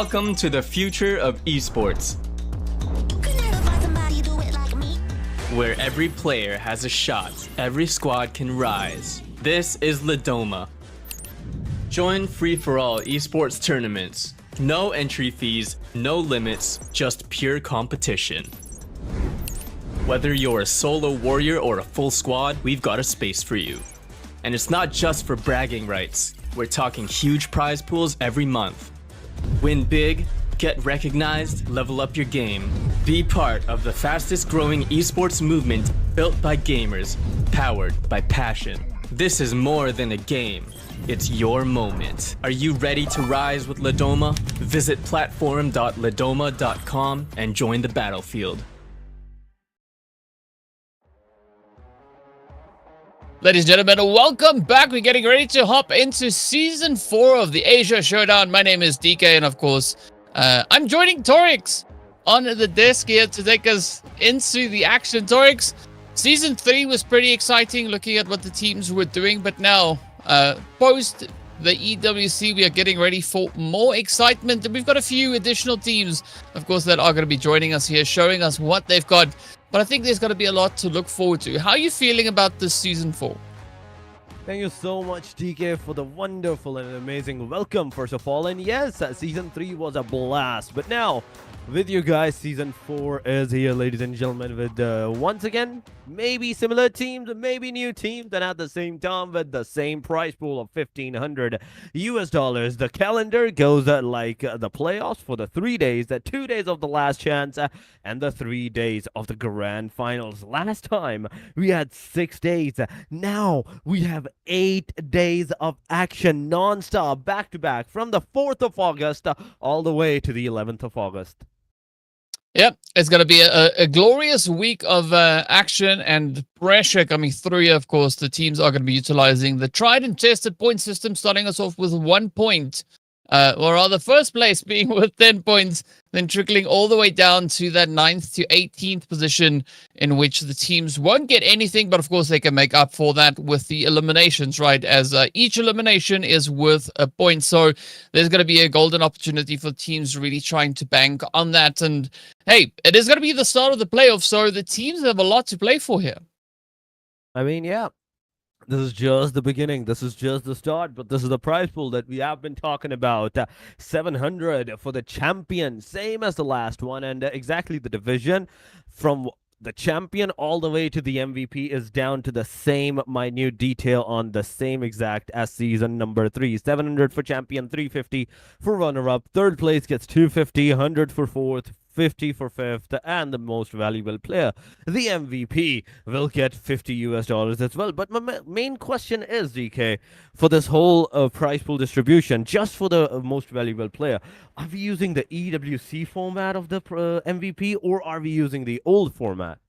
Welcome to the future of esports, where every player has a shot, every squad can rise. This is Ladoma. Join free-for-all esports tournaments. No entry fees, no limits, just pure competition. Whether you're a solo warrior or a full squad, we've got a space for you. And it's not just for bragging rights. We're talking huge prize pools every month. Win big, get recognized, level up your game. Be part of the fastest growing esports movement built by gamers, powered by passion. This is more than a game. It's your moment. Are you ready to rise with Ladoma? Visit platform.ladoma.com and join the battlefield. Ladies and gentlemen, welcome back. We're getting ready to hop into Season 4 of the Asia Showdown. My name is DK, and of course, I'm joining Torix on the desk here to take us into the action. Torix, Season 3 was pretty exciting, looking at what the teams were doing, but now, post the EWC, we are getting ready for more excitement, and we've got a few additional teams, of course, that are going to be joining us here, showing us what they've got. But I think there's going to be a lot to look forward to. How are you feeling about this Season 4? Thank you so much, TK, for the wonderful and amazing welcome, first of all. And yes, Season 3 was a blast. But now, with you guys, Season 4 is here, ladies and gentlemen, with once again, maybe similar teams, maybe new teams, and at the same time with the same prize pool of $1,500 US. The calendar goes like the playoffs for the 3 days, the 2 days of the last chance, and the 3 days of the grand finals. Last time we had 6 days. Now we have 8 days of action non-stop, back-to-back, from the 4th of August all the way to the 11th of August. Yep, it's going to be a glorious week of action and pressure coming through here. Of course, the teams are going to be utilizing the tried and tested point system, starting us off with 1 point. Or rather, first place being with 10 points, then trickling all the way down to that 9th to 18th position, in which the teams won't get anything, but of course they can make up for that with the eliminations, right? As each elimination is worth a point. So there's going to be a golden opportunity for teams really trying to bank on that. And hey, it is going to be the start of the playoffs, so the teams have a lot to play for here. I mean, yeah. This is just the beginning. This is just the start, but this is the prize pool that we have been talking about. 700 for the champion, same as the last one, and exactly the division from the champion all the way to the MVP is down to the same minute detail on the same exact as season number 3. 700 for champion, 350 for runner-up. Third place gets 250, 100 for fourth, 50 for fifth, and the most valuable player, the MVP, will get $50 US as well. But my main question is, DK, for this whole prize pool distribution, just for the most valuable player, are we using the EWC format of the MVP, or are we using the old format?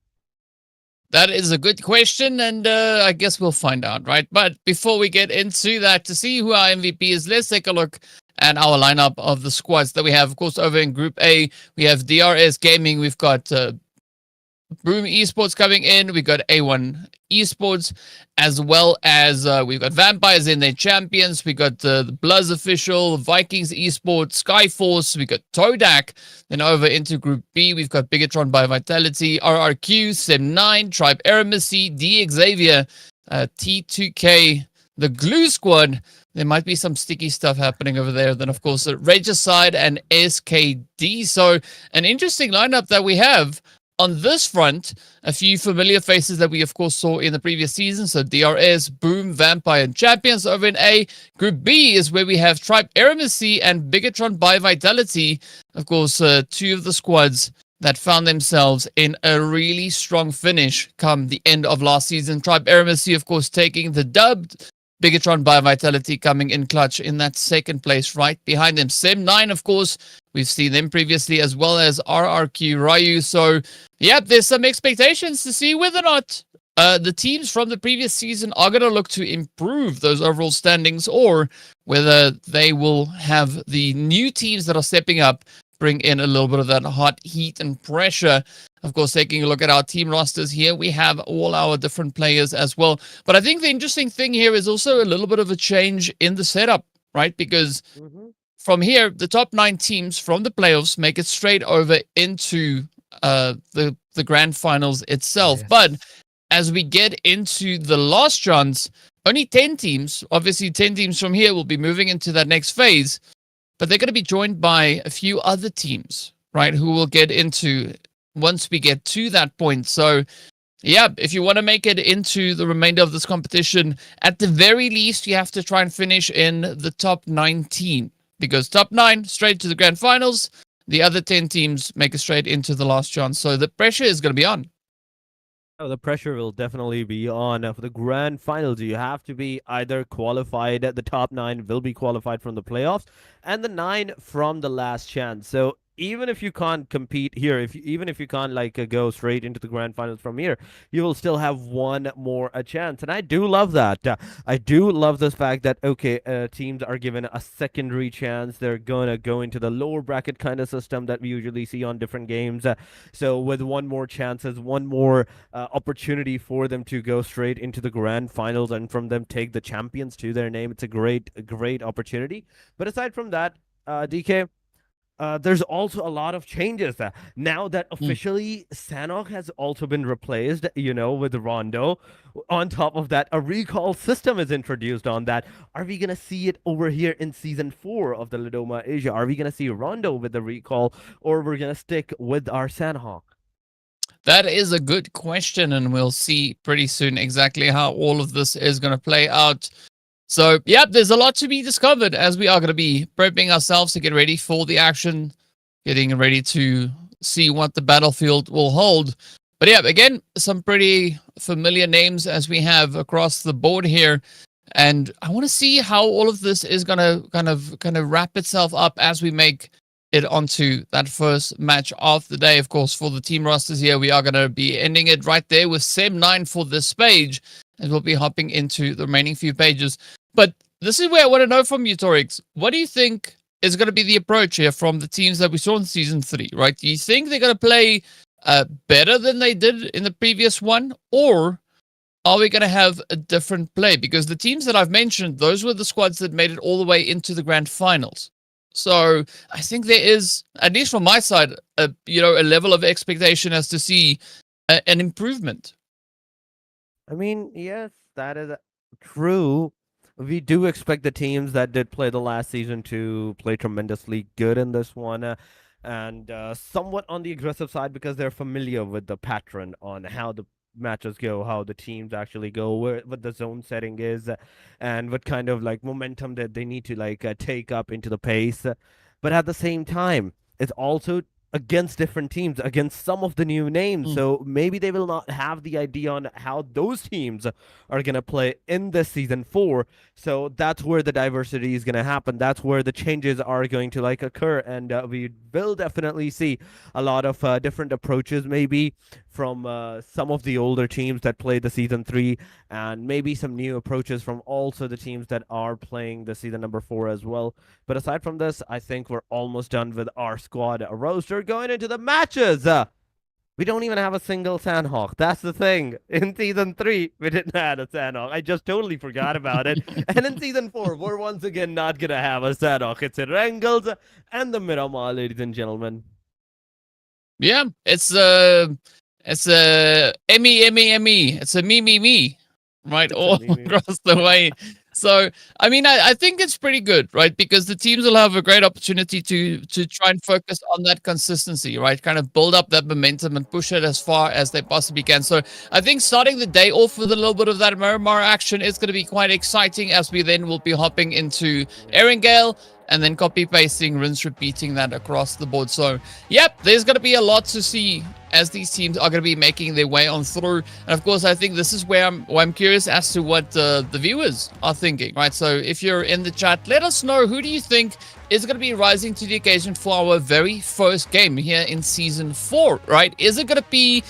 That is a good question, and I guess we'll find out, right? But before we get into that, to see who our MVP is, let's take a look at our lineup of the squads that we have. Of course, over in Group A, we have DRS Gaming, we've got Boom Esports coming in, we've got A1 Esports, as well as we've got Vampires in their champions, we got the BLUZZ official, VIKINGS Esports, Skyforce, we got TODAK. Then over into Group B, we've got BIGETRON by Vitality, RRQ, Sim9, Tribe AEROMACY, XAVIER, T2K, the Glue Squad. There might be some sticky stuff happening over there. Then, of course, Regicide and SKD. So an interesting lineup that we have. On this front, a few familiar faces that we, of course, saw in the previous season. So DRS, Boom, Vampire, and Champions over in A. Group B is where we have Tribe AEROMACY and BIGETRON by Vitality. Of course, two of the squads that found themselves in a really strong finish come the end of last season. Tribe AEROMACY, of course, taking the dub. BIGETRON by Vitality coming in clutch in that second place right behind them. Sim9, of course, we've seen them previously, as well as RRQ Ryu. So, yeah, there's some expectations to see whether or not the teams from the previous season are going to look to improve those overall standings, or whether they will have the new teams that are stepping up bring in a little bit of that hot heat and pressure. Of course, taking a look at our team rosters here, we have all our different players as well. But I think the interesting thing here is also a little bit of a change in the setup, right? Because from here, the top 9 teams from the playoffs make it straight over into the grand finals itself. Yes. But as we get into the last rounds, only 10 teams, obviously 10 teams from here will be moving into that next phase, but they're going to be joined by a few other teams, right, who will get into once we get to that point. So yeah, if you want to make it into the remainder of this competition, at the very least, you have to try and finish in the top 19, because top 9 straight to the grand finals, the other 10 teams make it straight into the last chance. So the pressure is going to be on. Oh, the pressure will definitely be on for the grand finals. You have to be either qualified. The top 9 will be qualified from the playoffs, and the 9 from the last chance. So even if you can't compete here, even if you can't go straight into the grand finals from here, you will still have one more a chance. And I do love that. I do love this fact that teams are given a secondary chance. They're gonna go into the lower bracket kind of system that we usually see on different games. So with one more chances, one more opportunity for them to go straight into the grand finals, and from them take the champions to their name. It's a great opportunity. But aside from that, DK, there's also a lot of changes now that officially Sanhok has also been replaced, with Rondo. On top of that, a recall system is introduced on that. Are we going to see it over here in Season 4 of the Lidoma Asia? Are we going to see Rondo with the recall, or we're going to stick with our Sanhok? That is a good question, and we'll see pretty soon exactly how all of this is going to play out. So, yeah, there's a lot to be discovered as we are going to be prepping ourselves to get ready for the action, getting ready to see what the battlefield will hold. But yeah, again, some pretty familiar names as we have across the board here. And I want to see how all of this is going to kind of wrap itself up as we make it onto that first match of the day. Of course, for the team rosters here, we are going to be ending it right there with Sem9 for this page, and we'll be hopping into the remaining few pages. But this is where I want to know from you, Torix. What do you think is going to be the approach here from the teams that we saw in Season 3, right? Do you think they're going to play better than they did in the previous one? Or are we going to have a different play? Because the teams that I've mentioned, those were the squads that made it all the way into the grand finals. So I think there is, at least from my side, a level of expectation as to see an improvement. I mean, yes, that is true. We do expect the teams that did play the last season to play tremendously good in this one, and somewhat on the aggressive side, because they're familiar with the pattern on how the matches go, how the teams actually go, what the zone setting is, and what kind of momentum that they need to take up into the pace. But at the same time, it's also against different teams, against some of the new names. So maybe they will not have the idea on how those teams are going to play in this Season 4. So that's where the diversity is going to happen. That's where the changes are going to occur. And we will definitely see a lot of different approaches, maybe from some of the older teams that played the Season 3, and maybe some new approaches from also the teams that are playing the Season number 4 as well. But aside from this, I think we're almost done with our squad roster. Going into the matches, we don't even have a single Sanhok. That's the thing. In Season 3, we didn't have a Sanhok. I just totally forgot about it. And in Season 4, we're once again not going to have a Sanhok. It's Erangels and the Miramar, ladies and gentlemen. Yeah, it's a Emmy. It's a me, right? All across the way. So, I mean, I think it's pretty good, right? Because the teams will have a great opportunity to try and focus on that consistency, right? Kind of build up that momentum and push it as far as they possibly can. So I think starting the day off with a little bit of that Miramar action is going to be quite exciting, as we then will be hopping into Arenale and then copy pasting, rinse, repeating that across the board. So, yep, there's going to be a lot to see as these teams are going to be making their way on through. And of course, I think this is where I'm curious as to what the viewers are thinking, right? So if you're in the chat, let us know, who do you think is going to be rising to the occasion for our very first game here in Season 4, right? Is it going to be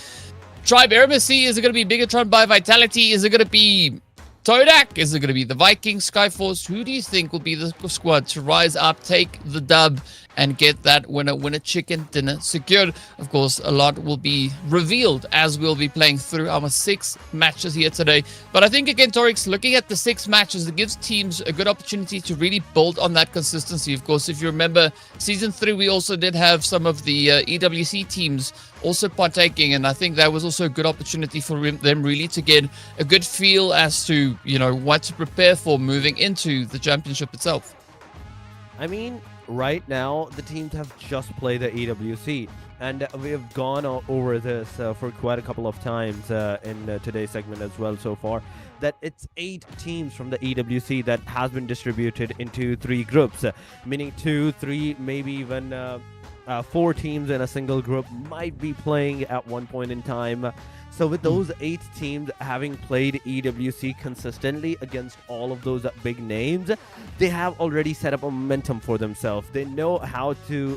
AEROMACY? Is it going to be BIGETRON by Vitality? Is it going to be TODAK? Is it going to be the Vikings, Skyforce? Who do you think will be the squad to rise up, take the dub, and get that winner chicken dinner secured. Of course, a lot will be revealed as we'll be playing through our 6 matches here today. But I think, again, Torix, looking at the 6 matches, it gives teams a good opportunity to really build on that consistency. Of course, if you remember, Season 3, we also did have some of the EWC teams also partaking, and I think that was also a good opportunity for them really to get a good feel as to, you know, what to prepare for moving into the championship itself. I mean, right now, the teams have just played the EWC, and we have gone over this for quite a couple of times in today's segment as well so far, that it's 8 teams from the EWC that has been distributed into 3 groups, meaning 2, 3, maybe even 4 teams in a single group might be playing at one point in time. So with those 8 teams having played EWC consistently against all of those big names, they have already set up a momentum for themselves. They know how to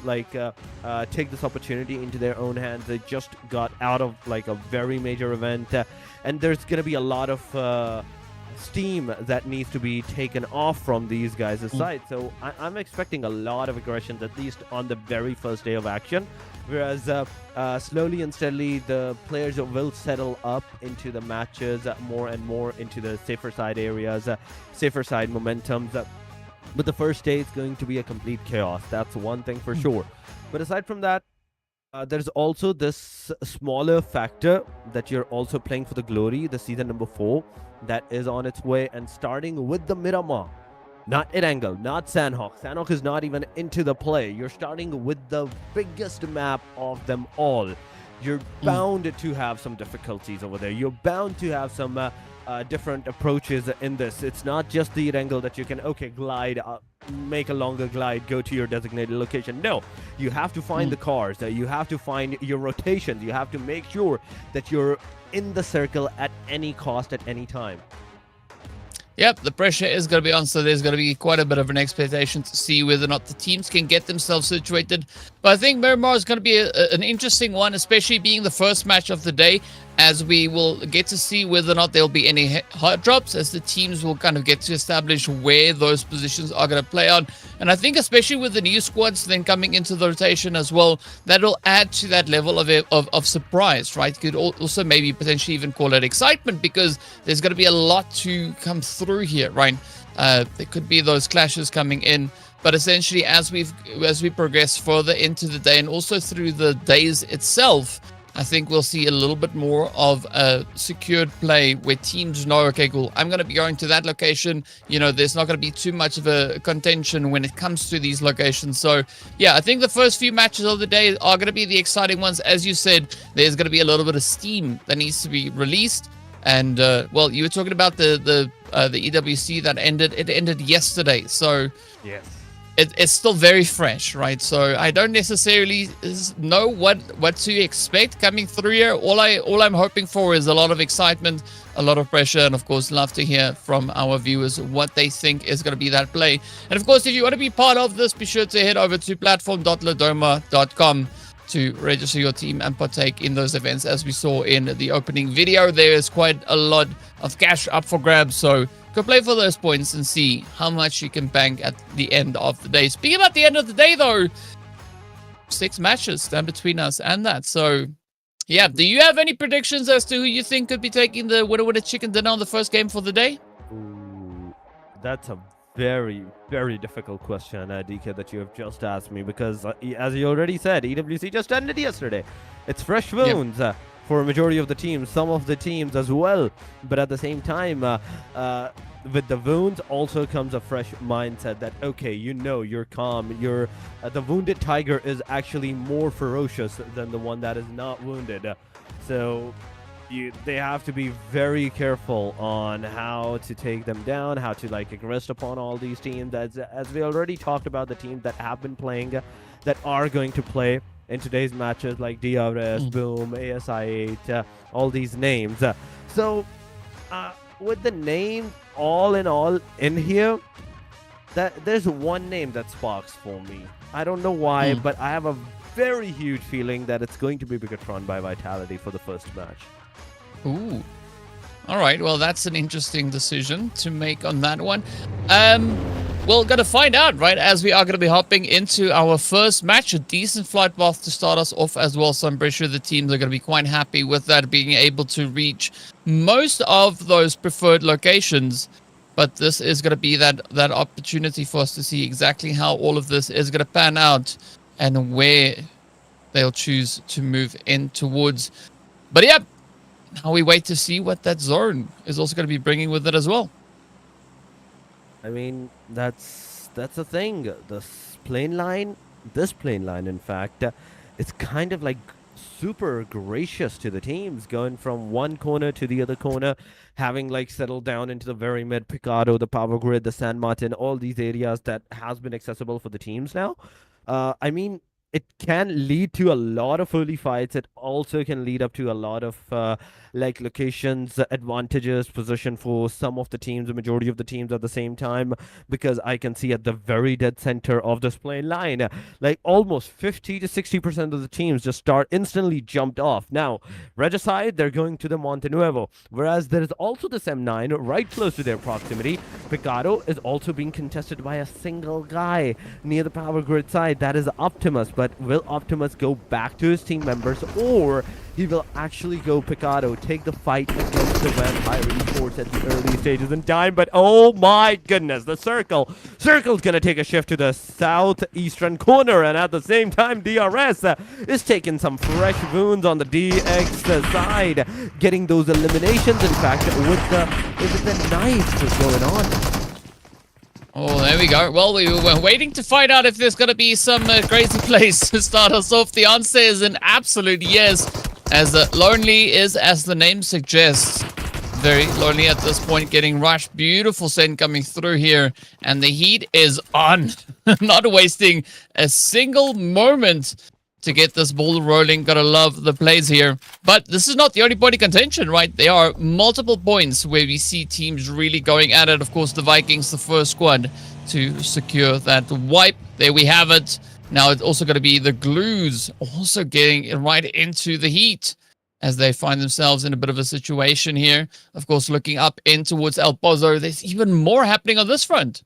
take this opportunity into their own hands. They just got out of like a very major event, and there's going to be a lot of steam that needs to be taken off from these guys' side. So I'm expecting a lot of aggressions, at least on the very first day of action. Whereas slowly and steadily, the players will settle up into the matches more and more into the safer side areas, safer side momentums. But the first day, it's going to be a complete chaos. That's one thing for sure. But aside from that, there's also this smaller factor that you're also playing for the glory, the season number 4, that is on its way, and starting with the Miramar. Not Arenale, not Sandhawk. Sandhawk is not even into the play. You're starting with the biggest map of them all. You're bound to have some difficulties over there. You're bound to have some different approaches in this. It's not just the Arenale that you can, okay, glide, make a longer glide, go to your designated location. No, you have to find the cars. You have to find your rotations. You have to make sure that you're in the circle at any cost, at any time. Yep, the pressure is going to be on, so there's going to be quite a bit of an expectation to see whether or not the teams can get themselves situated. But I think Miramar is going to be an interesting one, especially being the first match of the day, as we will get to see whether or not there'll be any hard drops, as the teams will kind of get to establish where those positions are going to play on. And I think especially with the new squads then coming into the rotation as well, that'll add to that level of surprise, right? Could also maybe potentially even call it excitement, because there's going to be a lot to come through here, right? There could be those clashes coming in. But essentially, as we progress further into the day and also through the days itself, I think we'll see a little bit more of a secured play where teams know, okay, cool, I'm going to be going to that location. You know, there's not going to be too much of a contention when it comes to these locations. So, yeah, I think the first few matches of the day are going to be the exciting ones. As you said, there's going to be a little bit of steam that needs to be released. And, well, you were talking about the EWC that ended. It ended yesterday. So, yes. It's still very fresh, right? So I don't necessarily know what to expect coming through here. All I'm hoping for is a lot of excitement, a lot of pressure, and of course, love to hear from our viewers what they think is going to be that play. And of course, if you want to be part of this, be sure to head over to platform.ladoma.com to register your team and partake in those events. As we saw in the opening video, there is quite a lot of cash up for grabs, so go play for those points and see how much you can bank at the end of the day. Speaking about the end of the day, though, 6 matches stand between us and that. So, yeah, do you have any predictions as to who you think could be taking the winner chicken dinner on the first game for the day? Ooh, that's a very, very difficult question, DK, that you have just asked me, because as you already said, EWC just ended yesterday. It's fresh wounds. Yep. For a majority of the teams, some of the teams as well. But at the same time, with the wounds also comes a fresh mindset that, okay, you know, you're calm. You're the wounded tiger is actually more ferocious than the one that is not wounded. So they have to be very careful on how to take them down, how to like aggress upon all these teams. As we already talked about, the teams that have been playing, that are going to play in today's matches, like DRS, Boom, ASI8, all these names. So with the name all in all in here, there's one name that sparks for me. I don't know why, but I have a very huge feeling that it's going to be BIGETRON by Vitality for the first match. Ooh. All right, well, that's an interesting decision to make on that one. we're going to find out, right, as we are going to be hopping into our first match. A decent flight path to start us off as well, so I'm pretty sure the teams are going to be quite happy with that, being able to reach most of those preferred locations. But this is going to be that opportunity for us to see exactly how all of this is going to pan out and where they'll choose to move in towards. But yeah, now we wait to see what that zone is also going to be bringing with it as well. I mean, that's the thing. This plane line, in fact, it's kind of like super gracious to the teams, going from one corner to the other corner, having like settled down into the very mid Picado, the Power Grid, the San Martin, all these areas that has been accessible for the teams now. I mean, it can lead to a lot of early fights. It also can lead up to a lot of like locations, advantages, position for some of the teams, the majority of the teams at the same time, because I can see at the very dead center of this plane line, like almost 50 to 60% of the teams just start instantly jumped off. Now, Regicide, they're going to the Monte Nuevo, whereas there is also this M9 right close to their proximity. Picado is also being contested by a single guy near the Power Grid side. That is Optimus, but will Optimus go back to his team members, or he will actually go Picado, take the fight against the Vampire Esports at the early stages in time? But oh my goodness, the Circle's gonna take a shift to the southeastern corner, and at the same time, DRS is taking some fresh wounds on the DX side, getting those eliminations, in fact, with the knife just going on. Oh, there we go. Well, we were waiting to find out if there's going to be some crazy plays to start us off. The answer is an absolute yes, as lonely is, as the name suggests. Very lonely at this point, getting rushed. Beautiful send coming through here, and the heat is on. Not wasting a single moment to get this ball rolling. Gotta love the plays here. But this is not the only point of contention, right? There are multiple points where we see teams really going at it. Of course, the Vikings, the first squad to secure that wipe. There we have it. Now it's also going to be the BLUZZ also getting right into the heat as they find themselves in a bit of a situation here. Of course, looking up in towards El Pozo. There's even more happening on this front.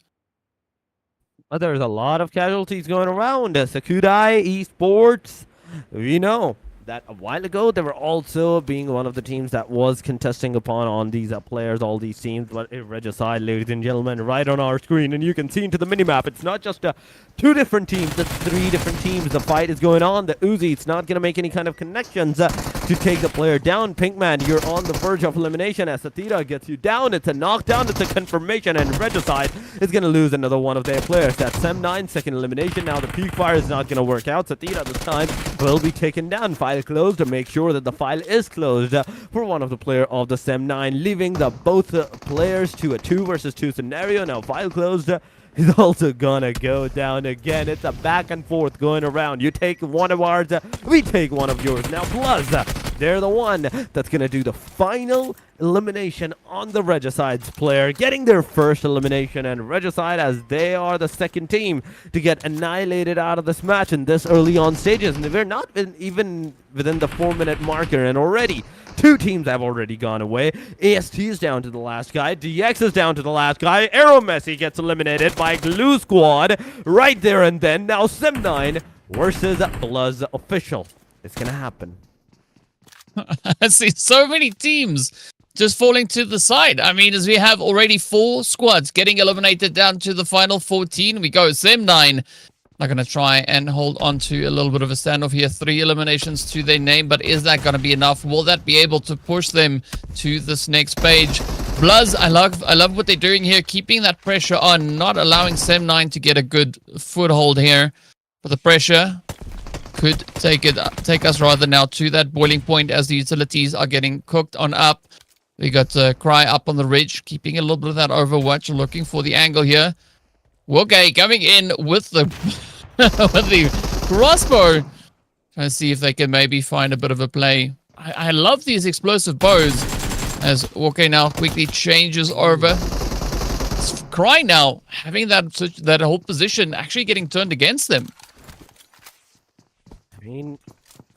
There's a lot of casualties going around. Sakudai, Esports, we know that a while ago they were also being one of the teams that was contesting upon on these players, all these teams. But Regicide, ladies and gentlemen, right on our screen, and you can see into the minimap, it's not just two different teams, it's three different teams. The fight is going on. The Uzi, it's not going to make any kind of connections to take the player down. Pinkman, you're on the verge of elimination as Satira gets you down. It's a knockdown, it's a confirmation, and Regicide is going to lose another one of their players. That's Sem9, second elimination. Now the peak fire is not going to work out. Satira this time will be taken down. File closed to make sure that the file is closed for one of the player of the Sem9, leaving the both players to a 2 versus 2 scenario. Now file closed is also gonna go down again. It's a back and forth going around. You take one of ours, we take one of yours. Now BLUZZ, they're the one that's gonna do the final elimination on the Regicide's player, getting their first elimination, and Regicide, as they are the second team to get annihilated out of this match in this early on stages, and we're not even within the 4-minute marker, and already two teams have already gone away. AST is down to the last guy. DX is down to the last guy. AEROMACY gets eliminated by Glue Squad right there and then. Now Sem9 versus BLUZZ official. It's gonna happen. I see so many teams just falling to the side. I mean, as we have already 4 squads getting eliminated down to the final 14, we go Sem9. Not going to try and hold on to a little bit of a standoff here. 3 eliminations to their name, but is that going to be enough? Will that be able to push them to this next page? BLUZZ, I love what they're doing here, keeping that pressure on, not allowing Sem9 to get a good foothold here. But the pressure could take us rather now to that boiling point as the utilities are getting cooked on up. We got Cry up on the ridge, keeping a little bit of that overwatch, looking for the angle here. Okay, coming in with the with the crossbow, trying to see if they can maybe find a bit of a play. I love these explosive bows as OK now quickly changes over. It's Cry now having that whole position actually getting turned against them. I mean,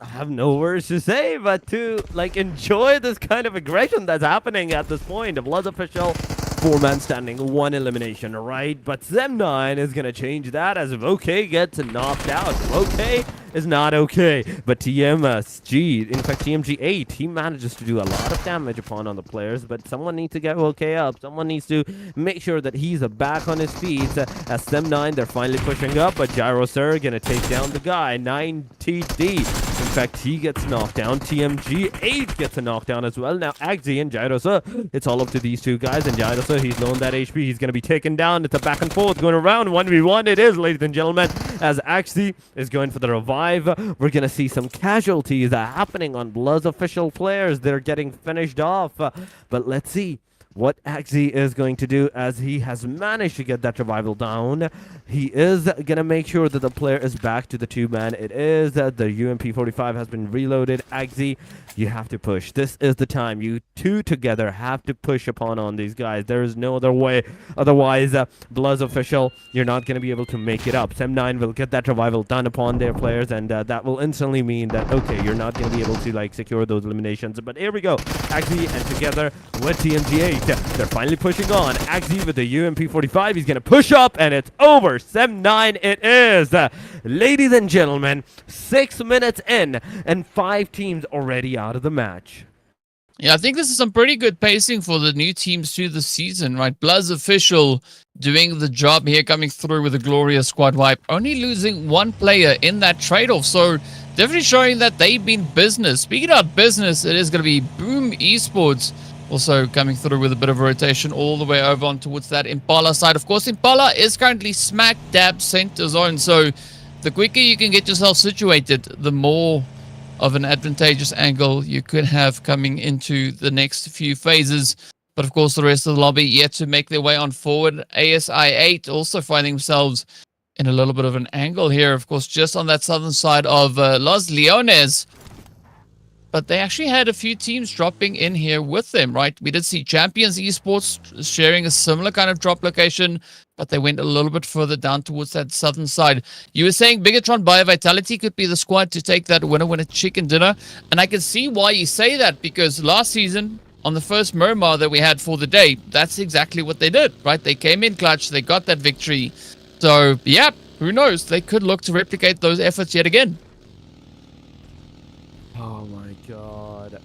I have no words to say but to like enjoy this kind of aggression that's happening at this point. The BLUZZ official 4-man standing, 1 elimination, right? But Zem9 is going to change that as VOIN gets knocked out. VOIN is not okay. But TMG, in fact TMG8, he manages to do a lot of damage upon on the players. But someone needs to get VOIN up. Someone needs to make sure that he's back on his feet. As Zem9, they're finally pushing up. But Gyrosir going to take down the guy. 9TD. In fact, he gets knocked down. TMG8 gets a knockdown as well. Now Axie and Gyrosir, it's all up to these two guys. And Gyrosir, he's low on that HP. He's going to be taken down. It's a back and forth going around. 1v1 it is, ladies and gentlemen. As Axie is going for the revive. We're going to see some casualties happening on BLUZZ official players. They're getting finished off. But let's see what Axie is going to do, as he has managed to get that revival down. He is going to make sure that the player is back to the 2-man. It is the UMP45 has been reloaded. Axie, you have to push. This is the time. You two together have to push upon on these guys. There is no other way. Otherwise, BLUZZ official, you're not going to be able to make it up. Zem9 will get that revival done upon their players, and that will instantly mean that, okay, you're not going to be able to like secure those eliminations. But here we go. Axie and together with TMG8, they're finally pushing on. Axie with the UMP45, he's going to push up, and it's over. Zem9 it is. Ladies and gentlemen, 6 minutes in, and 5 teams already out of the match. Yeah, I think this is some pretty good pacing for the new teams through the season, right? BLUZZ official doing the job here, coming through with a glorious squad wipe, only losing 1 player in that trade-off. So definitely showing that they've been business. Speaking of business, it is going to be Boom Esports also coming through with a bit of a rotation all the way over on towards that Impala side. Of course, Impala is currently smack dab center zone, so the quicker you can get yourself situated, the more of an advantageous angle you could have coming into the next few phases. But of course, the rest of the lobby yet to make their way on forward. ASI8 also finding themselves in a little bit of an angle here, of course, just on that southern side of Los Leones. But they actually had a few teams dropping in here with them, right? We did see Champions Esports sharing a similar kind of drop location, but they went a little bit further down towards that southern side. You were saying BIGETRON by Vitality could be the squad to take that winner chicken dinner. And I can see why you say that, because last season, on the first Miramar that we had for the day, that's exactly what they did, right? They came in clutch, they got that victory. So, yeah, who knows? They could look to replicate those efforts yet again. Oh my god.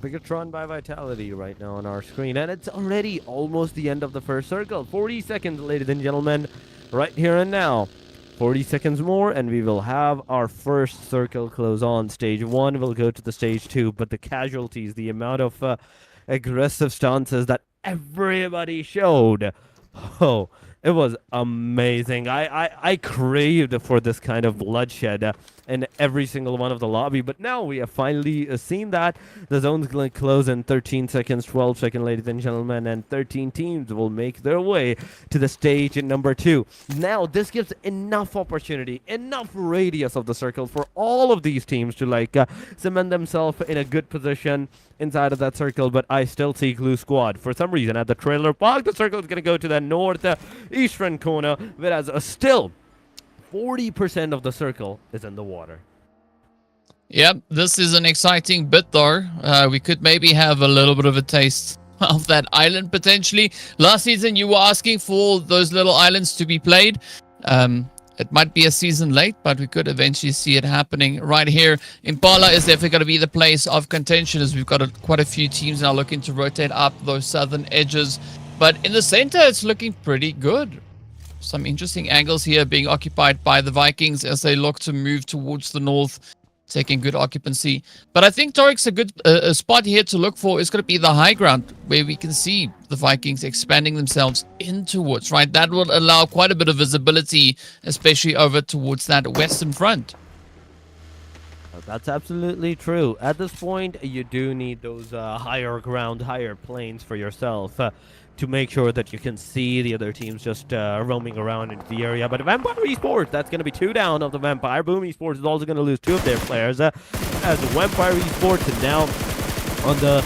BIGETRON by Vitality right now on our screen. And it's already almost the end of the first circle. 40 seconds, ladies and gentlemen. Right here and now. 40 seconds more and we will have our first circle close on. Stage 1 will go to the stage 2. But the casualties, the amount of aggressive stances that everybody showed. Oh, it was amazing. I craved for this kind of bloodshed in every single one of the lobby. But now we have finally seen that. The zone's going to close in 13 seconds, 12 seconds, ladies and gentlemen. And 13 teams will make their way to the stage number 2. Now, this gives enough opportunity, enough radius of the circle for all of these teams to like cement themselves in a good position inside of that circle. But I still see Glue Squad for some reason at the trailer park. The circle is going to go to the northeastern corner, whereas still 40% of the circle is in the water. Yep, this is an exciting bit though. We could maybe have a little bit of a taste of that island potentially. Last season you were asking for those little islands to be played. It might be a season late, but we could eventually see it happening right here. Impala is definitely going to be the place of contention, as we've got quite a few teams now looking to rotate up those southern edges. But in the center, it's looking pretty good. Some interesting angles here being occupied by the Vikings as they look to move towards the north, taking good occupancy. But I think Torik's a good spot here to look for is going to be the high ground, where we can see the Vikings expanding themselves in towards, right? That will allow quite a bit of visibility, especially over towards that western front. That's absolutely true. At this point, you do need those higher ground, higher planes for yourself to make sure that you can see the other teams just roaming around into the area. But Vampire Esports, that's going to be 2 down of the Vampire. Boom Esports is also going to lose 2 of their players. As Vampire Esports is now on the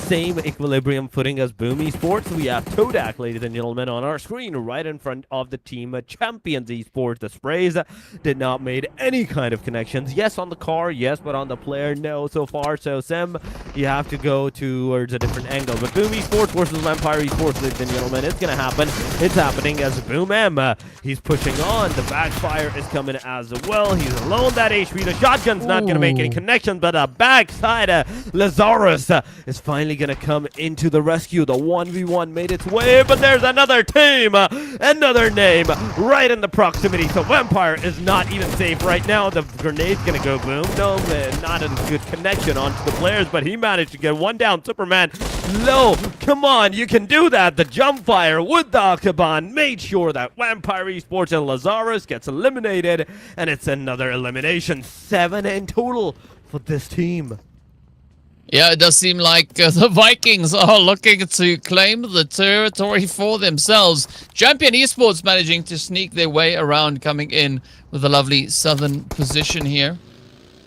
same equilibrium footing as Boom Esports. We have TODAK, ladies and gentlemen, on our screen right in front of the team Champions Esports. The sprays did not made any kind of connections. Yes, on the car, yes, but on the player, no. So far, so Sim, you have to go towards a different angle. But Boom Esports versus Vampire Esports, ladies and gentlemen, it's going to happen. It's happening as Boom M. He's pushing on. The backfire is coming as well. He's alone, that HP. The shotgun's not going to make any connections, but the backside, Lazarus is finally going to come into the rescue. The 1v1 made its way, but there's another team, another name right in the proximity. So Vampire is not even safe right now. The grenade's going to go boom. No, man, not a good connection onto the players, but he managed to get one down. Superman low. Come on, you can do that. The jump fire with the Akaban made sure that Vampire Esports and Lazarus gets eliminated, and it's another elimination. 7 in total for this team. Yeah, it does seem like the Vikings are looking to claim the territory for themselves. Champion Esports managing to sneak their way around, coming in with a lovely southern position here.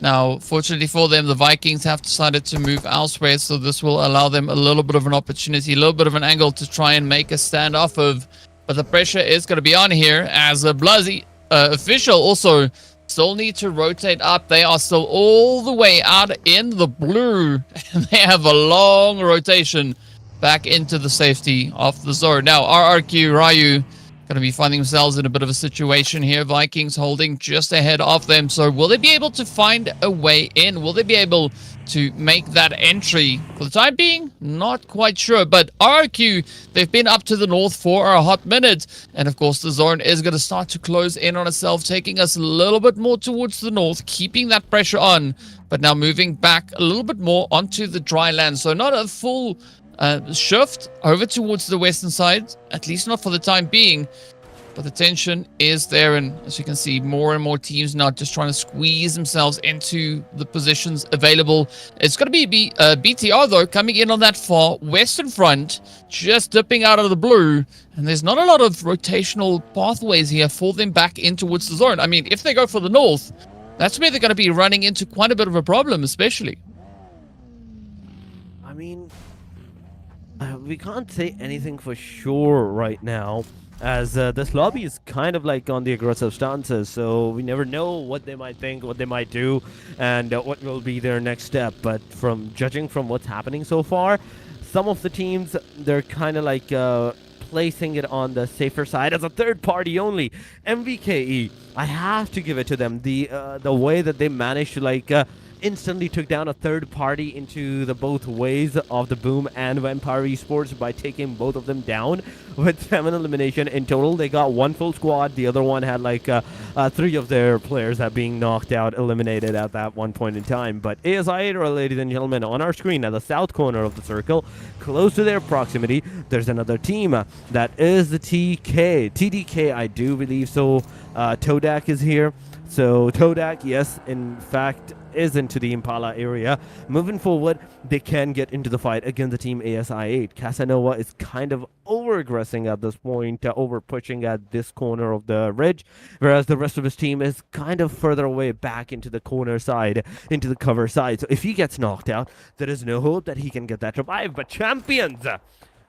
Now, fortunately for them, the Vikings have decided to move elsewhere, so this will allow them a little bit of an opportunity, a little bit of an angle to try and make a stand off of. But the pressure is going to be on here as a BLUZZ official also still need to rotate up. They are still all the way out in the blue, and they have a long rotation back into the safety of the zone. Now, RRQ, Ryu, going to be finding themselves in a bit of a situation here. Vikings holding just ahead of them. So will they be able to find a way in? Will they be able to make that entry? For the time being, not quite sure. But RRQ, they've been up to the north for a hot minute. And of course, the zone is going to start to close in on itself, taking us a little bit more towards the north, keeping that pressure on, but now moving back a little bit more onto the dry land. So not a full shift over towards the western side, at least not for the time being. But the tension is there, and as you can see, more and more teams now just trying to squeeze themselves into the positions available. It's going to be BTR, though, coming in on that far western front, just dipping out of the blue. And there's not a lot of rotational pathways here for them back in towards the zone. I mean, if they go for the north, that's where they're going to be running into quite a bit of a problem, especially. I mean, we can't say anything for sure right now, as this lobby is kind of like on the aggressive stances, so we never know what they might think, what they might do, and what will be their next step. But from judging from what's happening so far, some of the teams, they're kind of like placing it on the safer side as a third party only. MVKE, I have to give it to them. The way that they managed to like instantly took down a third party into the both ways of the Boom and Vampire Esports by taking both of them down with 7 elimination in total. They got one full squad. The other one had like 3 of their players that being knocked out, eliminated at that one point in time. But AEROMACY, ladies and gentlemen, on our screen at the south corner of the circle, close to their proximity, there's another team. That is the TDK, I do believe so. TODAK is here. So TODAK, yes, in fact, is into the Impala area. Moving forward, they can get into the fight against the team ASI8. Casanova is kind of over-aggressing at this point, over-pushing at this corner of the ridge, whereas the rest of his team is kind of further away back into the corner side, into the cover side. So if he gets knocked out, there is no hope that he can get that revive. But champions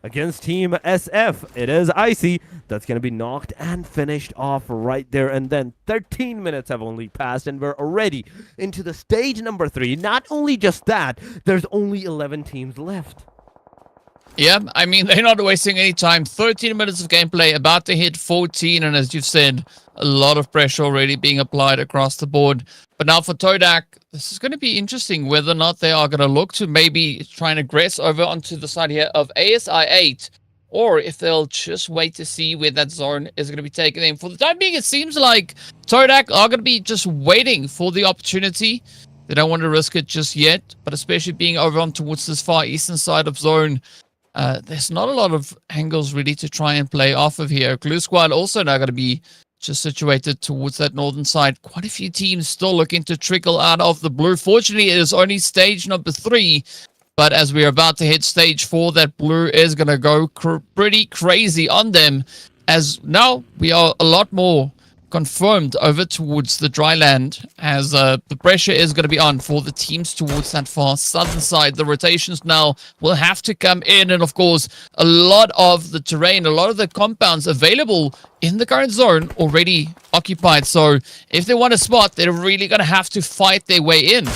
against Team SF, it is Icy that's going to be knocked and finished off right there. And then 13 minutes have only passed, and we're already into the stage number 3. Not only just that, there's only 11 teams left. Yeah, I mean, they're not wasting any time. 13 minutes of gameplay, about to hit 14, and as you've said, a lot of pressure already being applied across the board. But now for TODAK, this is going to be interesting whether or not they are going to look to maybe try and aggress over onto the side here of ASI8, or if they'll just wait to see where that zone is going to be taken in. For the time being, it seems like TODAK are going to be just waiting for the opportunity. They don't want to risk it just yet, but especially being over on towards this far eastern side of zone, there's not a lot of angles really to try and play off of here. Glue Squad also now going to be just situated towards that northern side. Quite a few teams still looking to trickle out of the blue. Fortunately, it is only stage number 3, but as we're about to hit stage 4, that blue is going to go pretty crazy on them, as now we are a lot more confirmed over towards the dry land, as the pressure is going to be on for the teams towards that far southern side. The rotations now will have to come in, and of course, a lot of the terrain, a lot of the compounds available in the current zone already occupied. So if they want a spot, they're really going to have to fight their way in.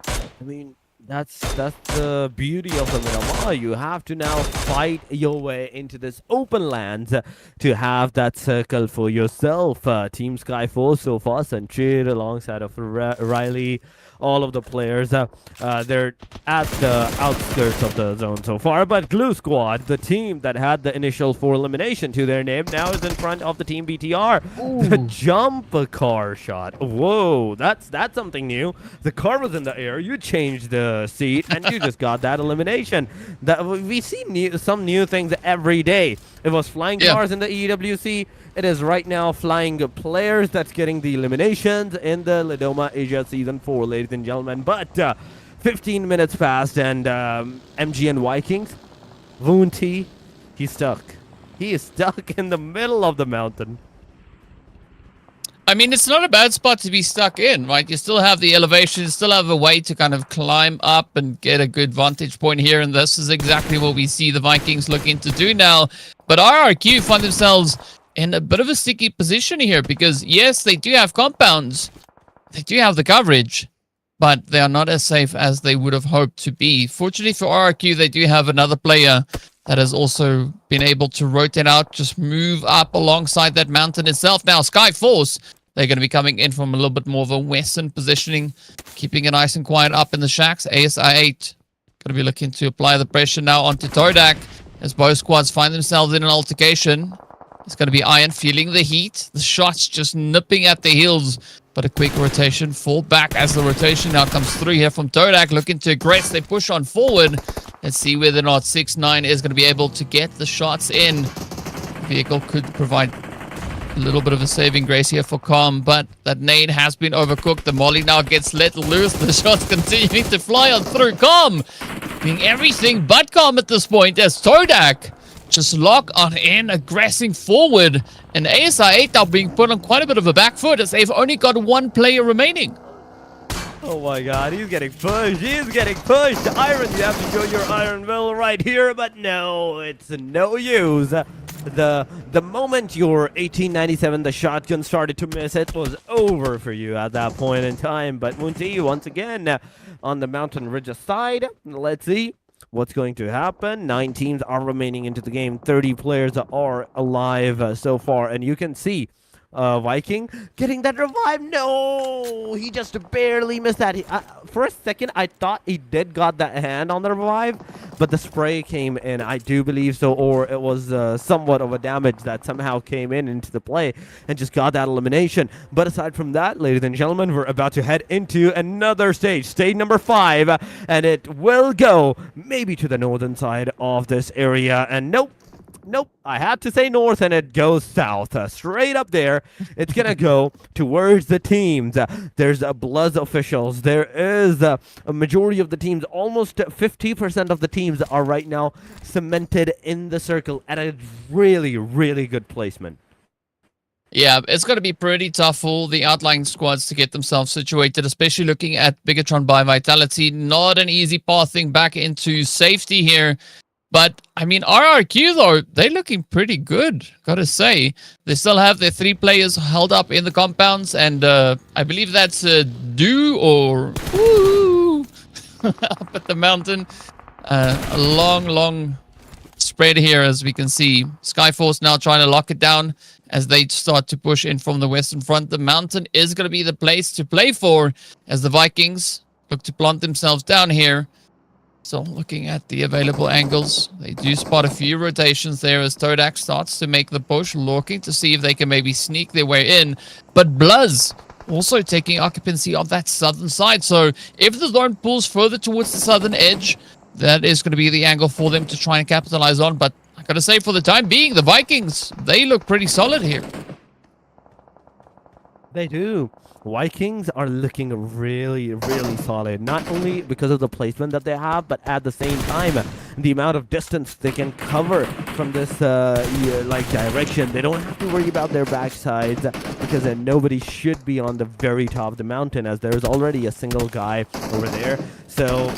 I mean, that's the beauty of the Miramar. You have to now fight your way into this open land to have that circle for yourself. Team Skyforce so far centered alongside of Riley. All of the players, they're at the outskirts of the zone so far. But Glue Squad, the team that had the initial 4 elimination to their name, now is in front of the team BTR. Ooh. The jump car shot. Whoa, that's something new. The car was in the air. You changed the seat, and you just got that elimination. We see some new things every day. It was flying cars in the EWC. It is right now flying players that's getting the eliminations in the Lidoma Asia Season 4, ladies and gentlemen. But 15 minutes passed, and MGN Vikings, VOIN, he's stuck. He is stuck in the middle of the mountain. I mean, it's not a bad spot to be stuck in, right? You still have the elevation, still have a way to kind of climb up and get a good vantage point here, and this is exactly what we see the Vikings looking to do now. But RRQ find themselves in a bit of a sticky position here, because yes, they do have compounds, they do have the coverage, but they are not as safe as they would have hoped to be. Fortunately for RRQ, they do have another player that has also been able to rotate out, just move up alongside that mountain itself. Now, Skyforce, they're going to be coming in from a little bit more of a western positioning, keeping it nice and quiet up in the shacks. ASI8 going to be looking to apply the pressure now onto TODAK, as both squads find themselves in an altercation. It's going to be Iron feeling the heat. The shots just nipping at the heels. But a quick rotation, fall back as the rotation now comes through here from TODAK. Looking to aggress. They push on forward. Let's see whether or not 6ix9ine is going to be able to get the shots in. The vehicle could provide a little bit of a saving grace here for Calm, but that nade has been overcooked. The molly now gets let loose. The shots continuing to fly on through. Calm being everything but calm at this point, as TODAK just lock on in, aggressing forward, and ASI8 now being put on quite a bit of a back foot, as they've only got 1 player remaining. Oh my god, he's getting pushed. He's getting pushed. Iron, you have to show your Iron Will right here, but no, it's no use. The moment your 1897, the shotgun, started to miss, it was over for you at that point in time. But Munti, once again, on the mountain ridge side, let's see what's going to happen. 9 teams are remaining into the game. 30 players are alive so far, and you can see Viking getting that revive. No, he just barely missed that. For a second, I thought he did got that hand on the revive, but the spray came in, I do believe so, or it was somewhat of a damage that somehow came into the play and just got that elimination. But aside from that, ladies and gentlemen, we're about to head into another stage, stage number 5, and it will go maybe to the northern side of this area. And nope, I had to say north, and it goes south. Straight up there, it's gonna go towards the teams. There's BLUZZ officials. There is a majority of the teams, almost 50% of the teams are right now cemented in the circle at a really, really good placement. Yeah, it's going to be pretty tough for the outlying squads to get themselves situated, especially looking at BIGETRON by Vitality. Not an easy pathing back into safety here. But, I mean, RRQ, though, they're looking pretty good, gotta say. They still have their 3 players held up in the compounds, and I believe that's Do or Woo up at the mountain. A long spread here, as we can see. Skyforce now trying to lock it down as they start to push in from the western front. The mountain is going to be the place to play for, as the Vikings look to plant themselves down here. So looking at the available angles, they do spot a few rotations there as TODAK starts to make the push, looking to see if they can maybe sneak their way in. But BLUZZ also taking occupancy of that southern side. So if the zone pulls further towards the southern edge, that is going to be the angle for them to try and capitalize on. But I got to say, for the time being, the Vikings, they look pretty solid here. They do. Vikings are looking really, really solid. Not only because of the placement that they have, but at the same time, the amount of distance they can cover from this like direction, they don't have to worry about their backsides because then nobody should be on the very top of the mountain, as there's already a single guy over there. So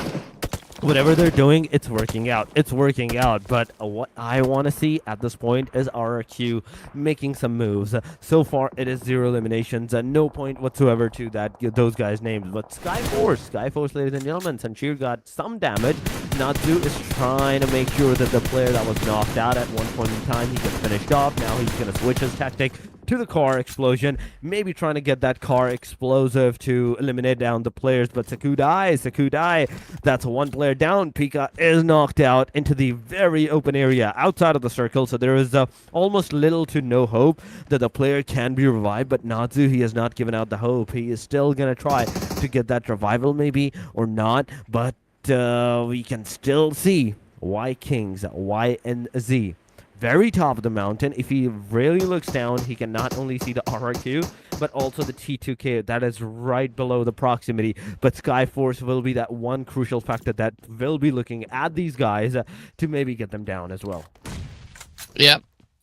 whatever they're doing, it's working out. It's working out. But what I want to see at this point is RRQ making some moves. So far, it is 0 eliminations and no point whatsoever to those guys' names. But Skyforce, ladies and gentlemen, Sanchir got some damage. Natsu is trying to make sure that the player that was knocked out at one point in time, he gets finished off. Now he's going to switch his tactic to the car explosion, maybe trying to get that car explosive to eliminate down the players. But Sakudai, that's one player down. Pika is knocked out into the very open area outside of the circle, so there is almost little to no hope that the player can be revived. But Natsu, he has not given out the hope. He is still gonna try to get that revival, maybe, or not, but we can still see VIKINGS, YNZ, very top of the mountain. If he really looks down, he can not only see the RRQ, but also the T2K that is right below the proximity. But Skyforce will be that one crucial factor that will be looking at these guys to maybe get them down as well. Yeah,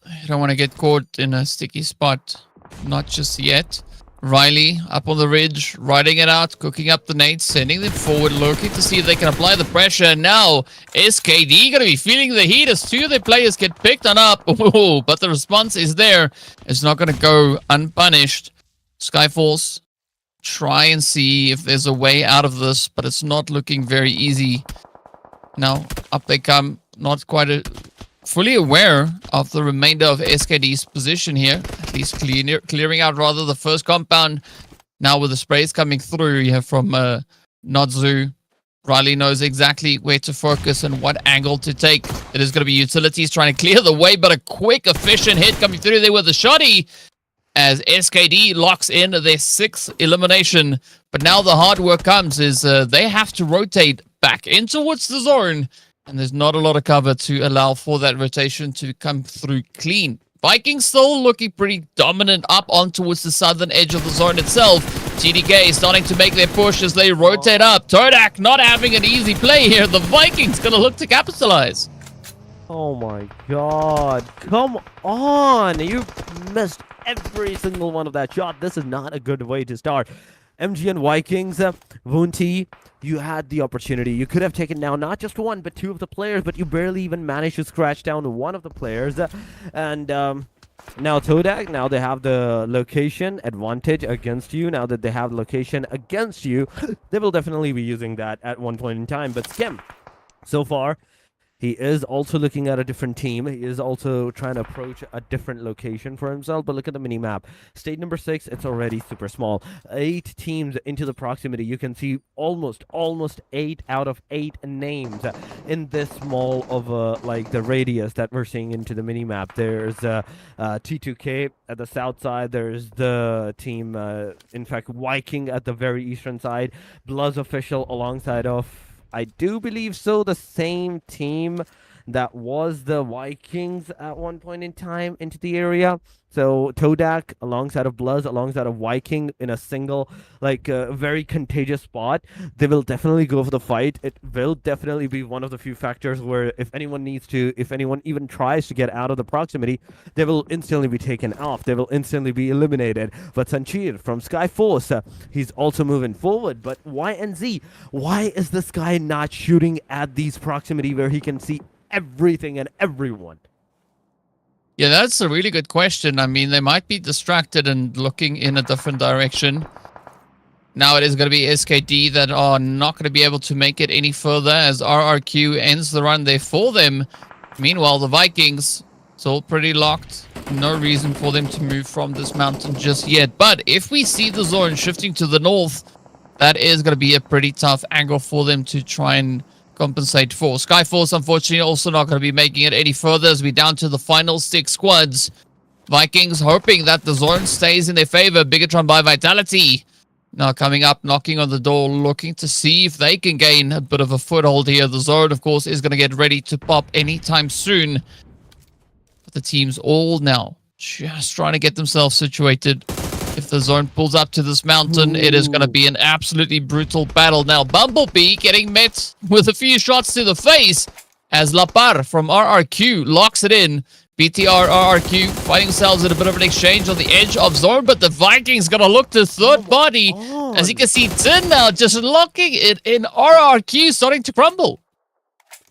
I don't want to get caught in a sticky spot. Not just yet. Riley up on the ridge, riding it out, cooking up the nades, sending them forward, looking to see if they can apply the pressure. Now, SKD going to be feeling the heat as two of their players get picked on up. Ooh, but the response is there. It's not going to go unpunished. Skyforce, try and see if there's a way out of this, but it's not looking very easy. Now, up they come. Not quite fully aware of the remainder of SKD's position here. At least clearing out rather the first compound. Now with the sprays coming through here from Natsu, Riley knows exactly where to focus and what angle to take. It is going to be utilities trying to clear the way, but a quick, efficient hit coming through there with a shotty as SKD locks in their 6th elimination. But now the hard work comes is they have to rotate back in towards the zone. And there's not a lot of cover to allow for that rotation to come through clean. Vikings still looking pretty dominant up on towards the southern edge of the zone itself. TDK starting to make their push as they rotate up. TODAK not having an easy play here. The Vikings going to look to capitalize. Oh my god. Come on. You missed every single one of that shot. This is not a good way to start. MG and VIKINGS, Vunti, you had the opportunity. You could have taken down not just one, but 2 of the players, but you barely even managed to scratch down one of the players. And now TODAK, now they have the location advantage against you. Now that they have location against you, they will definitely be using that at one point in time. But Skim, so far, he is also looking at a different team. He is also trying to approach a different location for himself. But look at the mini-map. State number 6, it's already super small. 8 teams into the proximity. You can see almost 8 out of 8 names in this small of like the radius that we're seeing into the mini-map. There's T2K at the south side. There's the team, in fact, Viking at the very eastern side. BLUZZ official alongside of, I do believe so, the same team that was the VIKINGS at one point in time into the area. So TODAK alongside of BLUZZ, alongside of Viking in a single, like, very contagious spot. They will definitely go for the fight. It will definitely be one of the few factors where if anyone needs to, if anyone even tries to get out of the proximity, they will instantly be taken off. They will instantly be eliminated. But Sanchir from Skyforce, he's also moving forward. But YNZ, why is this guy not shooting at these proximity where he can see everything and everyone? Yeah, that's a really good question. I mean, they might be distracted and looking in a different direction. Now it is going to be SKD that are not going to be able to make it any further as RRQ ends the run there for them. Meanwhile, the Vikings, it's all pretty locked. No reason for them to move from this mountain just yet. But if we see the zone shifting to the north, that is going to be a pretty tough angle for them to try and compensate for. Skyforce, unfortunately, also not going to be making it any further as we're down to the final 6 squads. Vikings hoping that the zone stays in their favor. BIGETRON by Vitality now coming up, knocking on the door, looking to see if they can gain a bit of a foothold here. The zone, of course, is going to get ready to pop anytime soon. But the teams all now just trying to get themselves situated. If the zone pulls up to this mountain, it is going to be an absolutely brutal battle. Now, Bumblebee getting met with a few shots to the face as Lapar from RRQ locks it in. BTR, RRQ fighting themselves in a bit of an exchange on the edge of zone, but the Vikings gonna look to third party. As you can see, Tin now just locking it in. RRQ starting to crumble.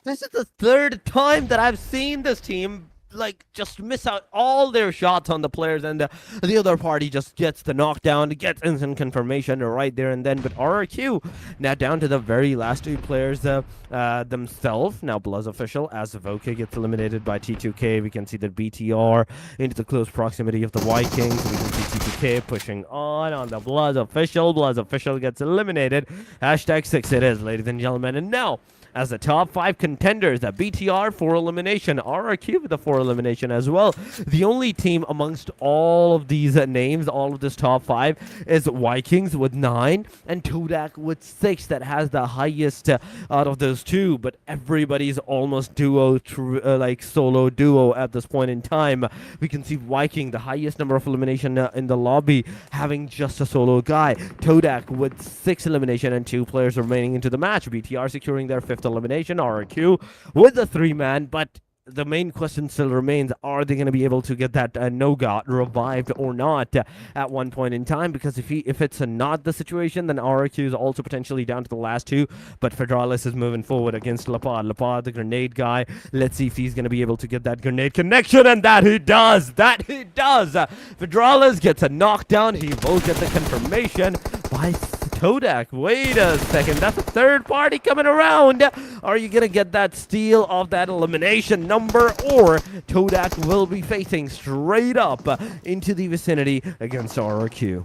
This is the third time that I've seen this team like just miss out all their shots on the players, and the other party just gets the knockdown, gets instant confirmation right there and then. But RRQ now down to the very last two players themselves. Now BLUZZ official as VOIN gets eliminated by T2K. We can see that BTR into the close proximity of the Vikings. We can see T2K pushing on the BLUZZ official. BLUZZ official gets eliminated. #6 it is, ladies and gentlemen. And now, as the top 5 contenders, BTR for elimination, RRQ with the 4 elimination as well. The only team amongst all of these names, all of this top 5, is VIKINGS with 9 and TODAK with 6 that has the highest out of those two. But everybody's almost duo, like solo duo at this point in time. We can see Viking, the highest number of elimination in the lobby, having just a solo guy. TODAK with 6 elimination and 2 players remaining into the match. BTR securing their 5th elimination, RRQ with a 3-man, but the main question still remains, are they going to be able to get that no-got revived or not at one point in time? Because if it's not the situation, then RRQ is also potentially down to the last 2, but Fedralis is moving forward against Lapad. Lapad, the grenade guy, let's see if he's going to be able to get that grenade connection, and that he does! Fedralis gets a knockdown, he will get the confirmation by TODAK. Wait a second, that's a third party coming around. Are you gonna get that steal of that elimination number, or TODAK will be facing straight up into the vicinity against RRQ?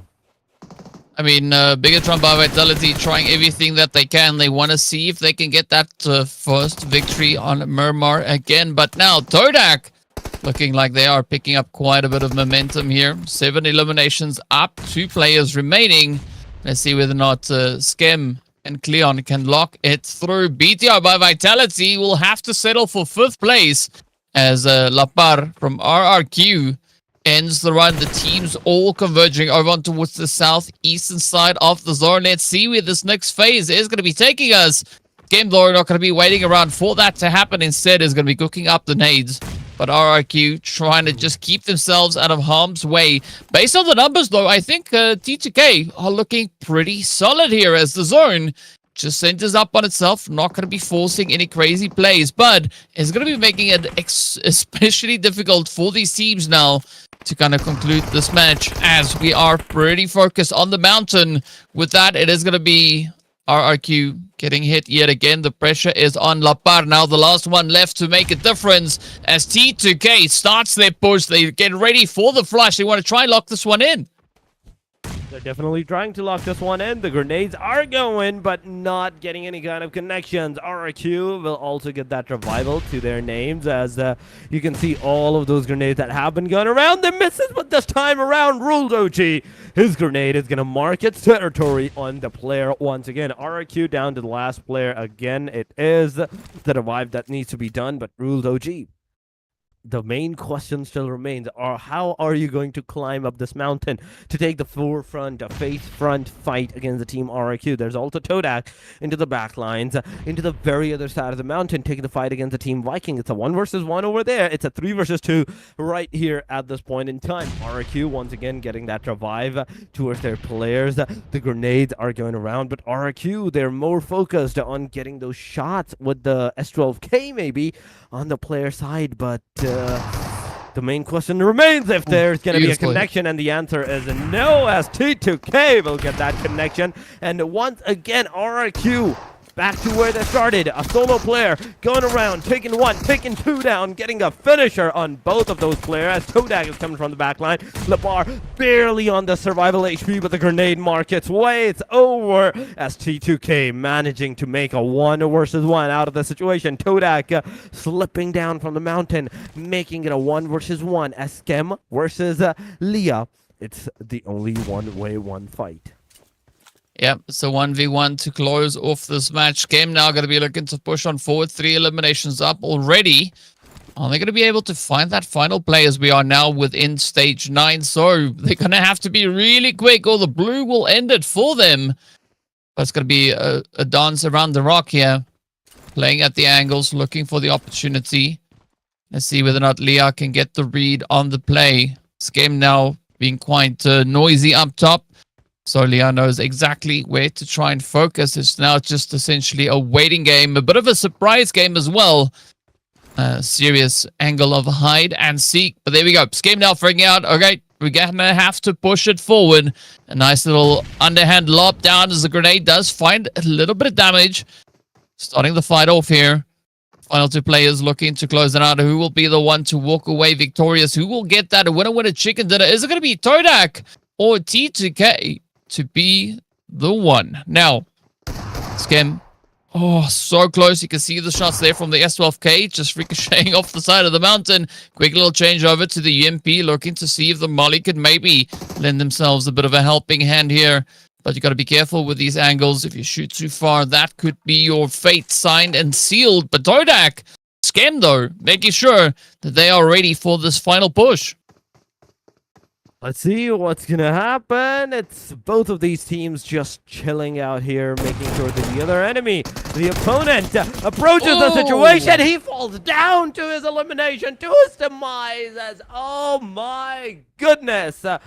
I mean, BIGETRON by Vitality trying everything that they can. They want to see if they can get that first victory on Miramar again. But now TODAK looking like they are picking up quite a bit of momentum here. 7 eliminations up, 2 players remaining. Let's see whether or not Skem and Cleon can lock it through. BTR by Vitality will have to settle for 5th place as Lapar from RRQ ends the run. The teams all converging over on towards the southeastern side of the zone. Let's see where this next phase is going to be taking us. Game though not going to be waiting around for that to happen. Instead is going to be cooking up the nades. But RRQ trying to just keep themselves out of harm's way. Based on the numbers, though, I think T2K are looking pretty solid here as the zone just centers up on itself. Not going to be forcing any crazy plays, but it's going to be making it especially difficult for these teams now to kind of conclude this match, as we are pretty focused on the mountain. With that, it is going to be RRQ getting hit yet again. The pressure is on Lapar. Now the last one left to make a difference as T2K starts their push. They get ready for the flush. They want to try and lock this one in. They're definitely trying to lock this one in. The grenades are going, but not getting any kind of connections. RRQ will also get that revival to their names, as you can see all of those grenades that have been going around. They misses, but this time around, Ruled OG. His grenade is going to mark its territory on the player once again. RRQ down to the last player again. It is the revive that needs to be done, but Ruled OG. The main question still remains, how are you going to climb up this mountain to take the forefront, a face-front fight against the team RRQ? There's also TODAK into the back lines, into the very other side of the mountain, taking the fight against the team Viking. It's a 1 versus 1 over there. It's a 3 versus 2 right here at this point in time. RRQ once again getting that revive towards their players. The grenades are going around, but RRQ, they're more focused on getting those shots with the S12K maybe on the player side, but the main question remains if there's going to be a connection, and the answer is no, as T2K will get that connection. And once again, RRQ back to where they started. A solo player going around, taking 1, taking 2 down, getting a finisher on both of those players as TODAK is coming from the back line. Lapar barely on the survival HP, but the grenade mark its way. It's over as T2K managing to make a 1 versus 1 out of the situation. TODAK slipping down from the mountain, making it a 1 versus 1 as Skem versus Leah. It's the only one-way one fight. Yep, so 1v1 to close off this match. Game now going to be looking to push on forward. 3 eliminations up already. Are they going to be able to find that final play, as we are now within stage 9? So they're going to have to be really quick, or the blue will end it for them. But it's going to be a dance around the rock here. playing at the angles, looking for the opportunity. Let's see whether or not Leah can get the read on the play. This game now being quite noisy up top. So Leah knows exactly where to try and focus. It's now just essentially a waiting game, a bit of a surprise game as well. Serious angle of hide and seek. But there we go. Scheme now figuring out, okay, we're going to have to push it forward. A nice little underhand lob down as the grenade does find a little bit of damage. Starting the fight off here. Final two players looking to close it out. Who will be the one to walk away victorious? Who will get that winner chicken dinner? Is it going to be TODAK or T2K to be the one? Now, Skem. Oh, so close. You can see the shots there from the S12K just ricocheting off the side of the mountain. Quick little change over to the UMP, looking to see if the Molly could maybe lend themselves a bit of a helping hand here. But you got to be careful with these angles. If you shoot too far, that could be your fate signed and sealed. But TODAK, Skem though, making sure that they are ready for this final push. Let's see what's gonna happen. It's both of these teams just chilling out here, making sure that the other enemy, the opponent, approaches the situation. He falls down to his elimination, to his demise. As oh my goodness, a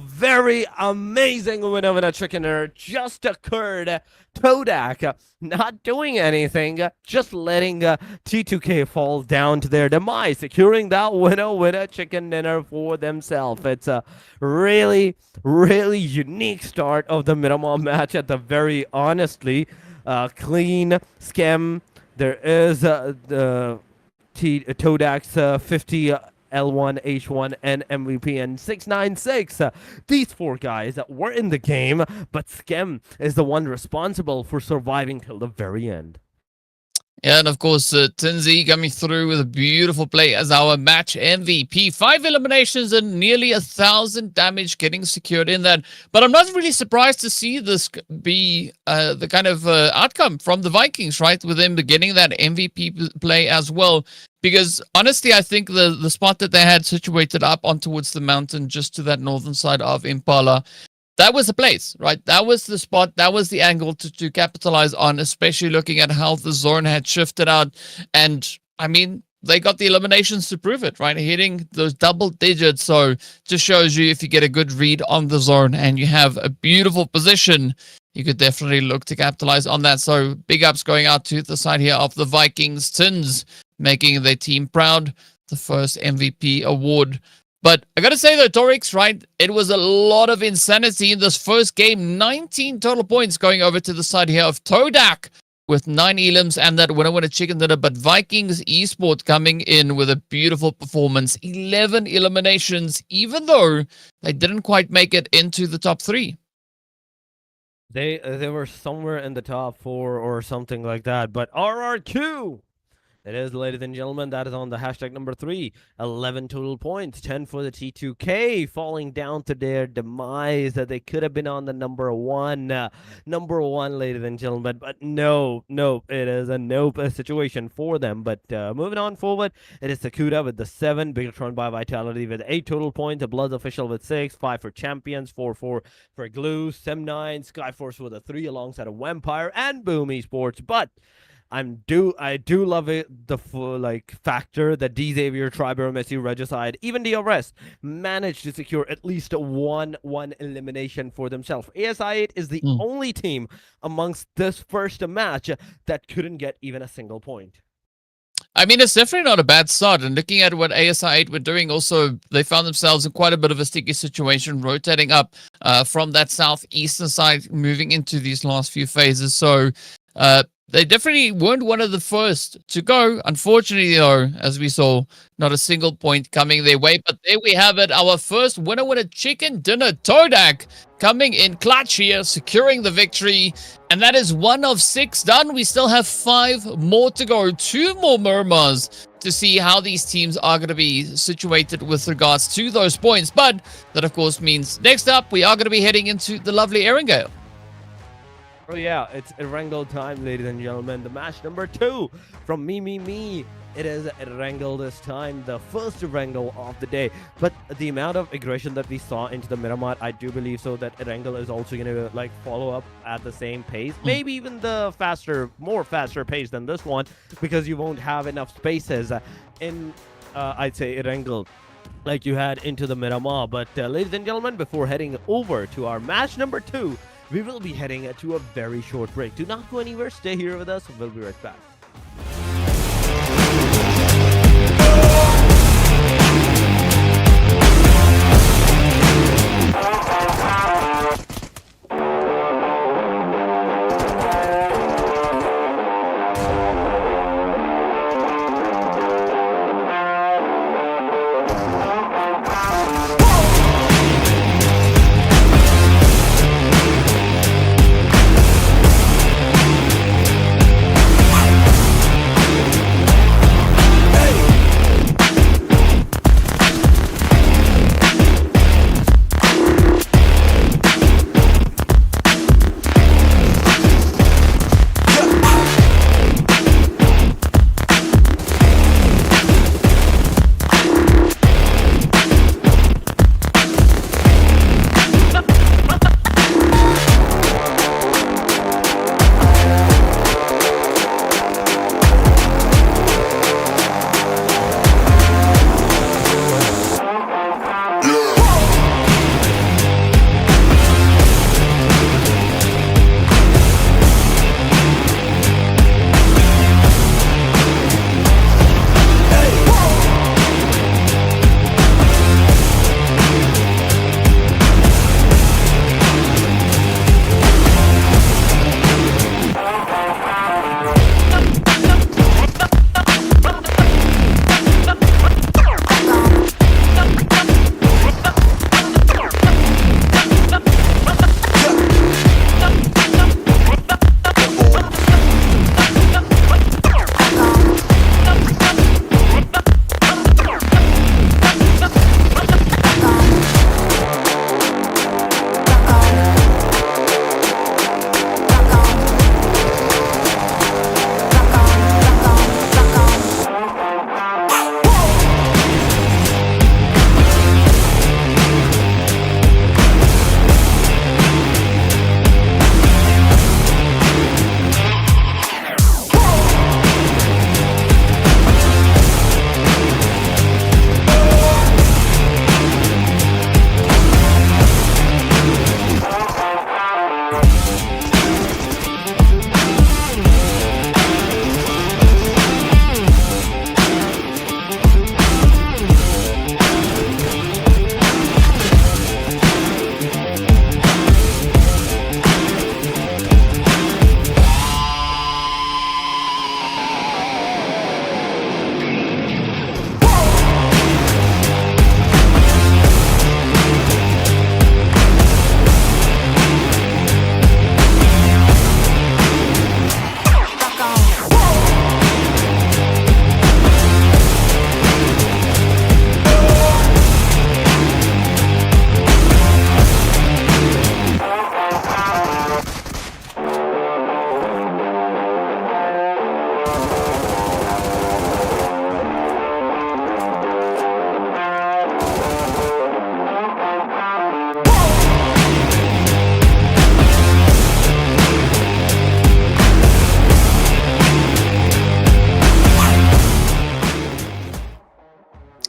very amazing winner of a chicken dinner just occurred. TODAK not doing anything, just letting T2K fall down to their demise, securing that winner chicken dinner for themselves. It's a really unique start of the Miramar match at the very honestly clean Skem. There is the TODAK's 50 L1, H1, and MVP, and 696. These four guys were in the game, but Skem is the one responsible for surviving till the very end. Yeah, and of course, Tinzi coming through with a beautiful play as our match MVP. 5 eliminations and nearly 1,000 damage getting secured in that. But I'm not really surprised to see this be the kind of outcome from the Vikings, right? With them getting that MVP play as well. Because honestly, I think the spot that they had situated up on towards the mountain, just to that northern side of Impala, that was the place, right? That was the spot. That was the angle to capitalize on, especially looking at how the zone had shifted out. And I mean, they got the eliminations to prove it, right? Hitting those double digits. So just shows you if you get a good read on the zone and you have a beautiful position, you could definitely look to capitalize on that. So big ups going out to the side here of the Vikings. Tins making their team proud. The first MVP award. But I got to say, though, Torix, right, it was a lot of insanity in this first game. 19 total points going over to the side here of TODAK with 9 elims and that winner chicken dinner. But Vikings eSport coming in with a beautiful performance. 11 eliminations, even though they didn't quite make it into the top 3. They were somewhere in the top 4 or something like that. But RRQ! It is, ladies and gentlemen, that is on the hashtag number 3. 11 total points, 10 for the T2K, falling down to their demise. That they could have been on the number 1, ladies and gentlemen. But no, it is a nope situation for them. But moving on forward, it is Sakuda with the 7, BIGETRON by Vitality with 8 total points, a BLUZZ official with 6, 5 for Champions, 4 for Glue, Sem9, Skyforce with a 3 alongside a Vampire and Boom Esports. But I do love it, the factor that XAVIER, AEROMACY, Regicide, even DRS managed to secure at least one elimination for themselves. ASI8 is the only team amongst this first match that couldn't get even a single point. I mean, it's definitely not a bad start. And looking at what ASI8 were doing, also, they found themselves in quite a bit of a sticky situation, rotating up from that southeastern side, moving into these last few phases. So, they definitely weren't one of the first to go. Unfortunately, though, as we saw, not a single point coming their way. But there we have it. Our first winner chicken dinner. TODAK coming in clutch here, securing the victory. And that is 1 of 6 done. We still have 5 more to go. 2 more Miramars to see how these teams are going to be situated with regards to those points. But that, of course, means next up, we are going to be heading into the lovely Arenale. Oh yeah, it's Erangel time, ladies and gentlemen. The match number 2 from me. It is Erangel this time, the first Erangel of the day. But the amount of aggression that we saw into the Miramar, I do believe so that Erangel is also going to like follow up at the same pace. Maybe even the more faster pace than this one, because you won't have enough spaces in, I'd say, Erangel like you had into the Miramar. But ladies and gentlemen, before heading over to our match number 2, we will be heading to a very short break. Do not go anywhere. Stay here with us. We'll be right back.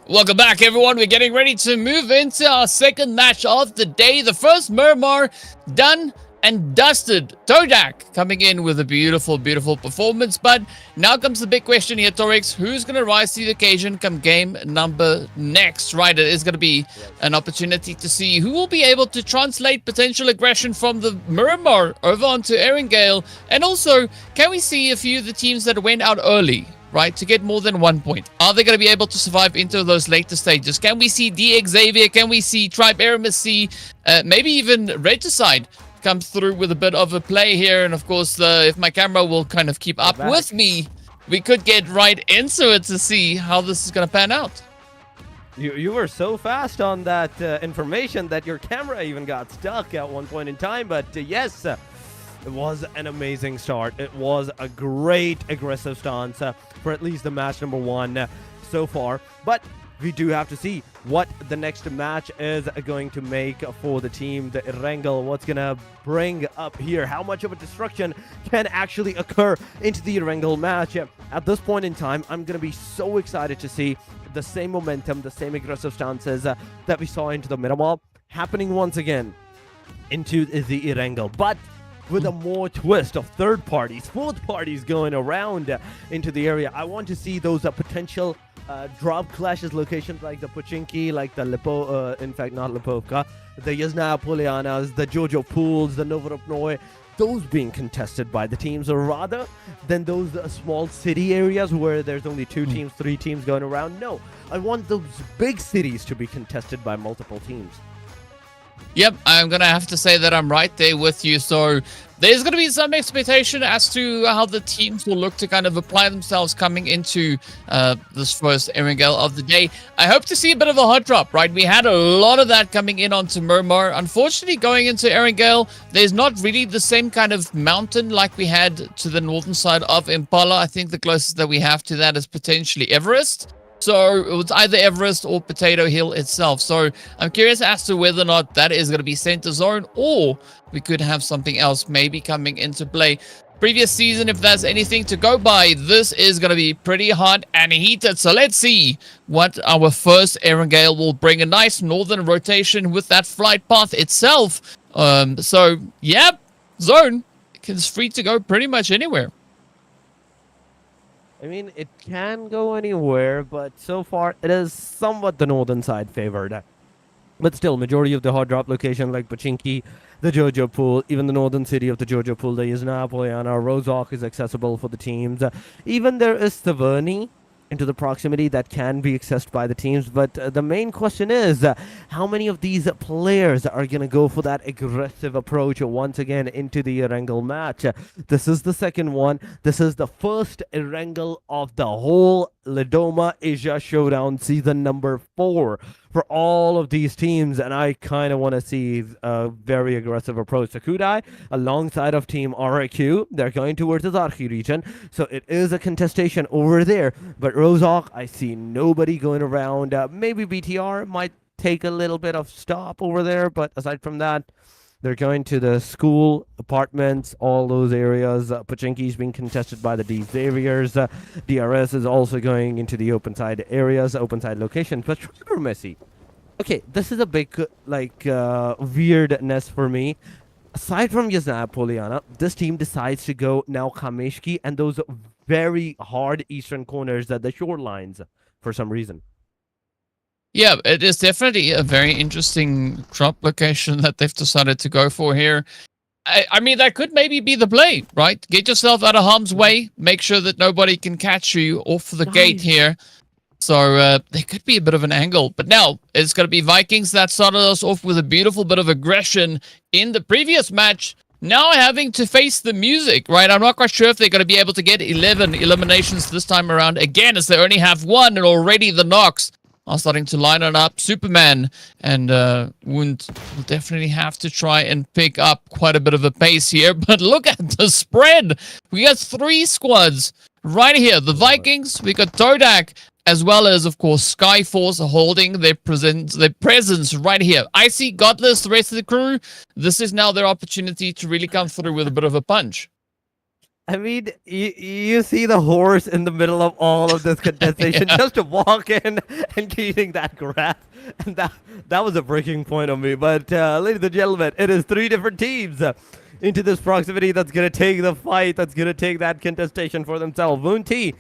Welcome back, everyone. We're getting ready to move into our second match of the day. The first Miramar done and dusted. TODAK coming in with a beautiful, beautiful performance. But now comes the big question here, Torix. Who's going to rise to the occasion come game number next? Right, it is going to be an opportunity to see who will be able to translate potential aggression from the Miramar over onto Arenale. And also, can we see a few of the teams that went out early, right, to get more than 1 point? Are they going to be able to survive into those later stages? Can we see XAVIER? Can we see AEROMACY? Maybe even Regicide comes through with a bit of a play here. And of course, if my camera will kind of keep up with me, we could get right into it to see how this is going to pan out. You were so fast on that information that your camera even got stuck at one point in time. But yes, It was an amazing start. It was a great aggressive stance for at least the match number 1 so far. But we do have to see what the next match is going to make for the team, the Arenale, what's going to bring up here, how much of a destruction can actually occur into the Arenale match. At this point in time, I'm going to be so excited to see the same momentum, the same aggressive stances that we saw into the Miramar happening once again into the Arenale, but with a more twist of third parties, fourth parties going around into the area. I want to see those potential drop clashes locations like the Pochinki, like the in fact not Lipovka, the Yasna Polianas, the Jojo Pools, the Novorupnoy, those being contested by the teams, or rather than those small city areas where there's only 2 teams, 3 teams going around. No, I want those big cities to be contested by multiple teams. Yep, I'm going to have to say that I'm right there with you. So there's going to be some expectation as to how the teams will look to kind of apply themselves coming into this first Arenale of the day. I hope to see a bit of a hot drop, right? We had a lot of that coming in onto Miramar. Unfortunately, going into Arenale, there's not really the same kind of mountain like we had to the northern side of Impala. I think the closest that we have to that is potentially Everest. So it was either Everest or Potato Hill itself. So I'm curious as to whether or not that is going to be center zone, or we could have something else maybe coming into play. Previous season, if there's anything to go by, this is going to be pretty hot and heated. So let's see what our first Arenale will bring. A nice northern rotation with that flight path itself. So yeah, zone is free to go pretty much anywhere. I mean, it can go anywhere, but so far it is somewhat the northern side favored. But still, majority of the hot drop location like Pochinki, the Jojo Pool, even the northern city of the Jojo Pool, the Yasna Poliana, Rozhok is accessible for the teams. Even there is Taverny into the proximity that can be accessed by the teams. But the main question is, how many of these players are going to go for that aggressive approach once again into the Arenale match? This is the second one. This is the first Arenale of the whole Lidoma Asia Showdown season number 4 for all of these teams, and I kind of want to see a very aggressive approach. Sakudai alongside of Team RIQ, they're going towards the Zarki region, so it is a contestation over there. But Rozhok, I see nobody going around. Maybe BTR might take a little bit of stop over there, but aside from that, they're going to the school, apartments, all those areas. Pochinki is being contested by the XAVIERs. DRS is also going into the open side areas, open side locations. But supremacy. Okay, this is a big, weirdness for me. Aside from Yasna Poliana, this team decides to go now Kameshki and those very hard eastern corners at the shorelines for some reason. Yeah, it is definitely a very interesting drop location that they've decided to go for here. I mean, that could maybe be the play, right? Get yourself out of harm's way. Make sure that nobody can catch you off the gate here. So there could be a bit of an angle. But now it's going to be Vikings that started us off with a beautiful bit of aggression in the previous match. Now having to face the music, right? I'm not quite sure if they're going to be able to get 11 eliminations this time around. Again, as they only have 1, and already the knocks are starting to line it up. Superman and Wound will definitely have to try and pick up quite a bit of a pace here. But look at the spread. We got 3 squads right here. The Vikings, we got TODAK, as well as, of course, Skyforce holding their presence right here. I see Godless, the rest of the crew. This is now their opportunity to really come through with a bit of a punch. I mean, you see the horse in the middle of all of this contestation, Yeah. just to walk in and getting that grab, and that was a breaking point on me. But ladies and gentlemen, it is 3 different teams into this proximity that's gonna take the fight, that's gonna take that contestation for themselves. Woon T,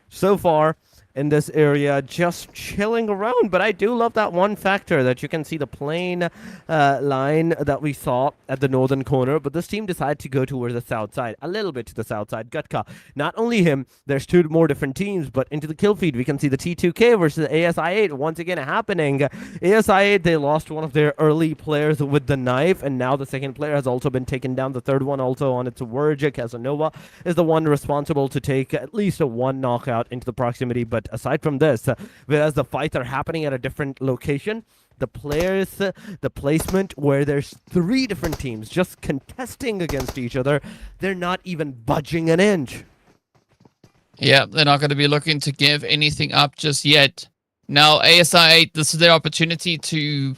so far in this area, just chilling around. But I do love that one factor that you can see the plain line that we saw at the northern corner. But this team decided to go towards the south side, a little bit to the south side. Gutka, not only him, there's 2 more different teams. But into the kill feed, we can see the T2K versus the ASI8 once again happening. ASI8, they lost one of their early players with the knife, and now the second player has also been taken down. The third one also on its verge. Casanova is the one responsible to take at least a 1 knockout into the proximity. But aside from this, whereas the fights are happening at a different location, the players, the placement where there's 3 different teams just contesting against each other. They're not even budging an inch. Yeah, they're not going to be looking to give anything up just yet. Now, ASI8, this is their opportunity to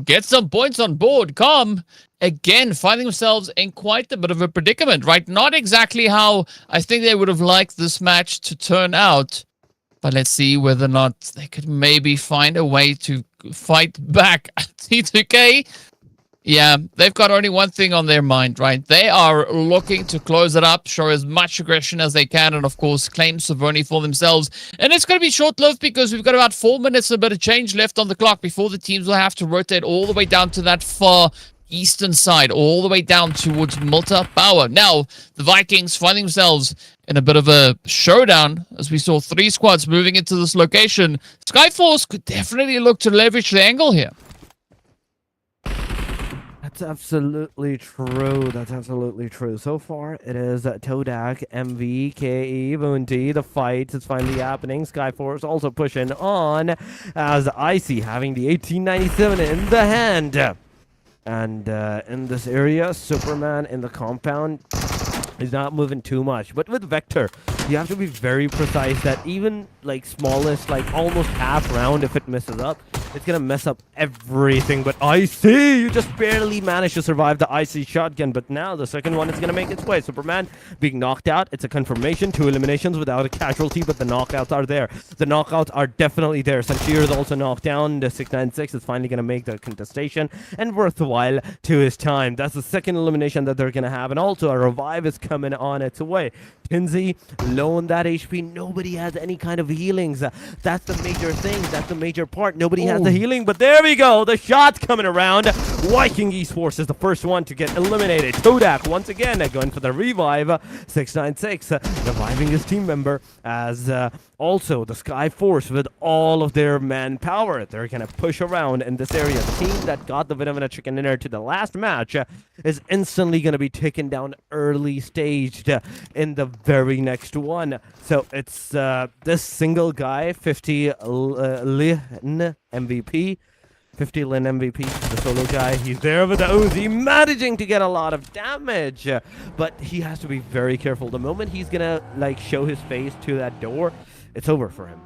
get some points on board. Calm, again, finding themselves in quite a bit of a predicament, right? Not exactly how I think they would have liked this match to turn out. But let's see whether or not they could maybe find a way to fight back. T2K, yeah, they've got only one thing on their mind, right? They are looking to close it up, show as much aggression as they can, and of course, claim sovereignty for themselves. And it's going to be short-lived because we've got about 4 minutes and a bit of change left on the clock before the teams will have to rotate all the way down to that far eastern side, all the way down towards Malta Power. Now, the Vikings find themselves in a bit of a showdown, as we saw 3 squads moving into this location. Skyforce could definitely look to leverage the angle here. That's absolutely true. That's absolutely true. So far, it is TODAK, MV, KE, BNDT. The fight is finally happening. Skyforce also pushing on as Icy having the 1897 in the hand. And in this area, Superman in the compound is not moving too much. But with Vector, you have to be very precise that even like smallest, like almost half round, if it messes up, it's gonna mess up everything. But Icy, you just barely managed to survive the Icy shotgun. But now the second one is gonna make its way. Superman being knocked out. It's a confirmation. 2 eliminations without a casualty, but the knockouts are there. The knockouts are definitely there. Sanchir is also knocked down. The 696 is finally gonna make the contestation and worthwhile to his time. That's the second elimination that they're gonna have, and also a revive is coming on its way. Tinsy low on that HP. Nobody has any kind of healings. That's the major thing. That's the major part. Nobody has the healing, but there we go. The shot's coming around. Viking Esports is the first one to get eliminated. TODAK once again going for the revive. 696 reviving his team member, as also the Skyforce with all of their manpower. They're gonna push around in this area. The team that got the Venomina chicken dinner to the last match is instantly gonna be taken down early staged in the very next one. So it's this single guy, 50 Lin MVP. 50 Lin MVP, the solo guy. He's there with the Uzi, managing to get a lot of damage. But he has to be very careful. The moment he's gonna like show his face to that door, it's over for him.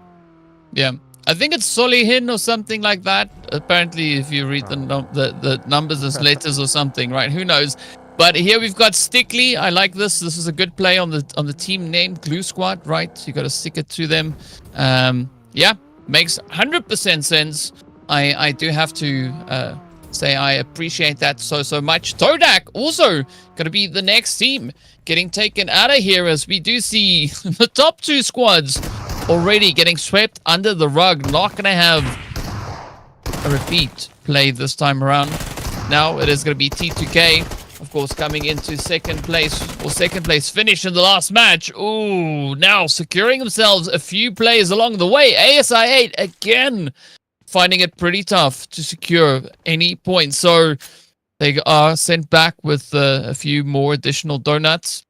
Yeah, I think it's Solihin or something like that. Apparently, if you read the numbers as letters or something, right? Who knows? But here we've got Stickley. I like this. This is a good play on the team name, Glue Squad, right? You got to stick it to them. Yeah, makes 100% sense. I do have to say I appreciate that so much. TODAK also going to be the next team getting taken out of here, as we do see the top 2 squads already getting swept under the rug. Not going to have a repeat play this time around. Now it is going to be T2K, of course, coming into second place finish in the last match. Ooh, now securing themselves a few plays along the way. ASI8 again finding it pretty tough to secure any points. So they are sent back with a few more additional donuts.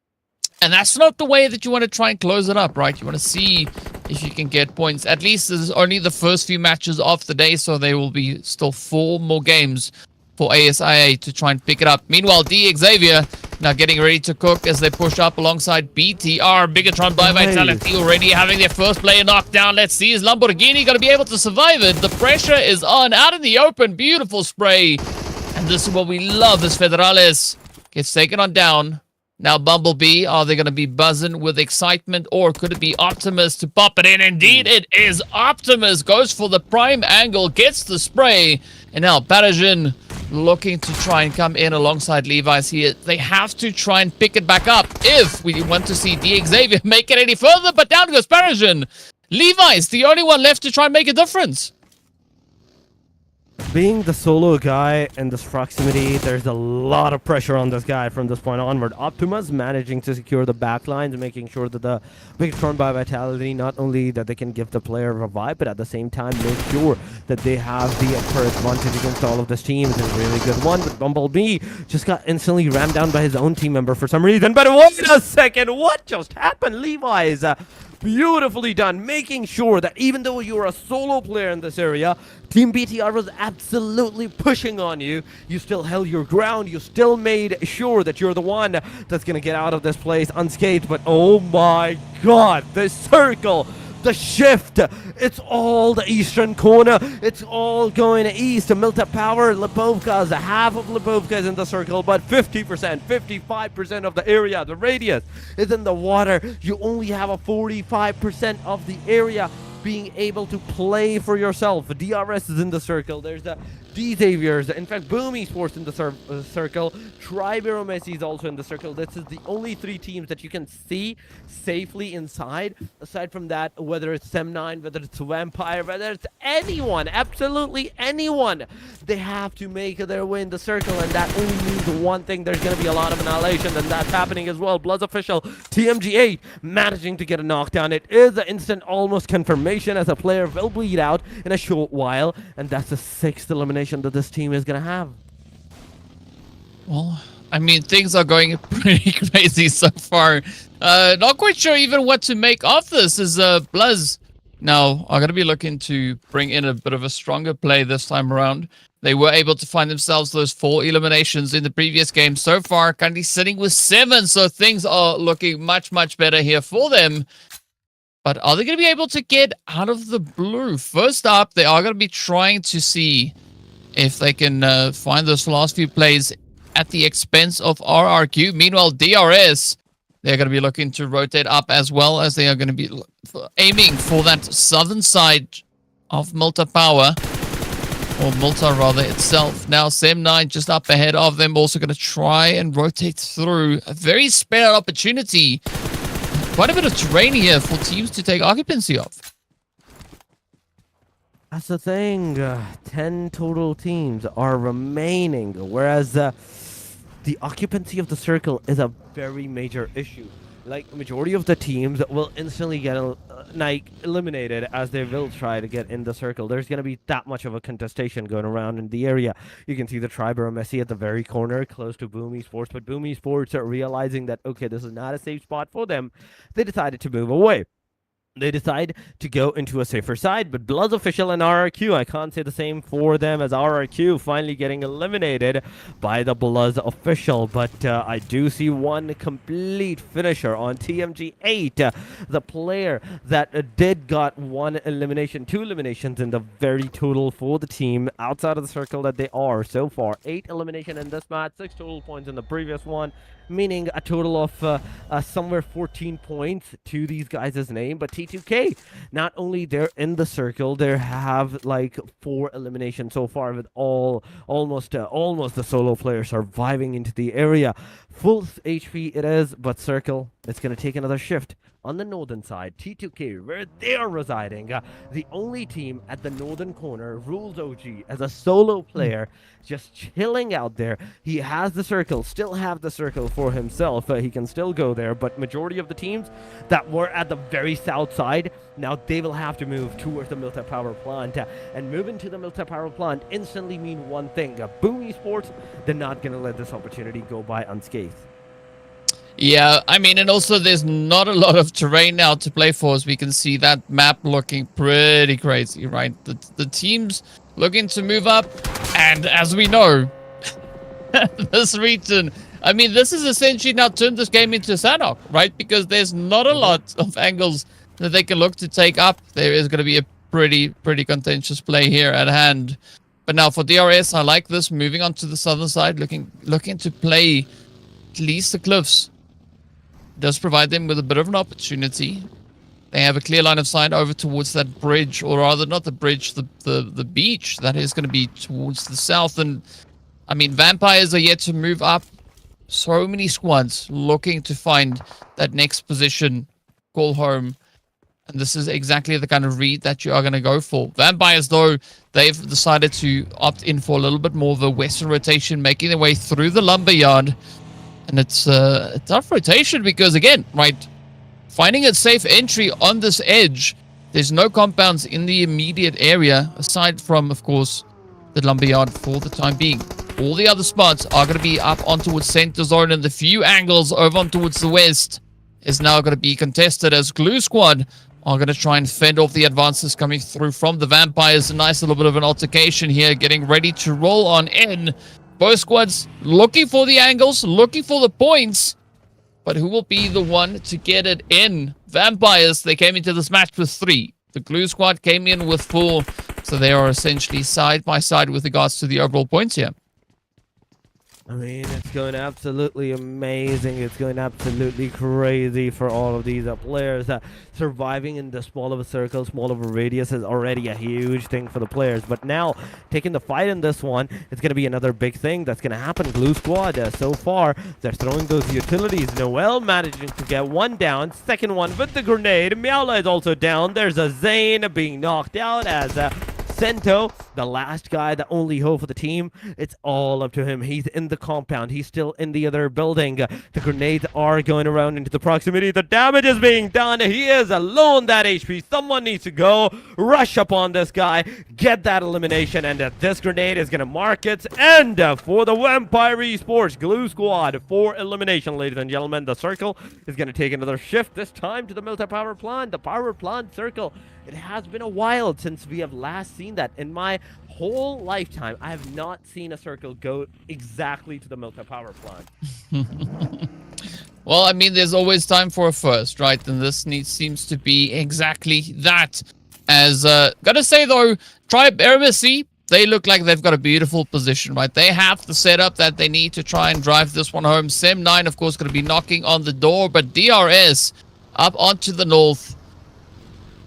And that's not the way that you want to try and close it up, right? You want to see if you can get points. At least this is only the first few matches of the day, so there will be still 4 more games for ASIA to try and pick it up. Meanwhile, XAVIER now getting ready to cook as they push up alongside BTR. BIGETRON by Vitality already having their first player knocked down. Let's see, is Lamborghini going to be able to survive it? The pressure is on, out in the open. Beautiful spray. And this is what we love, as Federales gets taken on down. Now Bumblebee, are they going to be buzzing with excitement, or could it be Optimus to pop it in? Indeed, it is Optimus. Goes for the prime angle, gets the spray. And now Paragen looking to try and come in alongside Levi's here. They have to try and pick it back up if we want to see XAVIER make it any further. But down goes Paragen. Levi's the only one left to try and make a difference. Being the solo guy in this proximity, there's a lot of pressure on this guy from this point onward. Optimus managing to secure the backlines, making sure that the BIGETRON by Vitality, not only that they can give the player a revive, but at the same time make sure that they have the upper advantage against all of this team. It's a really good one, but Bumblebee just got instantly rammed down by his own team member for some reason. But wait a second, what just happened? Levi's beautifully done, making sure that even though you're a solo player in this area, Team BTR was absolutely pushing on you. You still held your ground. You still made sure that you're the one that's going to get out of this place unscathed. But oh my god, the circle, the shift, it's all the eastern corner. It's all going east. Milta Power, Lipovka's, half of Lipovka is in the circle, but 50%, 55% of the area, the radius, is in the water. You only have a 45% of the area being able to play for yourself. DRS is in the circle. There's the XAVIERs. In fact, Boom Esports in the circle. AEROMACY is also in the circle. This is the only 3 teams that you can see safely inside. Aside from that, whether it's Sem9, whether it's Vampire, whether it's anyone, absolutely anyone, they have to make their way in the circle, and that only means one thing. There's going to be a lot of annihilation, and that's happening as well. BLUZZ official TMG8 managing to get a knockdown. It is an instant almost confirmation as a player will bleed out in a short while, and that's the 6th elimination that this team is gonna have. Well, I mean, things are going pretty crazy so far. Not quite sure even what to make of this. Is BLUZZ now are gonna be looking to bring in a bit of a stronger play this time around. They were able to find themselves those 4 eliminations in the previous game. So far, currently sitting with 7, so things are looking much, much better here for them. But are they going to be able to get out of the blue? First up, they are going to be trying to see if they can find those last few plays at the expense of RRQ. Meanwhile, DRS, they're going to be looking to rotate up as well, as they are going to be aiming for that southern side of Milta Power. Or Milta, rather, itself. Now, Sem9 just up ahead of them, also going to try and rotate through. A very spare opportunity. Quite a bit of terrain here for teams to take occupancy of. That's the thing. 10 total teams are remaining, whereas the occupancy of the circle is a very major issue. Like, majority of the teams will instantly get eliminated, as they will try to get in the circle. There's going to be that much of a contestation going around in the area. You can see the AEROMACY at the very corner, close to Boom Esports, but Boom Esports are realizing that, okay, this is not a safe spot for them. They decided to move away. They decide to go into a safer side, but BLUZZ official and RRQ, I can't say the same for them, as RRQ finally getting eliminated by the BLUZZ official. But I do see one complete finisher on TMG8, the player that did got 1 elimination, 2 eliminations in the very total for the team outside of the circle that they are so far. 8 elimination in this match, 6 total points in the previous one, meaning a total of somewhere 14 points to these guys' name. But T2K, not only they're in the circle, they have like 4 eliminations so far, with almost the solo player surviving into the area. Full HP it is, but circle, it's going to take another shift. On the northern side, T2K, where they are residing, the only team at the northern corner, Rules OG, as a solo player, just chilling out there. He has the circle, still have the circle for himself. He can still go there, but majority of the teams that were at the very south side, now they will have to move towards the Milta Power Plant. And moving to the Milta Power Plant instantly mean one thing. Boom Esports, they're not going to let this opportunity go by unscathed. Yeah, I mean, and also there's not a lot of terrain now to play for, as we can see that map looking pretty crazy, right? The teams looking to move up, and as we know, this region, I mean, this is essentially now turned this game into Sanok, right? Because there's not a lot of angles that they can look to take up. There is going to be a pretty contentious play here at hand. But now for DRS, I like this, moving on to the southern side, looking to play at least the cliffs. Does provide them with a bit of an opportunity. They have a clear line of sight over towards that bridge, or rather not the bridge, the beach that is going to be towards the south. And I mean, vampires are yet to move up. So many squads looking to find that next position, call home. And this is exactly the kind of read that you are going to go for. Vampires, though, they've decided to opt in for a little bit more of a western rotation, making their way through the lumberyard. And it's a tough rotation because, again, right, finding a safe entry on this edge, there's no compounds in the immediate area, aside from, of course, the lumberyard for the time being. All the other spots are going to be up on towards center zone, and the few angles over on towards the west. is now going to be contested as Glue Squad are going to try and fend off the advances coming through from the Vampires. A nice little bit of an altercation here, getting ready to roll on in. Both squads looking for the angles, looking for the points, but who will be the one to get it in? Vampires, they came into this match with 3. The Glue Squad came in with 4, so they are essentially side by side with regards to the overall points here. I mean, it's going absolutely amazing. It's going absolutely crazy for all of these players. Surviving in the small of a circle, small of a radius is already a huge thing for the players. But now, taking the fight in this one, it's going to be another big thing that's going to happen. Glue Squad, so far, they're throwing those utilities. Noel managing to get one down. Second one with the grenade. Miaula is also down. There's a Zane being knocked out as Sento, the last guy, the only hope for the team. It's all up to him. He's in the compound. He's still in the other building. The grenades are going around into the proximity. The damage is being done. He is alone, that HP. Someone needs to go rush upon this guy, get that elimination, and this grenade is going to mark its end for the Vampire Esports Glue Squad for elimination, ladies and gentlemen. The circle is going to take another shift, this time to the multi-power plant. The power plant circle. It has been a while since we have last seen that. In my whole lifetime, I have not seen a circle go exactly to the multi-power plant. Well, I mean, there's always time for a first, right? And this seems to be exactly that. As, gotta say though, AEROMACY, they look like they've got a beautiful position, right? They have the setup that they need to try and drive this one home. Sem9, of course, going to be knocking on the door, but DRS up onto the north.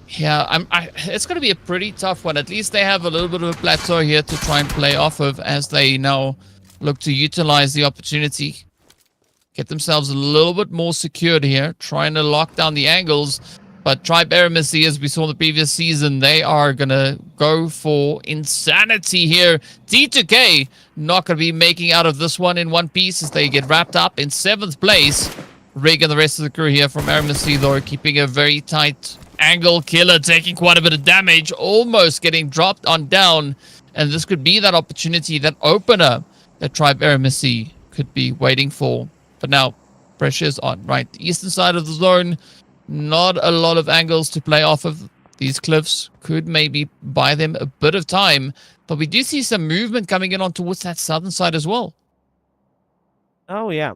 Yeah, it's going to be a pretty tough one. At least they have a little bit of a plateau here to try and play off of as they now look to utilize the opportunity. Get themselves a little bit more secured here, trying to lock down the angles. But AEROMACY, as we saw in the previous season, they are going to go for insanity here. TODAK not going to be making out of this one in one piece as they get wrapped up in 7th place. Rig and the rest of the crew here from AEROMACY, though, keeping a very tight angle. Killer taking quite a bit of damage, almost getting dropped on down. And this could be that opportunity, that opener that AEROMACY could be waiting for. But now, pressure is on, right? The eastern side of the zone, not a lot of angles to play off of. These cliffs could maybe buy them a bit of time. But we do see some movement coming in on towards that southern side as well. Oh, yeah.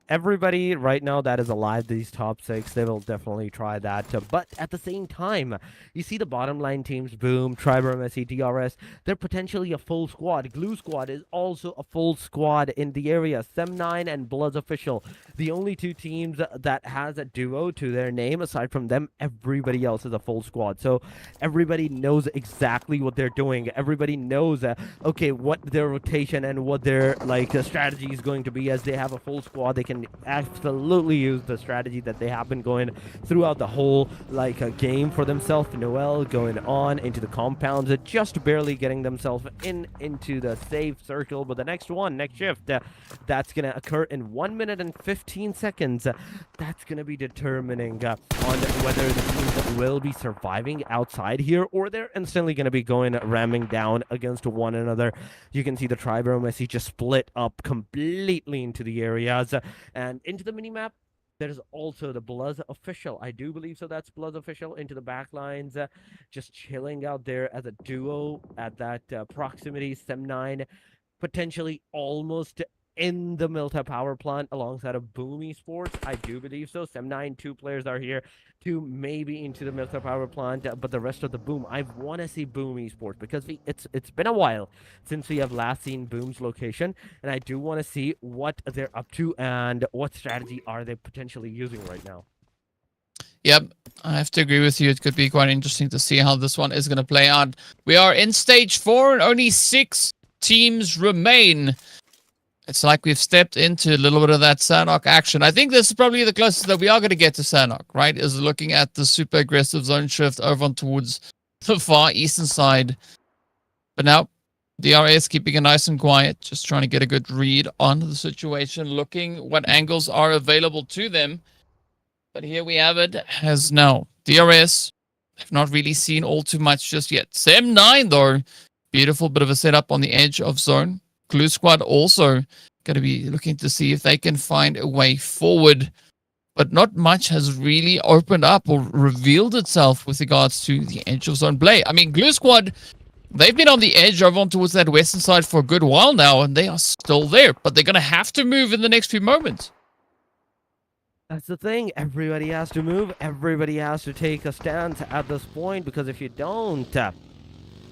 Everybody right now that is alive, these top 6, they will definitely try that. But at the same time, you see the bottom line teams, Boom, AEROMACY, DRS, they're potentially a full squad. Glue Squad is also a full squad in the area. Sem9 and BLUZZ Official, the only 2 teams that has a duo to their name. Aside from them, everybody else is a full squad. So everybody knows exactly what they're doing. Everybody knows, okay, what their rotation and what their strategy is going to be. As they have a full squad, they can absolutely use the strategy that they have been going throughout the whole game for themselves. Noel going on into the compounds, just barely getting themselves into the safe circle. But the next shift, that's going to occur in 1 minute and 15 seconds. That's going to be determining on whether the teams will be surviving outside here or they're instantly going to be ramming down against one another. You can see the AEROMACY just split up completely into the areas. And into the minimap, there's also the BLUZZ Official. I do believe so. That's BLUZZ Official into the back lines, just chilling out there as a duo at that proximity. Sem9 potentially almost in the multi-power plant alongside of Boom Esports. I do believe so. Sem9, 2 players are here. 2 maybe into the multi-power plant, but the rest of the Boom, I want to see Boom Esports because it's been a while since we have last seen Boom's location, and I do want to see what they're up to and what strategy are they potentially using right now. Yep, I have to agree with you. It could be quite interesting to see how this one is going to play out. We are in stage 4 and only 6 teams remain. It's like we've stepped into a little bit of that Sanhok action. I think this is probably the closest that we are going to get to Sanhok, right? Is looking at the super aggressive zone shift over on towards the far eastern side. But now, DRS keeping it nice and quiet, just trying to get a good read on the situation, looking what angles are available to them. But here we have it, as now DRS have not really seen all too much just yet. Sem9, though, beautiful bit of a setup on the edge of zone. Glue Squad also going to be looking to see if they can find a way forward. but not much has really opened up or revealed itself with regards to the edge of zone play. I mean, Glue Squad, they've been on the edge over on towards that western side for a good while now, and they are still there, but they're going to have to move in the next few moments. That's the thing. Everybody has to move. Everybody has to take a stance at this point, because if you don't,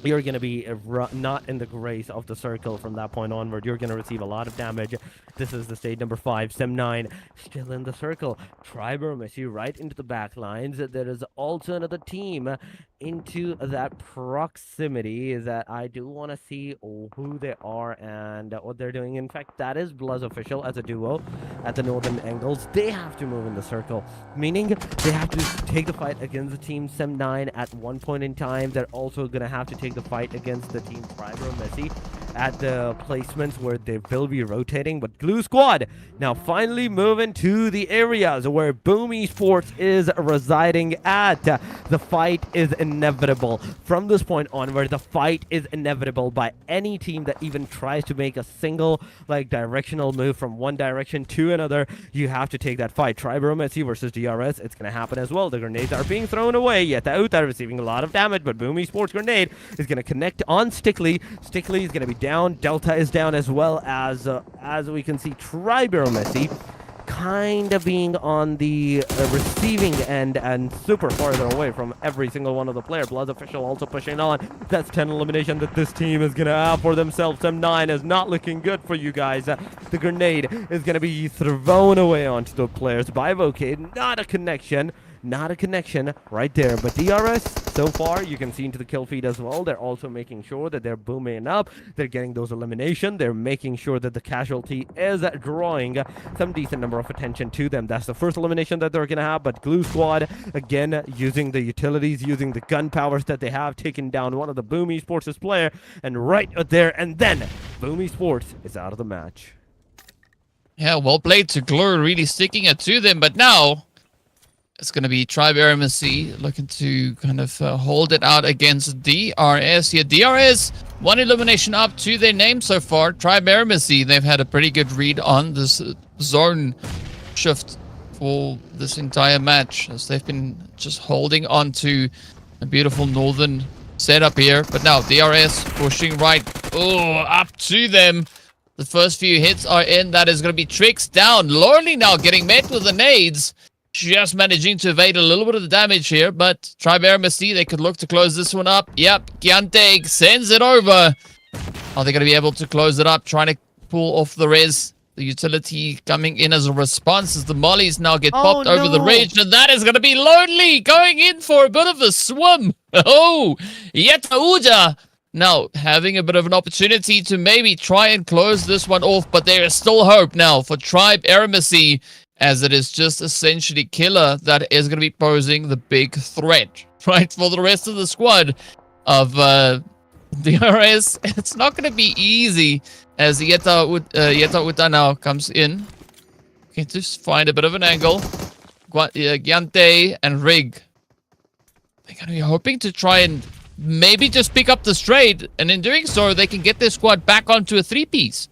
you're going to be not in the grace of the circle from that point onward. You're going to receive a lot of damage. This is the stage number 5. Sem9 still in the circle. AEROMACY right into the back lines. There is also another team into that proximity that I do want to see who they are and what they're doing. In fact, that is BLUZZ official as a duo at the northern angles. They have to move in the circle, meaning they have to take the fight against the team Sem9 at one point in time. They're also going to have to take the fight against the team AEROMACY at the placements where they will be rotating. But Glue Squad now finally moving to the areas where Boom Esports is residing at. The fight is inevitable. From this point onward, the fight is inevitable by any team that even tries to make a single directional move from one direction to another. You have to take that fight. AEROMACY versus DRS, it's going to happen as well. The grenades are being thrown away. Yet out there receiving a lot of damage, but Boom Esports grenade is going to connect on Stickly. Stickly is going to be down. Delta is down, as well as we can see AEROMACY kind of being on the receiving end and super farther away from every single one of the players. BLUZZ official also pushing on. That's 10 elimination that this team is going to have for themselves. Sem9 is not looking good for you guys. The grenade is going to be thrown away onto the players by VOIN. Not a connection. Not a connection right there. But DRS, so far, you can see into the kill feed as well. They're also making sure that they're booming up. They're getting those eliminations. They're making sure that the casualty is drawing some decent number of attention to them. That's the first elimination that they're going to have. But Glue Squad, again, using the utilities, using the gun powers that they have, taking down one of the Boom Esports' player. And right there, and then Boom Esports is out of the match. Yeah, well played to Glue, really sticking it to them. But now it's going to be AEROMACY looking to kind of hold it out against DRS here. DRS, one elimination up to their name so far. AEROMACY, they've had a pretty good read on this zone shift for this entire match, as they've been just holding on to a beautiful northern setup here. But now DRS pushing right, up to them. The first few hits are in. That is going to be Tricks down. Lonely now getting met with the nades. Just managing to evade a little bit of the damage here, but AEROMACY, they could look to close this one up. Yep, Giante sends it over. Are they going to be able to close it up? Trying to pull off the res. The utility coming in as a response as the mollies now get popped over the ridge, and that is going to be Lonely going in for a bit of a swim. Oh, Yetauja now having a bit of an opportunity to maybe try and close this one off, but there is still hope now for AEROMACY, as it is just essentially Killer that is going to be posing the big threat, right, for the rest of the squad of DRS. It's not going to be easy as Yetauja now comes in. Okay, just find a bit of an angle. Giante and Rig, they're going to be hoping to try and maybe just pick up the straight, and in doing so, they can get their squad back onto a 3-piece.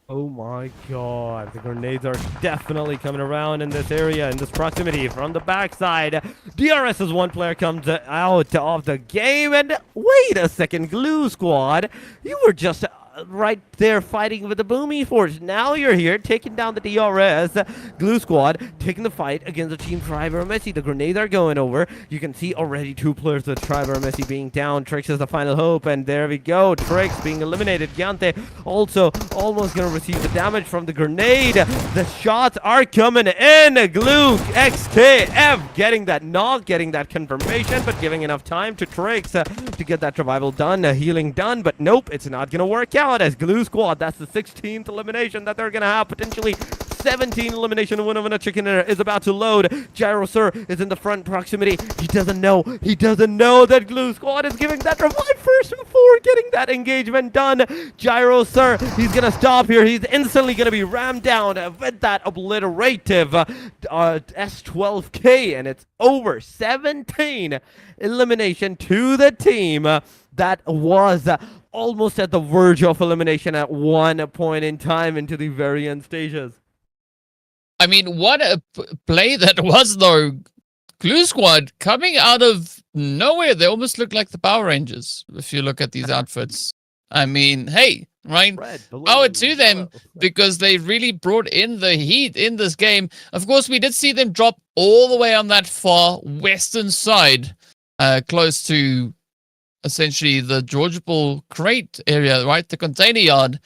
Oh my god, the grenades are definitely coming around in this area, in this proximity from the backside. DRS's one player comes out of the game, and wait a second, Glue Squad, you were just right there fighting with the Boom Esports. Now you're here taking down the DRS. Glue Squad taking the fight against the team AEROMACY. The grenades are going over. You can see already 2 players with AEROMACY being down. Trix is the final hope, and there we go. Trix being eliminated. Giante also almost going to receive the damage from the grenade. The shots are coming in. Glue XKF getting that knock, getting that confirmation, but giving enough time to Trix to get that survival done, healing done, but nope, it's not going to work out. As Glue Squad, that's the 16th elimination that they're gonna have, potentially 17 elimination. Win of a chicken dinner is about to load. Gyro Sir is in the front proximity. He doesn't know that Glue Squad is giving that revive first before getting that engagement done. Gyro Sir, he's gonna stop here. He's instantly gonna be rammed down with that obliterative S12K, and it's over. 17 elimination to the team that was almost at the verge of elimination at one point in time into the very end stages. I mean, what a play that was, though. Glue Squad coming out of nowhere. They almost look like the Power Rangers if you look at these outfits. I mean, hey, right? Red, blue, Power to them yellow. because they really brought in the heat in this game. Of course, we did see them drop all the way on that far western side, close to essentially the Georgia Bull crate area, right? The container yard.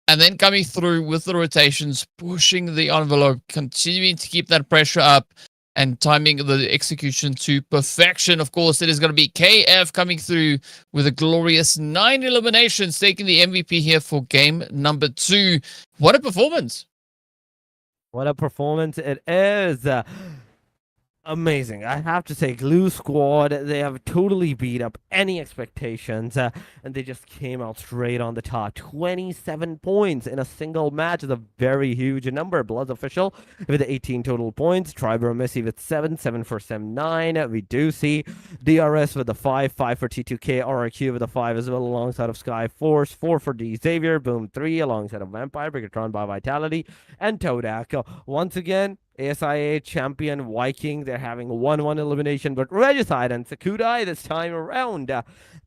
And then coming through with the rotations, pushing the envelope, continuing to keep that pressure up and timing the execution to perfection. Of course, it is going to be KF coming through with a glorious 9 eliminations, taking the MVP here for game number 2. What a performance. What a performance it is. Amazing. I have to say, Glue Squad, they have totally beat up any expectations, and they just came out straight on the top. 27 points in a single match is a very huge number. BLUZZ official with 18 total points. AEROMACY with 7 for 9. We do see DRS with a 5 for T2K, RRQ with a 5 as well, alongside of Sky Force, 4 for XAVIER, Boom 3, alongside of Vampire, BIGETRON by Vitality, and TODAK. Once again, ASIA champion Viking, they're having 1-1 elimination, but Regicide and Sakudai this time around.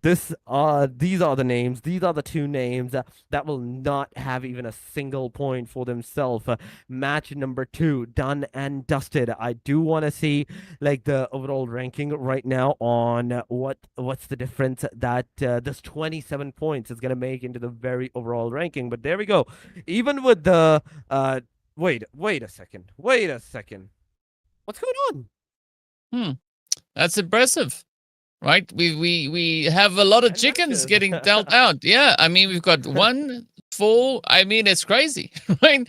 These are the names. These are the 2 names that will not have even a single point for themselves. Match number 2 done and dusted. I do want to see like the overall ranking right now on what's the difference that this 27 points is gonna make into the very overall ranking. But there we go. Even with the Wait a second. What's going on? That's impressive, right? We have a lot of chickens getting dealt out. Yeah, I mean, we've got 1 full. I mean, it's crazy, right?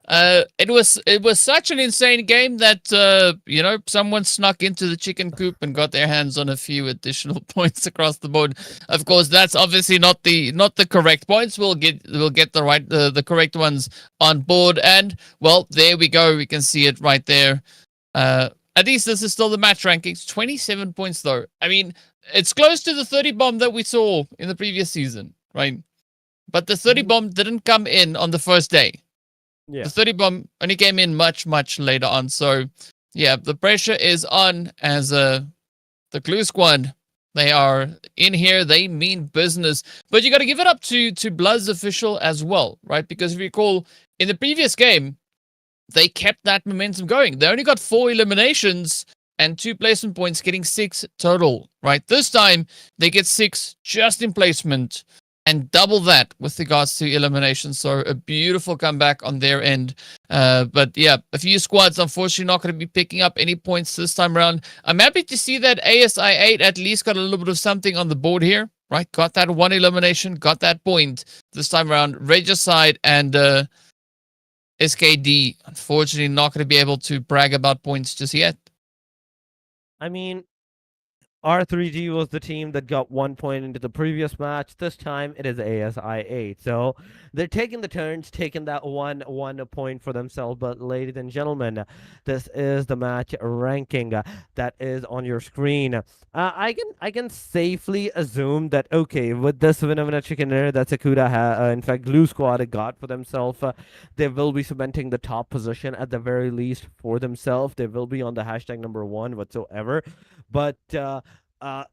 It was such an insane game that you know, someone snuck into the chicken coop and got their hands on a few additional points across the board. Of course, that's obviously not the correct points. We'll get the correct ones on board, and well, there we go. We can see it right there. At least this is still the match rankings. 27 points though. I mean, it's close to the 30 bomb that we saw in the previous season, right? But the 30 bomb didn't come in on the first day. Yeah. The 30 bomb only came in much later on. So, yeah, the pressure is on as the Glue Squad. They are in here. They mean business. But you got to give it up to BLUZZ official as well, right? Because if you recall, in the previous game, they kept that momentum going. They only got 4 eliminations and 2 placement points, getting 6 total, right? This time, they get 6 just in placement and double that with regards to elimination. So a beautiful comeback on their end. But yeah, a few squads unfortunately not going to be picking up any points this time around. I'm happy to see that ASI8 at least got a little bit of something on the board here, right? Got that 1 elimination, got that point this time around. Regicide and SKD, unfortunately not going to be able to brag about points just yet. I mean, R3G was the team that got 1 point into the previous match. This time it is ASI8. So they're taking the turns, taking that one point for themselves. But ladies and gentlemen, this is the match ranking that is on your screen. I can safely assume that, okay, with this winner chicken dinner that Sakuda in fact Glue Squad got for themselves, they will be cementing the top position at the very least for themselves. They will be on the hashtag #1 whatsoever. But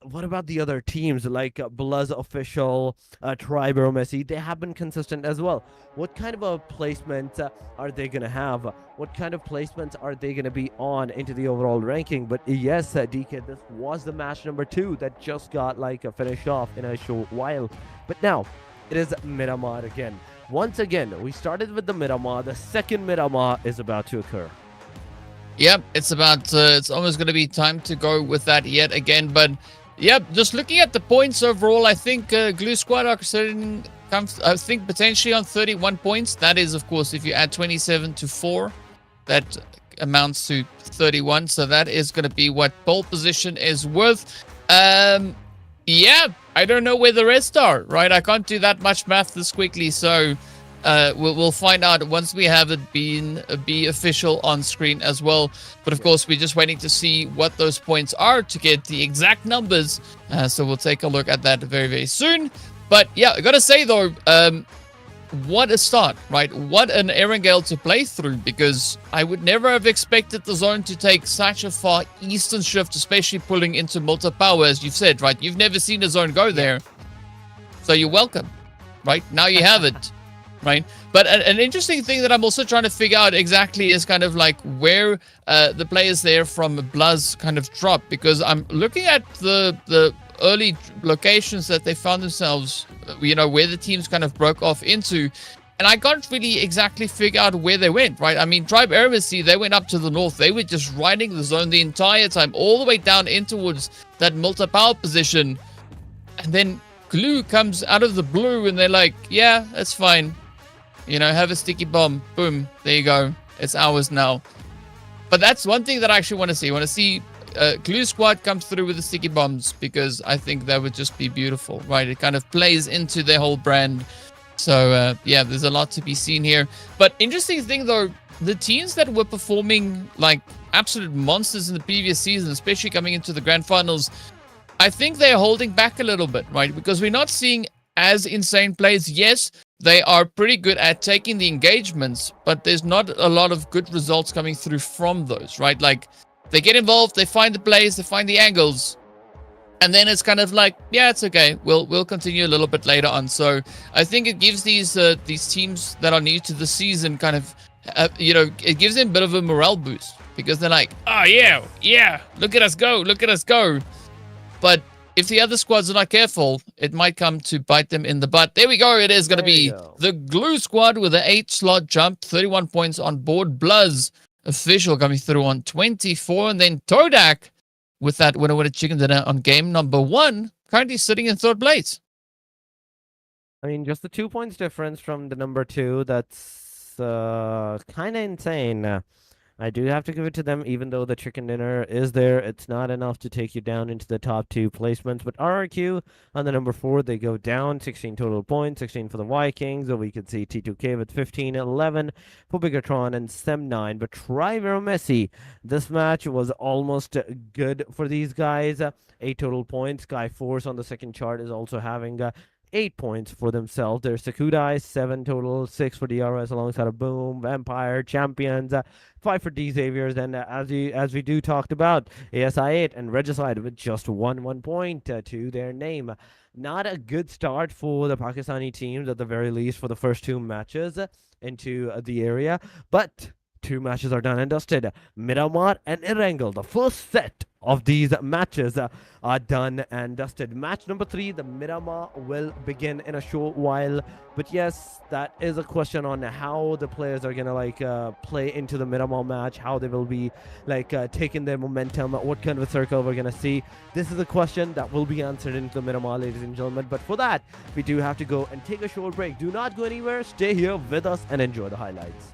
what about the other teams like BLUZZ official, AEROMACY? They have been consistent as well. What kind of a placement are they going to have? What kind of placements are they going to be on into the overall ranking? But yes, DK, this was the match #2 that just got finished off in a short while. But now it is Miramar again. Once again, we started with the Miramar. The second Miramar is about to occur. Yep, it's almost going to be time to go with that yet again. But yep, just looking at the points overall, I think Glue Squad are sitting, I think, potentially on 31 points. That is, of course, if you add 27 to 4, that amounts to 31. So that is going to be what pole position is worth. Yeah, I don't know where the rest are, right? I can't do that much math this quickly, so we'll find out once we have it be official on screen as well. But of course, we're just waiting to see what those points are to get the exact numbers. So we'll take a look at that very soon. But yeah, I gotta say though, what a start, right? What an Arenale to play through, because I would never have expected the zone to take such a far eastern shift, especially pulling into multi-power, as you've said, right? You've never seen a zone go there. So you're welcome, right? Now you have it, right? But an interesting thing that I'm also trying to figure out exactly is kind of like where the players there from BLUZZ kind of drop, because I'm looking at the early locations that they found themselves, you know, where the teams kind of broke off into, and I can't really exactly figure out where they went, right? I mean, Tribe AEROMACY, they went up to the north. They were just riding the zone the entire time, all the way down in towards that multi-power position, and then Glue comes out of the blue, and they're like, yeah, that's fine. You know, have a sticky bomb. Boom. There you go. It's ours now. But that's one thing that I actually want to see. I want to see Glue Squad come through with the sticky bombs, because I think that would just be beautiful, right? It kind of plays into their whole brand. So, yeah, there's a lot to be seen here. But interesting thing, though, the teams that were performing like absolute monsters in the previous season, especially coming into the grand finals, I think they're holding back a little bit, right? Because we're not seeing as insane plays. Yes, they are pretty good at taking the engagements, but there's not a lot of good results coming through from those, right? Like, they get involved, they find the plays, they find the angles, and then it's kind of like, yeah, it's okay. We'll continue a little bit later on. So I think it gives these teams that are new to the season kind of, you know, it gives them a bit of a morale boost, because they're like, oh yeah, look at us go. But if the other squads are not careful, it might come to bite them in the butt. There we go. It is going to be the Glue Squad with an 8-slot jump, 31 points on board. BLUZZ official coming through on 24. And then TODAK with that winner with a chicken dinner on game number 1, currently sitting in 3rd place. I mean, just the 2 points difference from the number 2. That's kind of insane. I do have to give it to them, even though the chicken dinner is there. It's not enough to take you down into the top 2 placements. But RRQ on the number 4, they go down 16 total points, 16 for the Vikings. So we could see T2K with 15, 11 for BIGETRON, and Sem9. But AEROMACY, this match was almost good for these guys. 8 total points. Sky Force on the second chart is also having 8 points for themselves. There's Sakudai, 7 total, 6 for DRS alongside a Boom, Vampire, Champions, 5 for XAVIERs, and as we do talked about, ASI8 and Regicide with just 1 point to their name. Not a good start for the Pakistani teams, at the very least, for the first 2 matches into the area, but 2 matches are done and dusted. Miramar and Arenale, the first set of these matches are done and dusted. Match number 3, the Miramar will begin in a short while. But yes, that is a question on how the players are gonna like play into the Miramar match, how they will be like taking their momentum, what kind of a circle we're gonna see. This is a question that will be answered into the Miramar, ladies and gentlemen. But for that, we do have to go and take a short break. Do not go anywhere. Stay here with us and enjoy the highlights.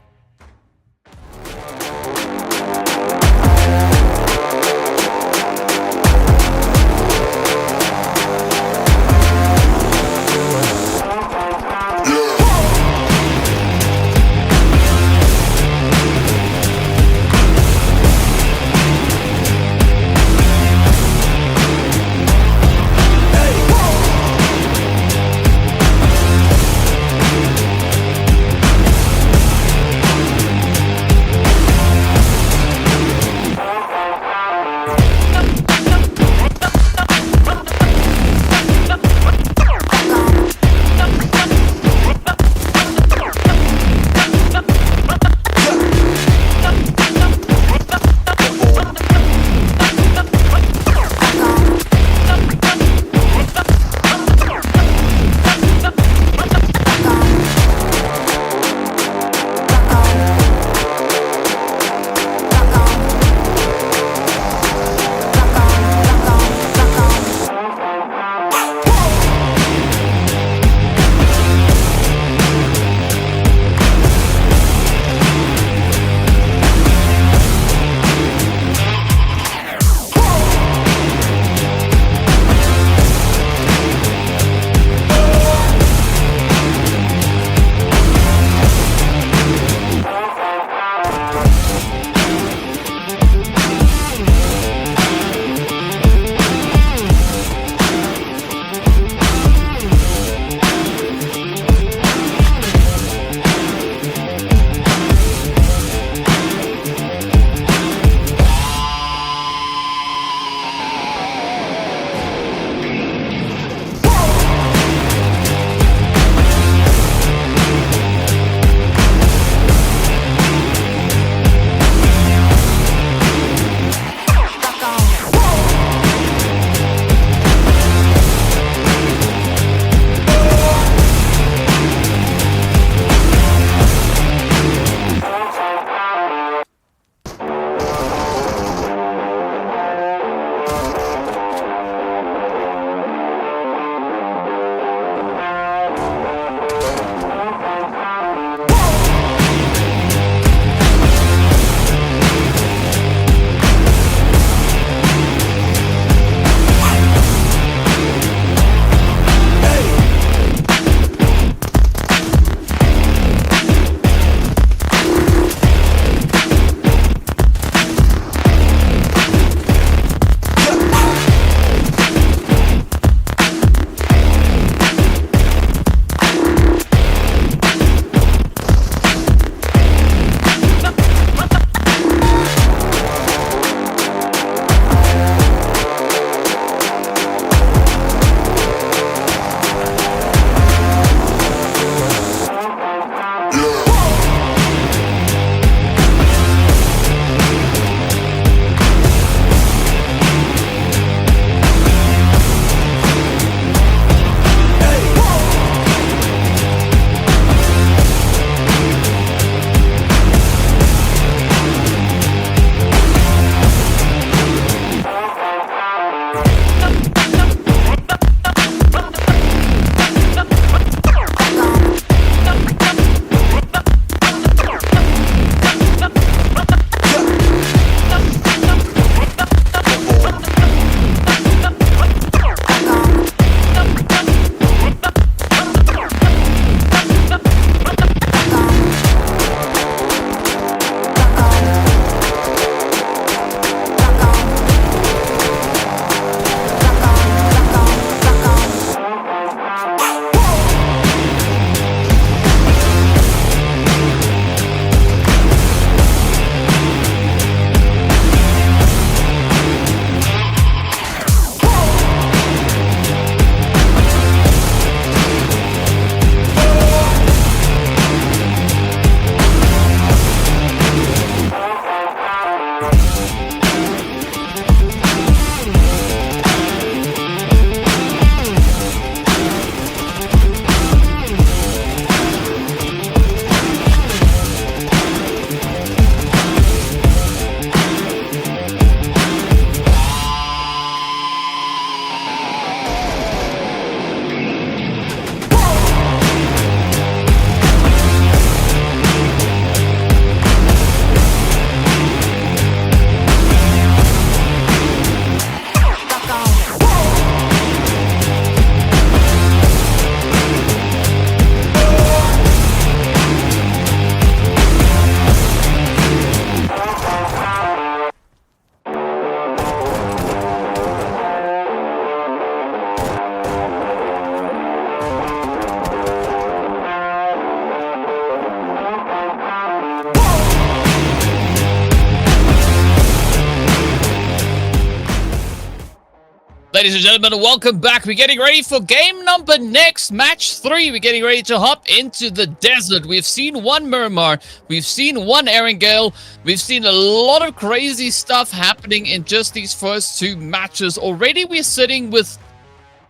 Ladies and gentlemen, welcome back. We're getting ready for game number next, match 3. We're getting ready to hop into the desert. We've seen one Miramar. We've seen one Arenale. We've seen a lot of crazy stuff happening in just these first 2 matches. Already we're sitting with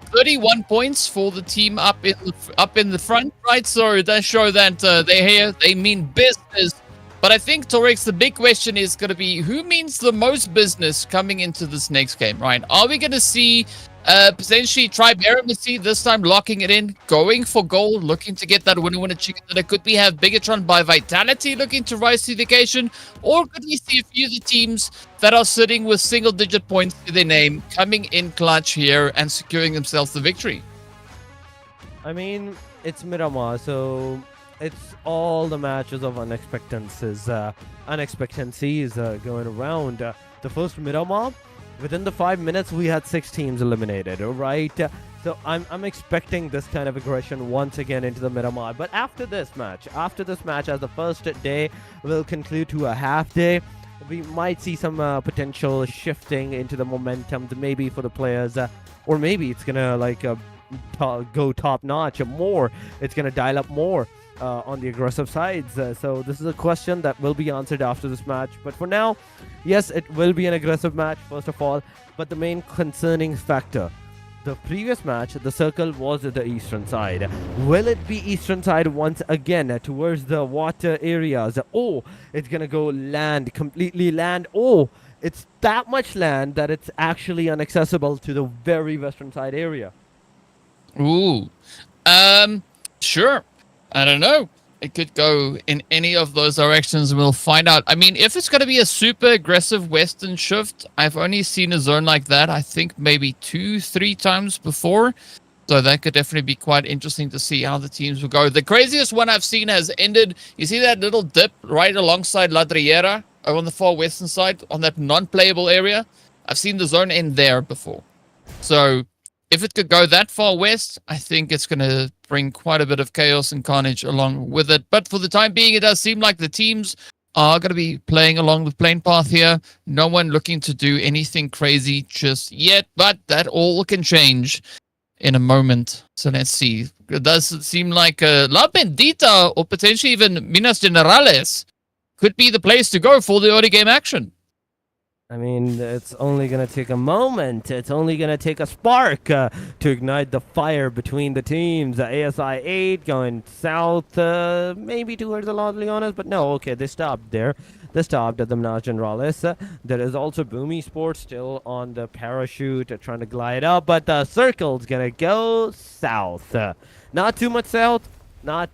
31 points for the team up in the front, right? So that show that they're here. They mean business. But I think, Torex, the big question is going to be who means the most business coming into this next game, right? Are we going to see potentially Tribe AEROMACY this time locking it in, going for gold, looking to get that winner chicken dinner? Could we have BIGETRON by Vitality looking to rise to the occasion? Or could we see a few of the teams that are sitting with single-digit points to their name coming in clutch here and securing themselves the victory? I mean, it's Miramar, so it's all the matches of unexpectancies going around. The first Miramar, within the 5 minutes, we had 6 teams eliminated, right? So I'm expecting this kind of aggression once again into the Miramar. But after this match, as the first day will conclude to a half day, we might see some potential shifting into the momentum, maybe for the players, or maybe it's gonna like go top notch more. It's gonna dial up more on the aggressive sides. So this is a question that will be answered after this match. But for now, yes, it will be an aggressive match, first of all. But the main concerning factor, the previous match, the circle was at the eastern side. Will it be eastern side once again towards the water areas? Oh, it's gonna go land, completely land. Oh, it's that much land that it's actually inaccessible to the very western side area. Ooh. Sure. I don't know. It could go in any of those directions. We'll find out. I mean, if it's going to be a super aggressive western shift, I've only seen a zone like that, I think maybe 2-3 times before. So that could definitely be quite interesting to see how the teams will go. The craziest one I've seen has ended. You see that little dip right alongside Ladriera on the far western side on that non-playable area? I've seen the zone end there before. So if it could go that far west, I think it's going to bring quite a bit of chaos and carnage along with it. But for the time being, it does seem like the teams are going to be playing along the plane path here. No one looking to do anything crazy just yet, but that all can change in a moment. So let's see. It does seem like La Bendita or potentially even Minas Generales could be the place to go for the early game action. I mean, it's only going to take a moment. It's only going to take a spark to ignite the fire between the teams. ASI 8 going south, maybe towards the Los Leones, but no, okay, they stopped there. They stopped at the Minas Generales. There is also Boom Esports still on the parachute, trying to glide up, but the circle's going to go south. Not too much south, not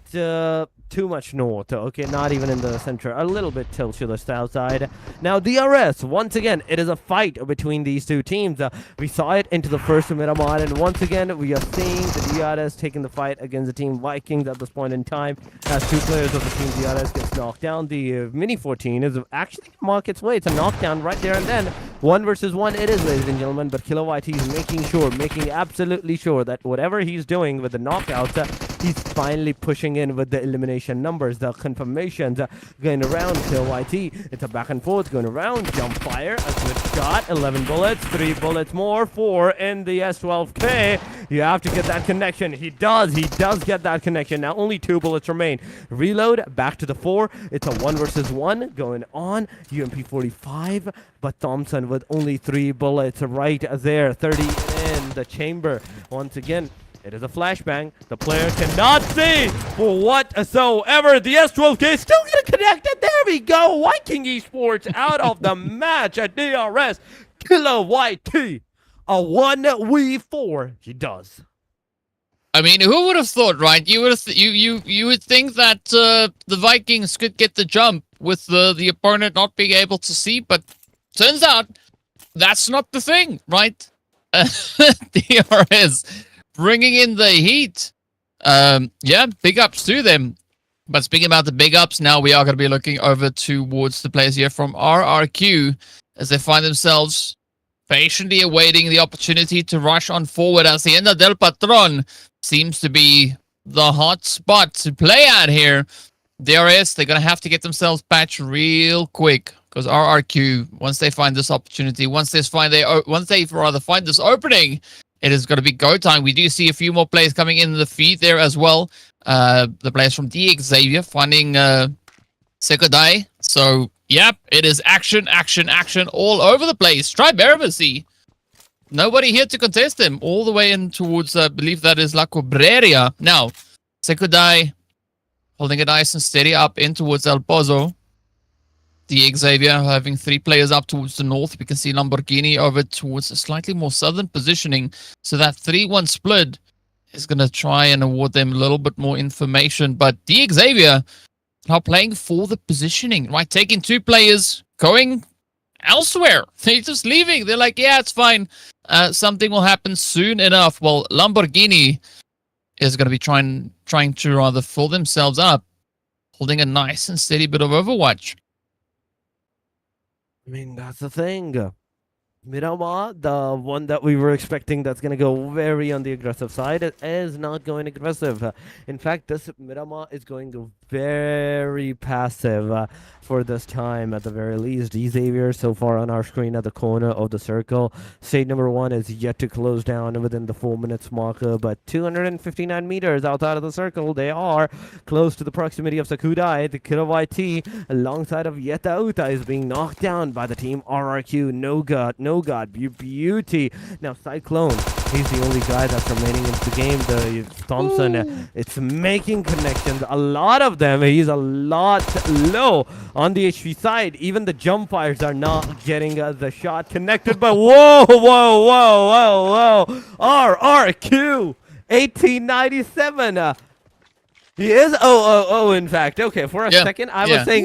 too much north, okay, not even in the center, a little bit tilt to the south side. Now DRS, once again, it is a fight between these two teams. We saw it into the first Miramar, and once again we are seeing the DRS taking the fight against the team Vikings at this point in time, as 2 players of the team DRS gets knocked down. The Mini 14 is actually mark its way. It's a knockdown right there and then. 1 versus 1 it is, ladies and gentlemen, but Kilo YT is making absolutely sure that whatever he's doing with the knockouts, he's finally pushing in with the elimination numbers, the confirmations going around. Kilo YT, it's a back and forth going around. Jump fire, a good shot, 11 bullets, 3 bullets more, 4 in the S12K. You have to get that connection. He does get that connection. Now only 2 bullets remain. Reload, back to the 4. It's a 1 versus 1 going on. UMP 45, but Thompson with only 3 bullets right there. 30 in the chamber. Once again, it is a flashbang. The player cannot see for whatsoever. The S12K still getting connected. There we go. Viking Esports out of the match at DRS. Killer YT. A 1v4. He does. I mean, who would have thought, right? You would you would think that the Vikings could get the jump with the opponent not being able to see, but turns out that's not the thing, right? DRS bringing in the heat. Yeah, big ups to them. But speaking about the big ups, now we are going to be looking over towards the players here from RRQ as they find themselves patiently awaiting the opportunity to rush on forward. Hacienda del Patron seems to be the hot spot to play at here. DRS, they're going to have to get themselves patched real quick Because RRQ, once they find this opportunity, once they find this opening, it is going to be go time. We do see a few more players coming in the feed there as well. The players from XAVIER finding Sekodai. So, yep, it is action, action, action all over the place. Try Miramar. Nobody here to contest them. All the way in towards, I believe that is La Cobreria. Now, Sekodai holding it nice and steady up in towards El Pozo. XAVIER having 3 players up towards the north. We can see Lamborghini over towards a slightly more southern positioning. So that 3-1 split is going to try and award them a little bit more information. But XAVIER now playing for the positioning, right? Taking 2 players, going elsewhere. They're just leaving. They're like, yeah, it's fine. Something will happen soon enough. Well, Lamborghini is going to be trying to rather fill themselves up, holding a nice and steady bit of Overwatch. I mean, that's the thing. Miramar, the one that we were expecting that's going to go very on the aggressive side, is not going aggressive. In fact, this Miramar is going very passive for this time at the very least. XAVIER so far on our screen at the corner of the circle. Stage number 1 is yet to close down within the 4 minutes marker, but 259 meters outside of the circle, they are close to the proximity of Sakudai. The Kid of YT alongside of Yeta Uta is being knocked down by the team RRQ. No God, beauty. Now Cyclone, he's the only guy that's remaining in the game. The Thompson, it's making connections, a lot of them. He's a lot low on the HP side. Even the jump fires are not getting the shot connected. But whoa, RRQ 1897. He is in fact. Okay, for a second I was saying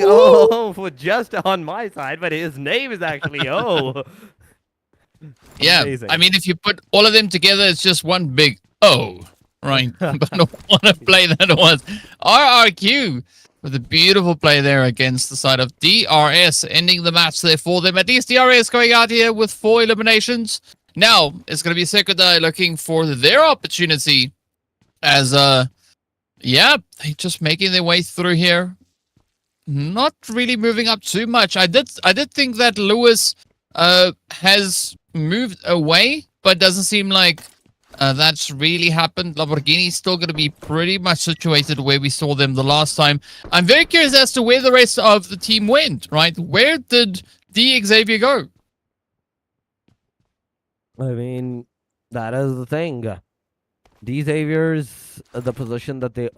for just on my side, but his name is actually Yeah, amazing. I mean, if you put all of them together, it's just one big O, right? But I want to play that was RRQ with a beautiful play there against the side of DRS, ending the match there for them. At least DRS going out here with 4 eliminations. Now, it's going to be Sekodai looking for their opportunity as, yeah, they're just making their way through here. Not really moving up too much. I did think that Lewis has moved away, but doesn't seem like that's really happened. Lamborghini's still going to be pretty much situated where we saw them the last time. I'm very curious as to where the rest of the team went, right? Where did XAVIER go? I mean, that is the thing. XAVIER's the position that they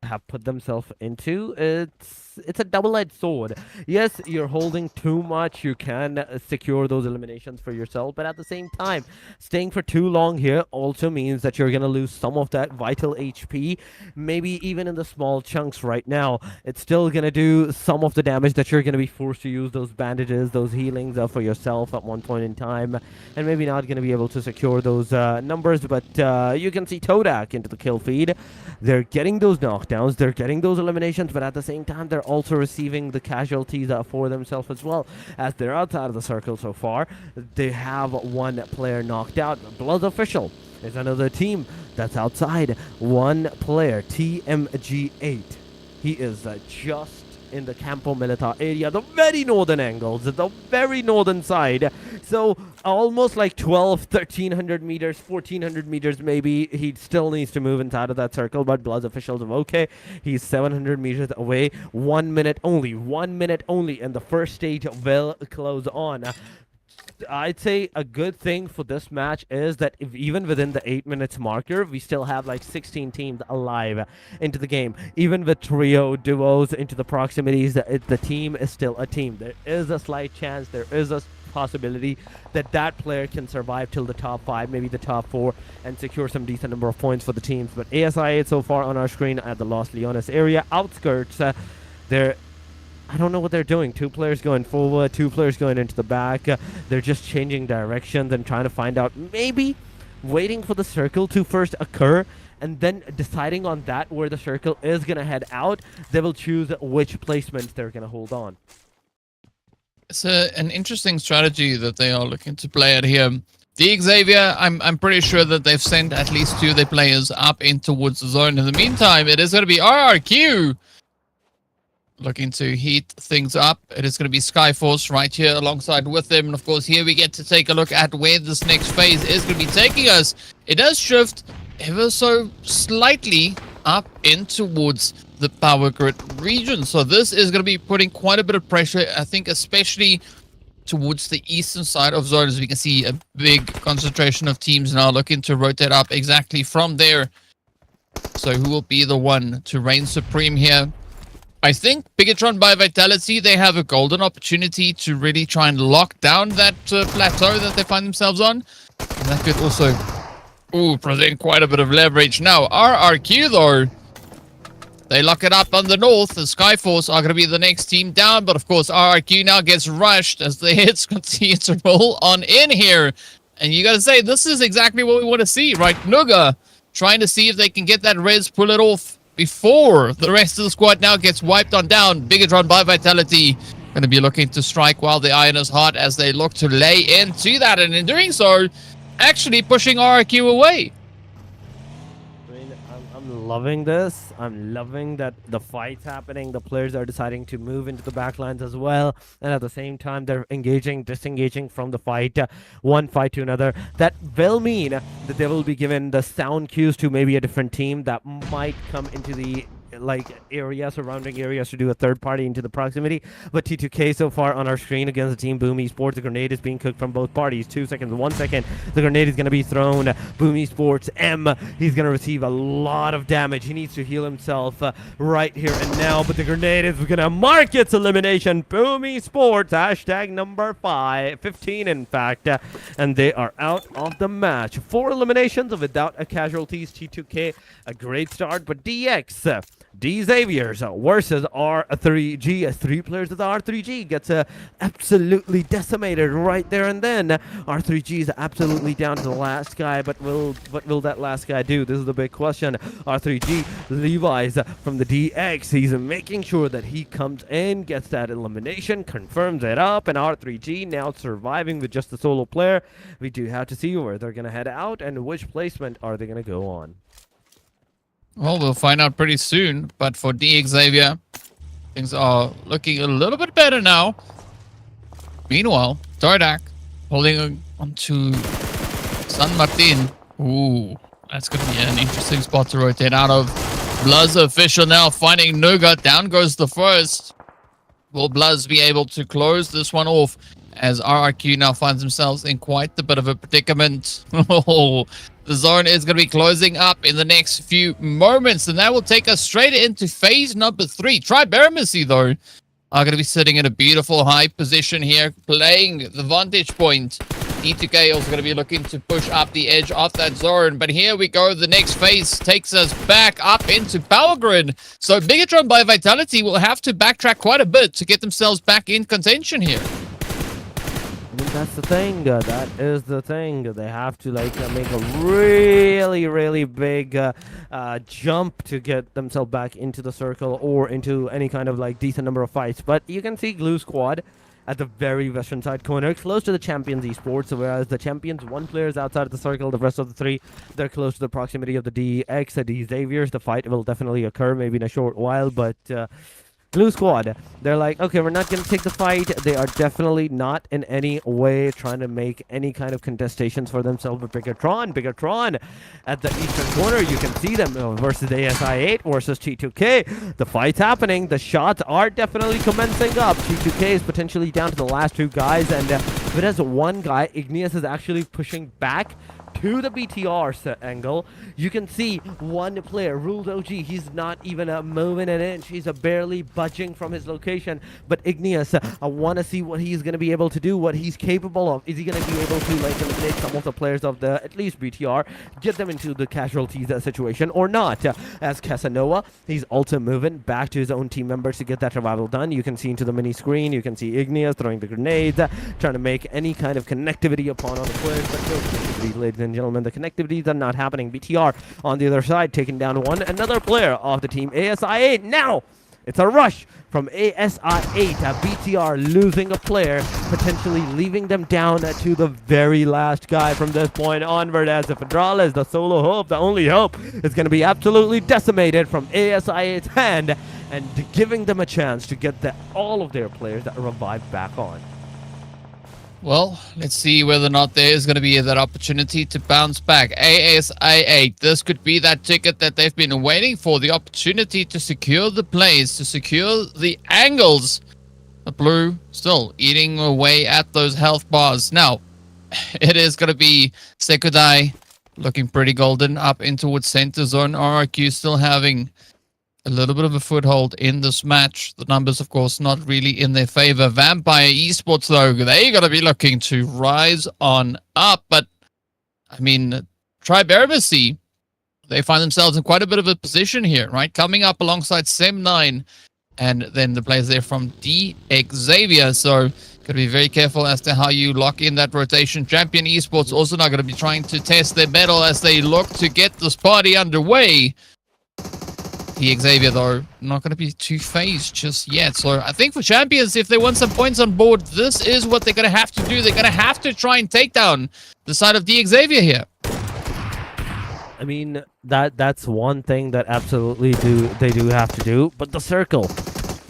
have put themselves into, it's a double-edged sword. Yes, you're holding too much, you can secure those eliminations for yourself, but at the same time, staying for too long here also means that you're going to lose some of that vital HP, maybe even in the small chunks right now. It's still going to do some of the damage that you're going to be forced to use those bandages, those healings for yourself at one point in time, and maybe not going to be able to secure those numbers, but you can see TODAK into the kill feed. They're getting those knockdowns, they're getting those eliminations, but at the same time, they're also receiving the casualties for themselves as well, as they're outside of the circle so far. They have 1 player knocked out. BLUZZ official is another team that's outside. 1 player, TMG8. He is just in the Campo Militar area, the very northern angles, the very northern side. So almost like 1300 meters, 1400 meters maybe. He still needs to move inside of that circle, but BLUZZ officials are okay. He's 700 meters away. 1 minute only, and the first stage will close on. I'd say a good thing for this match is that even within the 8 minutes marker, we still have like 16 teams alive into the game. Even with trio, duos into the proximities, the team is still a team. There is a slight chance, there is a possibility that player can survive till the top 5, maybe the top 4, and secure some decent number of points for the teams. But ASI so far on our screen at the Los Leones area outskirts, I don't know what they're doing. 2 players going forward, 2 players going into the back. They're just changing directions and trying to find out, maybe waiting for the circle to first occur, and then deciding on that where the circle is going to head out. They will choose which placements they're going to hold on. It's an interesting strategy that they are looking to play at here. XAVIER, I'm pretty sure that they've sent at least 2 of their players up in towards the zone. In the meantime, it is going to be RRQ looking to heat things up. It is going to be Skyforce right here alongside with them. And of course, here we get to take a look at where this next phase is going to be taking us. It does shift ever so slightly up in towards the power grid region. So this is going to be putting quite a bit of pressure, I think, especially towards the eastern side of zone. As we can see, a big concentration of teams now looking to rotate up exactly from there. So who will be the one to reign supreme here? I think BIGETRON by Vitality, they have a golden opportunity to really try and lock down that plateau that they find themselves on. And that could also present quite a bit of leverage. Now, RRQ, though, they lock it up on the north. The Skyforce are going to be the next team down. But, of course, RRQ now gets rushed as the hits continue to roll on in here. And you got to say, this is exactly what we want to see, right? Nuga trying to see if they can get that res, pull it off before the rest of the squad now gets wiped on down. BIGETRON by Vitality going to be looking to strike while the iron is hot as they look to lay into that. And in doing so, actually pushing RRQ away. I mean, I'm loving this. I'm loving that the fight's happening. The players are deciding to move into the backlines as well. And at the same time, they're disengaging from the fight, one fight to another. That will mean that they will be given the sound cues to maybe a different team that might come into the surrounding areas to do a third party into the proximity. But T2K so far on our screen against the team Boom Esports, the grenade is being cooked from both parties. 2 seconds, 1 second, the grenade is going to be thrown. Boom Esports he's going to receive a lot of damage. He needs to heal himself right here and now, but the grenade is going to mark its elimination. Boom Esports, hashtag number 15 in fact, and they are out of the match. 4 eliminations without a casualties. T2K, a great start, but XAVIER versus R3G. 3 players of the R3G gets absolutely decimated right there and then. R3G is absolutely down to the last guy, but what will that last guy do? This is the big question. R3G, Levi's from the DX, he's making sure that he comes in, gets that elimination, confirms it up, and R3G now surviving with just the solo player. We do have to see where they're going to head out and which placement are they going to go on. Well, we'll find out pretty soon. But for XAVIER, things are looking a little bit better now. Meanwhile, TODAK holding on to San Martin. Ooh, that's going to be an interesting spot to rotate out of. BLUZZ official now finding Nuga. Down goes the first. Will BLUZZ be able to close this one off as RRQ now finds themselves in quite a bit of a predicament? The zone is going to be closing up in the next few moments, and that will take us straight into phase number 3. AEROMACY, though, are going to be sitting in a beautiful high position here, playing the vantage point. T2K also going to be looking to push up the edge of that zone, but here we go. The next phase takes us back up into power grid. So BIGETRON by Vitality will have to backtrack quite a bit to get themselves back in contention here. I mean, that's the thing. That is the thing. They have to make a really big jump to get themselves back into the circle or into any kind of decent number of fights. But you can see Glue Squad at the very western side corner, close to the Champions Esports, whereas the Champions, 1 player is outside of the circle. The rest of the 3, they're close to the proximity of the DX, the XAVIERs. The fight will definitely occur, maybe in a short while, but Blue Squad, they're like, okay, we're not going to take the fight. They are definitely not in any way trying to make any kind of contestations for themselves with BIGETRON at the eastern corner. You can see them versus ASI8 versus T2K. The fight's happening. The shots are definitely commencing up. T2K is potentially down to the last 2 guys, and if it has 1 guy, Igneous is actually pushing back to the BTR angle. You can see 1 player, Ruled OG, he's not even moving an inch. He's barely budging from his location. But Igneous, I want to see what he's going to be able to do, what he's capable of. Is he going to be able to eliminate some of the players of the, at least BTR, get them into the casualties situation or not? As Casanova, he's also moving back to his own team members to get that revival done. You can see into the mini screen, you can see Igneous throwing the grenades, trying to make any kind of connectivity upon all the players, but no connectivity, ladies and gentlemen. The connectivities are not happening. BTR on the other side taking down another player of the team ASI8. Now it's a rush from ASI8. BTR losing a player, potentially leaving them down to the very last guy from this point onward, as if Arenale is the solo hope, the only hope, is going to be absolutely decimated from ASI8's hand. and giving them a chance to get all of their players that revived back on. Well, let's see whether or not there is going to be that opportunity to bounce back. ASA8, this could be that ticket that they've been waiting for, the opportunity to secure the plays, to secure the angles. The Blue still eating away at those health bars. Now, it is going to be Sekudai looking pretty golden up in towards center zone. RRQ still having a little bit of a foothold in this match. The numbers, of course, not really in their favor. Vampire Esports, though, they're going to be looking to rise on up. But, I mean, AEROMACY, they find themselves in quite a bit of a position here, right? Coming up alongside Sem9 and then the players there from XAVIER. So, got to be very careful as to how you lock in that rotation. Champion Esports also not going to be trying to test their mettle as they look to get this party underway. The XAVIER, though, not going to be too phased just yet. So I think for Champions, if they want some points on board, this is what they're going to have to do. They're going to have to try and take down the side of the XAVIER here. I mean, that's one thing that absolutely they do have to do. But the circle,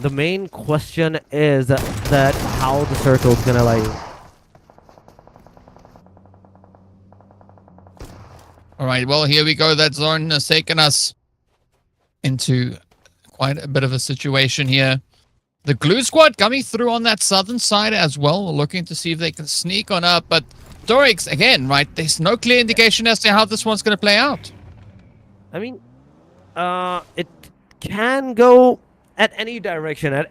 the main question is that how the circle's going to like... All right, well, here we go. That zone has taken us into quite a bit of a situation here. The Glue Squad coming through on that southern side as well, looking to see if they can sneak on up. But TODAK, again, right, there's no clear indication as to how this one's going to play out. I mean, it can go at any direction in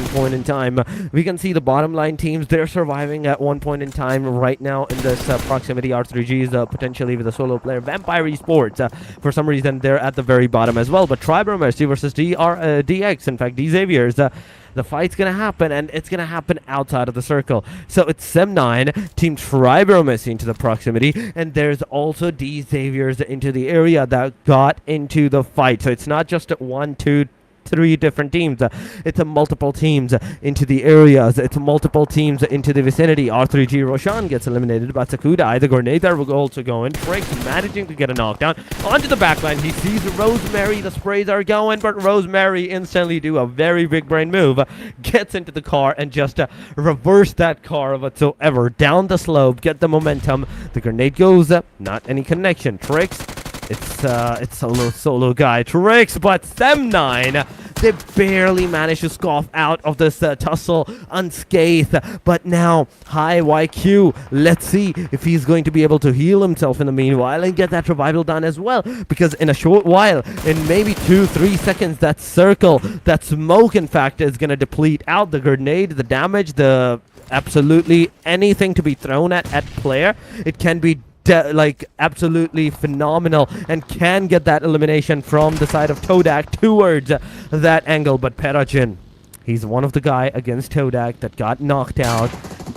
point in time. We can see the bottom line teams, they're surviving at one point in time right now in this proximity. R3G is potentially with a solo player. Vampire Esports, for some reason, they're at the very bottom as well. But AEROMACY versus DX, in fact, XAVIER's, the fight's gonna happen, and it's gonna happen outside of the circle. So it's Sem9, Team AEROMACY into the proximity, and there's also XAVIER's into the area that got into the fight. So it's not just 1, 2, 3 different teams. It's a multiple teams into the areas. It's multiple teams into the vicinity. R3G Roshan gets eliminated, but Sakudai, the grenade there will also go in. Frank's managing to get a knockdown onto the backline. He sees Rosemary. The sprays are going, but Rosemary instantly do a very big brain move. Gets into the car and just reverse that car whatsoever. Down the slope, get the momentum. The grenade goes up. Not any connection. Tricks. It's a solo guy. Tricks, but Sem9, they barely managed to scoff out of this tussle unscathed. But now, high YQ, let's see if he's going to be able to heal himself in the meanwhile and get that revival done as well. Because in a short while, in maybe 2-3 seconds, that circle, that smoke, in fact, is going to deplete out. The grenade, the damage, the absolutely anything to be thrown at player. It can be like absolutely phenomenal and can get that elimination from the side of TODAK towards that angle. But Perajin, he's one of the guy against TODAK that got knocked out.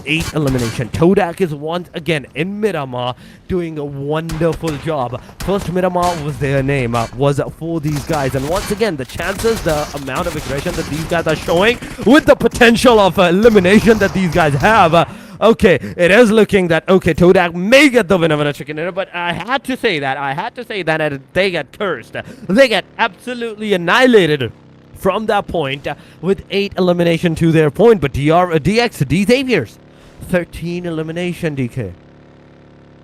8 elimination. TODAK is once again in Miramar doing a wonderful job. First Miramar was their name, was for these guys, and once again the chances, the amount of aggression that these guys are showing with the potential of elimination that these guys have. Okay, it is looking that, okay, TODAK may get the win of a chicken dinner, but I had to say that they get cursed. They get absolutely annihilated from that point with 8 elimination to their point. But XAVIER's 13 elimination, DK.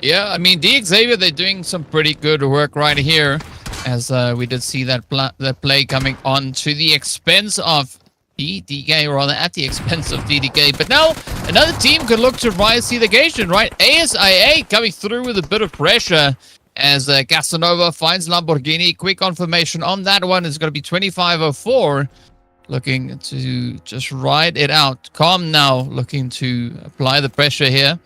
Yeah, I mean, XAVIER, they're doing some pretty good work right here, as we did see that play coming on to the expense of DDK, or rather at the expense of DDK. But now another team could look to rise to the occasion, right? ASIA coming through with a bit of pressure as Casanova finds Lamborghini. Quick confirmation on that one is going to be 2504. Looking to just ride it out. Calm now, looking to apply the pressure here.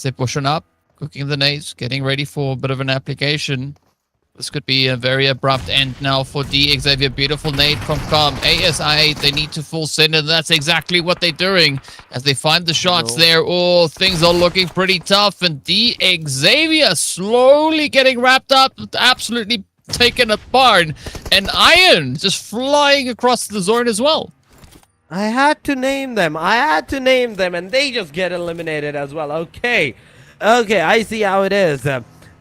They're pushing up, cooking the nades, getting ready for a bit of an application. This could be a very abrupt end now for XAVIER. Beautiful nade from Calm. ASI, they need to full send, and that's exactly what they're doing as they find the shots there. Oh, things are looking pretty tough, and XAVIER slowly getting wrapped up, absolutely taken apart, and Iron just flying across the zone as well. I had to name them, and they just get eliminated as well. Okay, I see how it is.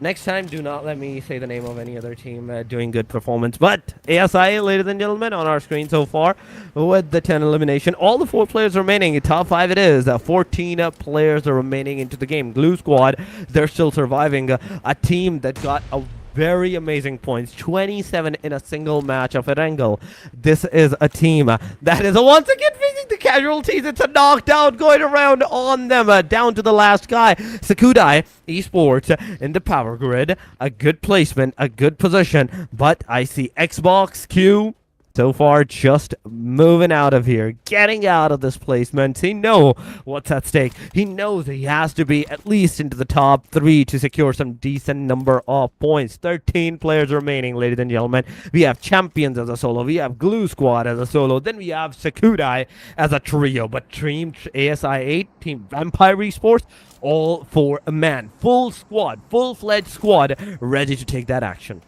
Next time, do not let me say the name of any other team doing good performance. But ASI, ladies and gentlemen, on our screen so far with the 10 elimination. All the 4 players remaining. Top 5 it is. 14 players are remaining into the game. Glue Squad, they're still surviving. A team that got a very amazing points, 27 in a single match of Arenale. This is a team that is once again facing the casualties. It's a knockdown going around on them, down to the last guy. Sakudai Esports in the power grid, a good placement, a good position, but I see XAVIER so far just moving out of here, getting out of this placement. He knows what's at stake. He knows he has to be at least into the top 3 to secure some decent number of points. 13 players remaining, ladies and gentlemen. We have Champions as a solo. We have Glue Squad as a solo. Then we have Sakudai as a trio. But Team ASI 8, Team Vampire Esports, all for a man. Full squad, full-fledged squad, ready to take that action.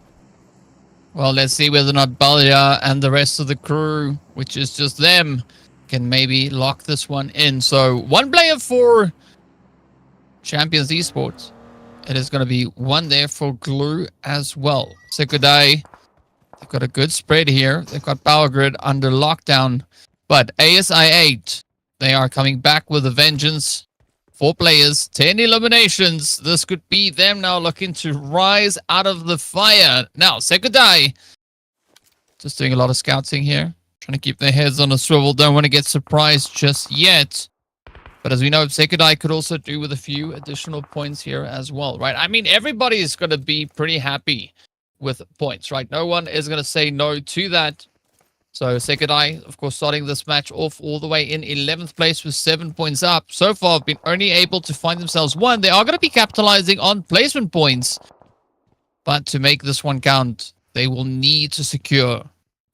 Well, let's see whether or not BLUZZ and the rest of the crew, which is just them, can maybe lock this one in. So 1 player for Champions Esports. It is going to be 1 there for Glue as well. Sakudai, they've got a good spread here. They've got Power Grid under lockdown. But ASI 8, they are coming back with a vengeance. 4 players, 10 eliminations. This could be them now looking to rise out of the fire. Now, Sakudai, just doing a lot of scouting here. Trying to keep their heads on a swivel. Don't want to get surprised just yet. But as we know, Sakudai could also do with a few additional points here as well, right? I mean, everybody is going to be pretty happy with points, right? No one is going to say no to that. So Sakudai, of course, starting this match off all the way in 11th place with 7 points up. So far, been only able to find themselves 1. They are going to be capitalizing on placement points. But to make this one count, they will need to secure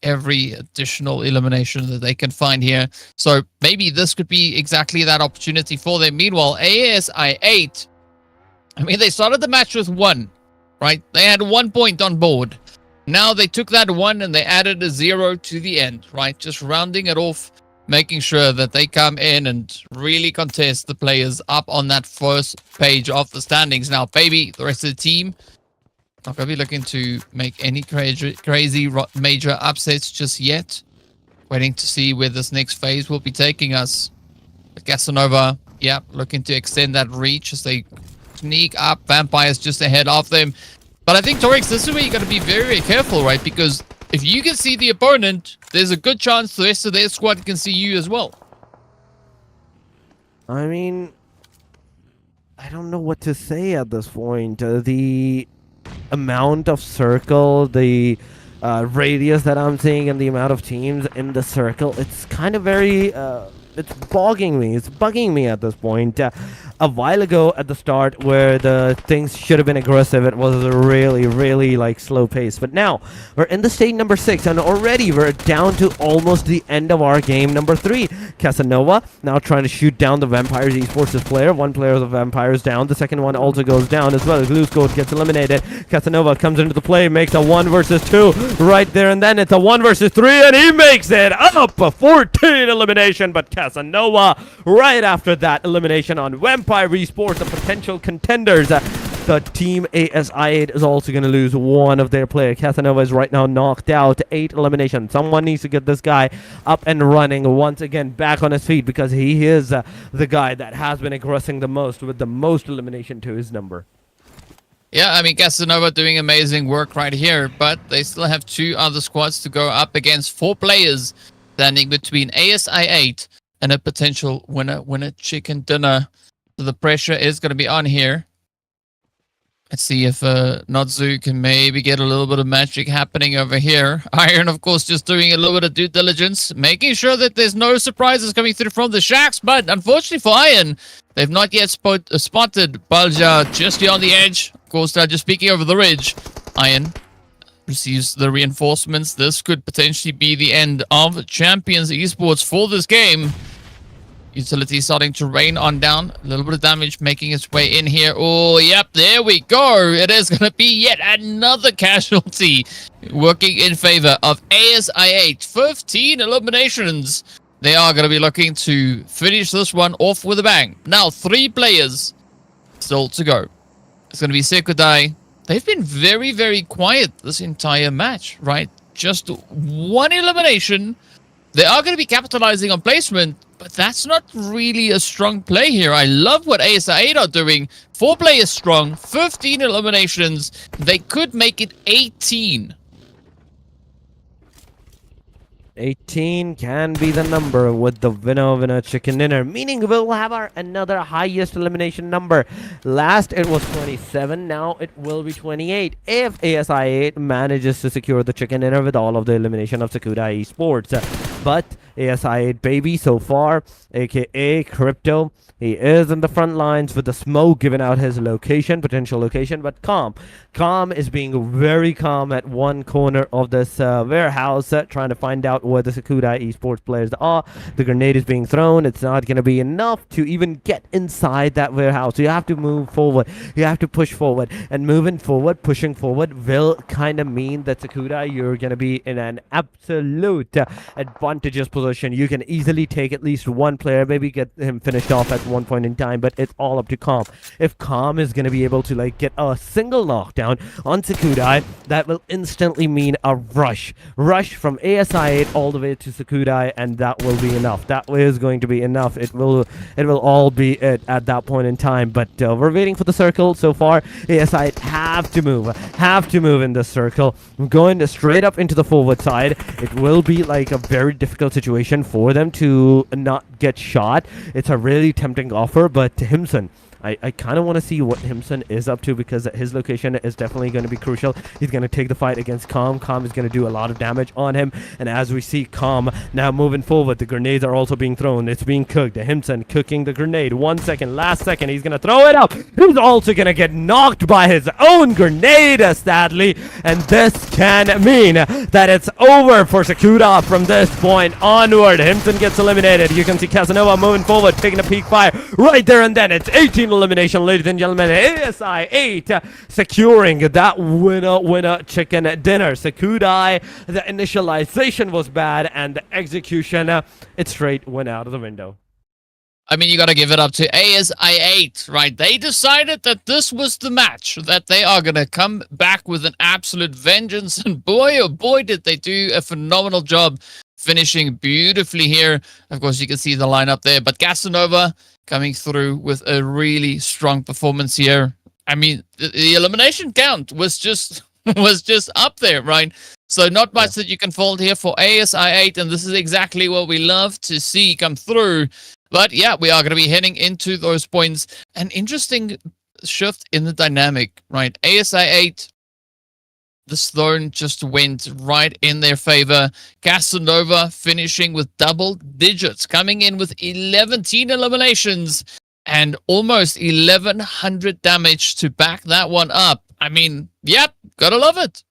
every additional elimination that they can find here. So maybe this could be exactly that opportunity for them. Meanwhile, ASI 8, I mean, they started the match with 1, right? They had 1 point on board. Now they took that 1 and they added a 0 to the end, right? Just rounding it off, making sure that they come in and really contest the players up on that first page of the standings. Now, baby, the rest of the team not going to be looking to make any crazy major upsets just yet. Waiting to see where this next phase will be taking us. But Casanova, yeah, looking to extend that reach as they sneak up. Vampires just ahead of them. But I think, Torix, this is where you got to be very, very careful, right? Because if you can see the opponent, there's a good chance the rest of their squad can see you as well. I mean, I don't know what to say at this point. The amount of circle, the radius that I'm seeing, and the amount of teams in the circle, it's kind of very... it's bogging me. It's bugging me at this point. A while ago at the start where the things should have been aggressive, it was a really, really like slow pace. But now we're in the stage number 6 and already we're down to almost the end of our game number 3. Casanova now trying to shoot down the Vampires Esports player. 1 player of the Vampires down. The second one also goes down as well. Glue Squad gets eliminated. Casanova comes into the play, makes a 1 versus 2 right there, and then it's a 1 versus 3 and he makes it up. A 14 elimination, but Casanova right after that elimination on Vampire Esports, the potential contenders. The team ASI8 is also going to lose 1 of their players. Casanova is right now knocked out. 8 eliminations. Someone needs to get this guy up and running once again, back on his feet, because he is the guy that has been aggressing the most with the most elimination to his number. Yeah, I mean, Casanova doing amazing work right here, but they still have 2 other squads to go up against. 4 players standing between ASI8 and a potential winner chicken dinner. So the pressure is going to be on here. Let's see if Notzu can maybe get a little bit of magic happening over here. Iron, of course, just doing a little bit of due diligence, making sure that there's no surprises coming through from the Shacks. But unfortunately for Iron, they've not yet spotted BLUZZ just here on the edge. Of course, they're just peeking over the ridge. Iron receives the reinforcements. This could potentially be the end of Champions Esports for this game. Utility starting to rain on down. A little bit of damage making its way in here. Oh, yep, there we go. It is going to be yet another casualty working in favor of ASI8. 15 eliminations. They are going to be looking to finish this one off with a bang. Now, 3 players still to go. It's going to be Sakudai, they've been very, very quiet this entire match, right? Just one elimination. They are going to be capitalizing on placement, but that's not really a strong play here. I love what ASI8 are doing. 4 players strong, 15 eliminations. They could make it 18. 18 can be the number with the winner chicken dinner, meaning we'll have our another highest elimination number. Last it was 27, now it will be 28 if ASI8 manages to secure the chicken dinner with all of the elimination of Sakura Esports. But ASI8 baby so far, aka Crypto, he is in the front lines with the smoke giving out his location, potential location, but Calm is being very calm at one corner of this warehouse, trying to find out where the Sakura Esports players are. The grenade is being thrown. It's not going to be enough to even get inside that warehouse. You have to move forward. You have to push forward. And moving forward, pushing forward will kind of mean that Sakura, you're going to be in an absolute advantageous position. You can easily take at least one player, maybe get him finished off at one point in time, but it's all up to Calm. If Calm is going to be able to like get a single knockdown on Sakurai, that will instantly mean a rush from ASI8 all the way to Sakurai, and that will be enough. That is going to be enough. It will all be it at that point in time. But we're waiting for the circle. So far ASI8 have to move in this circle, going straight up into the forward side. It will be like a very difficult situation for them to not get shot. It's a really tempting offer, but Himson, I kind of want to see what Himson is up to, because his location is definitely going to be crucial. He's going to take the fight against Calm. Calm is going to do a lot of damage on him. And as we see Calm now moving forward, the grenades are also being thrown. It's being cooked. Himson cooking the grenade. 1 second, last second, he's going to throw it up. He's also going to get knocked by his own grenade, sadly. And this can mean that it's over for Sakura from this point onward. Himson gets eliminated. You can see Casanova moving forward, taking a peek fire right there and then. It's 18 elimination, ladies and gentlemen. ASI8 securing that winner chicken dinner. Sakurai, the initialization was bad, and the execution, it straight went out of the window. I mean, you got to give it up to ASI8, right? They decided that this was the match, that they are going to come back with an absolute vengeance. And boy, oh boy, did they do a phenomenal job finishing beautifully here. Of course, you can see the lineup there, but Casanova coming through with a really strong performance here. I mean, the elimination count was just up there, right? So not much that you can fault here for ASI8, and this is exactly what we love to see come through. But yeah, we are going to be heading into those points. An interesting shift in the dynamic, right? ASI8, this zone just went right in their favor. Casanova finishing with double digits, coming in with 11 eliminations and almost 1100 damage to back that one up. I mean, yep, gotta love it.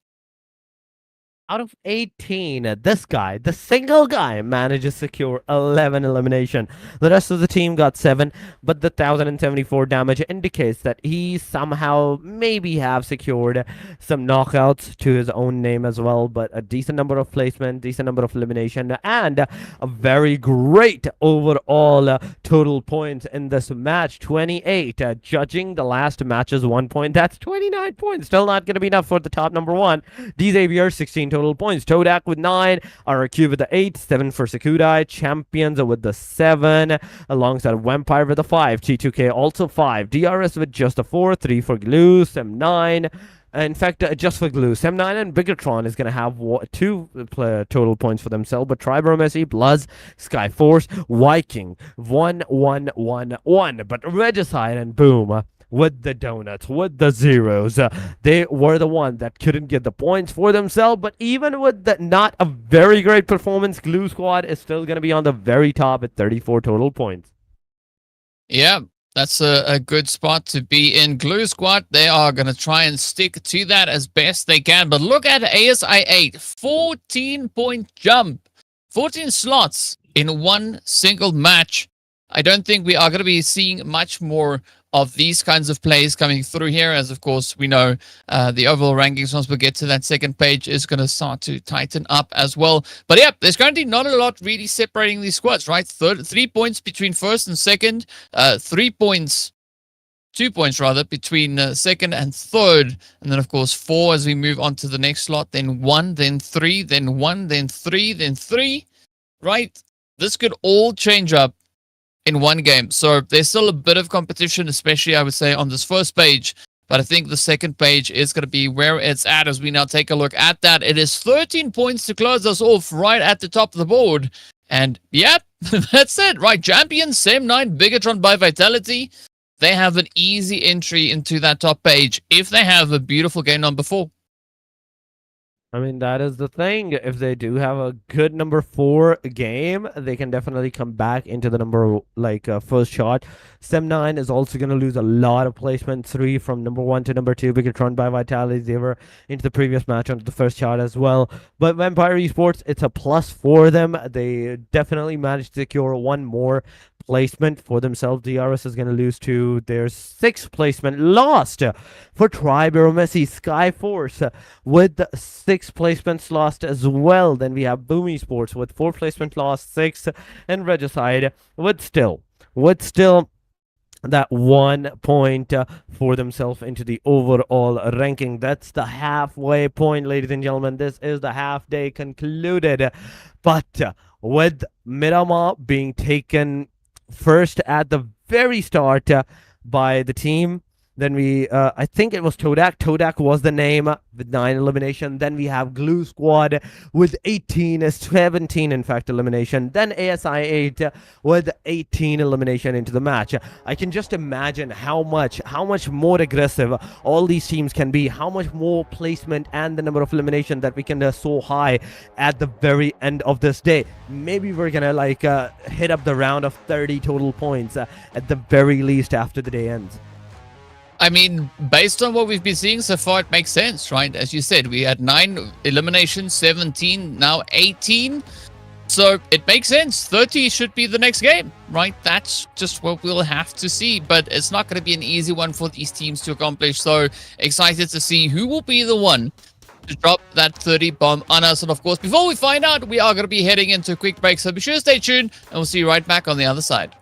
Out of 18, this guy, the single guy, manages to secure 11 elimination. The rest of the team got 7, but the 1074 damage indicates that he somehow maybe have secured some knockouts to his own name as well, but a decent number of placement, decent number of elimination, and a very great overall total points in this match. 28, judging the last match's 1 point, that's 29 points. Still not going to be enough for the top number 1. XAVIER, 16 total points. TODAK with 9, RQ with the 8, 7 for Sakurai, Champions with the 7, alongside Vampire with the 5, T2K also 5, DRS with just a 4, 3 for Glue, Sem 9. In fact, just for Glue, Sem 9 and BIGETRON is going to have 2 total points for themselves, but AEROMACY, BLUZZ, Skyforce, Viking, 1, 1, 1, 1, but Regicide and Boom with the donuts, with the zeros. They were the one that couldn't get the points for themselves, but even with the not a very great performance, Glue Squad is still going to be on the very top at 34 total points. Yeah, that's a good spot to be in. Glue Squad, they are going to try and stick to that as best they can, but look at ASI8, 14-point jump, 14 slots in one single match. I don't think we are going to be seeing much more of these kinds of plays coming through here, as of course we know the overall rankings, once we get to that second page, is going to start to tighten up as well. But yeah, there's currently not a lot really separating these squads, right? 3 points between first and second, 3 points 2 points rather, between second and third. And then, of course, 4 as we move on to the next slot. Then 1, then 3, then 1, then 3, then 3. Right? This could all change up in one game. So there's still a bit of competition, especially, I would say, on this first page. But I think the second page is going to be where it's at as we now take a look at that. It is 13 points to close us off right at the top of the board. And, yep, that's it, right? Champion, Sem9, BIGETRON by Vitality. They have an easy entry into that top page if they have a beautiful game number 4. I mean, that is the thing. If they do have a good number 4 game, they can definitely come back into the number, first shot. Sem9 is also going to lose a lot of placement. 3 from number 1 to number 2. BIGETRON by Vitality. They were into the previous match onto the first shot as well. But Vampire Esports, it's a plus for them. They definitely managed to secure one more placement for themselves. DRS is going to lose to their 6th placement, lost for Tribe, AEROMACY, Skyforce with 6 placements lost as well. Then we have Boom Esports with 4 placement lost, 6, and Regicide with still that 1 point for themselves into the overall ranking. That's the halfway point, ladies and gentlemen. This is the half day concluded, but with Miramar being taken first at the very start by the team. Then we, I think it was TODAK. TODAK was the name with 9 elimination. Then we have Glue Squad with 17 in fact elimination. Then ASI8 with 18 elimination into the match. I can just imagine how much more aggressive all these teams can be, how much more placement and the number of elimination that we can so high at the very end of this day. Maybe we're gonna hit up the round of 30 total points at the very least after the day ends. I mean, based on what we've been seeing so far, it makes sense, right? As you said, we had 9 eliminations, 17, now 18. So it makes sense. 30 should be the next game, right? That's just what we'll have to see. But it's not going to be an easy one for these teams to accomplish. So excited to see who will be the one to drop that 30 bomb on us. And of course, before we find out, we are going to be heading into a quick break. So be sure to stay tuned and we'll see you right back on the other side.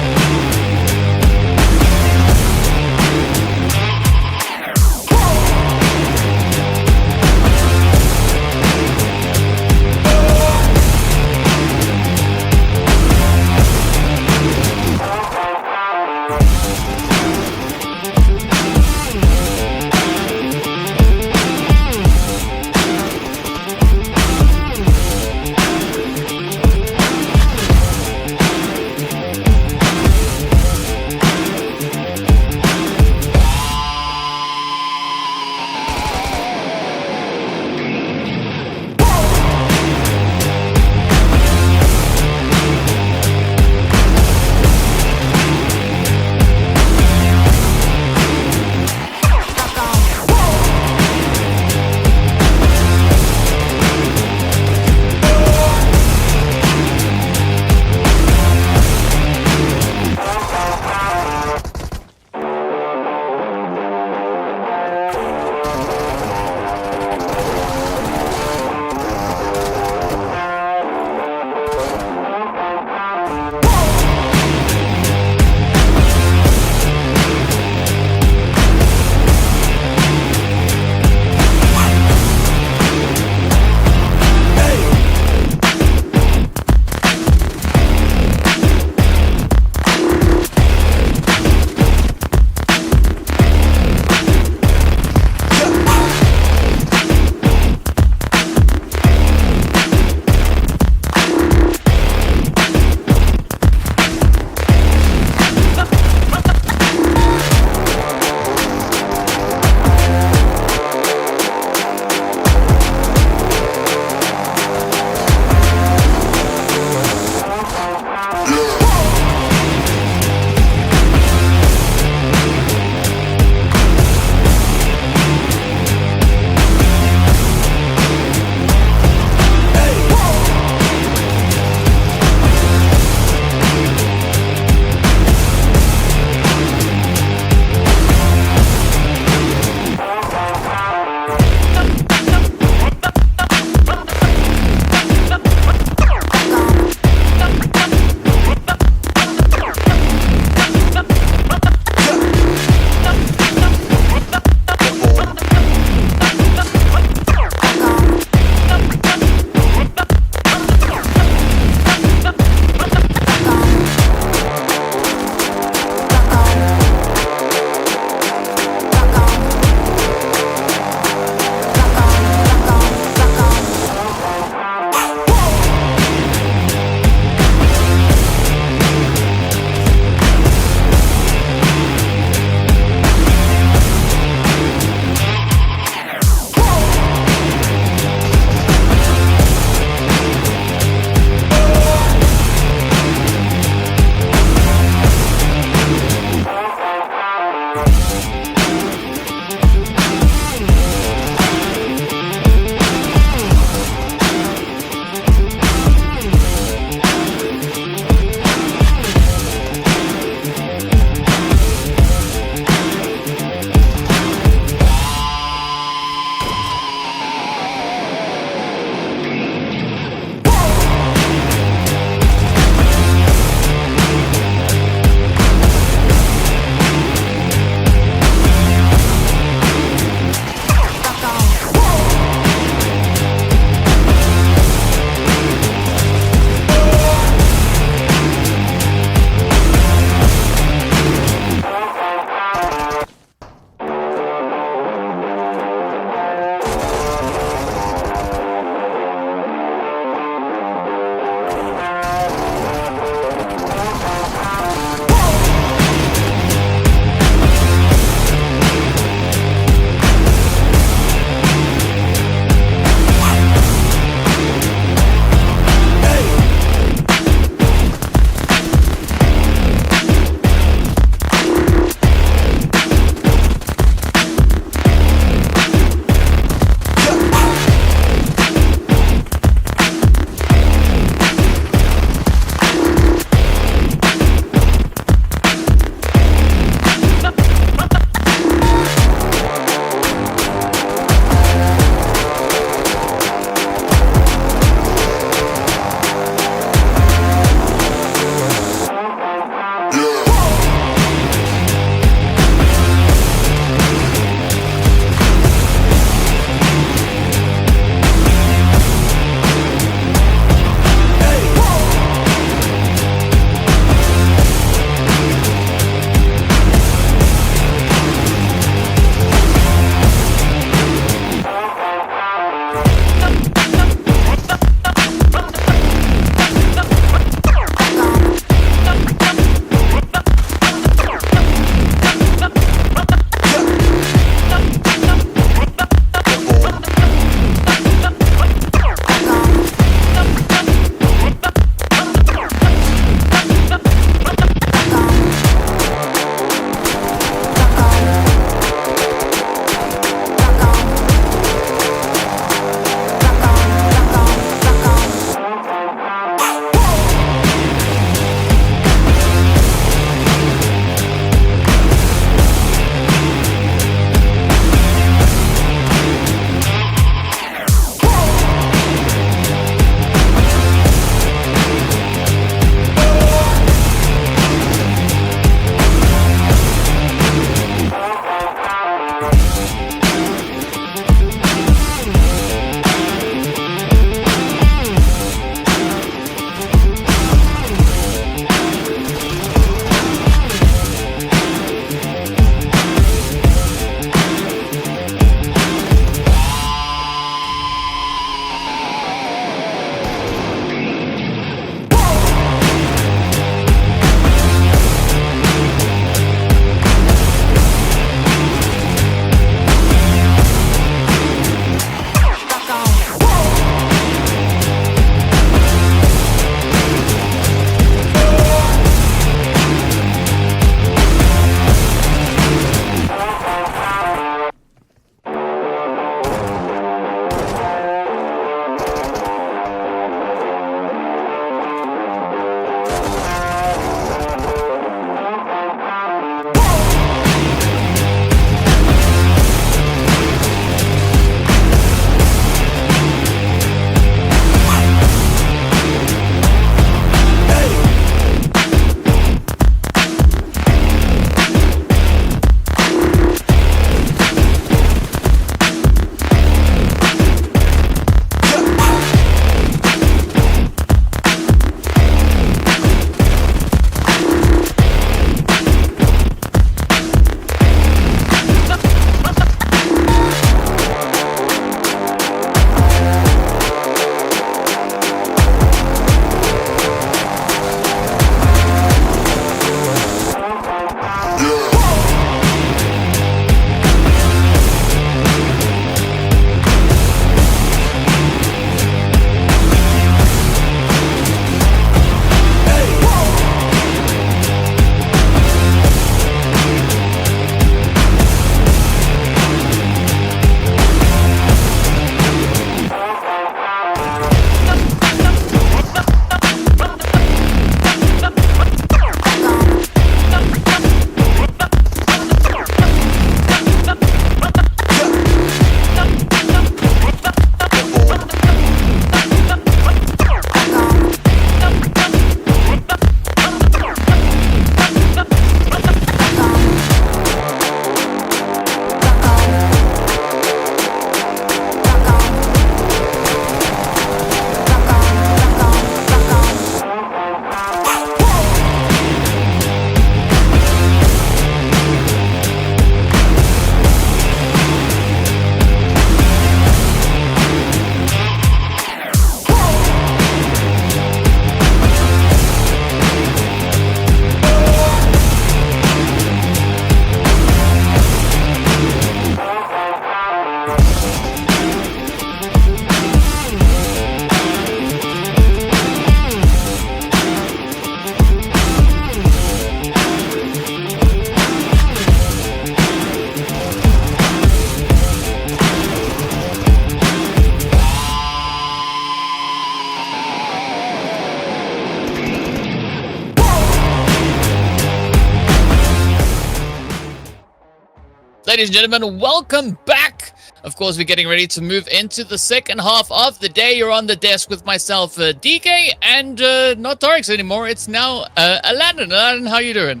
ladies and gentlemen, welcome back. Of course, we're getting ready to move into the second half of the day. You're on the desk with myself, DK, and not Tarix anymore. It's now Aladdin. Aladdin, how you doing?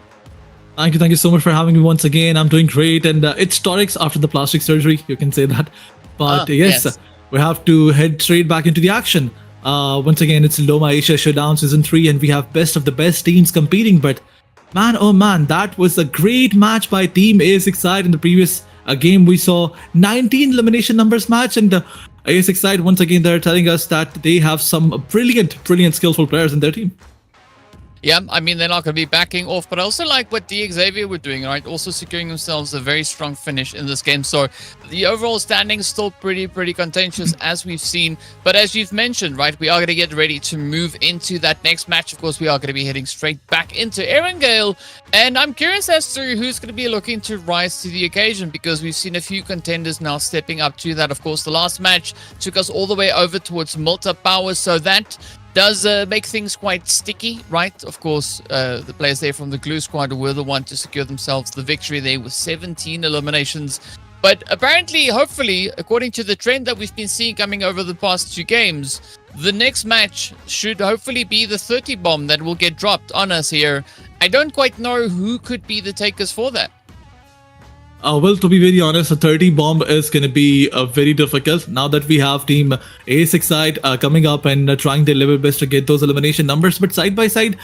Thank you so much for having me once again. I'm doing great, and it's Torix after the plastic surgery, you can say that. But yes, we have to head straight back into the action. Once again, it's Loma Asia Showdown Season 3, and we have best of the best teams competing. But man, oh man, that was a great match by Team ASXide. In the previous game, we saw 19 elimination numbers match, and ASXide, once again, they're telling us that they have some brilliant, skillful players in their team. Yeah, I mean, they're not going to be backing off, but I also like what XAVIER were doing, right? Also securing themselves a very strong finish in this game. So the overall standing is still pretty contentious, as we've seen. But as you've mentioned, right, we are going to get ready to move into that next match. Of course, we are going to be heading straight back into Arenale. And I'm curious as to who's going to be looking to rise to the occasion, because we've seen a few contenders now stepping up to that. Of course, the last match took us all the way over towards Malta Power, so that does make things quite sticky, right? Of course, the players there from the Glue Squad were the one to secure themselves the victory there with 17 eliminations. But apparently, hopefully, according to the trend that we've been seeing coming over the past 2 games, the next match should hopefully be the 30 bomb that will get dropped on us here. I don't quite know who could be the takers for that. Well, to be very honest, a 30 bomb is going to be very difficult now that we have Team ASXide coming up and trying their level best to get those elimination numbers. But side by side,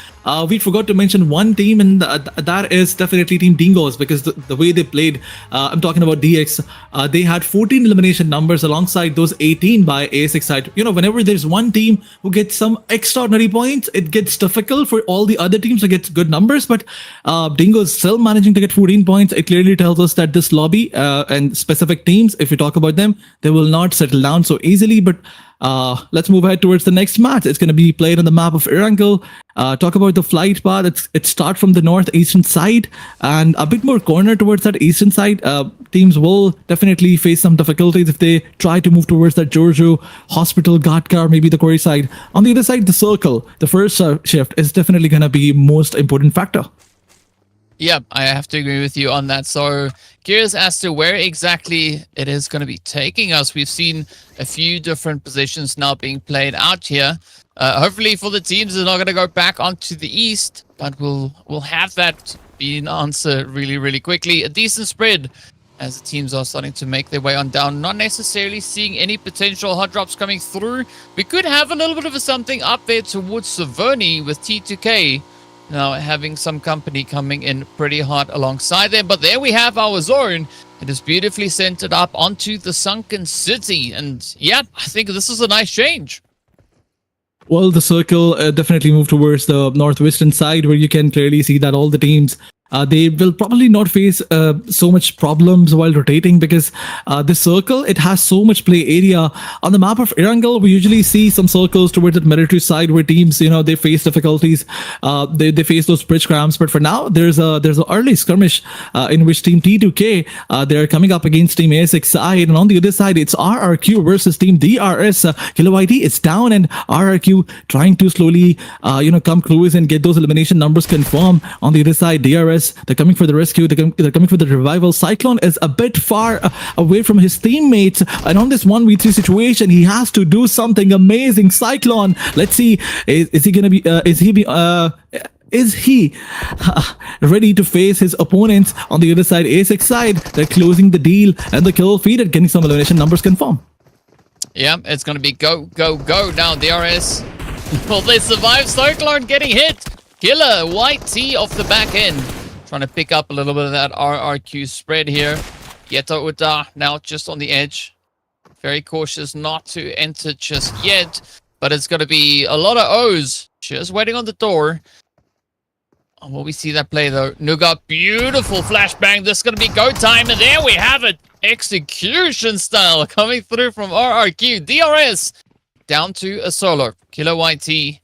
we forgot to mention one team, and that is definitely Team Dingoes, because the way they played, I'm talking about DX, they had 14 elimination numbers alongside those 18 by ASXide. You know, whenever there's one team who gets some extraordinary points, it gets difficult for all the other teams to get good numbers. But Dingoes still managing to get 14 points. It clearly tells us that this lobby and specific teams, if we talk about them, they will not settle down so easily. But let's move ahead towards the next match. It's going to be played on the map of Arenale. Talk about the flight path. It starts from the northeastern side and a bit more corner towards that eastern side. Teams will definitely face some difficulties if they try to move towards that Giorgio Hospital, Gatkar, maybe the quarry side. On the other side, the circle, the first shift is definitely going to be most important factor. Yeah, I have to agree with you on that. So curious as to where exactly it is going to be taking us. We've seen a few different positions now being played out here. Hopefully for the teams, they're not going to go back onto the east, but we'll have that be an answer really quickly. A decent spread as the teams are starting to make their way on down. Not necessarily seeing any potential hot drops coming through. We could have a little bit of a something up there towards Savoni with T2K. Now having some company coming in pretty hot alongside them. But there we have our zone. It is beautifully centered up onto the sunken city. And yeah, I think this is a nice change. Well, the circle definitely moved towards the northwestern side, where you can clearly see that all the teams, they will probably not face so much problems while rotating, because this circle, it has so much play area. On the map of Arenale, we usually see some circles towards the military side where teams, you know, they face difficulties. They face those bridge cramps. But for now, there's an early skirmish in which Team T2K, they're coming up against Team ASXide. And on the other side, it's RRQ versus Team DRS. Kilo ID is down, and RRQ trying to slowly, come close and get those elimination numbers confirmed. On the other side, DRS, they're coming for the rescue. They're coming for the revival. Cyclone is a bit far away from his teammates, and on this 1v3 situation, he has to do something amazing. Cyclone, let's see, is he gonna be? Is he ready to face his opponents? On the other side, ASXide, they're closing the deal and the kill feed and getting some elimination numbers confirmed. Yeah, it's going to be go now. DRS, will they survive? Cyclone getting hit. Killer White T off the back end. Trying to pick up a little bit of that RRQ spread here. Yeto Uda now just on the edge. Very cautious not to enter just yet. But it's going to be a lot of O's just waiting on the door. Will we see that play though? Nuga, beautiful flashbang. This is going to be go time. And there we have it. Execution style coming through from RRQ. DRS down to a solo. Killer YT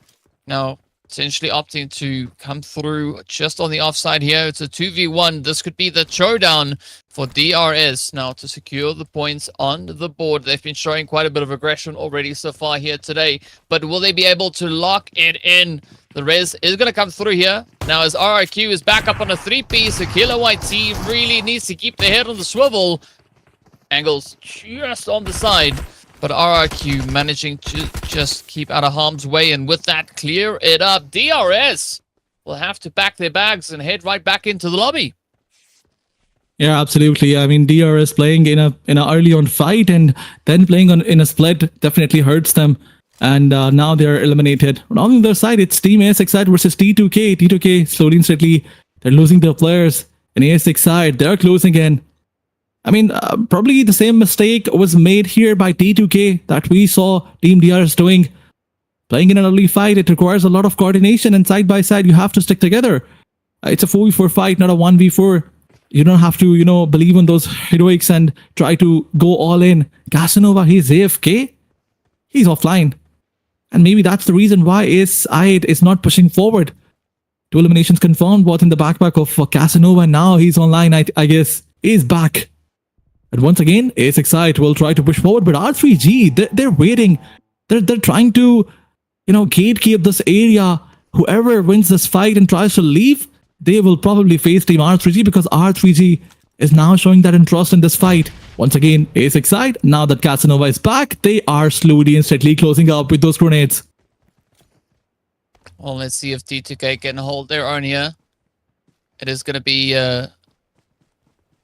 now essentially opting to come through just on the offside here. It's a 2v1. This could be the showdown for DRS now to secure the points on the board. They've been showing quite a bit of aggression already so far here today. But will they be able to lock it in? The res is going to come through here. Now as RRQ is back up on a 3-piece, the Killer White team really needs to keep their head on the swivel. Angles just on the side, but RRQ managing to just keep out of harm's way, and with that, clear it up. DRS will have to pack their bags and head right back into the lobby. Yeah, absolutely. I mean, DRS playing in a early on fight and then playing in a split definitely hurts them. And now they're eliminated. On the other side, it's Team ASX side versus T2K. T2K slowly and steadily, they're losing their players. And ASX side, they're closing in. I mean, probably the same mistake was made here by T2K that we saw Team DRS doing. Playing in an early fight, it requires a lot of coordination, and side by side, you have to stick together. It's a 4v4 fight, not a 1v4. You don't have to, believe in those heroics and try to go all in. Casanova, he's AFK. He's offline. And maybe that's the reason why ASI is not pushing forward. 2 eliminations confirmed, both in the backpack of Casanova, and now he's online, I guess. He's back. And once again, ASI will try to push forward, but R3G, they're waiting. They're trying to, gatekeep this area. Whoever wins this fight and tries to leave, they will probably face Team R3G, because R3G is now showing that interest in this fight. Once again, ASX side, now that Casanova is back, they are slowly and steadily closing up with those grenades. Well, let's see if T2K can hold their own here. It is going to be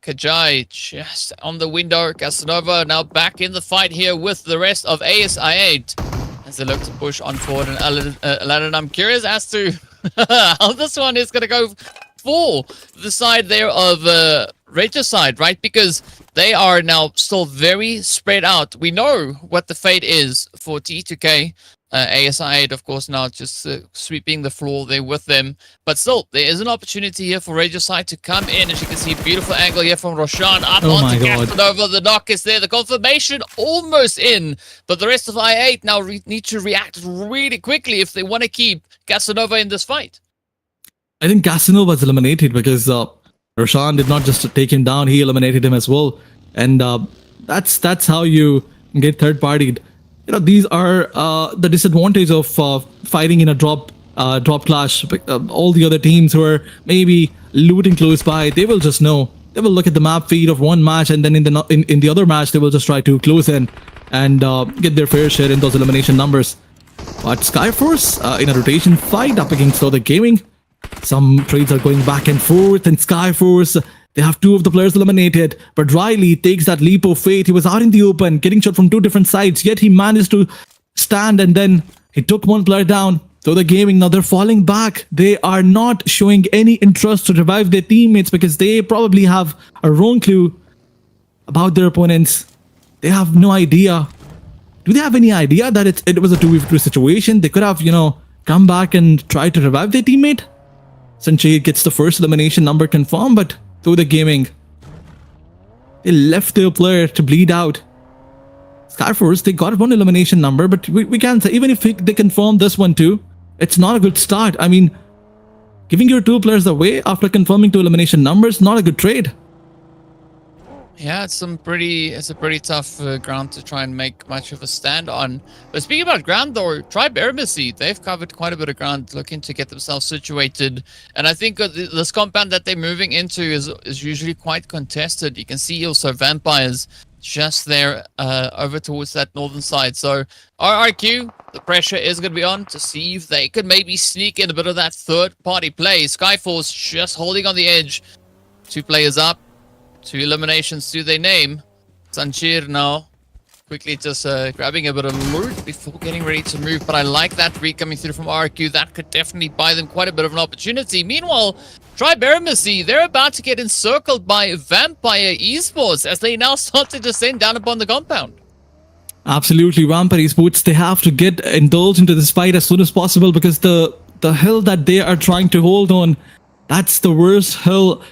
Kajai just on the window. Casanova now back in the fight here with the rest of ASI8 as they look to push on forward. And Aladdin, I'm curious as to how this one is going to go for the side there of Regicide, right? Because they are now still very spread out. We know what the fate is for T2K. ASI8, of course, now just sweeping the floor there with them. But still, there is an opportunity here for Regicide to come in. As you can see, beautiful angle here from Roshan. Up onto Casanova. The knock is there. The confirmation almost in. But the rest of I8 now need to react really quickly if they want to keep Casanova in this fight. I think Casanova was eliminated because Roshan did not just take him down, he eliminated him as well. And that's how you get third-partied. These are the disadvantage of fighting in a drop clash. All the other teams who are maybe looting close by, they will just know. They will look at the map feed of one match, and then in the other match, they will just try to close in and get their fair share in those elimination numbers. But Skyforce in a rotation fight up against TODAK Gaming. Some trades are going back and forth, and Skyforce, they have 2 of the players eliminated, but Riley takes that leap of faith. He was out in the open, getting shot from 2 different sides, yet he managed to stand, and then he took 1 player down. TODAK Gaming, now they're falling back. They are not showing any interest to revive their teammates because they probably have a wrong clue about their opponents. They have no idea. Do they have any idea that it was a 2v2 situation? They could have, come back and try to revive their teammate. Sanjay gets the first elimination number confirmed, but TODAK Gaming, they left their player to bleed out. Skyforce, they got 1 elimination number, but we can't say, even if they confirm this one too, it's not a good start. I mean, giving your 2 players away after confirming 2 elimination numbers, not a good trade. Yeah, it's a pretty tough ground to try and make much of a stand on. But speaking about ground though, EROMACY, they've covered quite a bit of ground looking to get themselves situated. And I think this compound that they're moving into is usually quite contested. You can see also vampires just there over towards that northern side. So RRQ, the pressure is going to be on to see if they could maybe sneak in a bit of that third party play. Skyforce just holding on the edge. 2 players up. 2 eliminations to their name. Sanchir now quickly just grabbing a bit of loot before getting ready to move. But I like that read coming through from RQ. That could definitely buy them quite a bit of an opportunity. Meanwhile, EROMACY, they're about to get encircled by Vampire Esports as they now start to descend down upon the compound. Absolutely, Vampire Esports, they have to get indulged into this fight as soon as possible because the hill that they are trying to hold on, that's the worst hill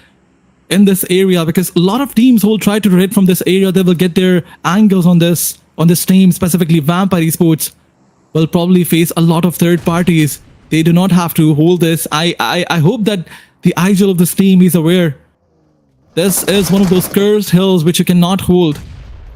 in this area, because a lot of teams will try to raid from this area. They will get their angles on this team, specifically Vampire Esports will probably face a lot of third parties. They do not have to hold this. I hope that the IGL of this team is aware. This is one of those cursed hills which you cannot hold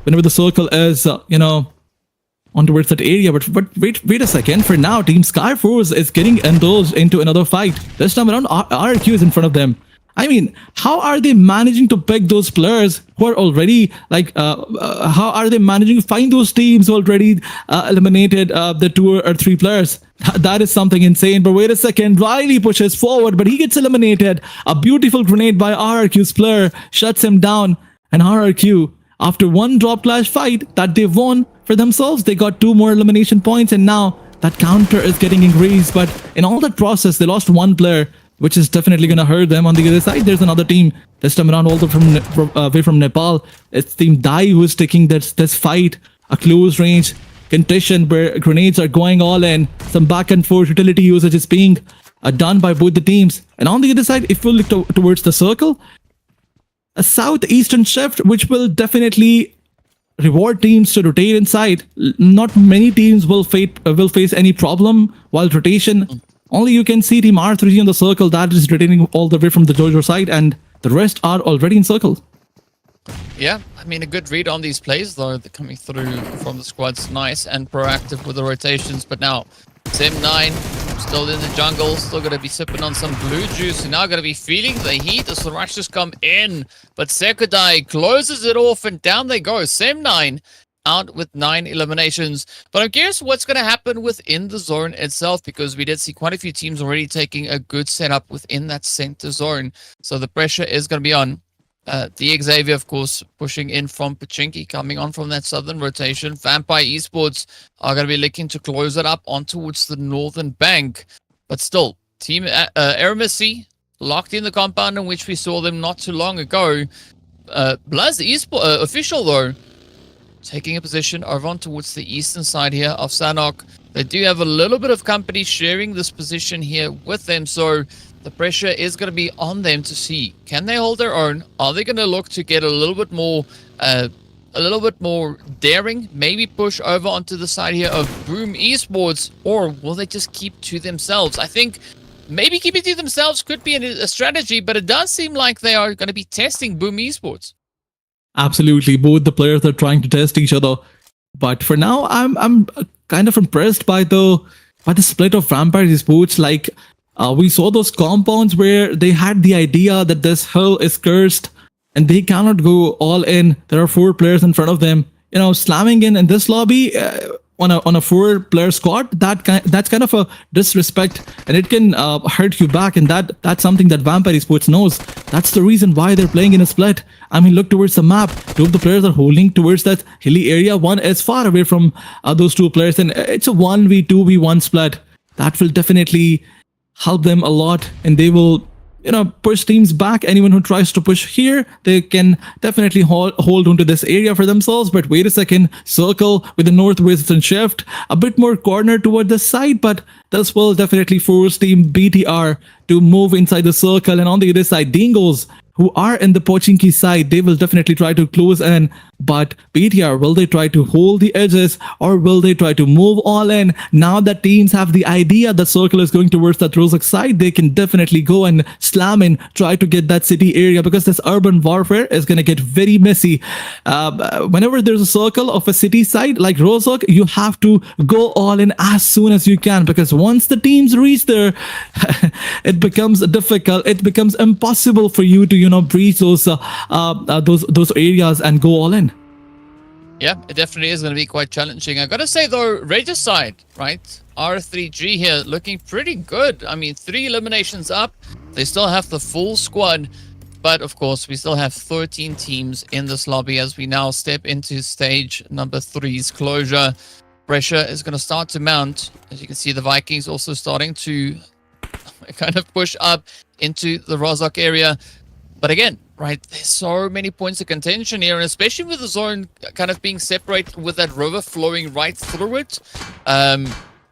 whenever the circle is, on on towards that area. But wait a second. For now, Team Skyforce is getting indulged into another fight. This time around, RRQ is in front of them. I mean, how are they managing to pick those players who are already like? How are they managing to find those teams who already eliminated the 2 or 3 players? That is something insane. But wait a second, Riley pushes forward, but he gets eliminated. A beautiful grenade by RRQ's player shuts him down, and RRQ, after one drop clash fight that they won for themselves, they got 2 more elimination points, and now that counter is getting increased. But in all that process, they lost 1 player, which is definitely going to hurt them. On the other side, there's another team, this time around also from Nepal. It's Team Dai who is taking this fight, a close range condition where grenades are going all in. Some back and forth utility usage is being done by both the teams. And on the other side, if we look towards the circle, a southeastern shift, which will definitely reward teams to rotate inside. Not many teams will face any problem while rotation. Only you can see Team R3 on the circle that is rotating all the way from the Jojo side, and the rest are already in circle. Yeah, I mean, a good read on these plays, though. They're coming through from the squads, nice and proactive with the rotations. But now, Sem9 still in the jungle, still going to be sipping on some blue juice, and now going to be feeling the heat as the rushes come in. But Sekudai closes it off, and down they go. Sem9 out with 9 eliminations. But I'm curious what's going to happen within the zone itself, because we did see quite a few teams already taking a good setup within that center zone. So the pressure is going to be on. The XAVIER, of course, pushing in from Pachinki, coming on from that southern rotation. Vampire Esports are going to be looking to close it up on towards the northern bank. But still, Team AEROMACY locked in the compound in which we saw them not too long ago. BLUZZ Esports official, though, taking a position over on towards the eastern side here of Sanok. They do have a little bit of company sharing this position here with them, so the pressure is going to be on them to see, can they hold their own? Are they going to look to get a little bit more daring, maybe push over onto the side here of Boom Esports, or will they just keep to themselves? I think maybe keeping to themselves could be a strategy, but it does seem like they are going to be testing Boom Esports. Absolutely, both the players are trying to test each other. But for now, I'm kind of impressed by the split of Vampire Esports. Like, we saw those compounds where they had the idea that this hill is cursed and they cannot go all in. There are 4 players in front of them. You know, slamming in this lobby on a 4-player squad, that's kind of a disrespect, and it can hurt you back. And that's something that Vampire Esports knows. That's the reason why they're playing in a split. I mean, look towards the map. 2 of the players are holding towards that hilly area. 1 is far away from those 2 players, and it's a 1v2v1 split. That will definitely help them a lot, and they will, you know, push teams back. Anyone who tries to push here, they can definitely hold onto this area for themselves. But wait a second, circle with the northwestern shift, a bit more corner toward the side, but this will definitely force Team BTR to move inside the circle. And on the other side, Dingos, who are in the Pochinki side, they will definitely try to close in. But BTR, will they try to hold the edges, or will they try to move all in? Now that teams have the idea the circle is going towards that Rozak side, they can definitely go and slam in, try to get that city area, because this urban warfare is going to get very messy. Whenever there's a circle of a city side like Rozak, you have to go all in as soon as you can, because once the teams reach there, it becomes difficult. It becomes impossible for you to, you know, breach those areas and go all in. Yeah, it definitely is going to be quite challenging. I gotta say though, Regicide, right? R3G here looking pretty good. I mean, 3 eliminations up. They still have the full squad, but of course, we still have 13 teams in this lobby as we now step into stage number 3's closure. Pressure is going to start to mount. As you can see, the Vikings also starting to kind of push up into the Rozak area. But again, right, there's so many points of contention here, and especially with the zone kind of being separated with that river flowing right through it. I'm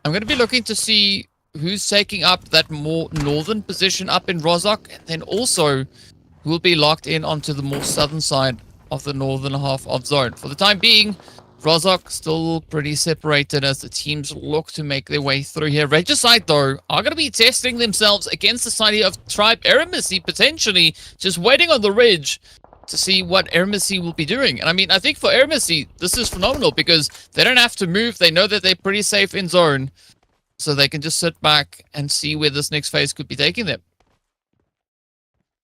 going to be looking to see who's taking up that more northern position up in Rozak, and then also who will be locked in onto the more southern side of the northern half of zone. For the time being, Rozak still pretty separated as the teams look to make their way through here. Regicide, though, are going to be testing themselves against the side here of Tribe AEROMACY, potentially just waiting on the ridge. to see what AEROMACY will be doing. And I mean, I think for AEROMACY, this is phenomenal because they don't have to move. They know that they're pretty safe in zone. So they can just sit back and see where this next phase could be taking them.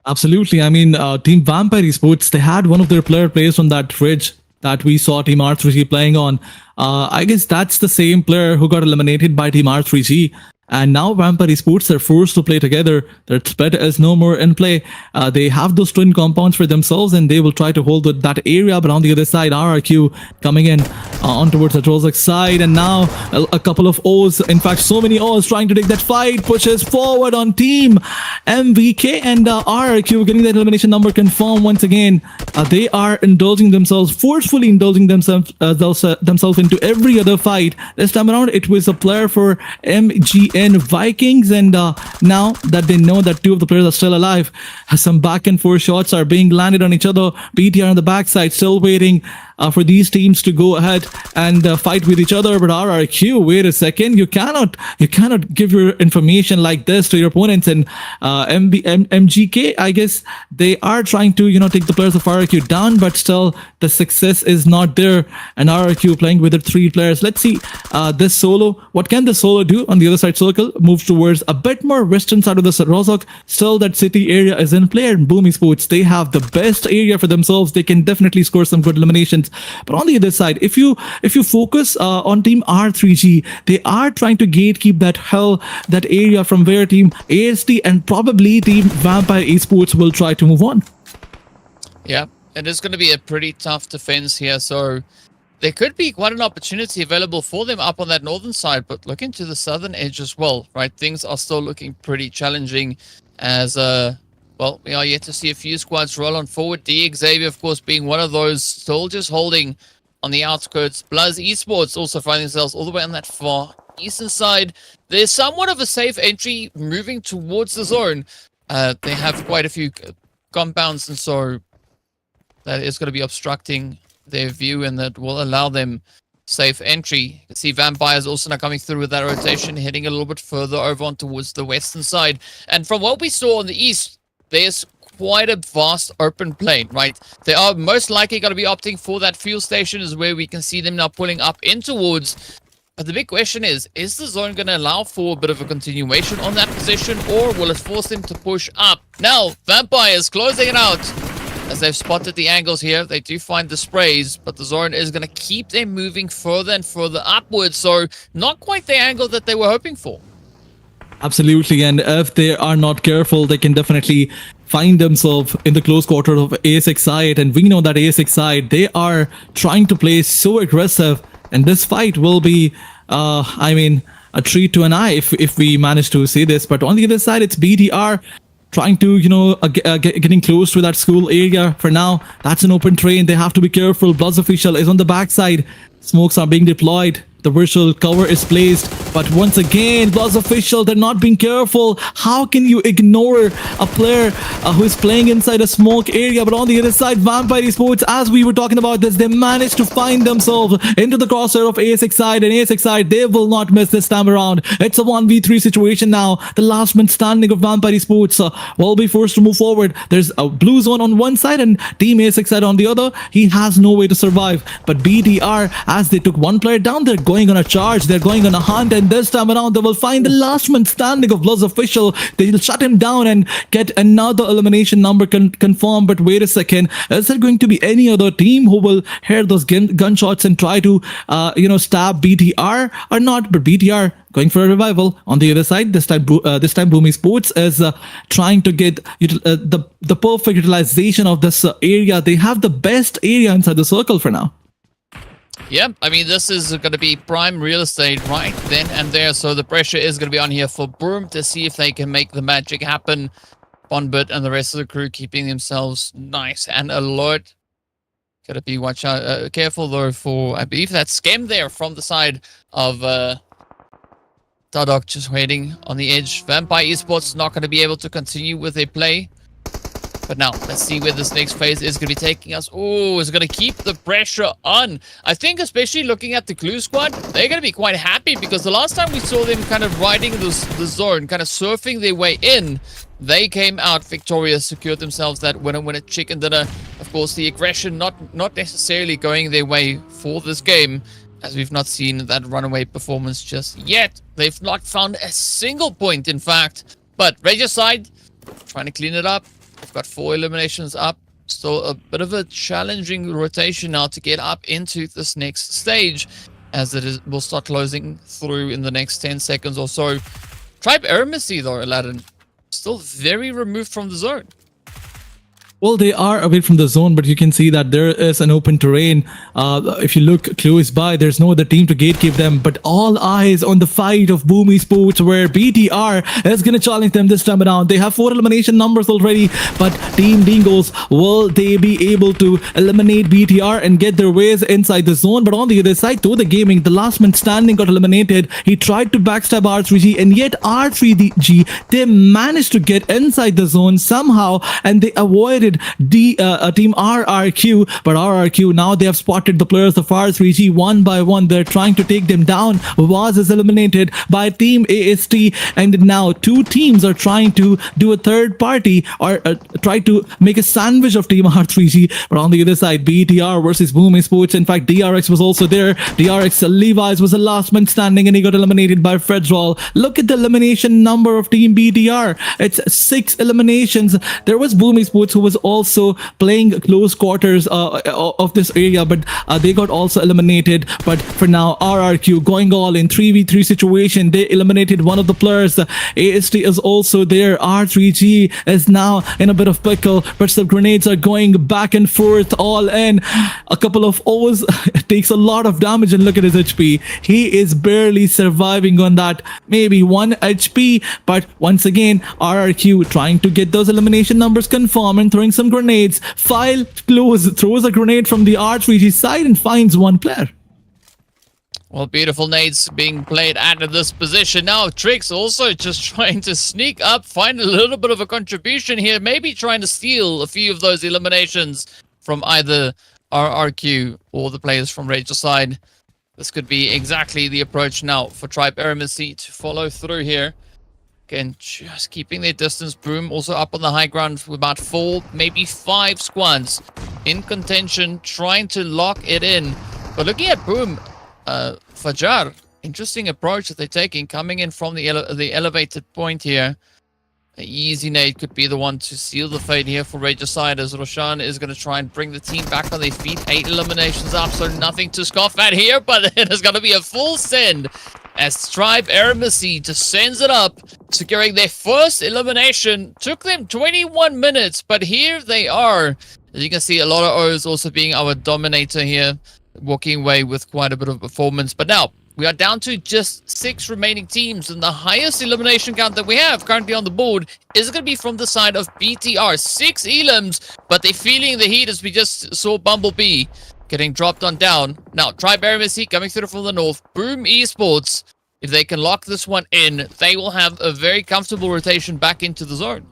Absolutely. I mean, Team Vampire Esports, they had one of their players from that fridge that we saw Team R3G playing on. I guess that's the same player who got eliminated by Team R3G. And now Vampire Esports are forced to play together. Their split is no more in play. They have those twin compounds for themselves and they will try to hold that area. But on the other side, RRQ coming in on towards the TODAK side. And now a couple of O's, in fact, so many O's trying to take that fight, pushes forward on Team MVK and RRQ getting that elimination number confirmed once again. They are indulging themselves, forcefully indulging themselves into every other fight. This time around, it was a player for MGN Vikings, and now that they know that two of the players are still alive, some back and forth shots are being landed on each other. BTR on the backside still waiting for these teams to go ahead and fight with each other. But RRQ, wait a second, you cannot give your information like this to your opponents. And MGK, I guess they are trying to take the players of RRQ down, but still the success is not there. And RRQ playing with the three players. Let's see this solo. What can the solo do on the other side circle? Moves towards a bit more western side of the Rozhok. Still that city area is in play. And Boom Esports, they have the best area for themselves. They can definitely score some good eliminations. But on the other side, if you focus on Team R3G, they are trying to gatekeep that area from where Team AST and probably Team Vampire Esports will try to move on. Yeah, it is going to be a pretty tough defense here. So there could be quite an opportunity available for them up on that northern side, but look into the southern edge as well, right? Things are still looking pretty challenging as well, we are yet to see a few squads roll on forward. XAVIER, of course, being one of those soldiers holding on the outskirts. BLUZZ Esports also finding themselves all the way on that far eastern side. There's somewhat of a safe entry moving towards the zone. They have quite a few compounds, and so that is going to be obstructing their view, and that will allow them safe entry. You can see Vampires also now coming through with that rotation, heading a little bit further over on towards the western side. And from what we saw on the east, there's quite a vast open plain, right? They are most likely going to be opting for that fuel station, is where we can see them now pulling up in towards. But the big question is the zone going to allow for a bit of a continuation on that position, or will it force them to push up? Now, Vampires closing it out. As they've spotted the angles here, they do find the sprays, but the zone is going to keep them moving further and further upwards. So not quite the angle that they were hoping for. Absolutely, and if they are not careful, they can definitely find themselves in the close quarter of ASX side. And we know that ASX side, they are trying to play so aggressive, and this fight will be, I mean, a treat to an eye if we manage to see this. But on the other side, it's BTR trying to, getting close to that school area. For now, that's an open train. They have to be careful. BLUZZ official is on the backside. Smokes are being deployed. The virtual cover is placed, but once again, BLUZZ official, they're not being careful. How can you ignore a player who is playing inside a smoke area? But on the other side, Vampire Esports, as we were talking about this, they managed to find themselves into the crosshair of ASX side, and ASX side, they will not miss this time around. It's a 1v3 situation now. The last man standing of Vampire Esports will be forced to move forward. There's a blue zone on one side and Team ASX side on the other. He has no way to survive. But BTR, as they took one player down, they're going on a charge, they're going on a hunt, and this time around they will find the last man standing of BLUZZ official. They'll shut him down and get another elimination number confirmed. But wait a second, is there going to be any other team who will hear those gunshots and try to stab BTR or not? But BTR going for a revival. On the other side, this time Boom Esports is trying to get the perfect utilization of this area. They have the best area inside the circle for now. Yeah, I mean, this is going to be prime real estate right then and there. So the pressure is going to be on here for Boom to see if they can make the magic happen. Bonbit and the rest of the crew keeping themselves nice and alert. Got to be careful though for, I believe that's Scam there from the side of TODAK, just waiting on the edge. Vampire Esports not going to be able to continue with their play. But now, let's see where this next phase is going to be taking us. Oh, it's going to keep the pressure on. I think especially looking at the Glue Squad, they're going to be quite happy because the last time we saw them kind of riding the zone, kind of surfing their way in, they came out victorious, secured themselves that winner chicken dinner. Of of course, the aggression not necessarily going their way for this game, as we've not seen that runaway performance just yet. They've not found a single point, in fact. But Regicide trying to clean it up. They've got 4 eliminations up. Still a bit of a challenging rotation now to get up into this next stage, as will start closing through in the next 10 seconds or so. Tribe AEROMACY though, Aladdin, still very removed from the zone. Well, they are away from the zone, but you can see that there is an open terrain. If you look close by, there's no other team to gatekeep them, but all eyes on the fight of Boom Esports, where BTR is going to challenge them this time around. They have 4 elimination numbers already, but Team Dingles, will they be able to eliminate BTR and get their ways inside the zone? But on the other side, TODAK Gaming, the last man standing, got eliminated. He tried to backstab R3G, and yet R3G, they managed to get inside the zone somehow, and they avoided team RRQ, but RRQ, now they have spotted the players of R3G one by one. They're trying to take them down. VOIN is eliminated by Team AST, and now 2 teams are trying to do a third party, or try to make a sandwich of Team R3G. But on the other side, BTR versus Boom Esports. In fact, DRX was also there. DRX Levi's was the last man standing, and he got eliminated by Fredroll. Look at the elimination number of Team BTR. It's 6 eliminations. There was Boom Esports, who was also playing close quarters of this area, but they got also eliminated. But for now, RRQ going all in 3v3 situation. They eliminated one of the players. AST is also there. R3G is now in a bit of pickle, but some grenades are going back and forth all in. A couple of O's takes a lot of damage, and look at his HP. He is barely surviving on that, maybe 1 HP. But once again, RRQ trying to get those elimination numbers confirmed and throwing some grenades. File close, throws a grenade from the R3G side and finds 1 player. Well, beautiful nades being played out of this position. Now, Trix also just trying to sneak up, find a little bit of a contribution here, maybe trying to steal a few of those eliminations from either RRQ or the players from Regicide. This could be exactly the approach now for Tribe AEROMACY to follow through here. Again, just keeping their distance. Boom also up on the high ground with about 4, maybe 5 squads in contention, trying to lock it in. But looking at Boom, Fajar, interesting approach that they're taking, coming in from the elevated point here. An easy nade could be the one to seal the fate here for Regicide, as Roshan is going to try and bring the team back on their feet. 8 eliminations up, so nothing to scoff at here, but it is going to be a full send as Tribe AEROMACY just sends it up, securing their first elimination. Took them 21 minutes, but here they are. As you can see, a lot of O's also being our dominator here, walking away with quite a bit of performance. But now, we are down to just 6 remaining teams, and the highest elimination count that we have currently on the board is going to be from the side of BTR. 6 elims, but they're feeling the heat, as we just saw Bumblebee getting dropped on down. Now, Tribe AEROMACY coming through from the north. Boom Esports, if they can lock this one in, they will have a very comfortable rotation back into the zone.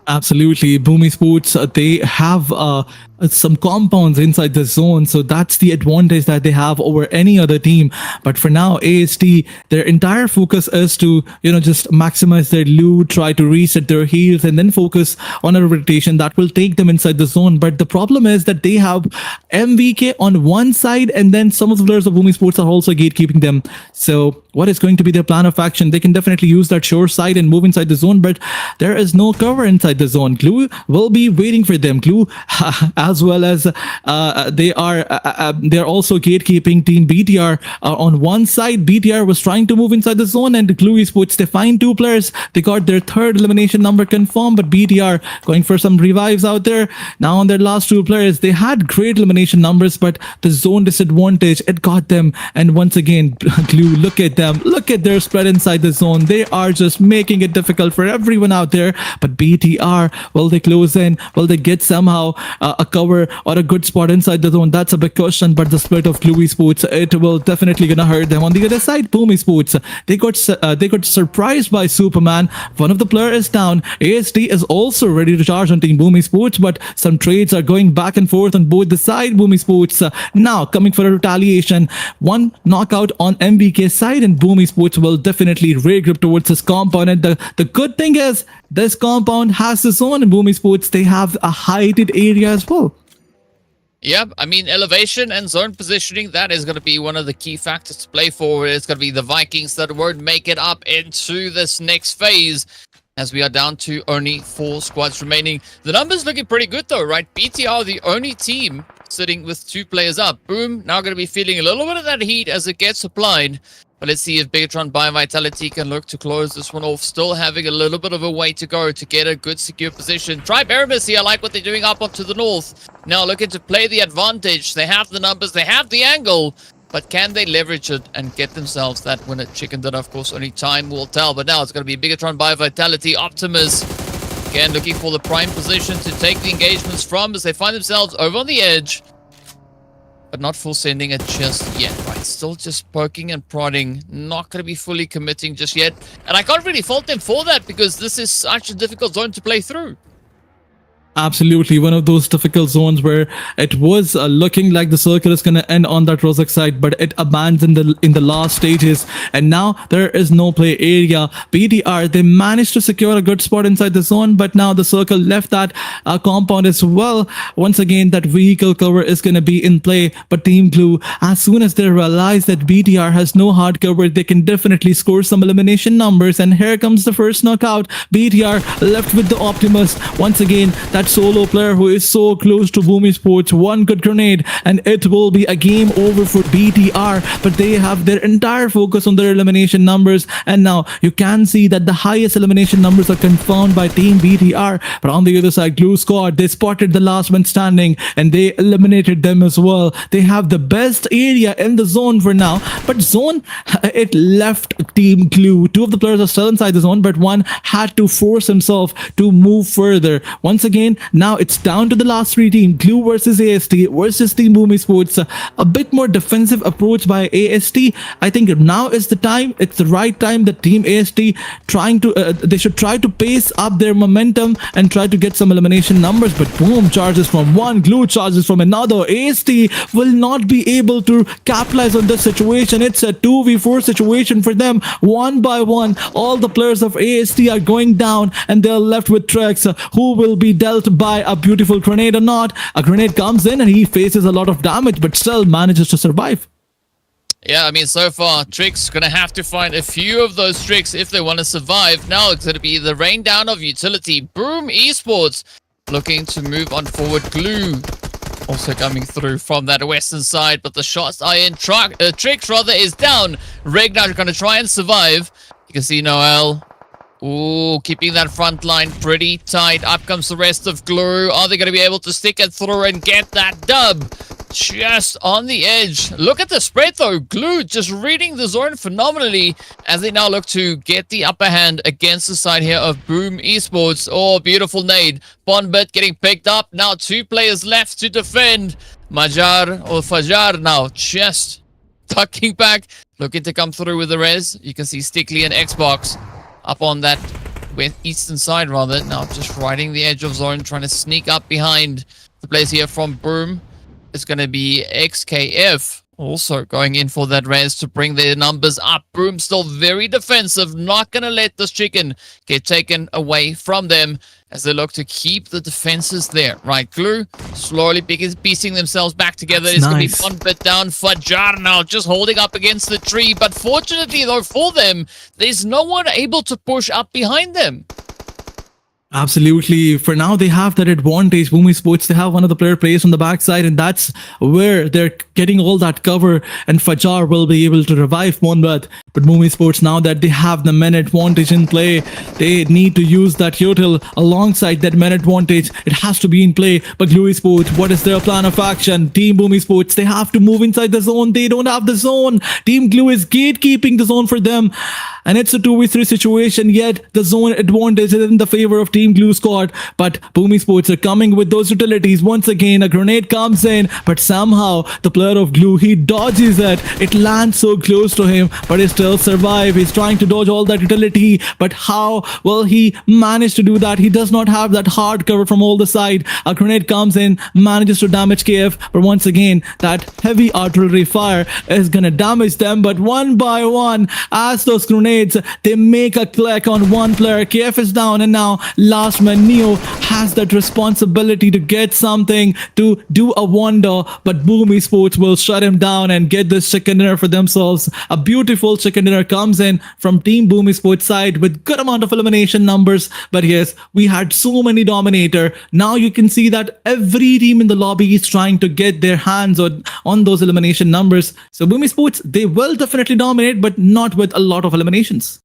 Absolutely. Boom Esports, they have some compounds inside the zone, so that's the advantage that they have over any other team. But for now, AST, their entire focus is to, just maximize their loot, try to reset their heals, and then focus on a rotation that will take them inside the zone. But the problem is that they have MVK on one side, and then some of the players of Boom Esports are also gatekeeping them. So what is going to be their plan of action? They can definitely use that shore side and move inside the zone, but there is no cover inside the zone. Glue will be waiting for them. Glue, as well as they're also gatekeeping Team BTR on one side. BTR was trying to move inside the zone, and Glue Esports, they find 2 players. They got their 3rd elimination number confirmed, but BTR going for some revives out there. Now on their last 2 players, they had great elimination numbers, but the zone disadvantage, it got them. And once again, Glue, look at them. Look at their spread inside the zone. They are just making it difficult for everyone out there. But BTR, will they close in? Will they get somehow a cover or a good spot inside the zone? That's a big question, but the split of Glue Esports, it will definitely gonna hurt them. On the other side, Boom Esports, they got surprised by Superman. One of the players is down. ASD is also ready to charge on Team Boom Esports, but some trades are going back and forth on both the side. Boom Esports now coming for a retaliation. One knockout on MVK side, and Boom Esports will definitely regroup towards this compound. And the good thing is this compound has the zone, and Boom Esports, they have a heighted area as well. Yeah, I mean, elevation and zone positioning, that is going to be one of the key factors to play for. It's going to be the Vikings that won't make it up into this next phase, as we are down to only 4 squads remaining. The numbers looking pretty good though, right? BTR, the only team sitting with 2 players up. Boom, now going to be feeling a little bit of that heat as it gets applied. But let's see if BIGETRON by Vitality can look to close this one off. Still having a little bit of a way to go to get a good secure position. Tribe AEROMACY, I like what they're doing up onto the north. Now looking to play the advantage. They have the numbers, they have the angle. But can they leverage it and get themselves that winner chicken dinner? Of course, only time will tell. But now it's going to be BIGETRON by Vitality. Optimus, again, looking for the prime position to take the engagements from as they find themselves over on the edge. But not full sending it just yet, right? Still just poking and prodding. Not going to be fully committing just yet. And I can't really fault them for that because this is such a difficult zone to play through. Absolutely, one of those difficult zones where it was looking like the circle is going to end on that Rozak side, but it abandoned in the last stages, and now there is no play area. BTR, they managed to secure a good spot inside the zone, but now the circle left that compound as well. Once again, that vehicle cover is going to be in play, but Team Glue, as soon as they realize that BTR has no hard cover, they can definitely score some elimination numbers, and here comes the first knockout. BTR left with the Optimus. Once again, that solo player who is so close to Boom Esports, one good grenade and it will be a game over for BTR, but they have their entire focus on their elimination numbers, and now you can see that the highest elimination numbers are confirmed by Team BTR. But on the other side, Glue Squad, they spotted the last man standing and they eliminated them as well. They have the best area in the zone for now, but zone, it left Team Glue. 2 of the players are still inside the zone, but one had to force himself to move further. Once again, now it's down to the last 3 teams, Glue versus AST versus Team Boom Esports. A bit more defensive approach by AST. I think now is the time, it's the right time that Team AST they should try to pace up their momentum and try to get some elimination numbers. But Boom charges from one, Glue charges from another. AST will not be able to capitalize on this situation. It's a 2v4 situation for them. One by one, all the players of AST are going down and they're left with Trex, who will be dealt by a beautiful grenade or not. A grenade comes in and he faces a lot of damage, but still manages to survive. Yeah, I mean, so far, Trick's going to have to find a few of those tricks if they want to survive. Now it's going to be the rain down of utility. Boom Esports looking to move on forward. Glue also coming through from that western side, but the shots are in. Tricks rather is down. Regnar going to try and survive. You can see Noel. Ooh, keeping that front line pretty tight. Up comes the rest of Glue. Are they going to be able to stick it through and get that dub? Just on the edge. Look at the spread though. Glue just reading the zone phenomenally as they now look to get the upper hand against the side here of Boom Esports. Oh, beautiful nade. Bonbit getting picked up. Now 2 players left to defend. Majar or Fajar now just tucking back. Looking to come through with the res. You can see Stickley and Xbox up on that eastern side rather. Now just riding the edge of zone, trying to sneak up behind the players here from Boom. It's going to be XKF also going in for that res to bring their numbers up. Boom still very defensive, not going to let this chicken get taken away from them as they look to keep the defenses there. Right, Glue slowly piecing themselves back together. It's going to be one bit down. Fajar now just holding up against the tree, but fortunately though for them, there's no one able to push up behind them. Absolutely. For now, they have that advantage. Boom Esports, they have one of the player players on the backside, and that's where they're getting all that cover, and Fajar will be able to revive Monbat. But Boom Esports, now that they have the men advantage in play, they need to use that util alongside that men advantage. It has to be in play. But Glue Esports, what is their plan of action? Team Boom Esports, they have to move inside the zone. They don't have the zone. Team Glue is gatekeeping the zone for them. and it's a 2v3 situation, yet the zone advantage is in the favor of Team Glue Squad. But Boom Esports are coming with those utilities. Once again, a grenade comes in, but somehow the player of Glue, he dodges it. It lands so close to him, but he still survives. He's trying to dodge all that utility, but how will he manage to do that? He does not have that hard cover from all the side. A grenade comes in, manages to damage KF, but once again, that heavy artillery fire is gonna damage them. But one by one, as those grenades, they make a click on one player. KF is down, and now last man Neo has that responsibility to get something, to do a wonder, but Boom Esports will shut him down and get this chicken dinner for themselves. A beautiful chicken dinner comes in from Team Boom Esports side with good amount of elimination numbers. But yes, we had so many dominator. Now you can see that every team in the lobby is trying to get their hands on those elimination numbers. So Boom Esports, they will definitely dominate, but not with a lot of eliminations.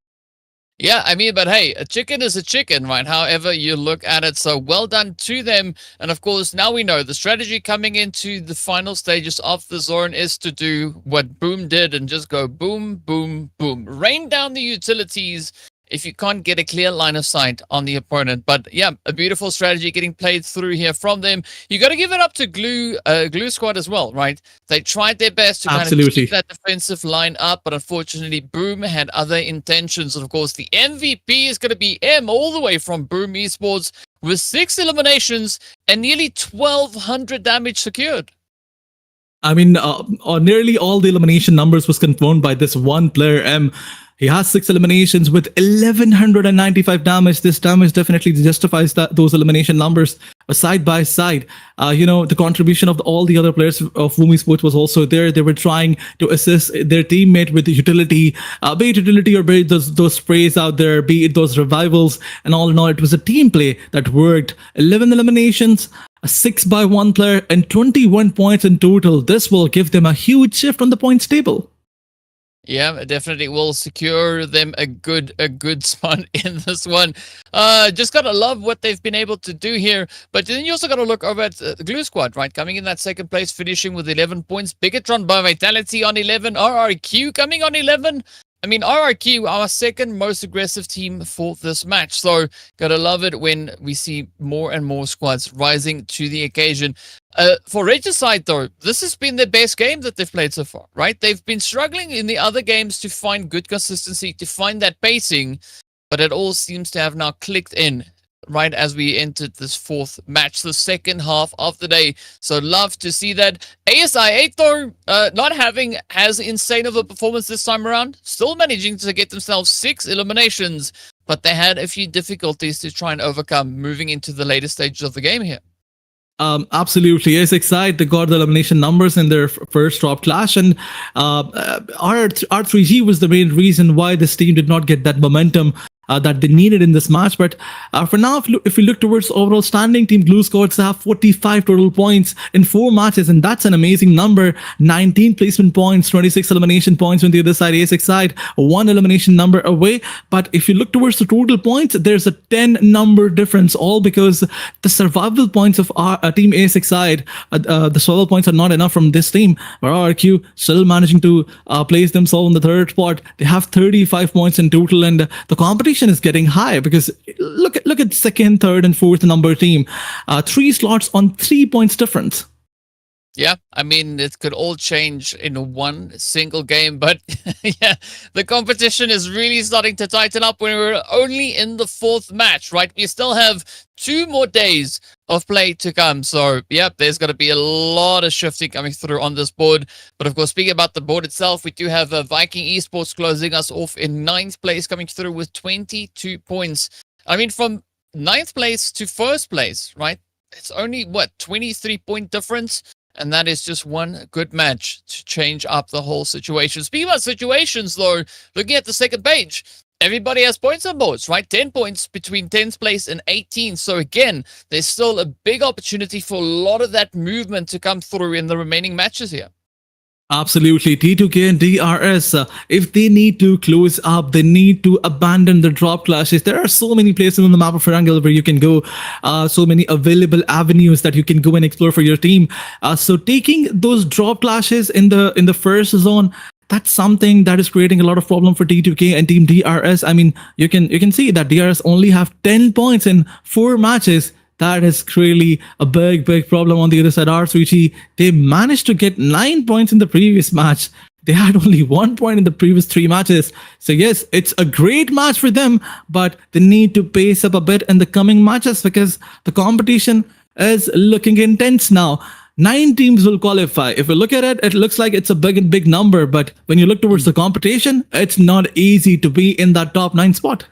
Yeah, I mean, but hey, a chicken is a chicken, right? However you look at it. So well done to them. And of course, now we know the strategy coming into the final stages of the zone is to do what Boom did and just go boom, boom, boom. Rain down the utilities if you can't get a clear line of sight on the opponent. But yeah, a beautiful strategy getting played through here from them. You got to give it up to Glue Squad as well, right? They tried their best to kind of keep that defensive line up, but unfortunately, Boom had other intentions. And of course, the MVP is going to be M all the way from Boom Esports with 6 eliminations and nearly 1,200 damage secured. I mean, nearly all the elimination numbers was confirmed by this one player, M. He has 6 eliminations with 1,195 damage. This damage definitely justifies those elimination numbers. Side by side, the contribution of all the other players of Boom Esports was also there. They were trying to assist their teammate with the utility, be it utility or be it those sprays out there, be it those revivals. And all in all, it was a team play that worked. 11 eliminations, a 6-by-1 player, and 21 points in total. This will give them a huge shift on the points table. Yeah, it definitely will secure them a good spot in this one. Just gotta love what they've been able to do here. But then you also gotta look over at the Glue Squad, right? Coming in that second place, finishing with 11 points. BIGETRON by Vitality on 11. RRQ coming on 11. I mean, RRQ, our second most aggressive team for this match. So, gotta love it when we see more and more squads rising to the occasion. For Regicide, though, this has been their best game that they've played so far, right? They've been struggling in the other games to find good consistency, to find that pacing, but it all seems to have now clicked in right as we entered this fourth match, the second half of the day. So love to see that. ASI8 though, not having as insane of a performance this time around, still managing to get themselves 6 eliminations, but they had a few difficulties to try and overcome moving into the later stages of the game here. Absolutely. Yes, excited. They got the elimination numbers in their first drop clash, and R3G was the main reason why this team did not get that momentum that they needed in this match. But for now, if we look towards overall standing, Team Glue Squads have 45 total points in 4 matches, and that's an amazing number. 19 placement points, 26 elimination points on the other side. ASX side, 1 elimination number away. But if you look towards the total points, there's a 10 number difference, all because the survival points of our Team ASX side, the survival points are not enough from this team. But RRQ still managing to place themselves in the third spot. They have 35 points in total, and the competition is getting high because look at second, third, and fourth number team. 3 slots on 3 points difference. Yeah, I mean, it could all change in one single game, but yeah, the competition is really starting to tighten up when we're only in the 4th match, right? We still have 2 more days of play to come. So, yeah, there's going to be a lot of shifting coming through on this board. But of course, speaking about the board itself, we do have Viking Esports closing us off in 9th place, coming through with 22 points. I mean, from 9th place to 1st place, right? It's only, 23-point difference? And that is just one good match to change up the whole situation. Speaking about situations, though, looking at the second page, everybody has points on boards, right? 10 points between 10th place and 18th. So again, there's still a big opportunity for a lot of that movement to come through in the remaining matches here. Absolutely. T2K and DRS, if they need to close up, they need to abandon the drop clashes. There are so many places on the map of Arenale where you can go, so many available avenues that you can go and explore for your team. So taking those drop clashes in the first zone, that's something that is creating a lot of problem for T2K and Team DRS. I mean, you can see that DRS only have 10 points in 4 matches. That is really a big problem on the other side. R3G, they managed to get 9 points in the previous match. They had only 1 point in the previous 3 matches. So yes, it's a great match for them, but they need to pace up a bit in the coming matches because the competition is looking intense now. 9 teams will qualify. If you look at it, it looks like it's a big number, but when you look towards the competition, it's not easy to be in that top 9 spot.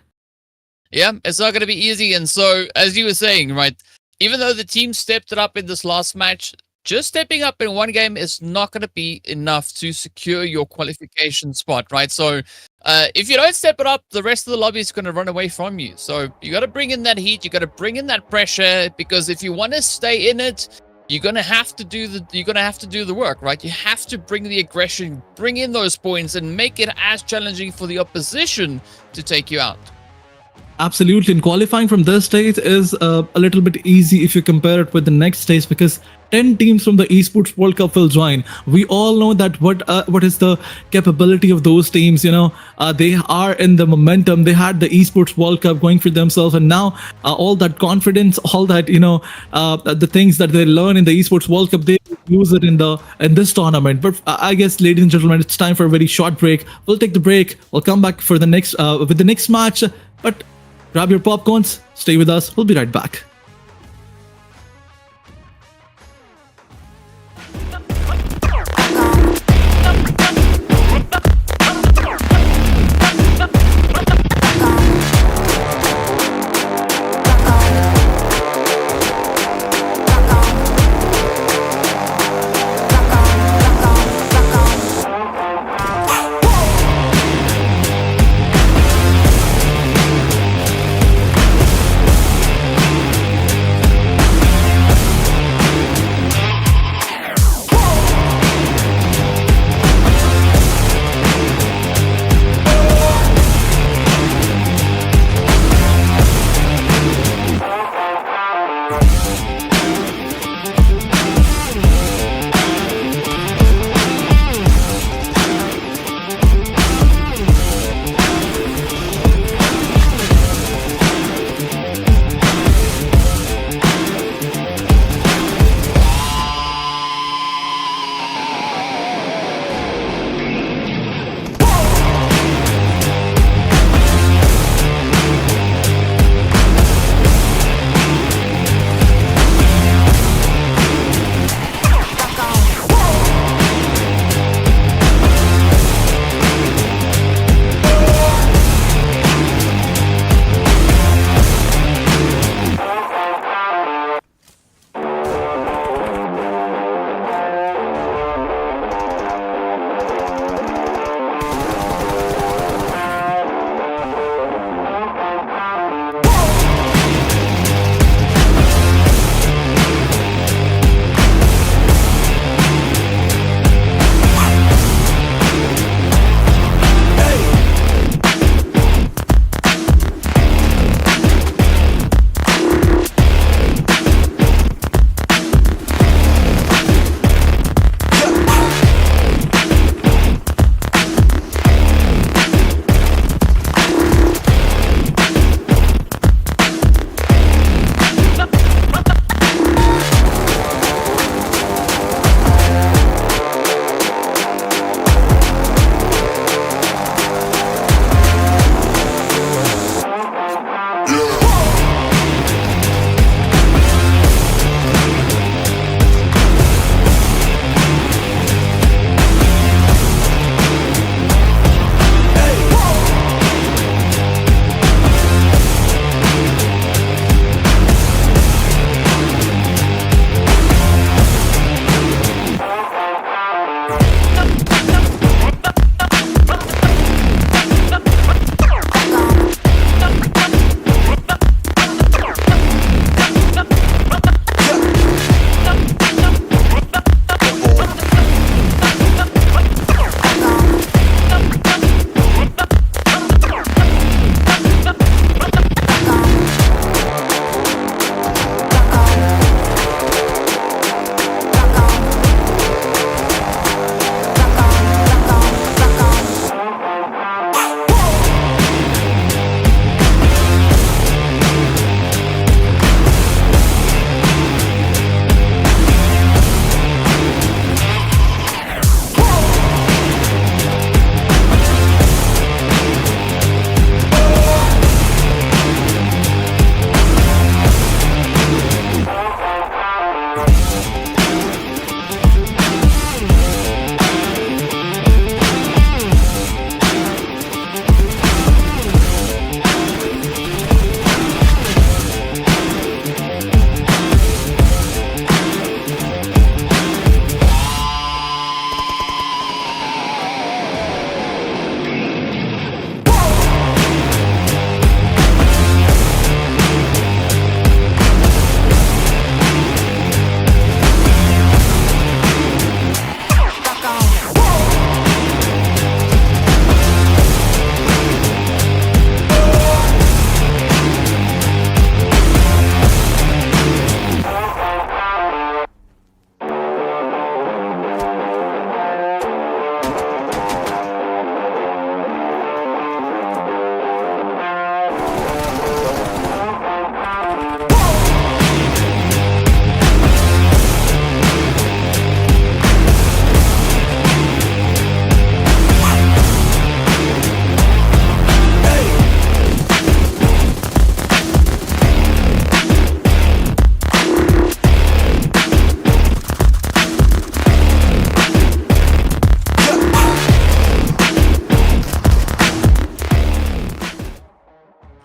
Yeah, it's not going to be easy. And so, as you were saying, right, even though the team stepped it up in this last match, just stepping up in one game is not going to be enough to secure your qualification spot, right? So, if you don't step it up, the rest of the lobby is going to run away from you. So, you got to bring in that heat, you got to bring in that pressure, because if you want to stay in it, you're gonna have to do the work, right? You have to bring the aggression, bring in those points, and make it as challenging for the opposition to take you out. Absolutely, and qualifying from this stage is a little bit easy if you compare it with the next stage, because 10 teams from the Esports World Cup will join. We all know that what is the capability of those teams. You know, they are in the momentum. They had the Esports World Cup going for themselves, and now all that confidence, all that the things that they learn in the Esports World Cup, they use it in this tournament. But I guess, ladies and gentlemen, it's time for a very short break. We'll take the break. We'll come back for the next with the next match. But grab your popcorns. Stay with us. We'll be right back.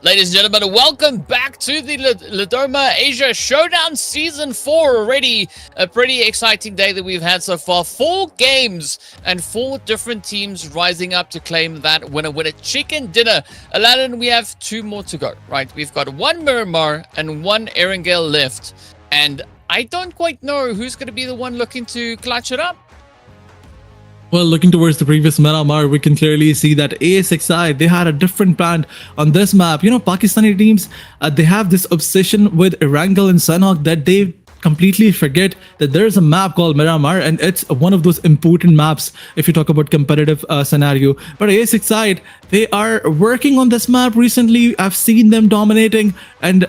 Ladies and gentlemen, welcome back to the Ladoma Asia Showdown Season 4 already. A pretty exciting day that we've had so far. 4 games and 4 different teams rising up to claim that winner with a chicken dinner. Aladdin, we have 2 more to go, right? We've got 1 Miramar and 1 Arenale left. And I don't quite know who's going to be the one looking to clutch it up. Well, looking towards the previous Miramar, we can clearly see that ASXI, they had a different plan on this map. You know, Pakistani teams, they have this obsession with Arenale and Sunhawk that they completely forget that there's a map called Miramar, and it's one of those important maps if you talk about competitive scenario. But ASXI, they are working on this map recently. I've seen them dominating and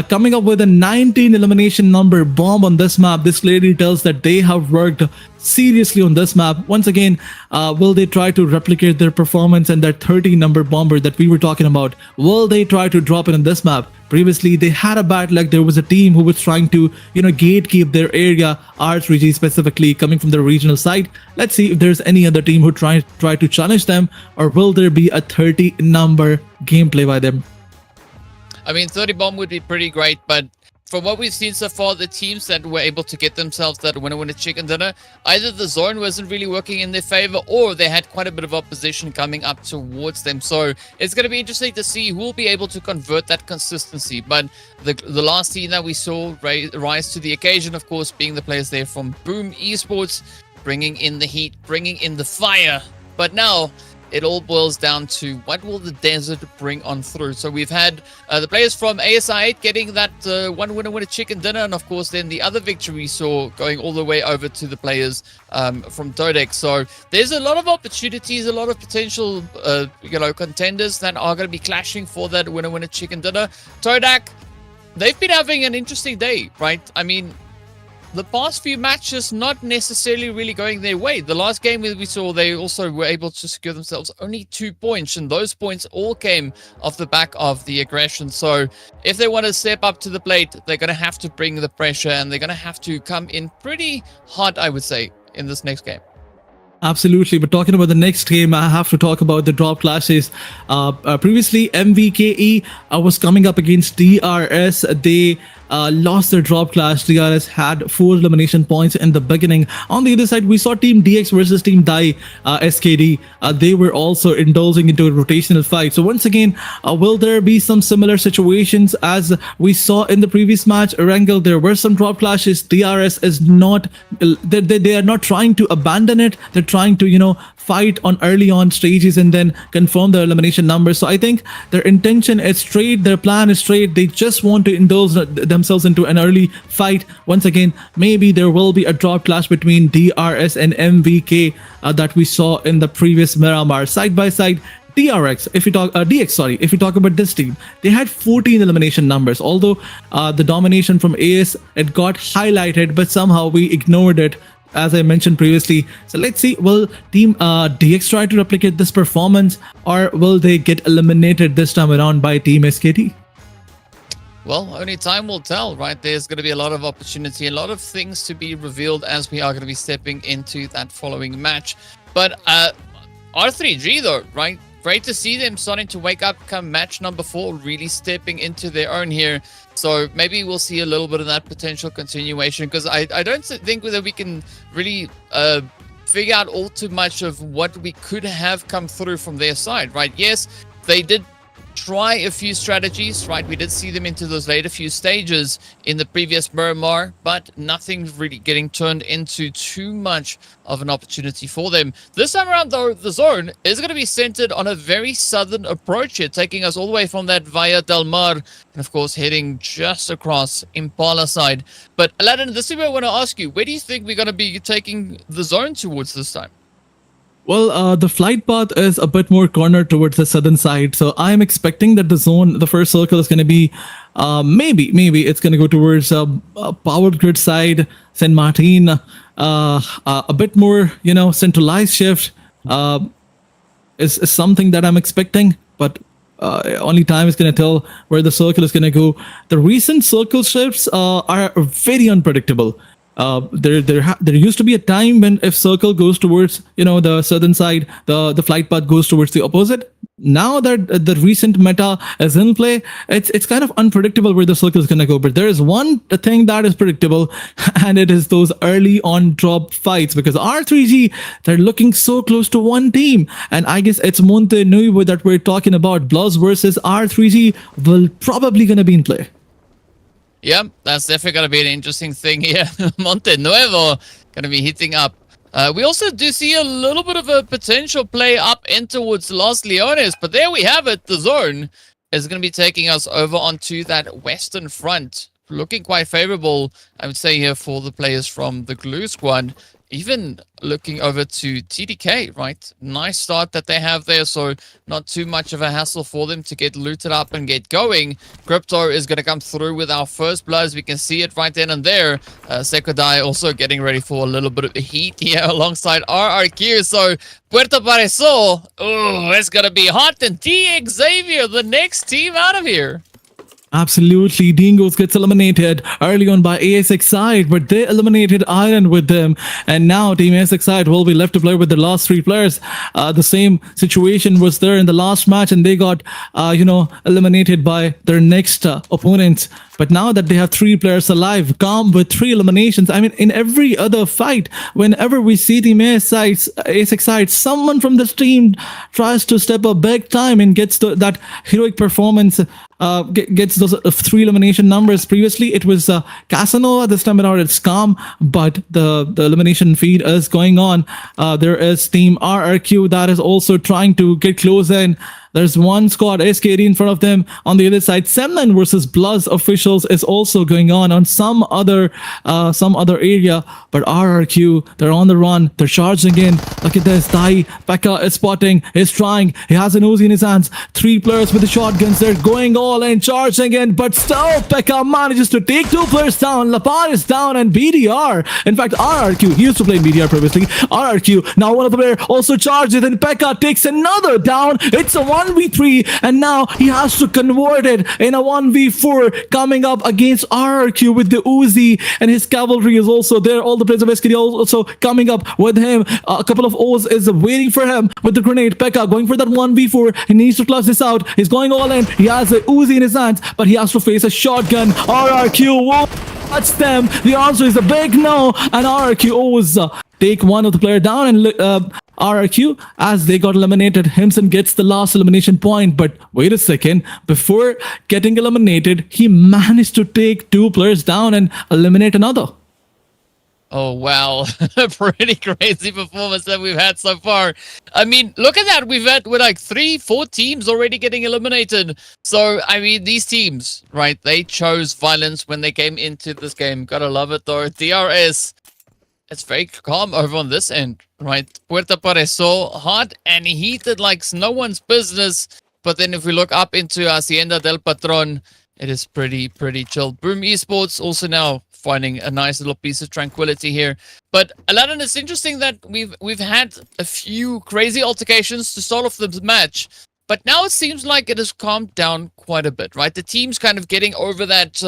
coming up with a 19 elimination number bomb on this map. This clearly tells that they have worked seriously on this map. Once again, will they try to replicate their performance and that 30 number bomber that we were talking about? Will they try to drop it on this map? Previously, they had a bad luck. There was a team who was trying to, gatekeep their area, RSRG specifically, coming from the regional side. Let's see if there's any other team who try to challenge them, or will there be a 30 number gameplay by them? I mean, 30 bomb would be pretty great, but from what we've seen so far, the teams that were able to get themselves that winner chicken dinner, either the zone wasn't really working in their favor, or they had quite a bit of opposition coming up towards them. So it's going to be interesting to see who will be able to convert that consistency. But the last team that we saw rise to the occasion, of course, being the players there from Boom Esports, bringing in the heat, bringing in the fire. But now it all boils down to what will the desert bring on through. So we've had the players from ASI8 getting that one winner chicken dinner, and of course then the other victory we saw going all the way over to the players from TODAK. So there's a lot of opportunities, a lot of potential contenders that are going to be clashing for that winner chicken dinner. TODAK, they've been having an interesting day, right? I mean, the past few matches not necessarily really going their way. The last game we saw, they also were able to secure themselves only 2 points, and those points all came off the back of the aggression. So if they want to step up to the plate, they're going to have to bring the pressure, and they're going to have to come in pretty hot, I would say, in this next game. Absolutely, but talking about the next game, I have to talk about the drop clashes. Previously, MVKE was coming up against DRS. They lost their drop clash. DRS had 4 elimination points in the beginning. On the other side, we saw Team DX versus Team DAI SKD. They were also indulging into a rotational fight. So once again, will there be some similar situations as we saw in the previous match? Arenale, there were some drop clashes. DRS is not, they are not trying to abandon it. They're trying to, fight on early on stages and then confirm the elimination numbers. So I think their intention is straight, their plan is straight. They just want to indulge themselves into an early fight. Once again, maybe there will be a drop clash between DRS and MVK that we saw in the previous Miramar. Side by side, DX, if you talk about this team, they had 14 elimination numbers. Although the domination from AS, it got highlighted, but somehow we ignored it, as I mentioned previously. So let's see, will Team DX try to replicate this performance, or will they get eliminated this time around by Team SKT? Well, only time will tell, right? There's going to be a lot of opportunity, a lot of things to be revealed as we are going to be stepping into that following match. But R3G though, right? Great to see them starting to wake up come match number 4, really stepping into their own here. So maybe we'll see a little bit of that potential continuation, because I don't think that we can really figure out all too much of what we could have come through from their side, right? Yes, they did try a few strategies, right? We did see them into those later few stages in the previous Miramar, but nothing really getting turned into too much of an opportunity for them. This time around, though, the zone is going to be centered on a very southern approach here, taking us all the way from that Via Del Mar, and of course heading just across Impala side. But Aladdin, this is where I want to ask you, where do you think we're going to be taking the zone towards this time? Well, the flight path is a bit more cornered towards the southern side, so I'm expecting that the zone, the first circle, is going to be maybe it's going to go towards power grid side, San Martin, a bit more centralized shift is something that I'm expecting, but only time is going to tell where the circle is going to go. The recent circle shifts are very unpredictable. there used to be a time when if circle goes towards the southern side, the flight path goes towards the opposite. Now that the recent meta is in play, it's kind of unpredictable where the circle is gonna go. But there is one thing that is predictable, and it is those early on drop fights, because R3G, they're looking so close to one team, and I guess it's Monte Nuevo that we're talking about. BLUZZ versus R3G will probably gonna be in play. Yeah, that's definitely going to be an interesting thing here. Monte Nuevo going to be hitting up. We also do see a little bit of a potential play up in towards Los Leones, but there we have it. The zone is going to be taking us over onto that western front. Looking quite favorable, I would say, here for the players from the Glue squad. Even looking over to TDK, right? Nice start that they have there, so not too much of a hassle for them to get looted up and get going. Crypto is going to come through with our first BLUZZ. We can see it right then and there. Sekodai also getting ready for a little bit of heat here alongside RRQ. So Puerto Pareso, oh, it's going to be hot. And XAVIER, the next team out of here. Absolutely, Dingoes gets eliminated early on by ASX side, but they eliminated Iron with them, and now Team ASX side will be left to play with the last three players. The same situation was there in the last match, and they got eliminated by their next opponents. But now that they have three players alive, calm with 3 eliminations. I mean, in every other fight, whenever we see Team ASX side, someone from this team tries to step up big time and gets that heroic performance. Gets those 3 elimination numbers. Previously, it was Casanova. This time around, it's Calm, but the elimination feed is going on. There is Team RRQ that is also trying to get close in. There's one squad, SKD, in front of them. On the other side, Semnan versus BLUZZ officials is also going on some other area. But RRQ, they're on the run. They're charging in. Look at this. Tai Pekka is spotting. He's trying. He has an Uzi in his hands. 3 players with the shotguns. They're going all in, charging in. But still, Pekka manages to take 2 players down. Lapar is down, and BDR. In fact, RRQ, he used to play in BDR previously. RRQ, now one of the players also charges, and Pekka takes another down. It's a 1v3, and now he has to convert it in a 1v4 coming up against RRQ with the Uzi, and his cavalry is also there. All the players of SKD also coming up with him. A couple of O's is waiting for him with the grenade. Pekka going for that 1v4. He needs to clutch this out. He's going all in. He has a Uzi in his hands, but he has to face a shotgun. RRQ won't touch them. The answer is a big no, and RRQ O's take one of the player down, and RRQ, as they got eliminated, Himson gets the last elimination point. But wait a second, before getting eliminated, he managed to take 2 players down and eliminate another. Oh, wow. Pretty crazy performance that we've had so far. I mean, look at that. We've had with like 3-4 teams already getting eliminated. So, I mean, these teams, right, they chose violence when they came into this game. Gotta love it, though. DRS, it's very calm over on this end, right? Puerto Pareso, hot and heated like no one's business. But then if we look up into Hacienda del Patron, it is pretty chill. Boom Esports also now finding a nice little piece of tranquility here. But Aladdin, it's interesting that we've had a few crazy altercations to start off the match. But now it seems like it has calmed down quite a bit, right? The team's kind of getting over that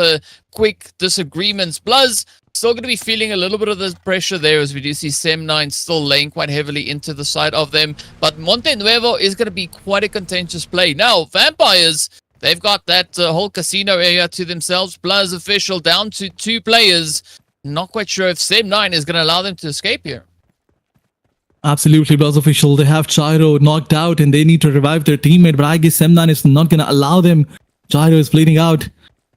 quick disagreements. BLUZZ still going to be feeling a little bit of the pressure there, as we do see Sem9 still laying quite heavily into the side of them. But Monte Nuevo is going to be quite a contentious play. Now, Vampires, they've got that whole casino area to themselves. BLUZZ official down to 2 players. Not quite sure if Sem9 is going to allow them to escape here. Absolutely, BLUZZ official. They have Gyro knocked out and they need to revive their teammate, but I guess Sem9 is not going to allow them. Gyro is bleeding out,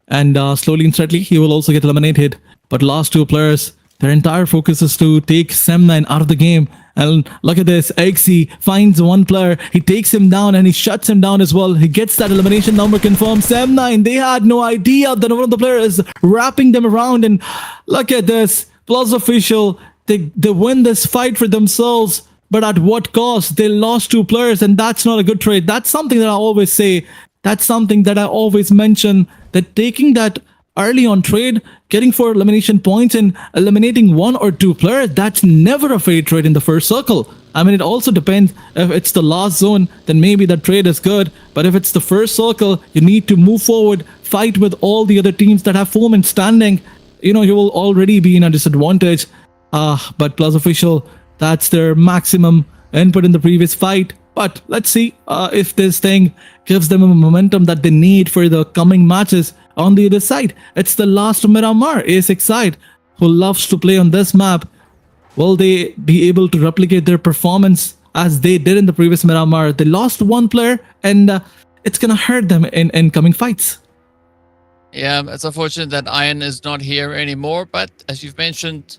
and slowly and steadily he will also get eliminated. But last 2 players, their entire focus is to take Sem9 out of the game. And look at this, XE finds 1 player, he takes him down and he shuts him down as well. He gets that elimination number confirmed. Sem9, they had no idea that one of the players is wrapping them around, and look at this, BLUZZ official, they win this fight for themselves, but at what cost? They lost 2 players, and that's not a good trade. That's something that I always say, that's something that I always mention, that taking that early on trade, getting 4 elimination points and eliminating 1 or 2 players, that's never a fair trade in the first circle. I mean, it also depends. If it's the last zone, then maybe that trade is good. But if it's the first circle, you need to move forward, fight with all the other teams that have 4 men standing. you will already be in a disadvantage. But BLUZZ official, that's their maximum input in the previous fight. But let's see if this thing gives them a momentum that they need for the coming matches. On the other side, it's the last Miramar A6 side who loves to play on this map. Will they be able to replicate their performance as they did in the previous Miramar? They lost one player, and it's gonna hurt them in coming fights. Yeah, it's unfortunate that Iron is not here anymore, but as you've mentioned,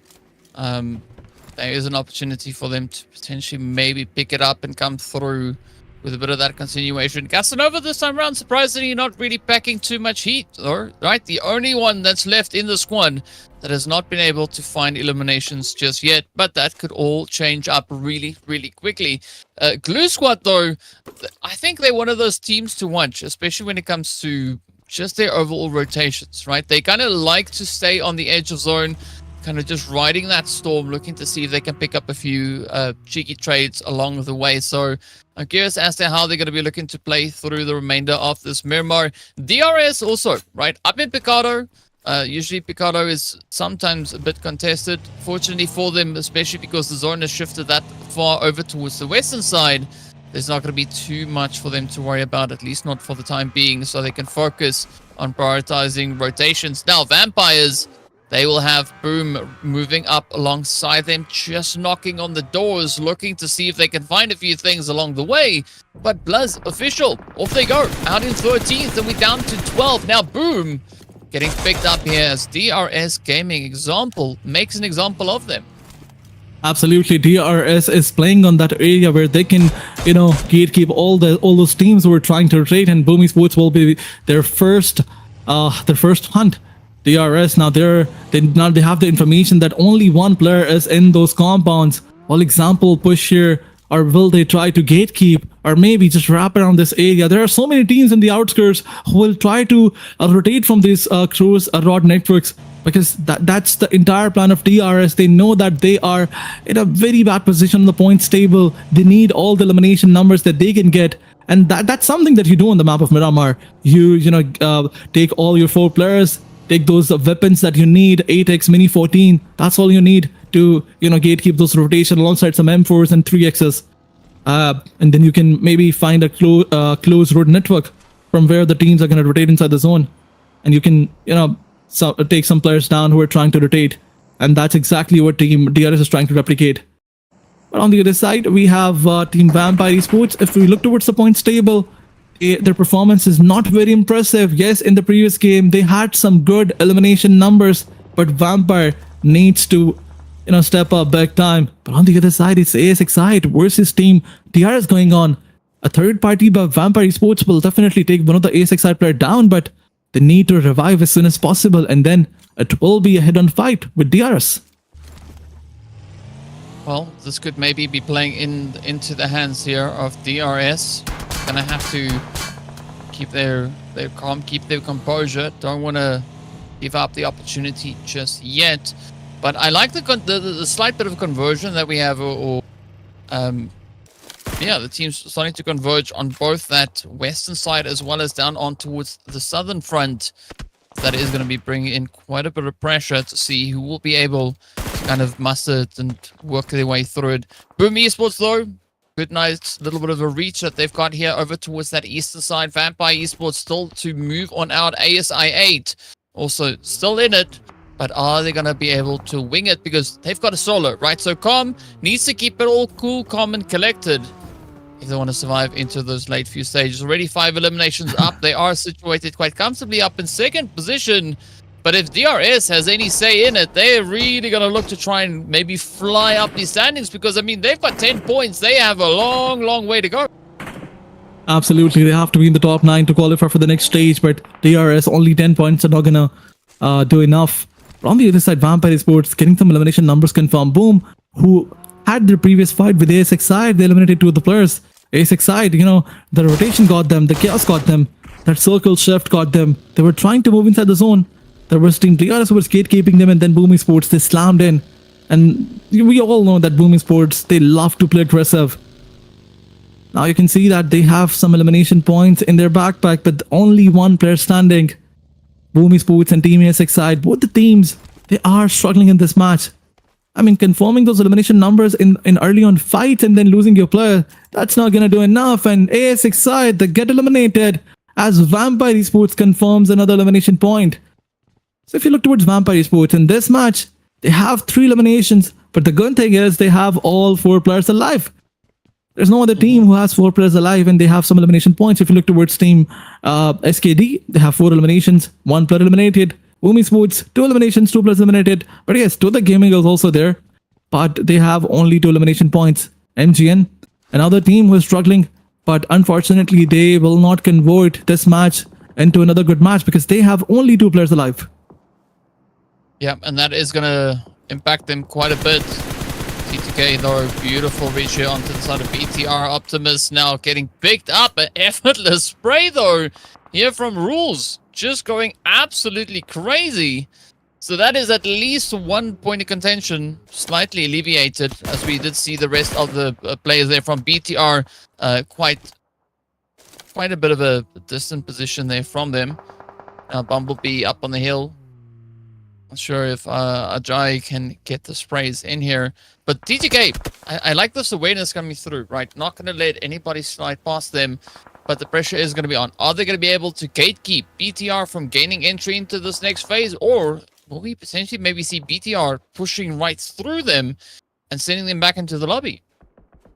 there is an opportunity for them to potentially maybe pick it up and come through with a bit of that continuation. Casanova this time around, surprisingly, not really packing too much heat, though, right? The only one that's left in the squad that has not been able to find eliminations just yet, but that could all change up really, really quickly. Glue Squad, though, I think they're one of those teams to watch, especially when it comes to just their overall rotations, right? They kind of like to stay on the edge of zone, kind of just riding that storm, looking to see if they can pick up a few cheeky trades along the way. So I'm curious as to how they're going to be looking to play through the remainder of this Miramar. DRS also, right? Up in Picado. Usually Picado is sometimes a bit contested. Fortunately for them, especially because the zone has shifted that far over towards the western side, there's not going to be too much for them to worry about, at least not for the time being, so they can focus on prioritizing rotations. Now, Vampires, they will have Boom moving up alongside them, just knocking on the doors, looking to see if they can find a few things along the way. But BLUZZ official, off they go, out in 13th, and we're down to 12. Now, Boom getting picked up here as DRS Gaming example makes an example of them. Absolutely, DRS is playing on that area where they can, gatekeep all those teams who are trying to rotate, and Boom Esports will be their first hunt. DRS now they have the information that only one player is in those compounds. For example, push here, or will they try to gatekeep, or maybe just wrap around this area? There are so many teams in the outskirts who will try to rotate from these cruise rod networks, because that's the entire plan of DRS. They know that they are in a very bad position on the points table. They need all the elimination numbers that they can get, and that's something that you do on the map of Miramar. You take all your 4 players, take those weapons that you need, 8x mini 14. That's all you need to gatekeep those rotation alongside some M4s and 3x's, and then you can maybe find a closed road network from where the teams are going to rotate inside the zone, and you can take some players down who are trying to rotate, and that's exactly what Team DRS is trying to replicate. But on the other side, we have Team Vampire Esports. If we look towards the points table, their performance is not very impressive. Yes, in the previous game, they had some good elimination numbers, but Vampire needs to step up big time. But on the other side, it's ASX side versus Team DRS going on. A third party by Vampire Esports will definitely take one of the ASX side player down, but they need to revive as soon as possible, and then it will be a head-on fight with DRS. Well, this could maybe be playing into the hands here of DRS. Gonna have to keep their calm, keep their composure. Don't want to give up the opportunity just yet. But I like the slight bit of conversion that we have, the team's starting to converge on both that western side as well as down on towards the southern front. That is going to be bringing in quite a bit of pressure to see who will be able to kind of muster it and work their way through it. Boom Esports, though, good nice little bit of a reach that they've got here over towards that eastern side. Vampire Esports still to move on out. ASI8 also still in it. But are they going to be able to wing it? Because they've got a solo, right? So Calm needs to keep it all cool, calm, and collected if they want to survive into those late few stages. Already 5 eliminations up. They are situated quite comfortably up in second position. But if DRS has any say in it, they're really going to look to try and maybe fly up these standings. Because, I mean, they've got 10 points. They have a long, long way to go. Absolutely. They have to be in the top 9 to qualify for the next stage. But DRS, only 10 points are not going to do enough. On the other side, Vampire Esports getting some elimination numbers confirmed. Boom, who had their previous fight with ASX side, they eliminated 2 of the players. ASX side, the rotation got them, the chaos got them, that circle shift got them. They were trying to move inside the zone. There was Team DRS who was gatekeeping them, and then Boom Esports, they slammed in. And we all know that Boom Esports, they love to play aggressive. Now you can see that they have some elimination points in their backpack, but only one player standing. Boom Esports and Team ASX side, both the teams they are struggling in this match. I mean, confirming those elimination numbers in early on fights and then losing your player, that's not gonna do enough. And ASX side, they get eliminated as Vampire Esports confirms another elimination point. So if you look towards Vampire Esports in this match, they have 3 eliminations, but the good thing is they have all 4 players alive. There's no other team who has 4 players alive and they have some elimination points. If you look towards team SKD, they have 4 eliminations, 1 player eliminated. Umi Sports, 2 eliminations, 2 players eliminated. But yes, TODAK Gaming is also there, but they have only 2 elimination points. MGN, another team who is struggling, but unfortunately they will not convert this match into another good match because they have only 2 players alive. Yeah, and that is going to impact them quite a bit. T2K, though, beautiful reach here onto the side of BTR. Optimus now getting picked up. An effortless spray, though, here from Rules. Just going absolutely crazy. So that is at least 1 point of contention, slightly alleviated, as we did see the rest of the players there from BTR. Quite a bit of a distant position there from them. Now Bumblebee up on the hill. Not sure if Ajay can get the sprays in here. But TTK, I like this awareness coming through, right? Not going to let anybody slide past them, but the pressure is going to be on. Are they going to be able to gatekeep BTR from gaining entry into this next phase? Or will we potentially maybe see BTR pushing right through them and sending them back into the lobby?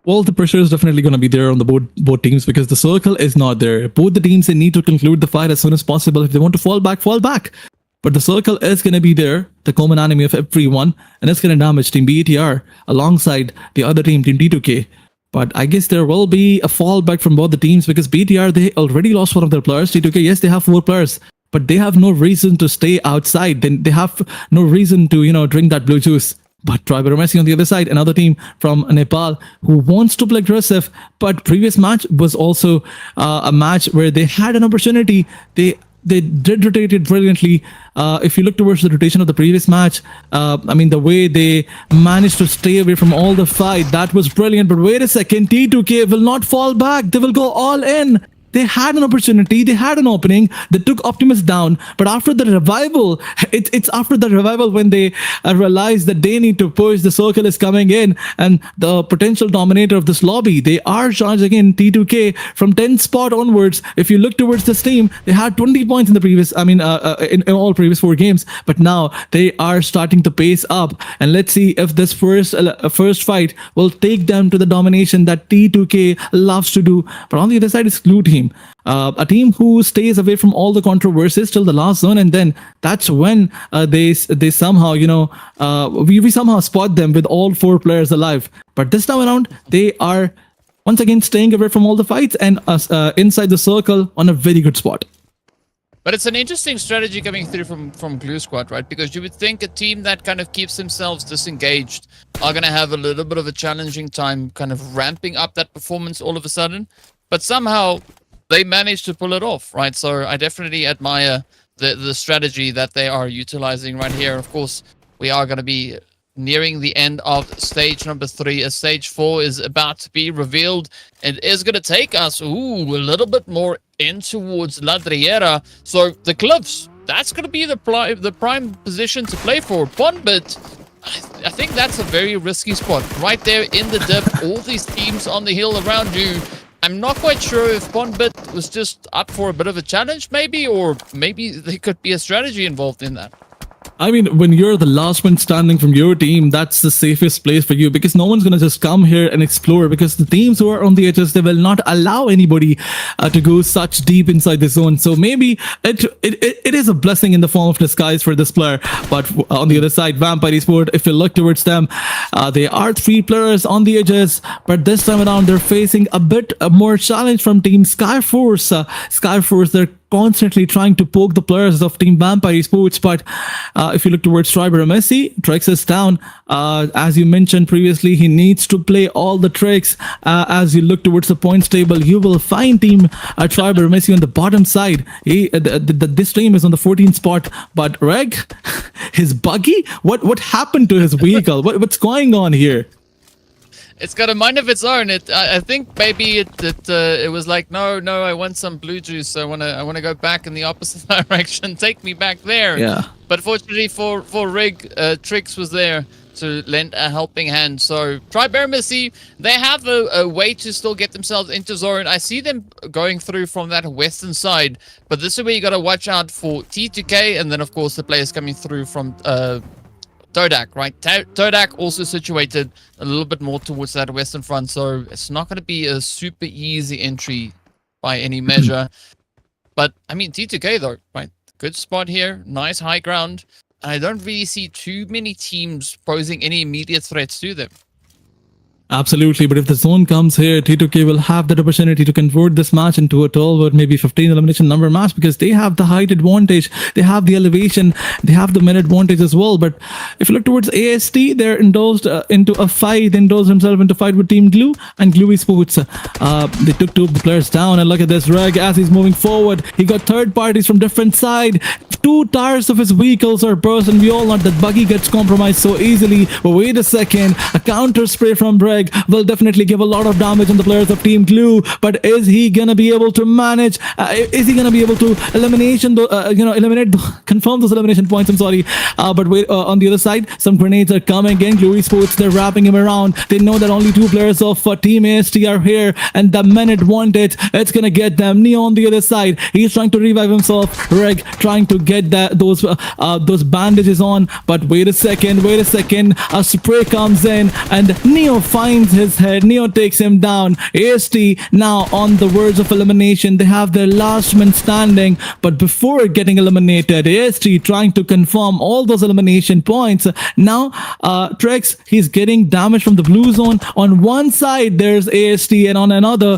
Well, the pressure is definitely going to be there on the both teams because the circle is not there. Both the teams, they need to conclude the fight as soon as possible. If they want to fall back, fall back. But the circle is going to be there, the common enemy of everyone, and it's going to damage Team BETR alongside the other team, Team T2K. But I guess there will be a fallback from both the teams because BTR, they already lost one of their players. T2K, yes, they have 4 players, but they have no reason to stay outside. Then they have no reason to, drink that blue juice. But AEROMACY on the other side, another team from Nepal who wants to play aggressive. But previous match was also a match where they had an opportunity. They did rotate it brilliantly. If you look towards the rotation of the previous match, I mean, the way they managed to stay away from all the fight, that was brilliant. But wait a second, T2K will not fall back. They will go all in. They had an opportunity, they had an opening, they took Optimus down, but after the revival, it's after the revival when they realized that they need to push, the circle is coming in, and the potential dominator of this lobby, they are charging in T2K from 10th spot onwards. If you look towards this team, they had 20 points in the previous, in all previous 4 games, but now they are starting to pace up, and let's see if this first fight will take them to the domination that T2K loves to do. But on the other side is Blue Team. A team who stays away from all the controversies till the last zone, and then that's when they somehow we somehow spot them with all 4 players alive. But this time around they are once again staying away from all the fights and inside the circle on a very good spot. But it's an interesting strategy coming through from Glue Squad, right? Because you would think a team that kind of keeps themselves disengaged are going to have a little bit of a challenging time kind of ramping up that performance all of a sudden. But somehow they managed to pull it off, right? So I definitely admire the strategy that they are utilizing right here. Of course, we are going to be nearing the end of stage number 3 as stage 4 is about to be revealed. It is going to take us a little bit more in towards La Riera. So the cliffs, that's going to be the prime position to play for. Bonbit, I think that's a very risky spot right there in the dip. All these teams on the hill around you. I'm not quite sure if Bonbit was just up for a bit of a challenge maybe, or maybe there could be a strategy involved in that. I mean, when you're the last one standing from your team, that's the safest place for you because no one's going to just come here and explore because the teams who are on the edges, they will not allow anybody to go such deep inside the zone. So maybe it is a blessing in the form of disguise for this player. But on the other side, Vampire Esports, if you look towards them, they are 3 players on the edges. But this time around, they're facing a bit more challenge from Team Skyforce. Skyforce, they're constantly trying to poke the players of Team Vampire Esports, but if you look towards AEROMACY, Trex is down. As you mentioned previously, he needs to play all the tricks. As you look towards the points table, you will find Team AEROMACY on the bottom side. This team is on the 14th spot, but Reg, his buggy, what happened to his vehicle? What's going on here? It's got a mind of its own. I think maybe it was like, no, I want some blue juice. I wanna go back in the opposite direction. Take me back there. Yeah. But fortunately for Rig, Trix was there to lend a helping hand. So BIGETRON, they have a way to still get themselves into zone. I see them going through from that western side, but this is where you got to watch out for T2K, and then of course the players coming through from TODAK, right? TODAK also situated a little bit more towards that western front, so it's not going to be a super easy entry by any measure. But I mean, T2K though, right? Good spot here, nice high ground. I don't really see too many teams posing any immediate threats to them. Absolutely, but if the zone comes here, T2K will have that opportunity to convert this match into a 12 or maybe 15 elimination number match, because they have the height advantage, they have the elevation, they have the minute advantage as well. But if you look towards AST, they're indulged into a fight. They indulged themselves into a fight with Team Glue and Glue Esports. They took two of the players down, and look at this Reg as he's moving forward. He got third parties from different side. Two tires of his vehicles are burst, and we all know that buggy gets compromised so easily. But wait a second, a counter spray from Reg will definitely give a lot of damage on the players of Team Glue. But is he gonna be able to manage? Is he gonna be able to confirm those elimination points? I'm sorry. But wait, on the other side, some grenades are coming in. Glue Esports, they're wrapping him around. They know that only two players of Team AST are here, and the minute advantage, it's gonna get them. Neo on the other side, he's trying to revive himself. Reg trying to get those bandages on. But wait a second, a spray comes in, and Neo finds his head. Neo takes him down. AST now on the verge of elimination. They have their last man standing, but before getting eliminated, AST trying to confirm all those elimination points. Now Trex, he's getting damage from the blue zone. On one side there's AST, and on another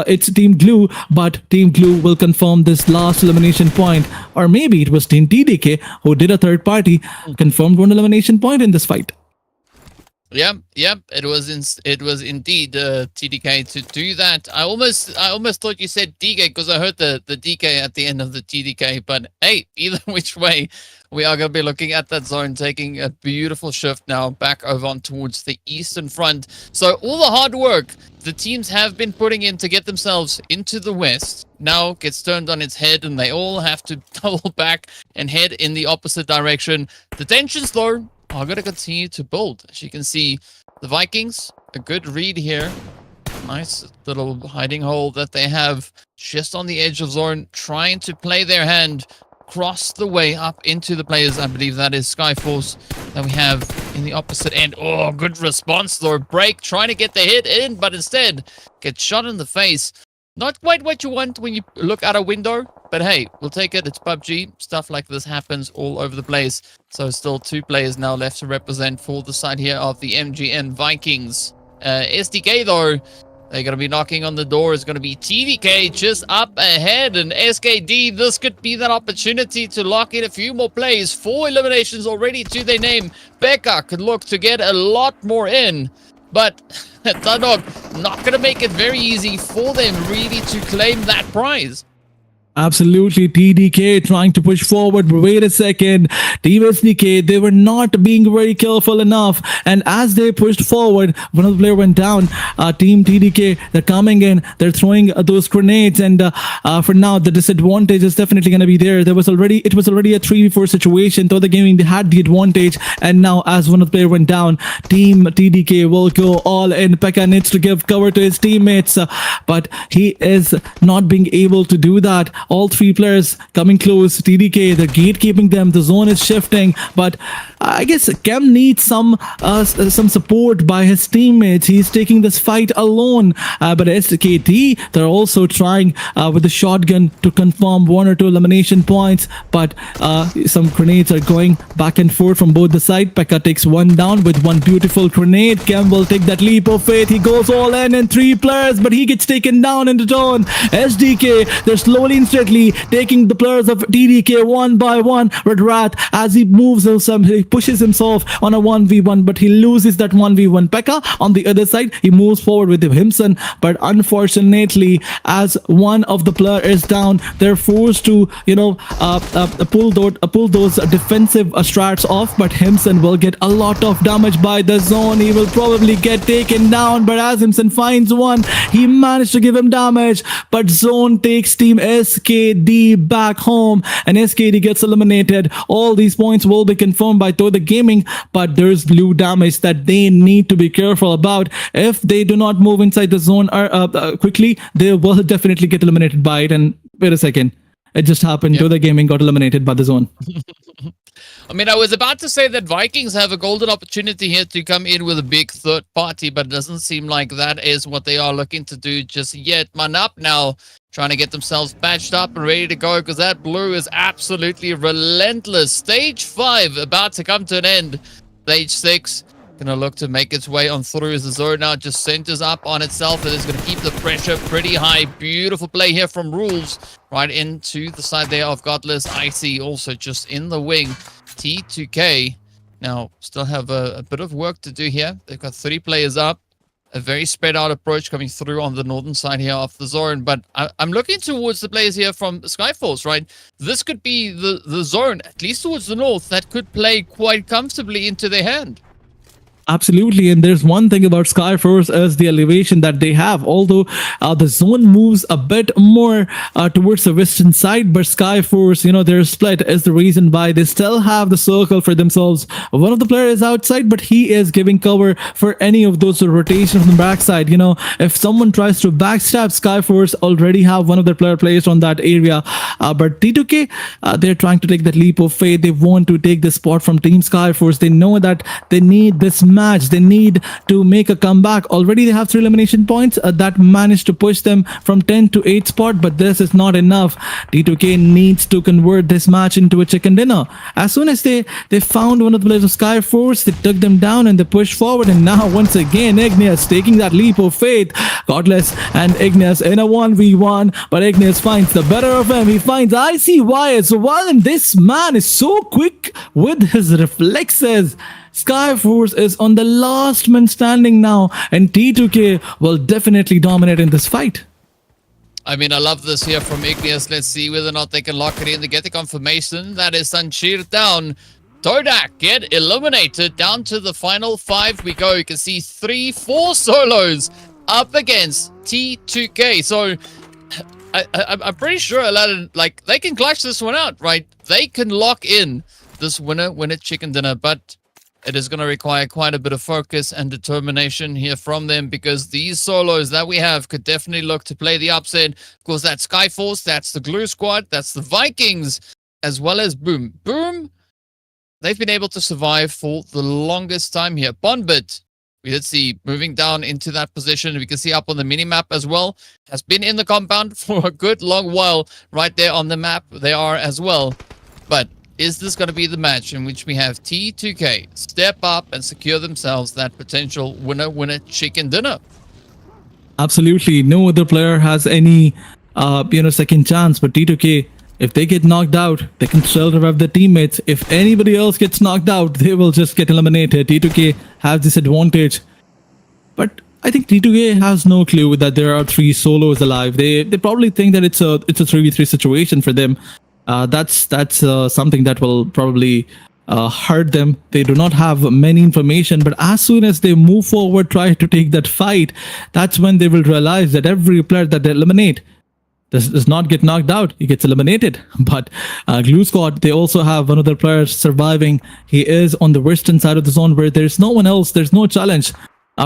it's Team Glue, but Team Glue will confirm this last elimination point. Or maybe it was Team TDK who did a third party, confirmed one elimination point in this fight. Yep. It was indeed TDK to do that. I almost thought you said DK because I heard the DK at the end of the TDK. But hey, either which way, we are going to be looking at that zone, taking a beautiful shift now back over on towards the eastern front. So all the hard work the teams have been putting in to get themselves into the west now gets turned on its head, and they all have to double back and head in the opposite direction. The tensions though are going to continue to build. As you can see, the Vikings, a good read here. Nice little hiding hole that they have just on the edge of zone, trying to play their hand across the way up into the players. I believe that is Skyforce that we have in the opposite end. Oh, good response though. Break, trying to get the hit in, but instead gets shot in the face. Not quite what you want when you look out a window, but hey, we'll take it. It's PUBG. Stuff like this happens all over the place. So still two players now left to represent for the side here of the MGN Vikings. SDK though, they're going to be knocking on the door. It's going to be TDK just up ahead. And SKD, this could be that opportunity to lock in a few more plays. 4 eliminations already to their name. Becca could look to get a lot more in. But TODAK not going to make it very easy for them really to claim that prize. Absolutely, TDK trying to push forward, but wait a second, Team SDK, they were not being very careful enough, and as they pushed forward, one of the players went down. Team TDK, they're coming in, they're throwing those grenades, and for now, the disadvantage is definitely going to be there. It was already a 3v4 situation. TODAK Gaming, they had the advantage, and now as one of the players went down, Team TDK will go all in. Pekka needs to give cover to his teammates, but he is not being able to do that. All 3 players coming close. TDK, they're gatekeeping them. The zone is shifting, but I guess Cam needs some support by his teammates. He's taking this fight alone. But SKT, they're also trying with the shotgun to confirm 1 or 2 elimination points. But some grenades are going back and forth from both the side. Pekka takes one down with one beautiful grenade. Cam will take that leap of faith. He goes all in 3 players, but he gets taken down in the zone. SDK, they're slowly constantly taking the players of TDK one by one. But Wrath, as he moves himself, he pushes himself on a 1v1, but he loses that 1v1. Pekka, on the other side, he moves forward with Himson, but unfortunately, as one of the player is down, they're forced to, pull those defensive strats off, but Himson will get a lot of damage by the zone. He will probably get taken down, but as Himson finds one, he managed to give him damage, but zone takes team SKD back home, and SKD gets eliminated. All these points will be confirmed by TODAK Gaming, but there's blue damage that they need to be careful about. If they do not move inside the zone quickly, they will definitely get eliminated by it. And wait a second, it just happened. Yep. TODAK Gaming got eliminated by the zone. I mean, I was about to say that Vikings have a golden opportunity here to come in with a big third party, but it doesn't seem like that is what they are looking to do just yet. Manap now trying to get themselves patched up and ready to go, because that blue is absolutely relentless. Stage 5 about to come to an end. Stage 6 gonna look to make its way on through as the zone now just centers up on itself. It is gonna keep the pressure pretty high. Beautiful play here from Rules right into the side there of Godless. Icy also just in the wing. T2K now still have a bit of work to do here. They've got 3 players up. A very spread out approach coming through on the northern side here of the zone. But I'm looking towards the players here from Skyforce, right? This could be the zone, at least towards the north, that could play quite comfortably into their hand. Absolutely, and there's one thing about Skyforce is the elevation that they have. Although the zone moves a bit more towards the western side, but Skyforce, their split is the reason why they still have the circle for themselves. One of the players is outside, but he is giving cover for any of those rotations from the backside. If someone tries to backstab, Skyforce already have one of their player placed on that area. But T2K, they're trying to take that leap of faith. They want to take the spot from Team Skyforce. They know that they need this match. They need to make a comeback. Already they have 3 elimination points that managed to push them from 10 to 8 spot, but this is not enough. T2K needs to convert this match into a chicken dinner. As soon as they found one of the players of Skyforce, they took them down and they pushed forward, and now once again Igneous taking that leap of faith. Godless and Igneous in a 1v1, but Igneous finds the better of him. He finds ICY as well, and this man is so quick with his reflexes. Skyforce is on the last man standing now, and T2K will definitely dominate in this fight. I mean, I love this here from Igneous. Let's see whether or not they can lock it in to get the confirmation. That is Sanchir down. TODAK get eliminated. Down to the final 5 we go. You can see 3-4 solos up against T2K. So I'm pretty sure Aladdin, they can clutch this one out, right? They can lock in this winner chicken dinner, but it is going to require quite a bit of focus and determination here from them, because these solos that we have could definitely look to play the upset. Of course, that's Skyforce, that's the Glue Squad, that's the Vikings, as well as Boom. Boom, they've been able to survive for the longest time here. Bonbit, we did see moving down into that position. We can see up on the mini-map as well. Has been in the compound for a good long while. Right there on the map, they are as well. But is this going to be the match in which we have T2K step up and secure themselves that potential winner chicken dinner? Absolutely. No other player has any, second chance. But T2K, if they get knocked out, they can still revive their teammates. If anybody else gets knocked out, they will just get eliminated. T2K has this advantage. But I think T2K has no clue that there are 3 solos alive. They probably think that it's a 3v3 situation for them. That's something that will probably hurt them. They do not have many information, but as soon as they move forward, try to take that fight, that's when they will realize that every player that they eliminate does not get knocked out. He gets eliminated. But Glue Squad, they also have one of their players surviving. He is on the western side of the zone where there's no one else. There's no challenge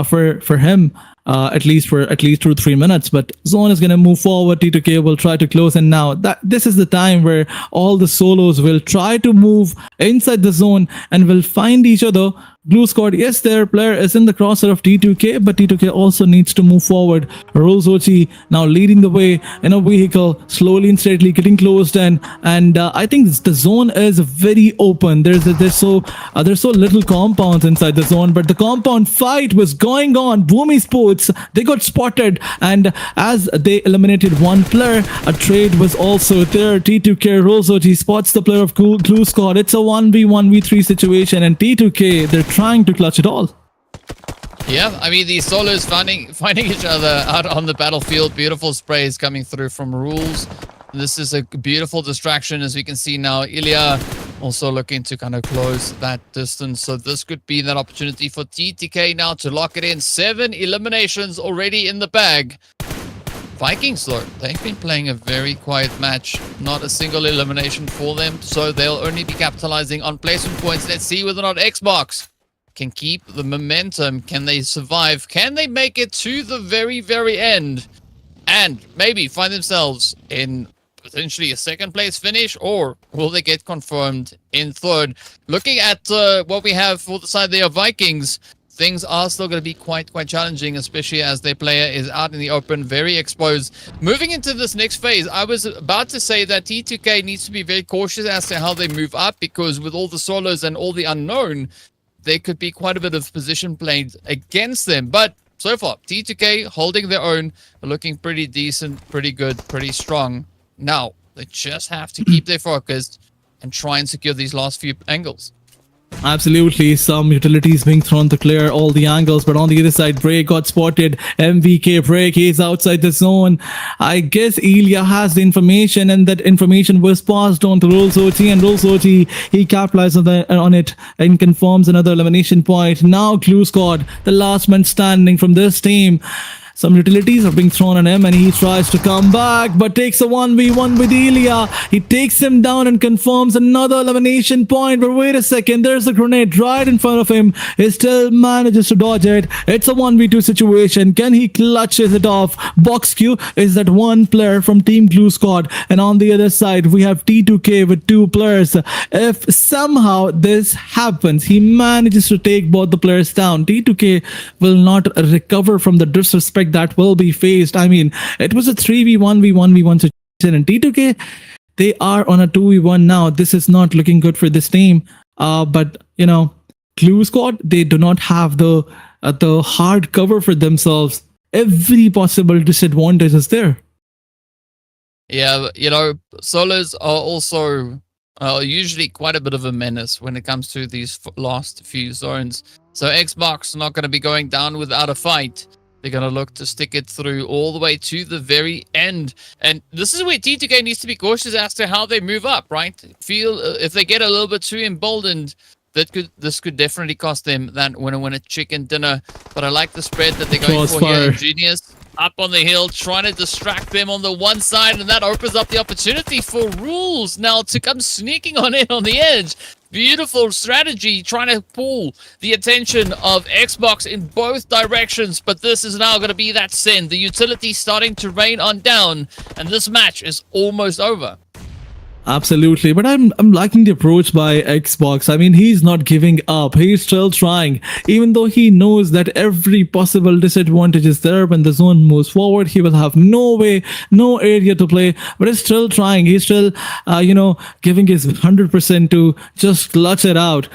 for him. At least 2 to 3 minutes, but zone is going to move forward. T2K will try to close, and now this is the time where all the solos will try to move inside the zone and will find each other Blue squad, yes, their player is in the crosshair of T2K, but T2K also needs to move forward. Rolzochi now leading the way in a vehicle, slowly and steadily getting closed in, and I think the zone is very open. There's so little compounds inside the zone, but the compound fight was going on. Boomy Sports, they got spotted, and as they eliminated one player, a trade was also there. T2K Rolzochi spots the player of Blue squad. It's a 1v1v3 situation, and T2K, they're trying to clutch it all. Yeah, I mean, these solos finding each other out on the battlefield. Beautiful sprays coming through from Rules. This is a beautiful distraction, as we can see now. Ilya also looking to kind of close that distance. So this could be that opportunity for TTK now to lock it in. 7 eliminations already in the bag. Vikings, though, they've been playing a very quiet match. Not a single elimination for them. So they'll only be capitalizing on placement points. Let's see whether or not Xbox can keep the momentum. Can they survive? Can they make it to the very, very end? And maybe find themselves in potentially a second place finish, or will they get confirmed in third? Looking at what we have for the side there of Vikings, things are still going to be quite challenging, especially as their player is out in the open, very exposed. Moving into this next phase, I was about to say that T2K needs to be very cautious as to how they move up, because with all the solos and all the unknown, there could be quite a bit of position played against them. But so far, T2K holding their own, looking pretty decent, pretty good, pretty strong. Now, they just have to keep their focus and try and secure these last few angles. Absolutely, some utilities being thrown to clear all the angles, but on the other side, Break got spotted. MVK Break, he's outside the zone. I guess Ilya has the information, and that information was passed on to Rolzochi, and Rolzochi, he capitalized on it and confirms another elimination point. Now Clue Squad, the last man standing from this team. Some utilities are being thrown on him, and he tries to come back, but takes a 1v1 with Ilya. He takes him down and confirms another elimination point. But wait a second, there's a grenade right in front of him. He still manages to dodge it. It's a 1v2 situation. Can he clutches it off? BOXQ is that one player from Team Blue Squad, and on the other side, we have T2K with 2 players. If somehow this happens, he manages to take both the players down, T2K will not recover from the disrespect that will be faced. I mean, it was a 3v1v1v1 situation, and T2K, they are on a 2v1 now. This is not looking good for this team. But you know, Clue Squad, they do not have the hard cover for themselves. Every possible disadvantage is there. Yeah, you know, solos are also usually quite a bit of a menace when it comes to these last few zones. So Xbox not going to be going down without a fight. They're going to look to stick it through all the way to the very end. And this is where T2K needs to be cautious as to how they move up, right? Feel if they get a little bit too emboldened, this could definitely cost them that winner chicken dinner. But I like the spread that they're going for here. Genius up on the hill, trying to distract them on the one side, and that opens up the opportunity for Rules now to come sneaking on in on the edge. Beautiful strategy, trying to pull the attention of Xbox in both directions, but this is now going to be that send. The utility starting to rain on down, and this match is almost over. Absolutely, but I'm liking the approach by Xbox. I mean, he's not giving up. He's still trying, even though he knows that every possible disadvantage is there. When the zone moves forward, he will have no way, no area to play. But he's still trying. He's still, giving his 100% to just clutch it out.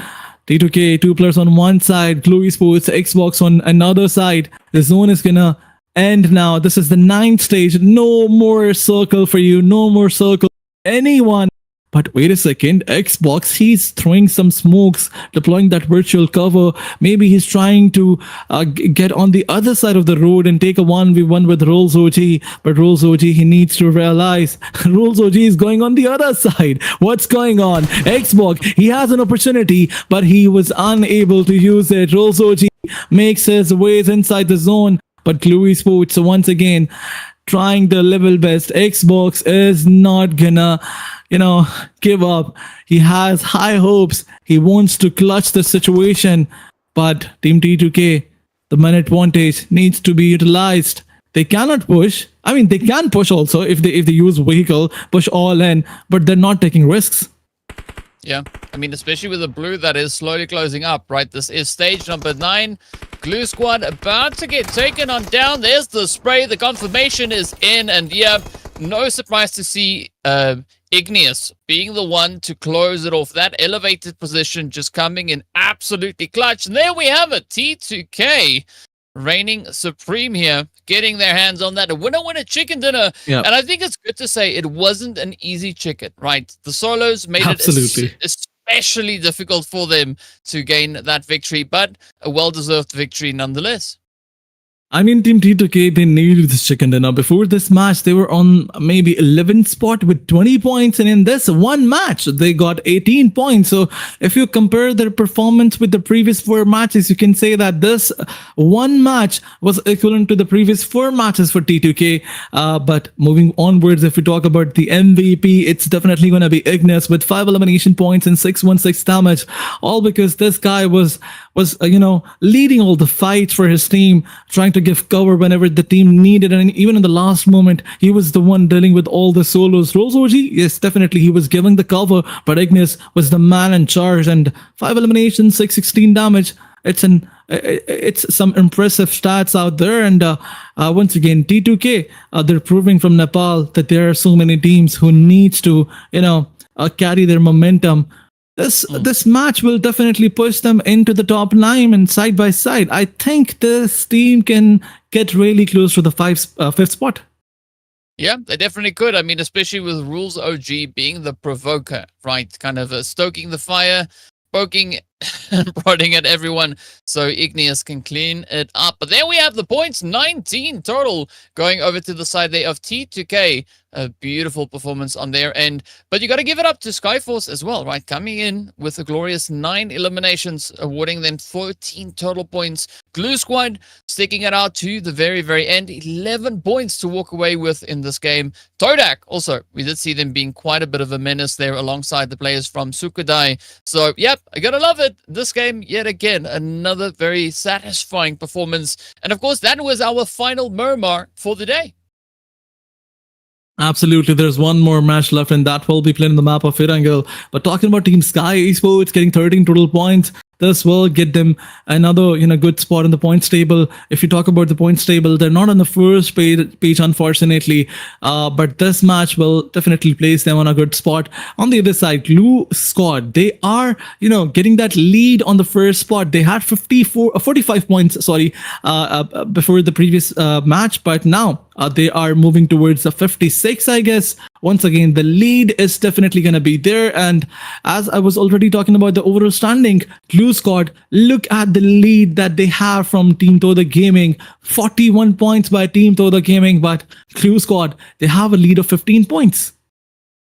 T2K, 2 players on one side, Blue Esports, Xbox on another side. The zone is gonna end now. This is the 9th stage. No more circle for you. No more circle. Anyone. But wait a second, Xbox, he's throwing some smokes, deploying that virtual cover. Maybe he's trying to get on the other side of the road and take a 1v1 with Rolzochi. But Rolzochi, he needs to realize Rolzochi is going on the other side. What's going on? Xbox, he has an opportunity, but he was unable to use it. Rolzochi makes his ways inside the zone, but Blue Esports once again trying the level best. Xbox is not gonna, give up. He has high hopes. He wants to clutch the situation, but Team T2K, the man advantage needs to be utilized. They cannot push. I mean, they can push also if they use vehicle, push all in, but they're not taking risks. Yeah, I mean, especially with the blue that is slowly closing up, right? This is stage number 9. Glue squad about to get taken on down. There's the spray. The confirmation is in. And yeah, no surprise to see Igneous being the one to close it off. That elevated position just coming in absolutely clutch. And there we have it. T2K reigning supreme here, getting their hands on that. A winner chicken dinner. Yeah. And I think it's good to say it wasn't an easy chicken, right? The solos made Absolutely. it especially difficult for them to gain that victory, but a well-deserved victory nonetheless. I mean, Team T2K, they needed this chicken dinner. Before this match, they were on maybe 11th spot with 20 points. And in this one match, they got 18 points. So if you compare their performance with the previous 4 matches, you can say that this one match was equivalent to the previous 4 matches for T2K. But moving onwards, if we talk about the MVP, it's definitely going to be Ignis with 5 elimination points and 616 damage. All because this guy was leading all the fights for his team, trying to give cover whenever the team needed, and even in the last moment, he was the one dealing with all the solos. Rose OG, yes, definitely, he was giving the cover, but Ignis was the man in charge, and 5 eliminations, 616 damage. It's some impressive stats out there, and once again, T2K, they're proving from Nepal that there are so many teams who needs to, carry their momentum. This match will definitely push them into the top 9, and side by side, I think this team can get really close to the 5th spot. Yeah, they definitely could. I mean, especially with Rules OG being the provoker, right? Kind of stoking the fire, poking and prodding at everyone so Igneous can clean it up. But there we have the points, 19 total, going over to the side there of T2K. A beautiful performance on their end. But you got to give it up to Skyforce as well, right? Coming in with a glorious 9 eliminations, awarding them 14 total points. Glue Squad sticking it out to the very, very end. 11 points to walk away with in this game. TODAK also, we did see them being quite a bit of a menace there alongside the players from Sukudai. So, yep, I gotta love it. This game, yet again, another very satisfying performance. And of course, that was our final Miramar for the day. Absolutely, there's one more match left, and that will be played on the map of Arenale. But talking about Team Sky Esports getting 13 total points, this will get them another good spot in the points table. If you talk about the points table, they're not on the first page unfortunately, but this match will definitely place them on a good spot. On the other side, Glue Squad, they are getting that lead on the first spot. They had 45 points before the previous match, but now they are moving towards the 56, I guess. Once again, the lead is definitely going to be there. And as I was already talking about the overall standing, Glue Squad, look at the lead that they have from Team TODAK Gaming. 41 points by Team TODAK Gaming, but Glue Squad, they have a lead of 15 points.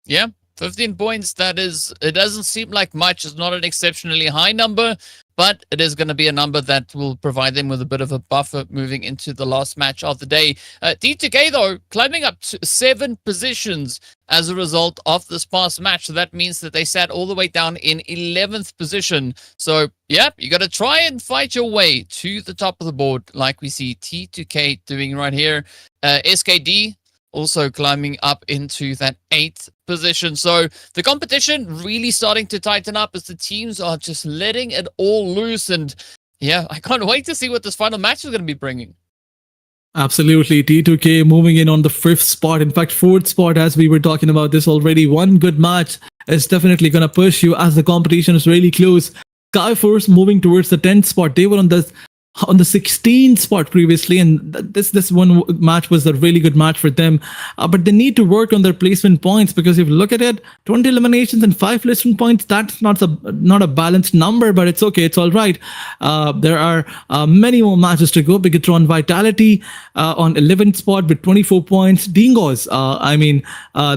Yeah, 15 points. It doesn't seem like much. It's not an exceptionally high number, but it is going to be a number that will provide them with a bit of a buffer moving into the last match of the day. T2K, though, climbing up to 7 positions as a result of this past match. So that means that they sat all the way down in 11th position. So, yeah, you got to try and fight your way to the top of the board like we see T2K doing right here. SKD also climbing up into that 8th position. So the competition really starting to tighten up as the teams are just letting it all loose. And yeah, I can't wait to see what this final match is going to be bringing. Absolutely. T2K moving in on the 5th spot. In fact, 4th spot, as we were talking about this already. One good match is definitely going to push you as the competition is really close. Skyforce moving towards the 10th spot. They were on the 16th spot previously, and this one match was a really good match for them, but they need to work on their placement points, because if you look at it, 20 eliminations and 5 placement points, that's not a balanced number, but it's okay, it's all right. There are many more matches to go. BIGETRON Vitality on 11th spot with 24 points. Dingos,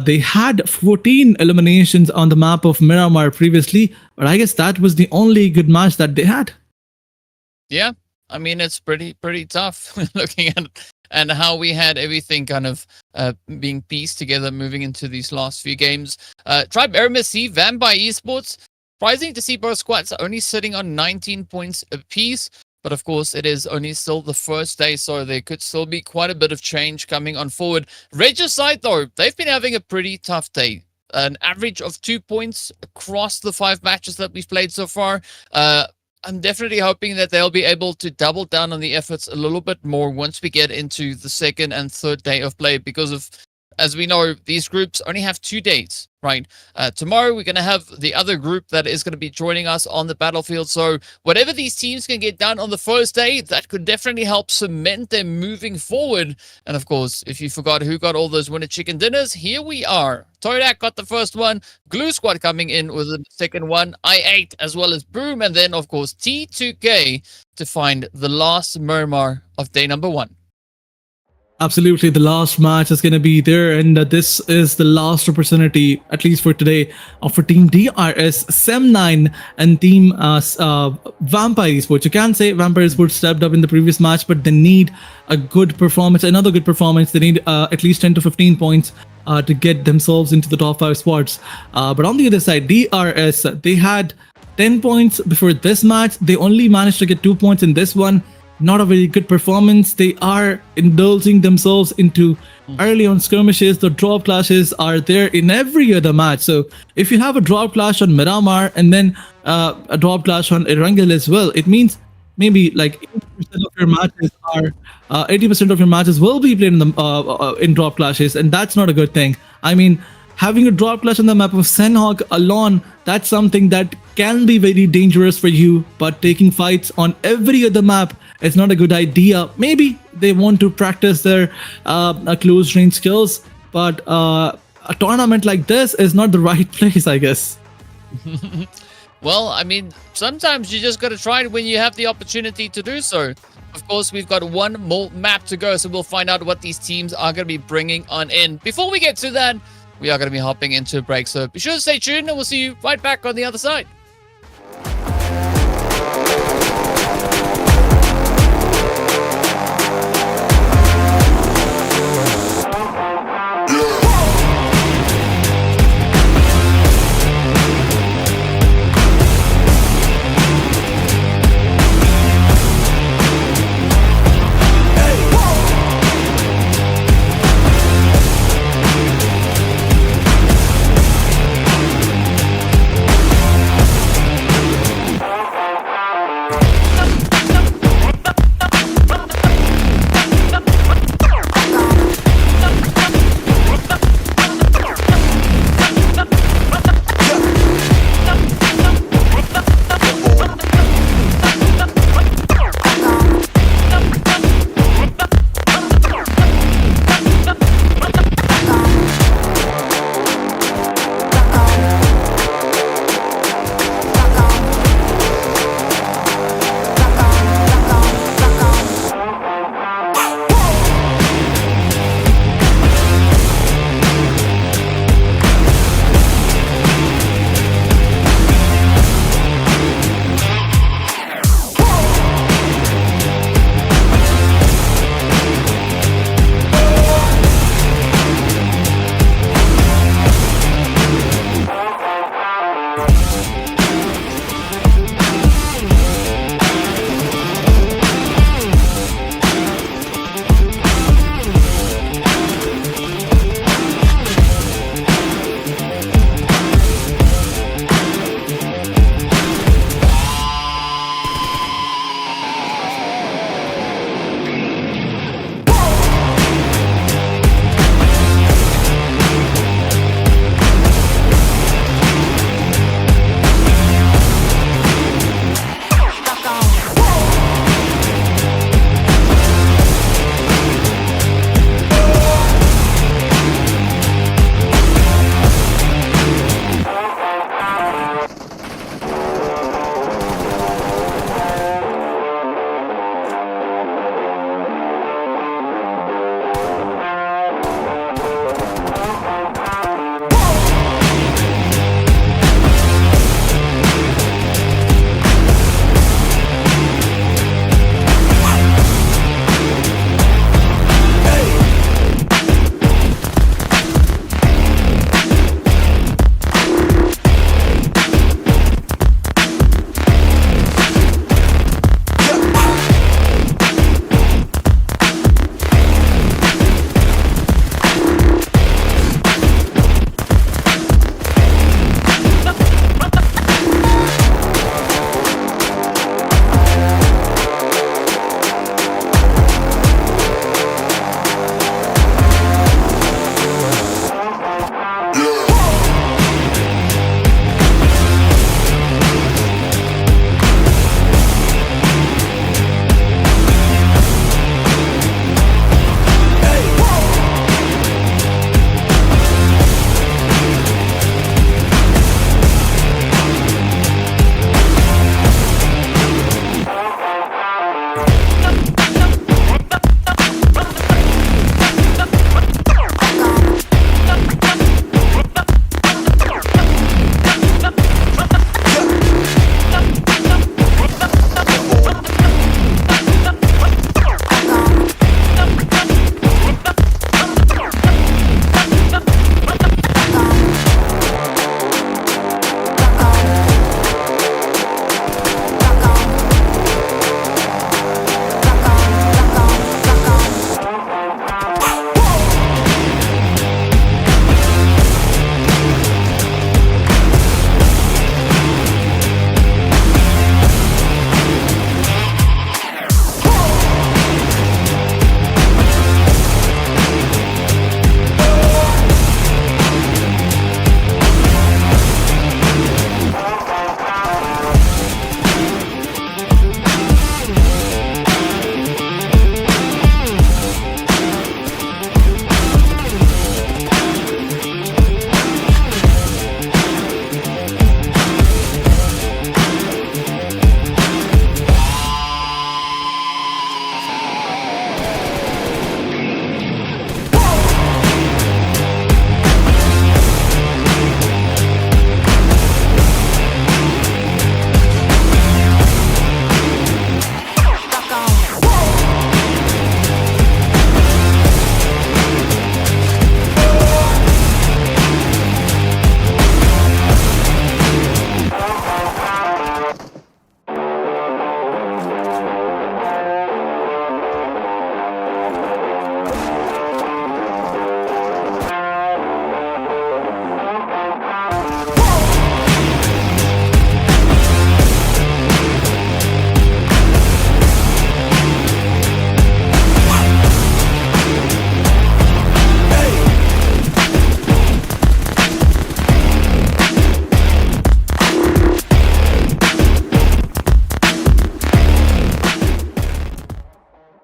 they had 14 eliminations on the map of Miramar previously, but I guess that was the only good match that they had. Yeah, I mean, it's pretty tough looking at and how we had everything kind of being pieced together moving into these last few games. Tribe AEROMACY, Vampire Esports, surprising to see both squads only sitting on 19 points apiece. But of course, it is only still the first day, so there could still be quite a bit of change coming on forward. Regicide, though, they've been having a pretty tough day. an average of 2 points across the 5 matches that we've played so far. I'm definitely hoping that they'll be able to double down on the efforts a little bit more once we get into the second and third day of play, because of, as we know, these groups only have 2 days, right? Tomorrow we're going to have the other group that is going to be joining us on the battlefield. So whatever these teams can get done on the first day, that could definitely help cement them moving forward. And of course, if you forgot who got all those winner chicken dinners, here we are. TODAK got the first one, Glue Squad coming in with the second one, I8 as well as Boom, and then of course T2K to find the last Miramar of day number 1. Absolutely, the last match is going to be there, and this is the last opportunity, at least for today, for Team DRS, Sem9, and Team Vampire Esports. You can say Vampire Esports stepped up in the previous match, but they need a good performance, another good performance. They need at least 10 to 15 points to get themselves into the top 5 spots. But on the other side, DRS, they had 10 points before this match. They only managed to get 2 points in this one. Not a very good performance. They are indulging themselves into early on skirmishes. The drop clashes are there in every other match. So if you have a drop clash on Miramar and then a drop clash on Arenale as well, it means maybe like 80% of your matches are 80% of your matches will be played in the in drop clashes, and that's not a good thing. I mean, having a drop clash on the map of Senhawk alone, that's something that can be very dangerous for you. But taking fights on every other map, it's not a good idea. Maybe they want to practice their close range skills, but a tournament like this is not the right place, I guess. Well, I mean, sometimes you just got to try it when you have the opportunity to do so. Of course, we've got one more map to go, so we'll find out what these teams are going to be bringing on in. Before we get to that, we are going to be hopping into a break, so be sure to stay tuned, and we'll see you right back on the other side.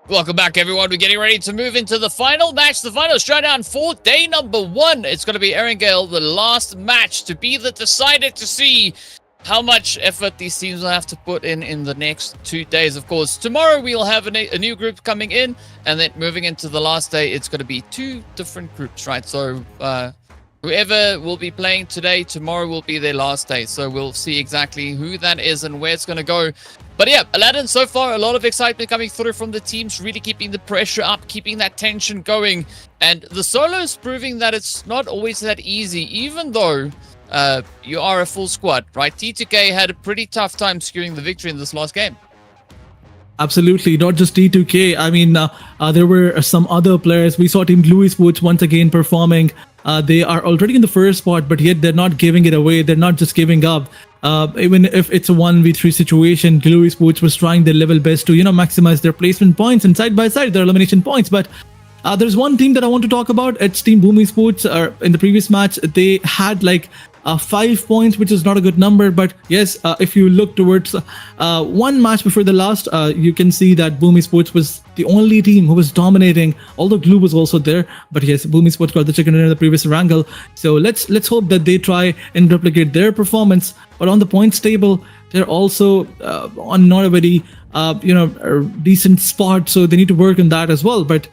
Welcome back, everyone. We're getting ready to move into the final match, the final showdown for day number 1. It's going to be Arenale, the last match to be the decider to see how much effort these teams will have to put in the next 2 days. Of course, tomorrow we'll have a new group coming in, and then moving into the last day, it's going to be 2 different groups, right? So whoever will be playing today, tomorrow will be their last day. So we'll see exactly who that is and where it's going to go. But yeah, Aladdin, so far, a lot of excitement coming through from the teams, really keeping the pressure up, keeping that tension going. And the solos proving that it's not always that easy, even though you are a full squad, right? T2K had a pretty tough time securing the victory in this last game. Absolutely, not just T2K. I mean, there were some other players. We saw Team BLUZZ Esports once again performing. They are already in the first spot, but yet they're not giving it away. They're not just giving up. Even if it's a 1v3 situation, BLUZZ Esports was trying their level best to, maximize their placement points and side by side their elimination points. But there's one team that I want to talk about. It's Team Boom Esports. In the previous match, they had like 5 points, which is not a good number. But yes, if you look towards one match before the last, you can see that Boom Esports was the only team who was dominating, although Glue was also there. But yes, Boom Esports got the chicken dinner in the previous wrangle. So let's hope that they try and replicate their performance. But on the points table, they're also on not a very a decent spot, so they need to work on that as well. But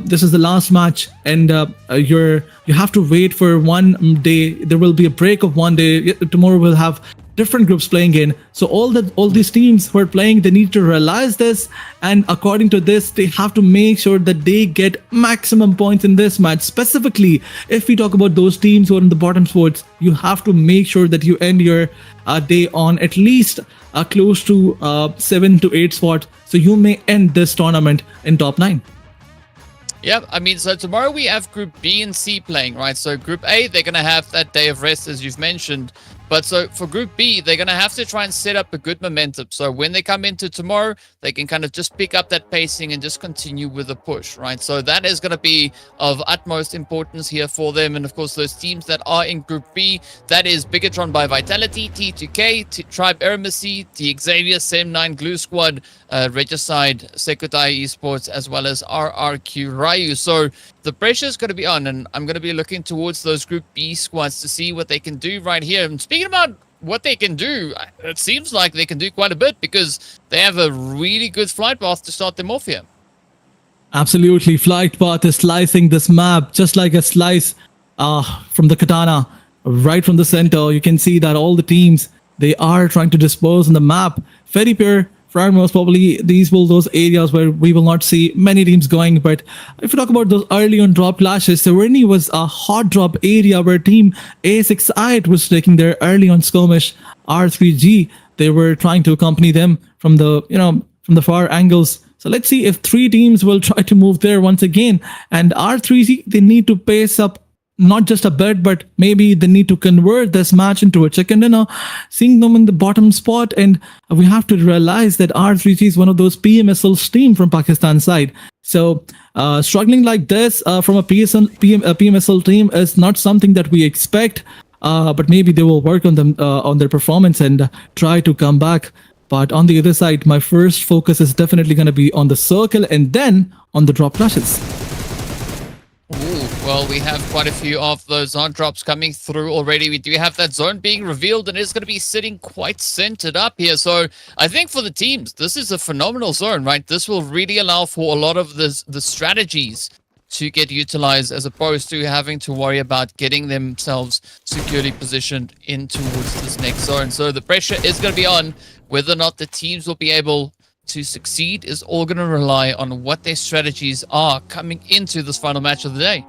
this is the last match, and you have to wait for 1 day. There will be a break of 1 day. Tomorrow we'll have different groups playing in. So all these teams who are playing, they need to realize this, and according to this, they have to make sure that they get maximum points in this match. Specifically, if we talk about those teams who are in the bottom spots, you have to make sure that you end your day on at least close to 7 to 8 spot, so you may end this tournament in top 9. Yeah, I mean, so tomorrow we have Group B and C playing, right? So Group A, they're going to have that day of rest, as you've mentioned. But so for Group B, they're going to have to try and set up a good momentum. So when they come into tomorrow, they can kind of just pick up that pacing and just continue with the push, right? So that is going to be of utmost importance here for them. And of course, those teams that are in Group B, that is BIGETRON by Vitality, T2K, Tribe AEROMACY, the XAVIER, SEM9 Glue Squad, Regicide, Sekutai Esports, as well as RRQ Ryu. So the pressure is going to be on, and I'm going to be looking towards those Group B squads to see what they can do right here. And speaking about what they can do, it seems like they can do quite a bit because they have a really good flight path to start them off here. Absolutely, flight path is slicing this map just like a slice from the katana, right from the center. You can see that all the teams, they are trying to dispose on the map. Very pure. Most probably these will those areas where we will not see many teams going. But if you talk about those early on drop clashes, Serenity was a hot drop area where team A6i was taking their early on skirmish. R3G, they were trying to accompany them from the from the far angles. So let's see if 3 teams will try to move there once again. And R3G, they need to pace up not just a bit, but maybe they need to convert this match into a chicken dinner, seeing them in the bottom spot. And we have to realize that R3G is one of those PMSL team from Pakistan side. So struggling like this from a PMSL team is not something that we expect, but maybe they will work on them on their performance and try to come back. But on the other side, my first focus is definitely going to be on the circle and then on the drop clashes. Ooh, well, we have quite a few of those zone drops coming through already. We do have that zone being revealed, and it's going to be sitting quite centered up here. So I think for the teams, this is a phenomenal zone, right? This will really allow for a lot of the strategies to get utilized, as opposed to having to worry about getting themselves securely positioned in towards this next zone. So the pressure is going to be on. Whether or not the teams will be able to succeed is all going to rely on what their strategies are coming into this final match of the day.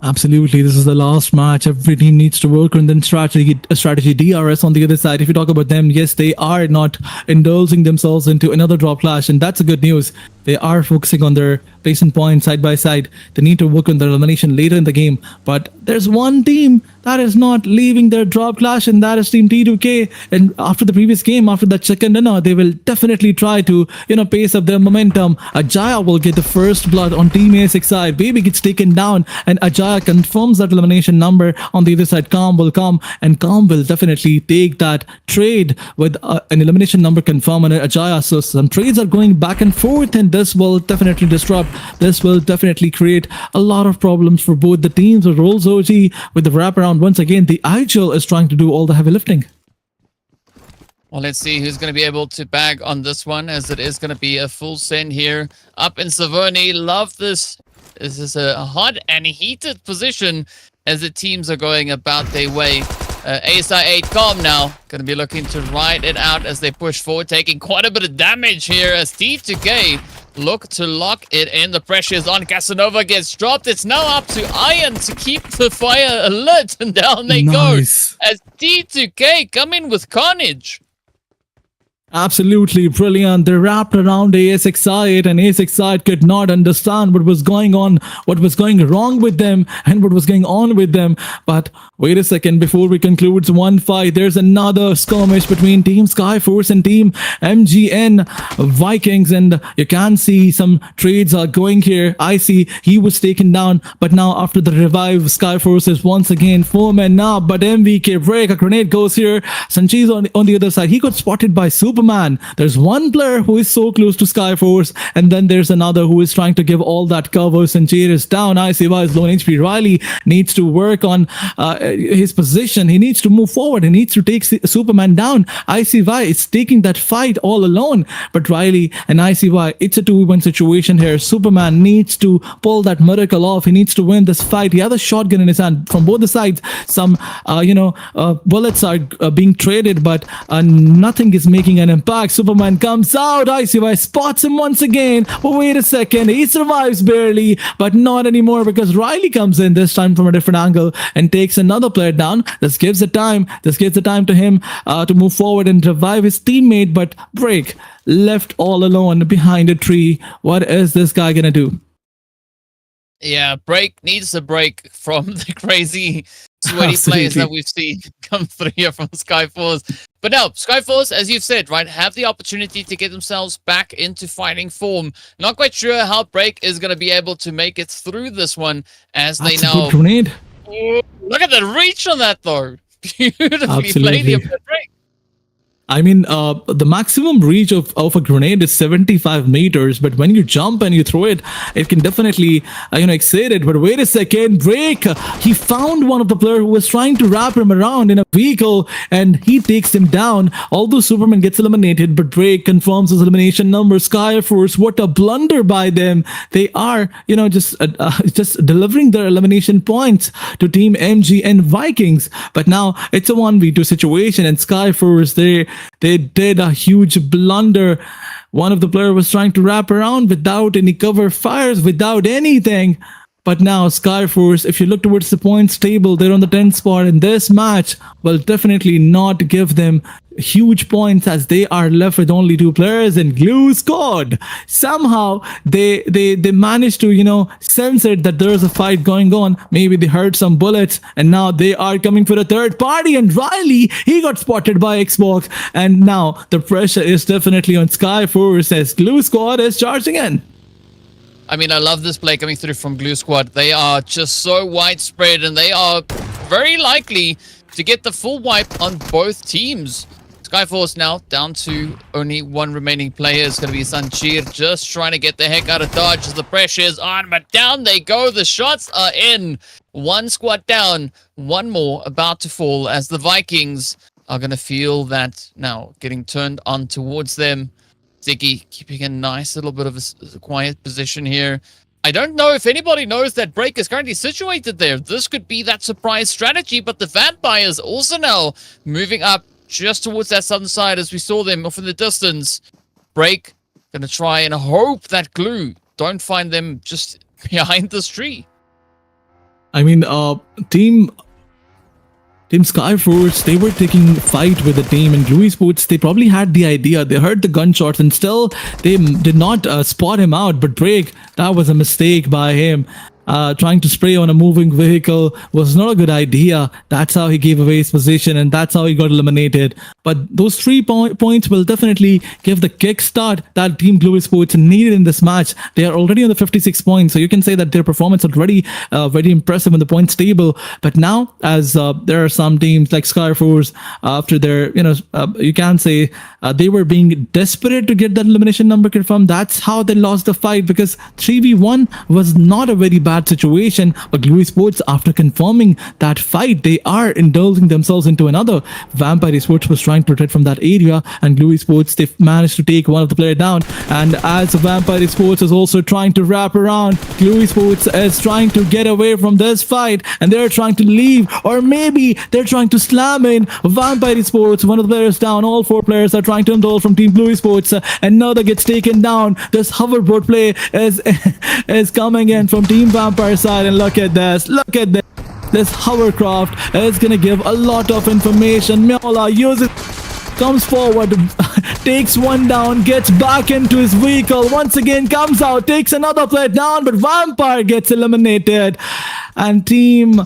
Absolutely, this is the last match. Every team needs to work on then strategy. DRS on the other side, if you talk about them, yes, they are not indulging themselves into another drop clash, and that's a good news. They are focusing on their placement points side by side. They need to work on their elimination later in the game. But there's one team that is not leaving their drop clash, and that is Team T2K. And after the previous game, after that chicken dinner, they will definitely try to, pace up their momentum. Ajaya will get the first blood on Team A6 side. Baby gets taken down, and Ajaya confirms that elimination number. On the other side, Calm will come, and Calm will definitely take that trade with an elimination number confirmed on Ajaya. So some trades are going back and forth, and this will definitely disrupt. This will definitely create a lot of problems for both the teams. With Rolls OG with the wraparound, once again, the IGL is trying to do all the heavy lifting. Well, let's see who's going to be able to bag on this one, as it is going to be a full send here up in Savoni. Love this. This is a hot and heated position as the teams are going about their way. ASI 8 Calm now going to be looking to ride it out as they push forward, taking quite a bit of damage here as T2K look to lock it in. The pressure is on. Casanova gets dropped. It's now up to Iron to keep the fire alert, and down they go as T2K come in with carnage. Absolutely brilliant. They wrapped around ASX side, and ASX side could not understand what was going on, what was going wrong with them, and what was going on with them. But wait a second, before we conclude one fight, there's another skirmish between Team Skyforce and Team MGN Vikings, and you can see some trades are going here. I see he was taken down, but now after the revive, Skyforce is once again 4 men up, but MVK break, a grenade goes here. Sancheez on the other side, he got spotted by Superman. There's one player who is so close to Skyforce, and then there's another who is trying to give all that cover. Sancheez is down. ICY is low on HP. Riley needs to work on his position. He needs to move forward. He needs to take Superman down. ICY is taking that fight all alone, but Riley and ICY, it's a 2v1 situation here. Superman needs to pull that miracle off. He needs to win this fight. He has a shotgun in his hand from both the sides. Some bullets are being traded, but nothing is making an impact. Superman comes out. ICY spots him once again. But wait a second, he survives barely, but not anymore, because Riley comes in this time from a different angle and takes another player down. This gives the time to him to move forward and revive his teammate, but Break left all alone behind a tree. What is this guy gonna do? Yeah, Break needs a break from the crazy sweaty players that we've seen come through here from Skyforce. But now, Skyforce, as you've said, right, have the opportunity to get themselves back into fighting form. Not quite sure how Break is going to be able to make it through this one, as they now... Good grenade. Look at the reach on that, though. Beautifully played here by Break. I mean, the maximum reach of a grenade is 75 meters, but when you jump and you throw it, it can definitely, exceed it. But wait a second, Break, he found one of the player who was trying to wrap him around in a vehicle, and he takes him down. Although Superman gets eliminated, but Break confirms his elimination number. Skyforce, what a blunder by them. They are, just delivering their elimination points to Team MG and Vikings. But now it's a 1v2 situation, and Skyforce, they did a huge blunder. One of the players was trying to wrap around without any cover fires, without anything. But now Skyforce, if you look towards the points table, they're on the 10th spot, and this match will definitely not give them huge points, as they are left with only 2 players. And Glue Squad, somehow they managed to sense it that there's a fight going on. Maybe they heard some bullets, and now they are coming for a third party. And Riley, he got spotted by Xbox, and now the pressure is definitely on Skyforce as Glue Squad is charging in. I mean, I love this play coming through from Glue Squad. They are just so widespread, and they are very likely to get the full wipe on both teams. Skyforce now down to only 1 remaining player. It's going to be Sancheez just trying to get the heck out of dodge as the pressure is on, but down they go. The shots are in. 1 squad down, 1 more about to fall, as the Vikings are going to feel that now getting turned on towards them. Ziggy keeping a nice little bit of a quiet position here. I don't know if anybody knows that Break is currently situated there. This could be that surprise strategy, but the Vampires also now moving up just towards that southern side as we saw them off in the distance. Break gonna try and hope that Glue don't find them just behind this tree. I mean, Team Team Skyforce, they were taking fight with the team, and BLUZZ ESPORTS, they probably had the idea. They heard the gunshots and still they did not spot him out. But Break, that was a mistake by him. Trying to spray on a moving vehicle was not a good idea. That's how he gave away his position, and that's how he got eliminated. But those 3 points will definitely give the kickstart that Team BLUZZ ESPORTS needed in this match. They are already on the 56 points, so you can say that their performance is already very impressive in the points table. But now, as there are some teams like Skyforce, after their, you can say they were being desperate to get that elimination number confirmed. That's how they lost the fight, because 3v1 was not a very bad situation. But BLUZZ ESPORTS, after confirming that fight, they are indulging themselves into another. Vampire Esports was trying to protect from that area, and BLUZZ ESPORTS, they managed to take one of the player down. And as Vampire Esports is also trying to wrap around, BLUZZ ESPORTS is trying to get away from this fight, and they're trying to leave, or maybe they're trying to slam in Vampire Esports. One of the players down. All 4 players are trying to indulge from Team BLUZZ ESPORTS. Another gets taken down. This hoverboard play is coming in from Team Vampire side, and look at this. Look at this. This hovercraft is gonna give a lot of information. Miola uses, comes forward, takes one down, gets back into his vehicle, once again comes out, takes another player down, but Vampire gets eliminated. And Team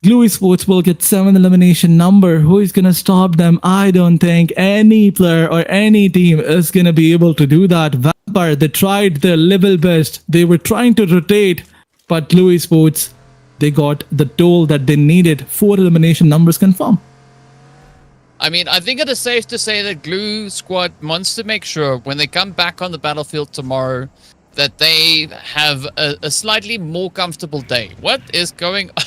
BLUZZ ESPORTS will get 7 elimination number. Who is gonna stop them? I don't think any player or any team is gonna be able to do that. Vampire, they tried their level best. They were trying to rotate, but BLUZZ ESPORTS, they got the toll that they needed. 4 elimination numbers confirmed. I mean, I think it is safe to say that Glue Squad wants to make sure when they come back on the battlefield tomorrow that they have a slightly more comfortable day. What is going on?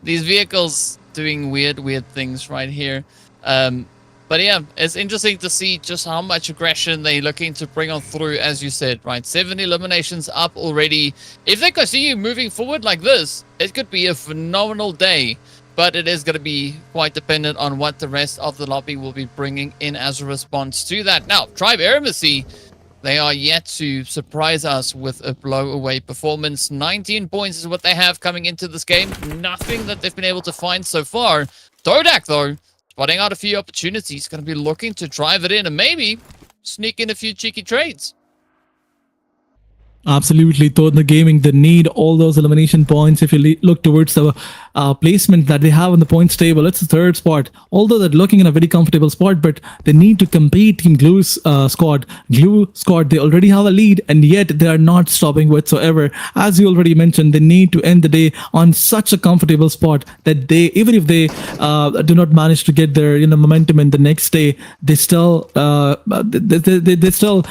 These vehicles doing weird things right here. But yeah, it's interesting to see just how much aggression they're looking to bring on through, as you said, right? 7 eliminations up already. If they continue moving forward like this, it could be a phenomenal day. But it is going to be quite dependent on what the rest of the lobby will be bringing in as a response to that. Now, Tribe AEROMACY, they are yet to surprise us with a blow-away performance. 19 points is what they have coming into this game. Nothing that they've been able to find so far. TODAK, though, spotting out a few opportunities, going to be looking to drive it in and maybe sneak in a few cheeky trades. Absolutely, TODAK Gaming, they need all those elimination points. If you look towards the placement that they have in the points table, it's the 3rd spot. Although they're looking in a very comfortable spot, but they need to compete. Team Glue's squad, they already have a lead, and yet they are not stopping whatsoever. As you already mentioned, they need to end the day on such a comfortable spot that they, even if they do not manage to get their momentum in the next day, they still they still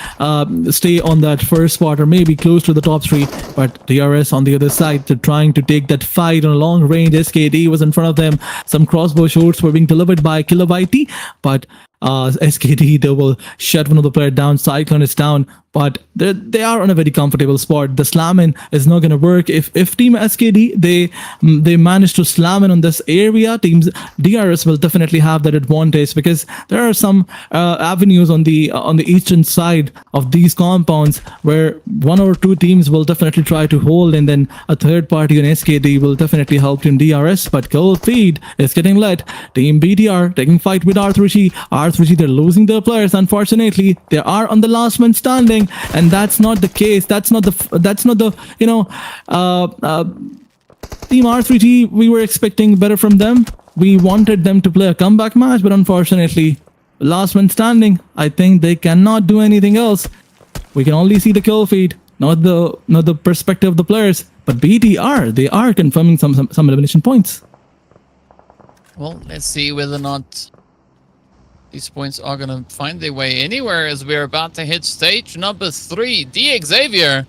stay on that 1st spot, or maybe close to the top 3. But DRS on the other side, they're trying to take that fight on a long range. SKD was in front of them. Some crossbow shots were being delivered by Kilobyte, but SKD, they will shut one of the players down. Cyclone is down, but they are on a very comfortable spot. The slam in is not going to work. If Team SKD they manage to slam in on this area, Teams DRS will definitely have that advantage, because there are some avenues on the eastern side of these compounds where 1 or 2 teams will definitely try to hold, and then a 3rd party on SKD will definitely help Team DRS. But Gold Feed is getting led. Team BTR taking fight with R3G. R3G, they're losing their players, unfortunately. They are on the last man standing, and that's not the case. That's not the Team R3G, we were expecting better from them. We wanted them to play a comeback match, but unfortunately, last man standing. I think they cannot do anything else. We can only see the kill feed, not the perspective of the players. But BTR, they are confirming some elimination points. Well, let's see whether or not these points are going to find their way anywhere, as we're about to hit stage number 3. XAVIER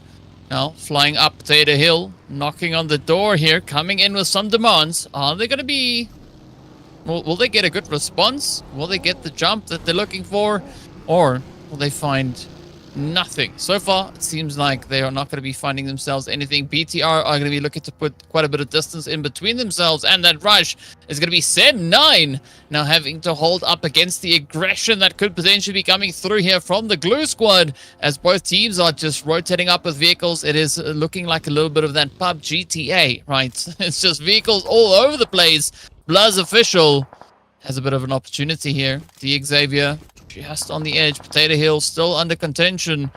now flying up Potato Hill, knocking on the door here, coming in with some demands. Are they going to be... Will they get a good response? Will they get the jump that they're looking for? Or will they find nothing. So far, it seems like they are not going to be finding themselves anything. BTR are going to be looking to put quite a bit of distance in between themselves, and that rush is going to be Sem9 now having to hold up against the aggression that could potentially be coming through here from the Glue Squad, as both teams are just rotating up with vehicles. It is looking like a little bit of that PUBG GTA, right? It's just vehicles all over the place. BLUZZ official has a bit of an opportunity here. The XAVIER just on the edge. Potato Hill still under contention.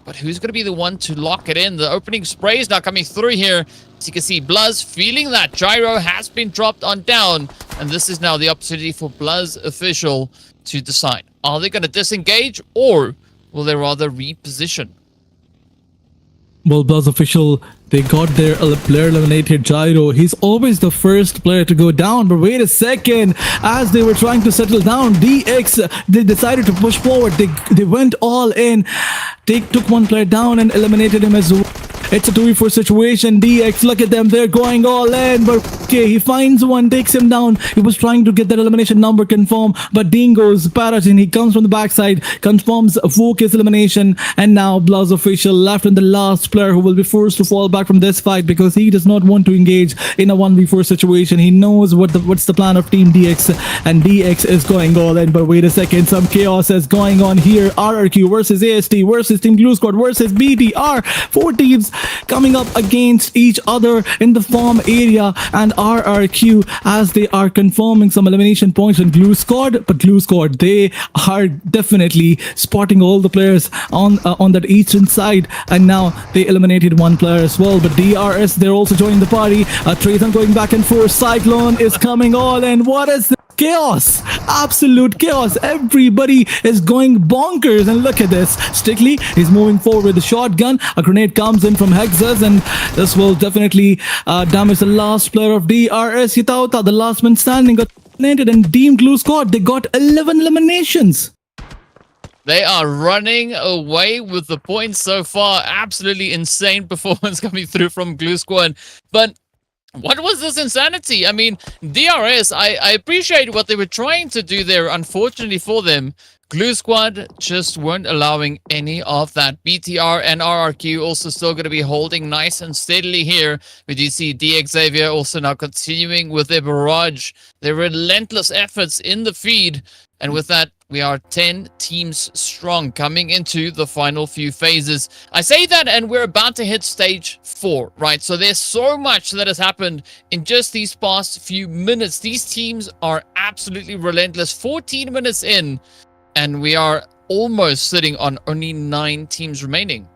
But who's going to be the one to lock it in? The opening spray is now coming through here. As you can see, BLUZZ feeling that gyro has been dropped on down. And this is now the opportunity for BLUZZ official to decide. Are they going to disengage, or will they rather reposition? Well, BLUZZ official, they got their player eliminated gyro. He's always the first player to go down. But wait a second, as they were trying to settle down, DX, they decided to push forward. They went all in. They took one player down and eliminated him as well. It's a 2v4 situation. DX, look at them. They're going all in. But okay, he finds one, takes him down. He was trying to get that elimination number confirmed. But Dingo's Paratin, he comes from the backside, confirms Focus elimination. And now BLUZZ official left in the last player who will be forced to fall back from this fight because he does not want to engage in a 1v4 situation. He knows what's the plan of Team DX. And DX is going all in. But wait a second, some chaos is going on here. RRQ versus AST versus Team Glue Squad versus BTR. 4 teams coming up against each other in the farm area, and RRQ, as they are confirming some elimination points on Glue Squad. But Glue Squad, they are definitely spotting all the players on that eastern side, and now they eliminated one player as well. But DRS, they're also joining the party. Traton going back and forth. Cyclone is coming all in. What is this? Chaos, absolute chaos. Everybody is going bonkers, and look at this. Strictly is moving forward with the shotgun. A grenade comes in from Hexas, and this will definitely damage the last player of DRS. Hitauta, the last man standing, got eliminated, and Team Glue Squad, they got 11 eliminations. They are running away with the points so far. Absolutely insane performance coming through from Glue Squad. But what was this insanity? I mean, DRS, I appreciate what they were trying to do there. Unfortunately for them, Glue Squad just weren't allowing any of that. BTR and RRQ also still going to be holding nice and steadily here. We do see XAVIER also now continuing with their barrage, their relentless efforts in the feed. And with that, we are 10 teams strong coming into the final few phases. I say that, and we're about to hit stage 4, right? So there's so much that has happened in just these past few minutes. These teams are absolutely relentless. 14 minutes in, and we are almost sitting on only 9 teams remaining.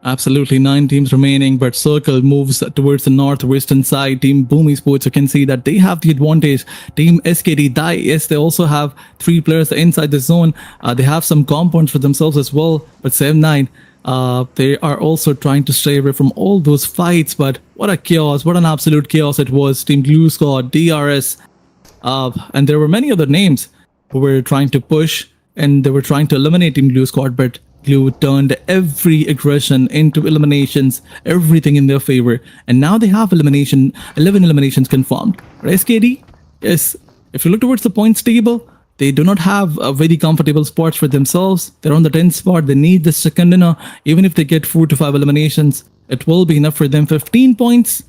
Absolutely, 9 teams remaining, but Circle moves towards the northwestern side. Team Boom Esports, you can see that they have the advantage. Team SKD Die, yes, they also have 3 players inside the zone. They have some compounds for themselves as well, but Sem9, they are also trying to stay away from all those fights. But what a chaos, what an absolute chaos it was. Team Glue Squad, DRS, and there were many other names who were trying to push, and they were trying to eliminate Team Glue Squad, but Glue turned every aggression into eliminations, everything in their favor, and now they have 11 eliminations confirmed. SKD, yes, if you look towards the points table, they do not have a very comfortable spots for themselves. They're on the 10th spot. They need the second dinner. Even if they get 4 to 5 eliminations, it will be enough for them. 15 points,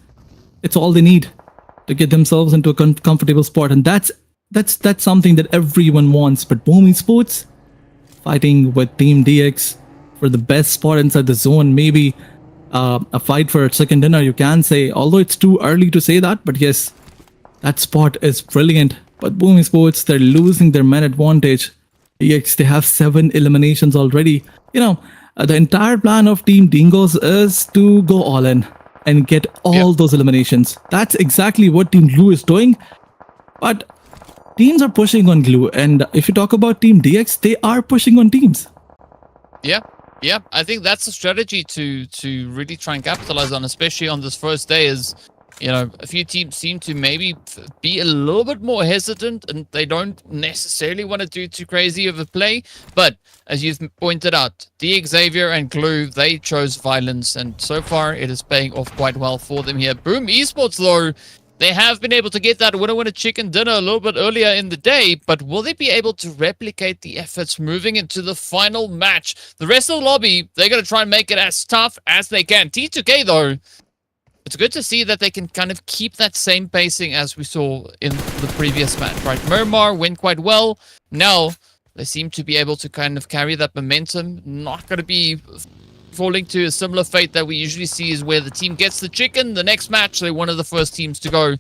it's all they need to get themselves into a comfortable spot, and that's something that everyone wants. But Boom Esports, fighting with Team DX for the best spot inside the zone. Maybe a fight for a second dinner, you can say, although it's too early to say that. But yes, that spot is brilliant. But Boom Esports, they're losing their man advantage. DX, they have 7 eliminations already. You know, the entire plan of Team Dingoes is to go all in and get all those eliminations. That's exactly what Team Glue is doing. But teams are pushing on Glue, and if you talk about Team DX, they are pushing on teams. Yeah, I think that's a strategy to really try and capitalize on, especially on this first day. Is, you know, a few teams seem to maybe be a little bit more hesitant, and they don't necessarily want to do too crazy of a play. But as you've pointed out, XAVIER and Glue, they chose violence, and so far it is paying off quite well for them here. Boom Esports, though, They have been able to get that winner chicken dinner a little bit earlier in the day, but will they be able to replicate the efforts moving into the final match? The rest of the lobby, they're going to try and make it as tough as they can. T2K, though, it's good to see that they can kind of keep that same pacing as we saw in the previous match, right? Miramar went quite well. Now, they seem to be able to kind of carry that momentum. Not going to be falling to a similar fate that we usually see, is where the team gets the chicken. The next match, they're one of the first teams to go.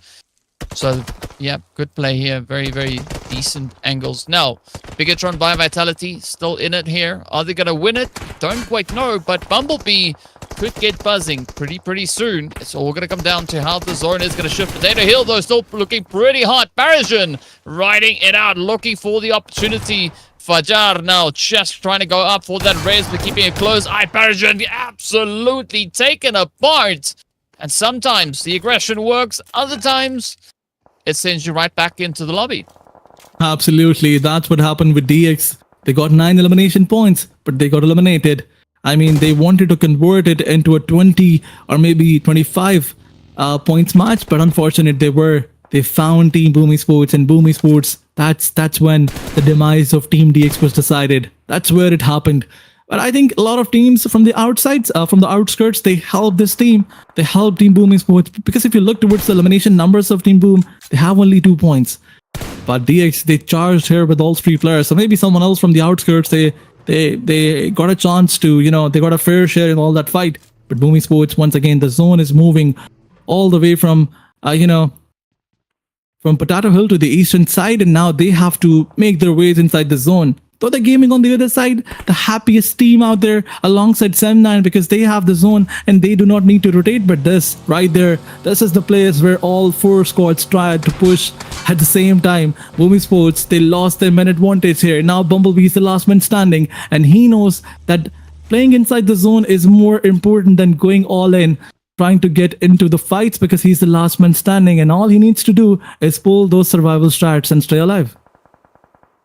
So, yeah, good play here. Very, very decent angles. Now, BIGETRON by Vitality still in it here. Are they going to win it? Don't quite know, but Bumblebee could get buzzing pretty soon. It's all going to come down to how the zone is going to shift. Potato Hill, though, still looking pretty hot. Parisian riding it out, looking for the opportunity. Fajar now just trying to go up for that raise, but keeping it close. Parisian absolutely taken apart. And sometimes the aggression works. Other times, it sends you right back into the lobby. Absolutely. That's what happened with DX. They got 9 elimination points, but they got eliminated. I mean, they wanted to convert it into a 20 or maybe 25 points match, but unfortunately they found Team Boom Esports, and Boom Esports, that's when the demise of Team DX was decided. That's where it happened. But I think a lot of teams from the outsides, from the outskirts, they helped this team. They helped Team Boom Esports, because if you look towards the elimination numbers of Team Boom, they have only 2 points. But DX, they charged here with all 3 players. So maybe someone else from the outskirts, they got a chance to, they got a fair share in all that fight. But Boom Esports, once again, the zone is moving all the way from, from Potato Hill to the eastern side, and now they have to make their ways inside the zone. TODAK Gaming on the other side, the happiest team out there alongside Sem9, because they have the zone and they do not need to rotate. But this right there, this is the place where all 4 squads tried to push at the same time. Boom Esports, they lost their man advantage here. Now Bumblebee is the last man standing, and he knows that playing inside the zone is more important than going all in, trying to get into the fights, because he's the last man standing, and all he needs to do is pull those survival strats and stay alive.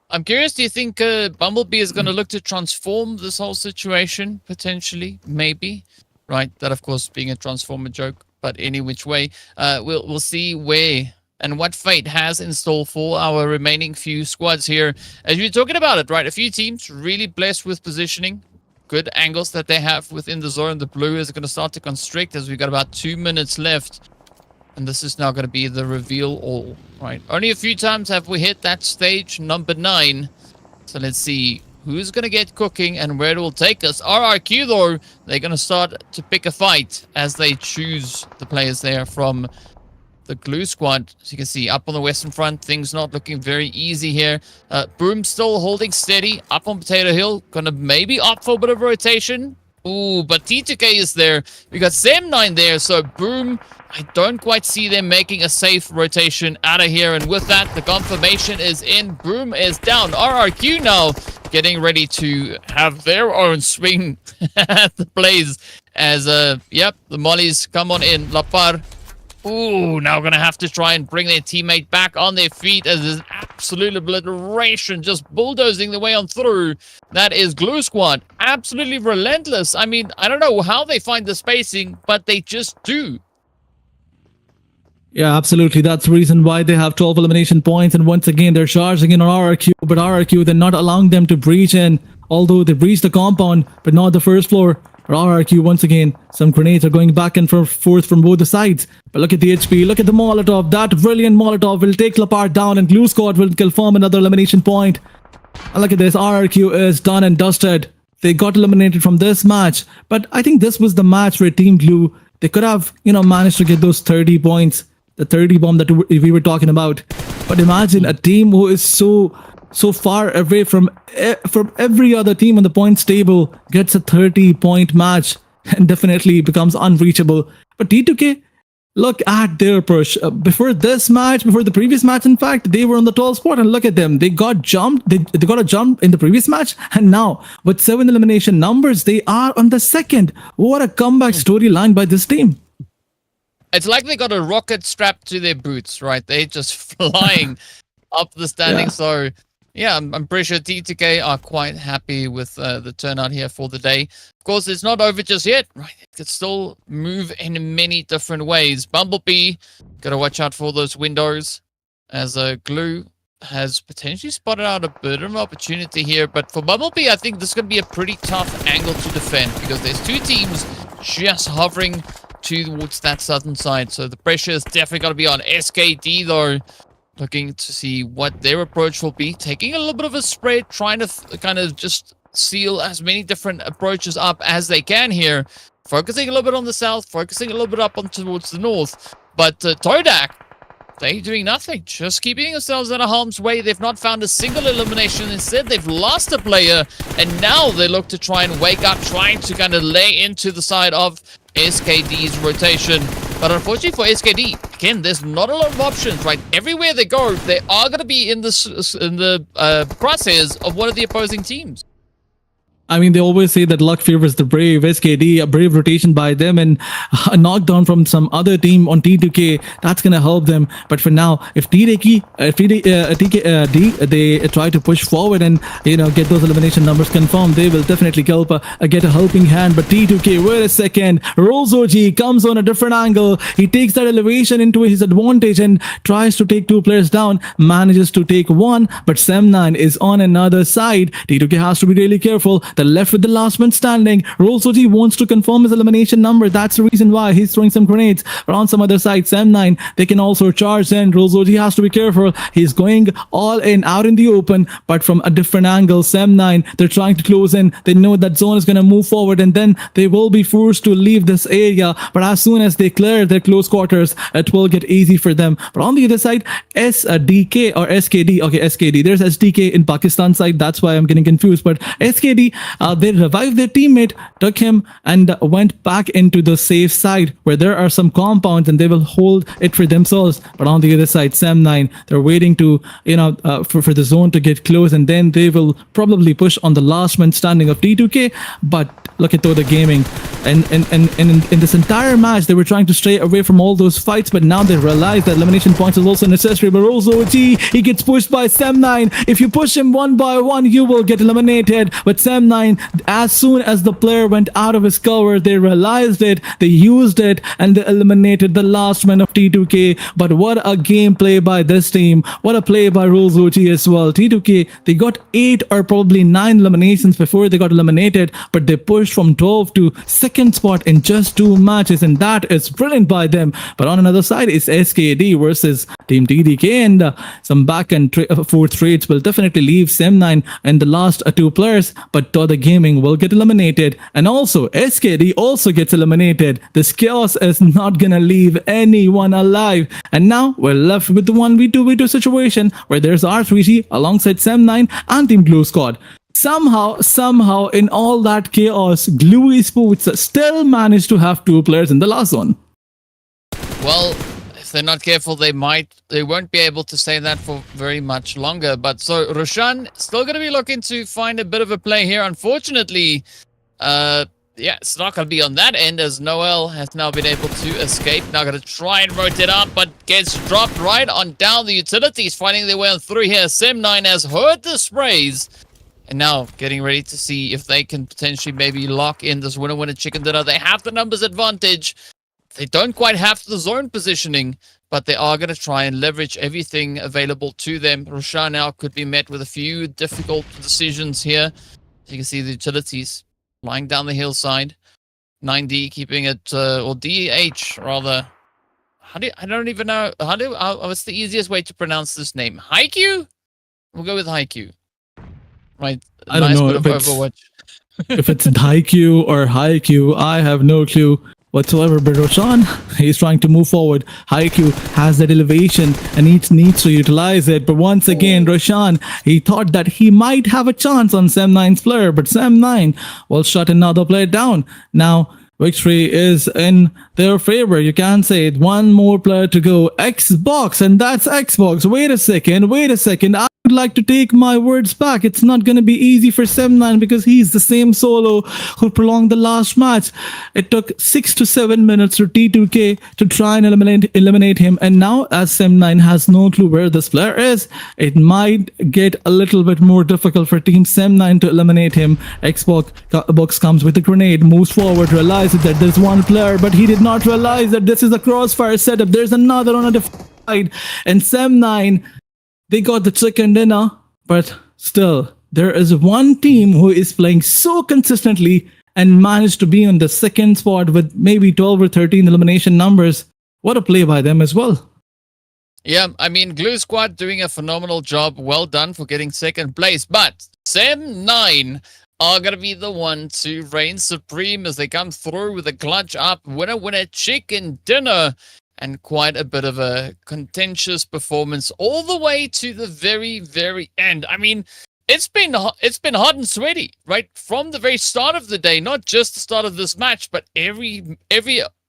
I'm curious, do you think Bumblebee is going to look to transform this whole situation, potentially? Maybe. Right, that of course being a transformer joke, but any which way. We'll see where and what fate has in store for our remaining few squads here. As you're talking about it, right, a few teams really blessed with positioning. Good angles that they have within the zone. The blue is going to start to constrict as we've got about 2 minutes left. And this is now going to be the reveal all, right? Only a few times have we hit that stage number 9. So let's see who's going to get cooking and where it will take us. RRQ, though, they're going to start to pick a fight as they choose the players there from the Glue squad. As you can see, up on the western front, things not looking very easy here. Boom still holding steady up on Potato Hill. Going to maybe opt for a bit of rotation. Ooh, but T2K is there. We got Sem9 there, so Boom, I don't quite see them making a safe rotation out of here. And with that, the confirmation is in. Boom is down. RRQ now getting ready to have their own swing at the Blaze as, yep, the mollies come on in. Lapar. Ooh, now going to have to try and bring their teammate back on their feet as there's absolute obliteration just bulldozing the way on through. That is Glue Squad. Absolutely relentless. I mean, I don't know how they find the spacing, but they just do. Yeah, absolutely. That's the reason why they have 12 elimination points. And once again, they're charging in on RRQ, but RRQ, they're not allowing them to breach in. Although they breached the compound, but not the first floor. RRQ, once again, some grenades are going back and forth from both the sides. But look at the HP, look at the Molotov. That brilliant Molotov will take Lapart down, and Glue Squad will confirm another elimination point. And look at this, RRQ is done and dusted. They got eliminated from this match. But I think this was the match where Team Glue, they could have, managed to get those 30 points. The 30 bomb that we were talking about. But imagine a team who is so far away from every other team on the points table gets a 30-point match and definitely becomes unreachable. But T2K, look at their push. Before this match, before the previous match, in fact, they were on the 12th spot, and look at them. They got jumped. They got a jump in the previous match, and now with 7 elimination numbers, they are on the 2nd. What a comeback storyline by this team. It's like they got a rocket strapped to their boots, right? They're just flying up the standing. Yeah. So, yeah, I'm pretty sure TTK are quite happy with the turnout here for the day. Of course, it's not over just yet, right? It could still move in many different ways. Bumblebee, gotta watch out for those windows, as Glue has potentially spotted out a bit of an opportunity here. But for Bumblebee, I think this is going to be a pretty tough angle to defend, because there's two teams just hovering towards that southern side. So the pressure is definitely going to be on SKD, though. Looking to see what their approach will be. Taking a little bit of a spread, trying to kind of just seal as many different approaches up as they can here. Focusing a little bit on the south, focusing a little bit up on towards the north. But TODAK, they're doing nothing. Just keeping themselves out of harm's way. They've not found a single elimination. Instead, they've lost a player. And now they look to try and wake up, trying to kind of lay into the side of SKD's rotation. But unfortunately for SKD, again, there's not a lot of options, right? Everywhere they go, they are going to be in the crosshairs of one of the opposing teams. I mean, they always say that luck favors the brave. SKD, a brave rotation by them, and a knockdown from some other team on T2K, that's going to help them. But for now, if TKD, they try to push forward and, you know, get those elimination numbers confirmed, they will definitely help, get a helping hand. But T2K, wait a second, RollzOG comes on a different angle. He takes that elevation into his advantage and tries to take two players down, manages to take one, but Sem9 is on another side. T2K has to be really careful. They're left with the last man standing. RollzOG wants to confirm his elimination number. That's the reason why he's throwing some grenades. But on some other side, Sem9, they can also charge in. RollzOG has to be careful. He's going all in, out in the open, but from a different angle. Sem9, they're trying to close in. They know that zone is going to move forward, and then they will be forced to leave this area. But as soon as they clear their close quarters, it will get easy for them. But on the other side, SDK or SKD. Okay, SKD. There's SDK in Pakistan side. That's why I'm getting confused. But SKD, they revived their teammate, took him, and went back into the safe side where there are some compounds, and they will hold it for themselves. But on the other side, Sem9, they're waiting to, you know, for the zone to get close, and then they will probably push on the last man standing of T2K. But look at TODAK Gaming, and in this entire match, they were trying to stray away from all those fights, but now they realize that elimination points is also necessary. But RollzOG, he gets pushed by Sem9. If you push him one by one, you will get eliminated. But Sem9, as soon as the player went out of his cover, they realized it, they used it, and they eliminated the last man of T2K. But what a gameplay by this team. What a play by RollzOG as well. T2K, they got 8 or probably 9 eliminations before they got eliminated, but they pushed from 12 to 2nd spot in just 2 matches, and that is brilliant by them. But on another side is SKD versus Team TDK, and some back and forth trades will definitely leave Sem9 and the last 2 players, but TODAK Gaming will get eliminated, and also SKD also gets eliminated. This chaos is not gonna leave anyone alive, and now we're left with the 1v2v2 situation where there's R3G alongside Sem9 and Team Blue Squad. Somehow in all that chaos, Glue Esports still managed to have 2 players in the last one. Well, if they're not careful, they won't be able to say that for very much longer. But so Roshan still going to be looking to find a bit of a play here. Unfortunately, yeah, it's not going to be on that end, as Noel has now been able to escape. Now going to try and rotate up, but gets dropped right on down. The utilities finding their way on through here. Sem9 has heard the sprays, and now getting ready to see if they can potentially maybe lock in this winner chicken dinner. They have the numbers advantage. They don't quite have the zone positioning, but they are going to try and leverage everything available to them. Roshan now could be met with a few difficult decisions here. As you can see the utilities lying down the hillside. 9D keeping it, or DH rather. I don't even know. What's the easiest way to pronounce this name? Haikyuu? We'll go with Haikyuu. Right. I don't know bit of Overwatch. if it's Haikyuu or Haikyuu, I have no clue whatsoever. But Roshan, he's trying to move forward. Haikyuu has that elevation and needs to utilize it. But once again, Roshan, he thought that he might have a chance on Sem9's player, but Sem9 will shut another player down. Now, victory is in their favor. You can say it. One more player to go. Xbox, and that's Xbox. Wait a second. I would like to take my words back. It's not going to be easy for Sem9 because he's the same solo who prolonged the last match. It took 6 to 7 minutes for T2K to try and eliminate him. And now, as Sem9 has no clue where this player is, it might get a little bit more difficult for Team Sem9 to eliminate him. Xbox comes with a grenade, moves forward, realizes that there's one player, but he did not realize that this is a crossfire setup. There's another on a different side. And Sem9, they got the chicken dinner, but still, there is one team who is playing so consistently and managed to be on the second spot with maybe 12 or 13 elimination numbers. What a play by them as well. Yeah, I mean, Glue Squad doing a phenomenal job. Well done for getting second place. But Sem9 are going to be the one to reign supreme as they come through with a clutch up winner chicken dinner. And quite a bit of a contentious performance all the way to the very, very end. I mean, it's been hot and sweaty, right? From the very start of the day, not just the start of this match, but every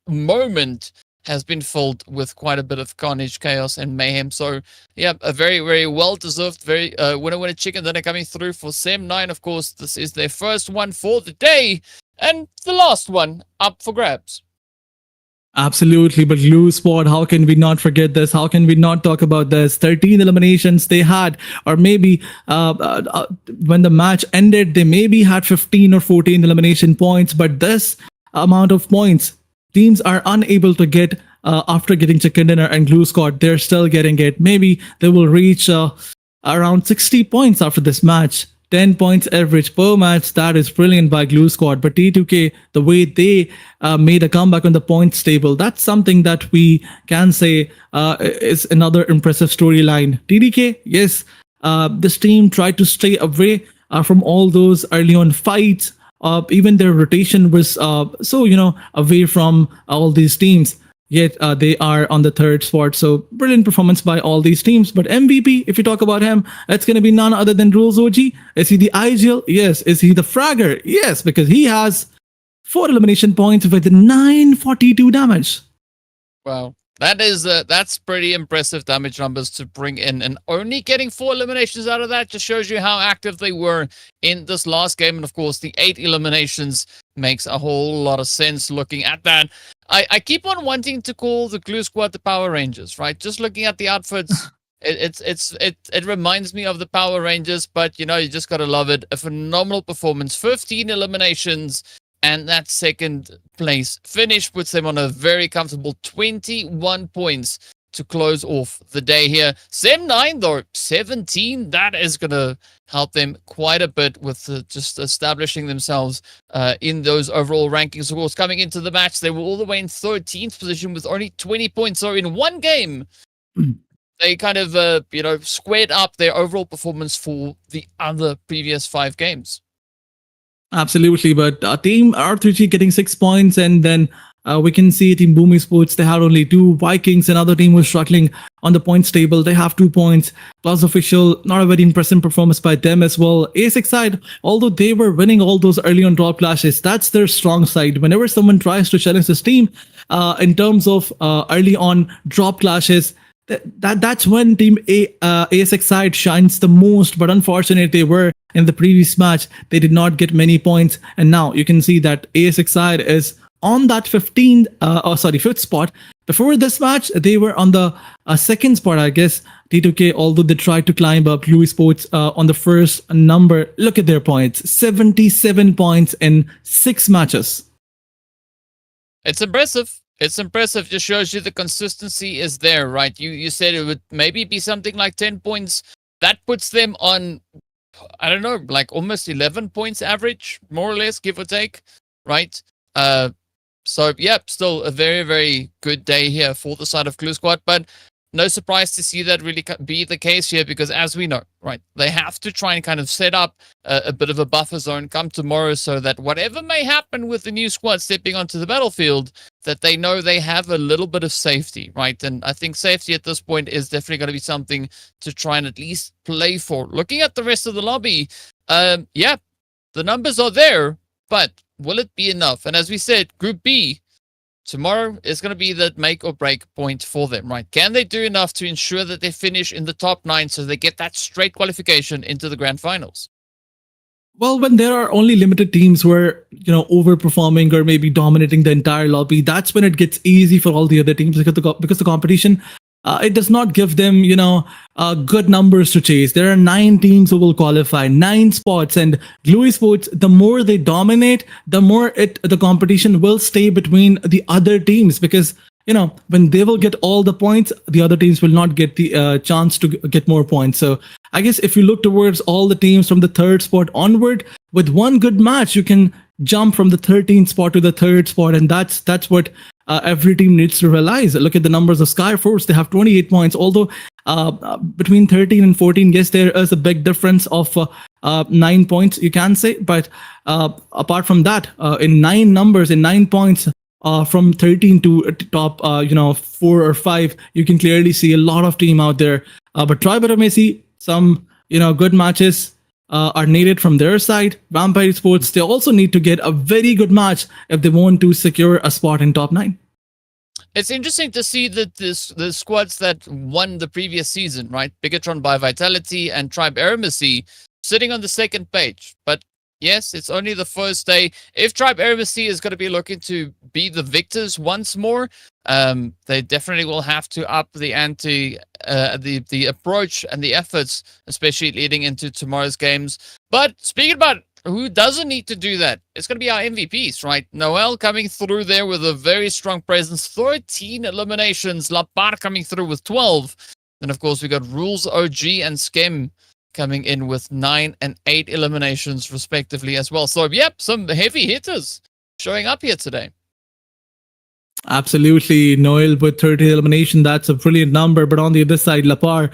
moment has been filled with quite a bit of carnage, chaos, and mayhem. So, yeah, a very, very well-deserved, very winner chicken dinner coming through for Sem9. Of course, this is their first one for the day and the last one up for grabs. Absolutely, but Glue Squad, how can we not forget this? How can we not talk about this? 13 eliminations they had, or maybe when the match ended, they maybe had 15 or 14 elimination points, but this amount of points, teams are unable to get after getting chicken dinner, and Glue Squad, they're still getting it. Maybe they will reach around 60 points after this match. 10 points average per match. That is brilliant by Glue Squad. But T2K, the way they made a comeback on the points table, that's something that we can say is another impressive storyline. TDK, yes, this team tried to stay away from all those early on fights. Even their rotation was away from all these teams. Yet they are on the third spot. So brilliant performance by all these teams. But MVP, if you talk about him, it's going to be none other than Rules OG. Is he the ideal? Yes. Is he the fragger? Yes, because he has 4 elimination points with 942 damage. Wow. That's pretty impressive damage numbers to bring in, and only getting 4 eliminations out of that just shows you how active they were in this last game. And of course, the 8 eliminations makes a whole lot of sense looking at that. I keep on wanting to call the Glue Squad the Power Rangers, right? Just looking at the outfits, it reminds me of the Power Rangers, but you just gotta love it. A phenomenal performance, 15 eliminations. And that second place finish puts them on a very comfortable 21 points to close off the day here. Sem9, though, 17. That is going to help them quite a bit with just establishing themselves in those overall rankings. Of course, coming into the match, they were all the way in 13th position with only 20 points. So in one game, they kind of, squared up their overall performance for the other previous 5 games. Absolutely, but Team R3G getting 6 points, and then we can see Team Boom Esports, they had only 2. Vikings, another team, was struggling on the points table. They have 2 points. BLUZZ Official, not a very impressive performance by them as well. ASIC side, although they were winning all those early on drop clashes, that's their strong side. Whenever someone tries to challenge this team in terms of early on drop clashes, that's when Team ASIC side shines the most. But unfortunately, they were in the previous match, they did not get many points, and now you can see that ASIC side is on that 5th spot. Before this match, they were on the 2nd spot, I guess. T2K, although they tried to climb up, Blue Esports on the first number. Look at their points, 77 points in 6 matches. It's impressive. It's impressive. Just shows you the consistency is there, right? You said it would maybe be something like 10 points. That puts them on, I don't know, like almost 11 points average, more or less, give or take, right? So, yeah, still a very, very good day here for the side of Glue Squad, but no surprise to see that really be the case here, because as we know, right, they have to try and kind of set up a bit of a buffer zone come tomorrow so that whatever may happen with the new squad stepping onto the battlefield, that they know they have a little bit of safety, right? And I think safety at this point is definitely going to be something to try and at least play for. Looking at the rest of the lobby, yeah, the numbers are there, but will it be enough? And as we said, Group B tomorrow is going to be the make or break point for them, right? Can they do enough to ensure that they finish in the top 9 so they get that straight qualification into the grand finals? Well, when there are only limited teams who are, overperforming or maybe dominating the entire lobby, that's when it gets easy for all the other teams because the competition, it does not give them, good numbers to chase. There are 9 teams who will qualify, 9 spots, and Glue Sports, the more they dominate, the more the competition will stay between the other teams because, when they will get all the points, the other teams will not get the chance to get more points. So I guess if you look towards all the teams from the 3rd spot onward, with one good match, you can jump from the 13th spot to the 3rd spot. And that's what every team needs to realize. Look at the numbers of Skyforce. They have 28 points, although between 13 and 14, yes, there is a big difference of 9 points, you can say. But apart from that, in 9 points, from 13 to top, 4 or 5, you can clearly see a lot of team out there. But try AEROMACY, some, good matches are needed from their side. VIPERxKO, they also need to get a very good match if they want to secure a spot in top 9. It's interesting to see that the squads that won the previous season, right? BIGETRON by Vitality and Tribe AEROMACY sitting on the 2nd page. But yes, it's only the first day. If Tribe AEROMACY is going to be looking to be the victors once more, they definitely will have to up the ante, the approach and the efforts, especially leading into tomorrow's games. But speaking about who doesn't need to do that, it's going to be our MVPs, right? Noel coming through there with a very strong presence, 13 eliminations. Lapar coming through with 12. And of course, we got Rules OG and Skem coming in with 9 and 8 eliminations respectively as well. So yep, some heavy hitters showing up here today. Absolutely, Noel with 30 elimination, that's a brilliant number. But on the other side, Lapar,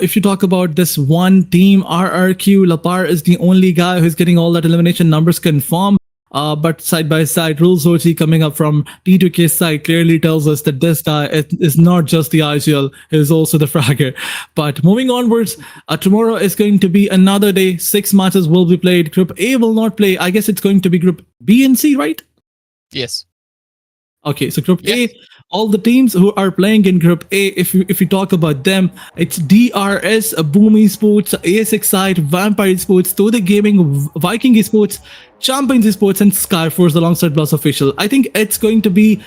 if you talk about this one team, RRQ, Lapar is the only guy who's getting all that elimination numbers confirmed. But side by side, Rules OG coming up from T2K's side clearly tells us that this guy is not just the IGL, he is also the fragger. But moving onwards, tomorrow is going to be another day. 6 matches will be played. Group A will not play. I guess it's going to be Group B and C, right? Yes. Okay, so Group A, all the teams who are playing in Group A, if you talk about them, it's DRS, Boom Esports, ASXite, VIPERxKO, TODAK Gaming, Viking Esports, Champions Esports, and Skyforce alongside BLUZZ Official. I think it's going to be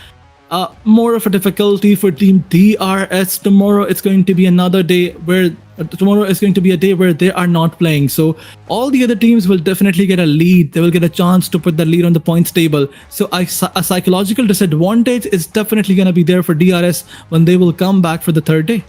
more of a difficulty for Team DRS tomorrow. It's going to be another day where tomorrow is going to be a day where they are not playing. So all the other teams will definitely get a lead. They will get a chance to put the lead on the points table. So a psychological disadvantage is definitely going to be there for DRS when they will come back for the 3rd day.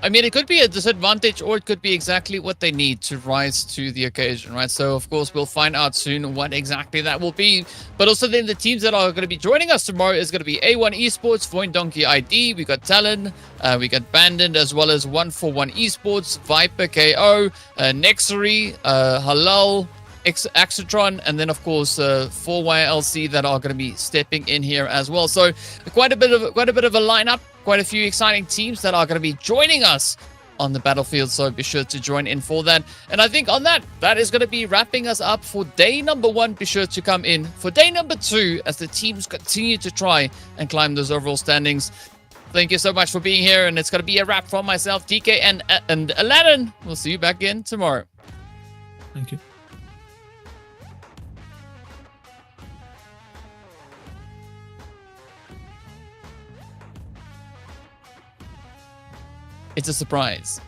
I mean, it could be a disadvantage or it could be exactly what they need to rise to the occasion, right? So, of course, we'll find out soon what exactly that will be. But also then the teams that are going to be joining us tomorrow is going to be A1 Esports, VOIN Donkey ID, we got TALON, we got Bandit, as well as 141 Esports, VIPERxKO, NEXORY, HALAL, AXETRON, and then of course 4YLC that are going to be stepping in here as well. So quite a bit of a lineup, quite a few exciting teams that are going to be joining us on the battlefield. So be sure to join in for that. And I think on that is going to be wrapping us up for day number 1. Be sure to come in for day number 2 as the teams continue to try and climb those overall standings. Thank you so much for being here, and it's going to be a wrap from myself, DK, and Aladdin. We'll see you back in tomorrow. Thank you. It's a surprise.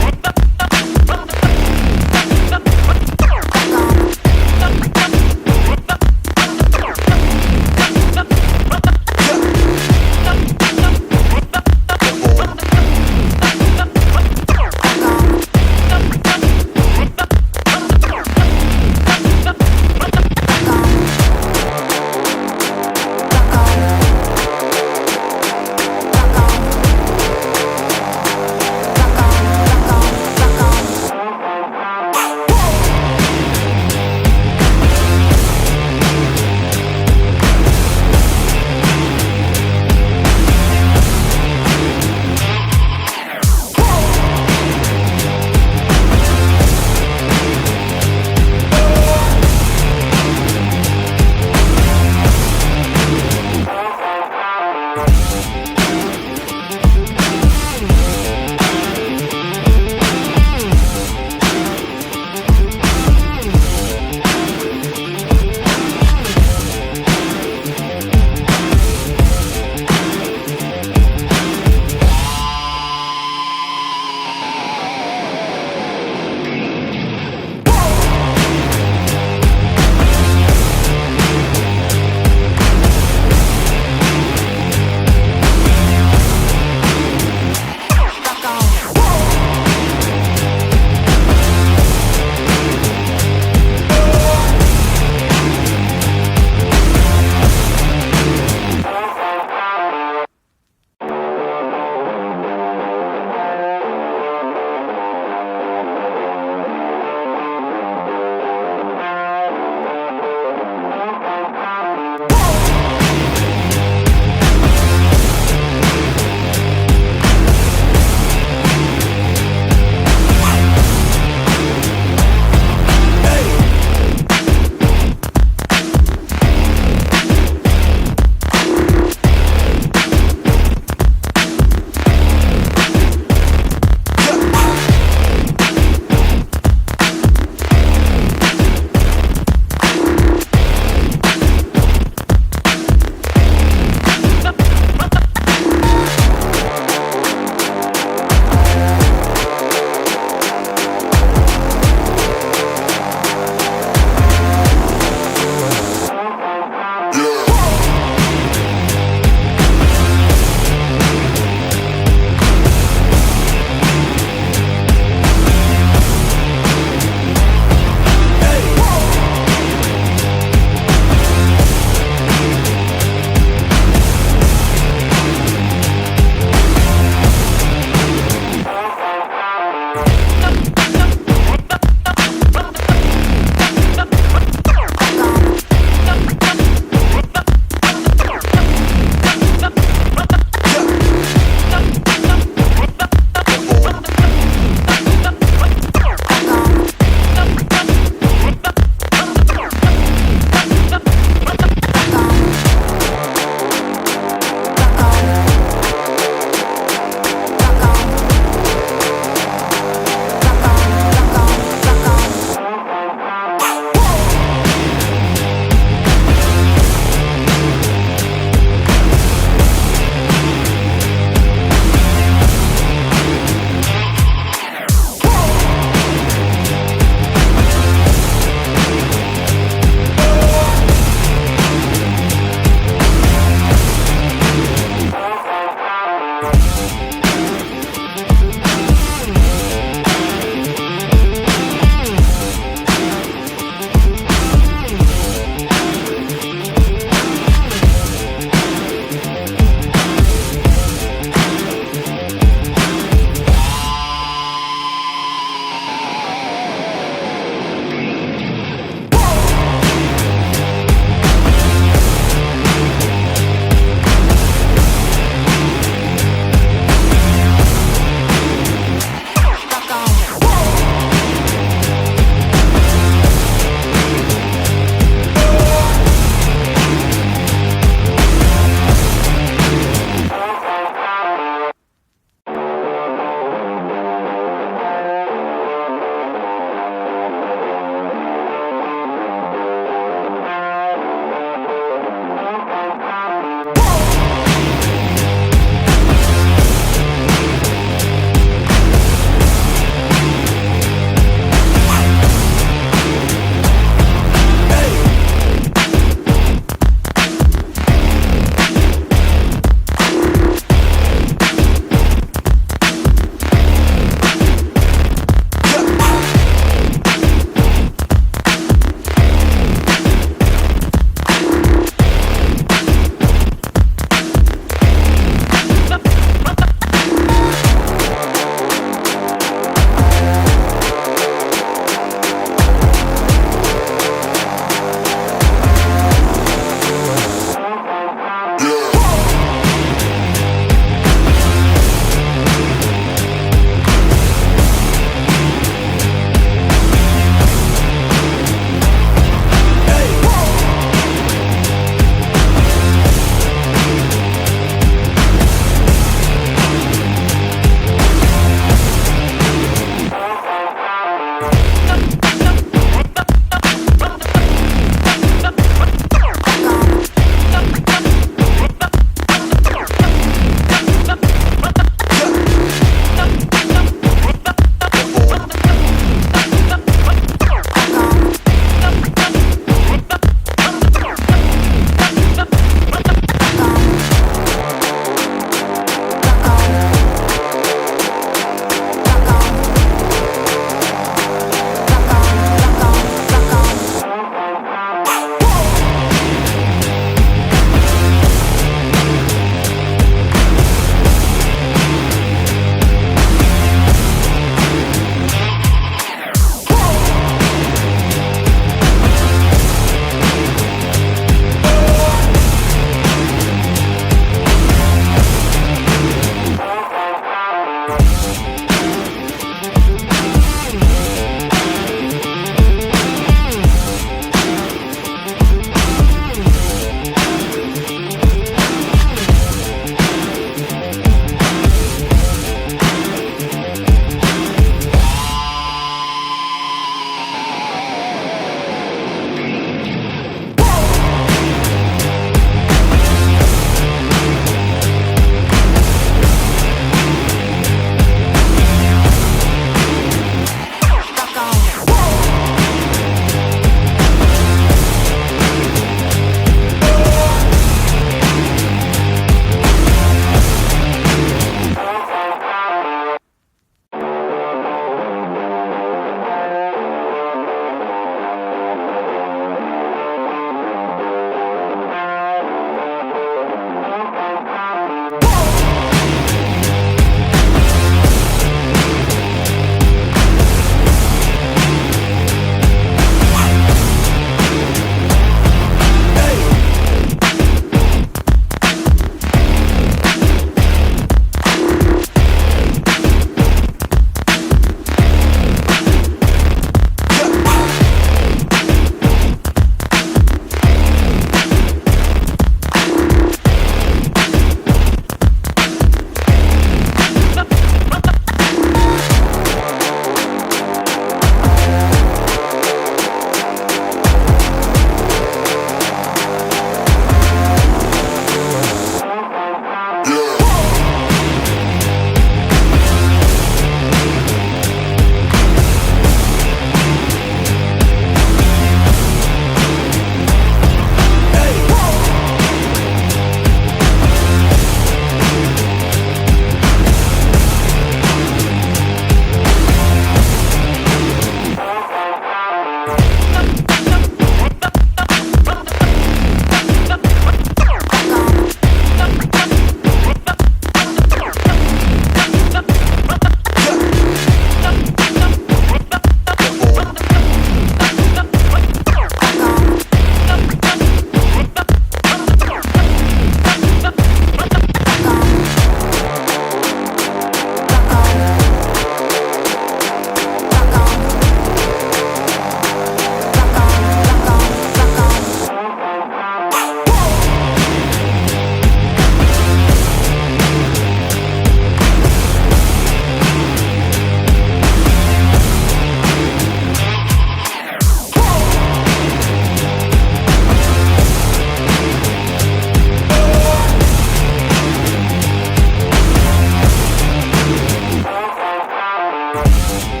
Bye.